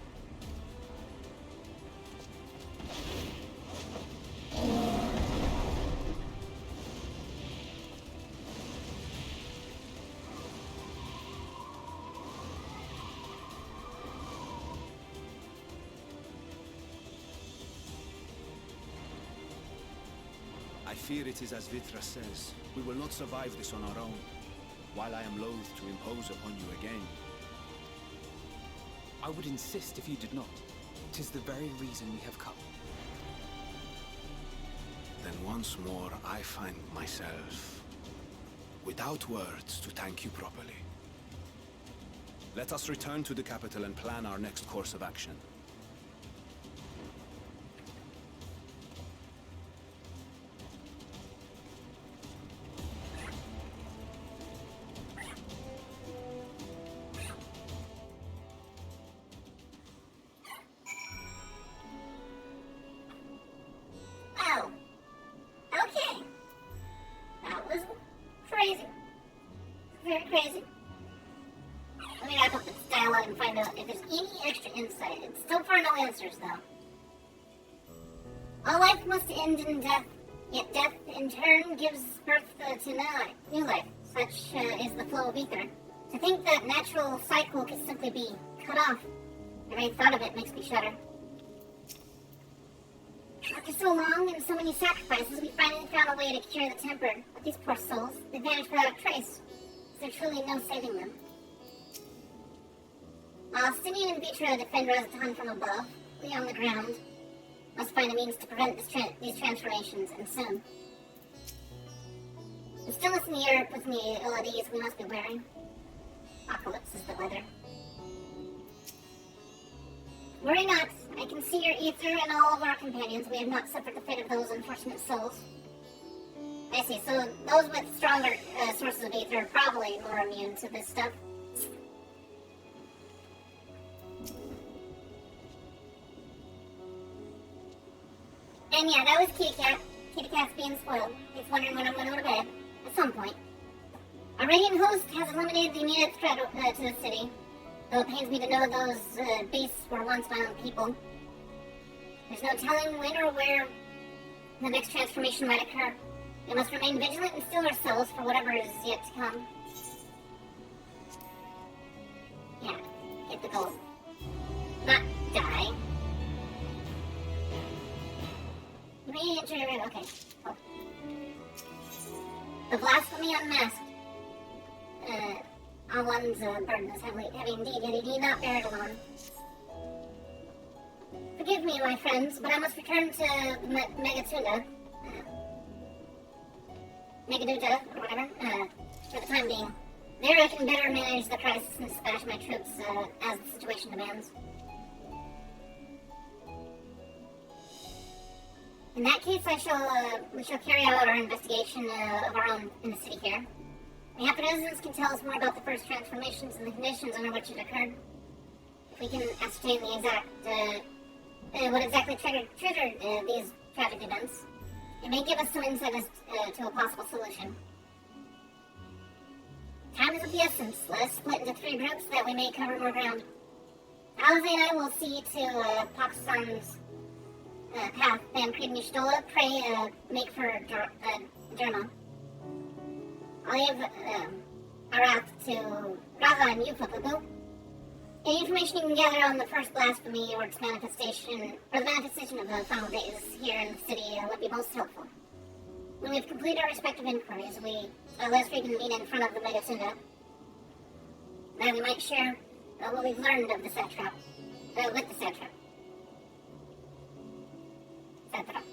I fear it is as Vitra says. We will not survive this on our own. While I am loath to impose upon you again. I would insist if you did not. 'Tis the very reason we have come. then once more I find myself without words to thank you properly. Let us return to the capital and plan our next course of action. Oh. Okay. That was crazy. Very crazy. Let me wrap up this dialogue and find out if there's any extra insight. It's so far no answers, though. All life must end in death, yet death in turn gives birth to new life. Such is the flow of ether. To think that natural cycle could simply be cut off, the very thought of it makes me shudder. After so long and so many sacrifices, we finally found a way to cure the temper. But these poor souls, they vanished without a trace. Is there truly no saving them? While Simeon and Vitra defend Rosatan from above, we on the ground must find a means to prevent these transformations, and soon. The stillness in the air puts me ill at ease. We must be wary. Apocalypse is the weather. Worry not. I can see your ether and all of our companions. We have not suffered the fate of those unfortunate souls. I see. So those with stronger sources of ether are probably more immune to this stuff. And yeah, that was Kitty Cat. Kitty Cat's being spoiled. He's wondering when I'm going to go to bed. At some point. Our radiant host has eliminated the immediate threat to the city. Though it pains me to know those beasts were once violent people. There's no telling when or where the next transformation might occur. We must remain vigilant and steel ourselves for whatever is yet to come. Yeah, hit the goal. Not die. Re-enter your room. Okay. Oh. The blasphemy unmasked. Alan's burden is heavy indeed, yet he need not bear it alone. Forgive me, my friends, but I must return to Megaduda, or whatever, for the time being. There I can better manage the crisis and dispatch my troops as the situation demands. In that case, we shall carry out our investigation of our own in the city here. Mayhap the residents can tell us more about the first transformations and the conditions under which it occurred. If we can ascertain the exact, what exactly triggered these tragic events, it may give us some insight as to a possible solution. Time is of the essence. Let us split into 3 groups so that we may cover more ground. Alize and I will see to Pakstan's path, and Creed Mishtola, pray, make for Derma. I'll leave Arath to Raga and Yufapupu. Any information you can gather on the first blasphemy or its manifestation, or the manifestation of the final days here in the city would be most helpful. When we've completed our respective inquiries, let's reconvene in front of the Megatunda. Then we might share what we've learned of the satrap, with the satrap. Satrap.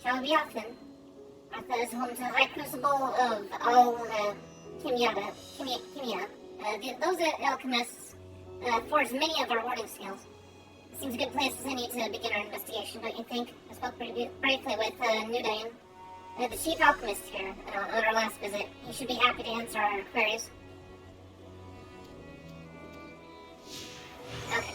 Shall we be off then? Artha is home to the High Crucible of all Kimia. Those alchemists forge many of our warding skills. It seems a good place as any to begin our investigation, don't you think? I spoke pretty briefly with Nudayan, the chief alchemist here, on our last visit. He should be happy to answer our queries. Okay.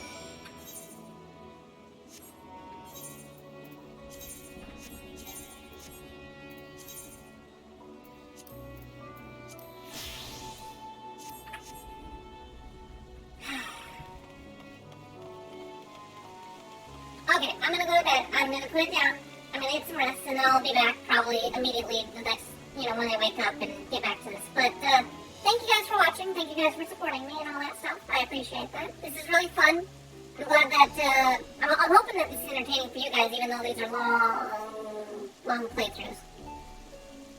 Okay, I'm gonna go to bed. I'm gonna put it down. I'm gonna get some rest, and then I'll be back probably immediately the next, when I wake up and get back to this. But, thank you guys for watching. Thank you guys for supporting me and all that stuff. I appreciate that. This is really fun. I'm glad that, I'm hoping that this is entertaining for you guys, even though these are long playthroughs.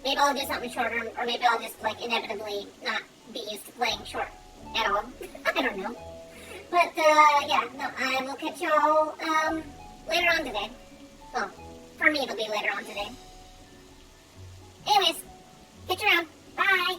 But maybe I'll do something shorter, or maybe I'll just, like, inevitably not be used to playing short at all. I don't know. But, yeah, no, I will catch y'all, later on today. Well, for me, it'll be later on today. Anyways, catch you around. Bye!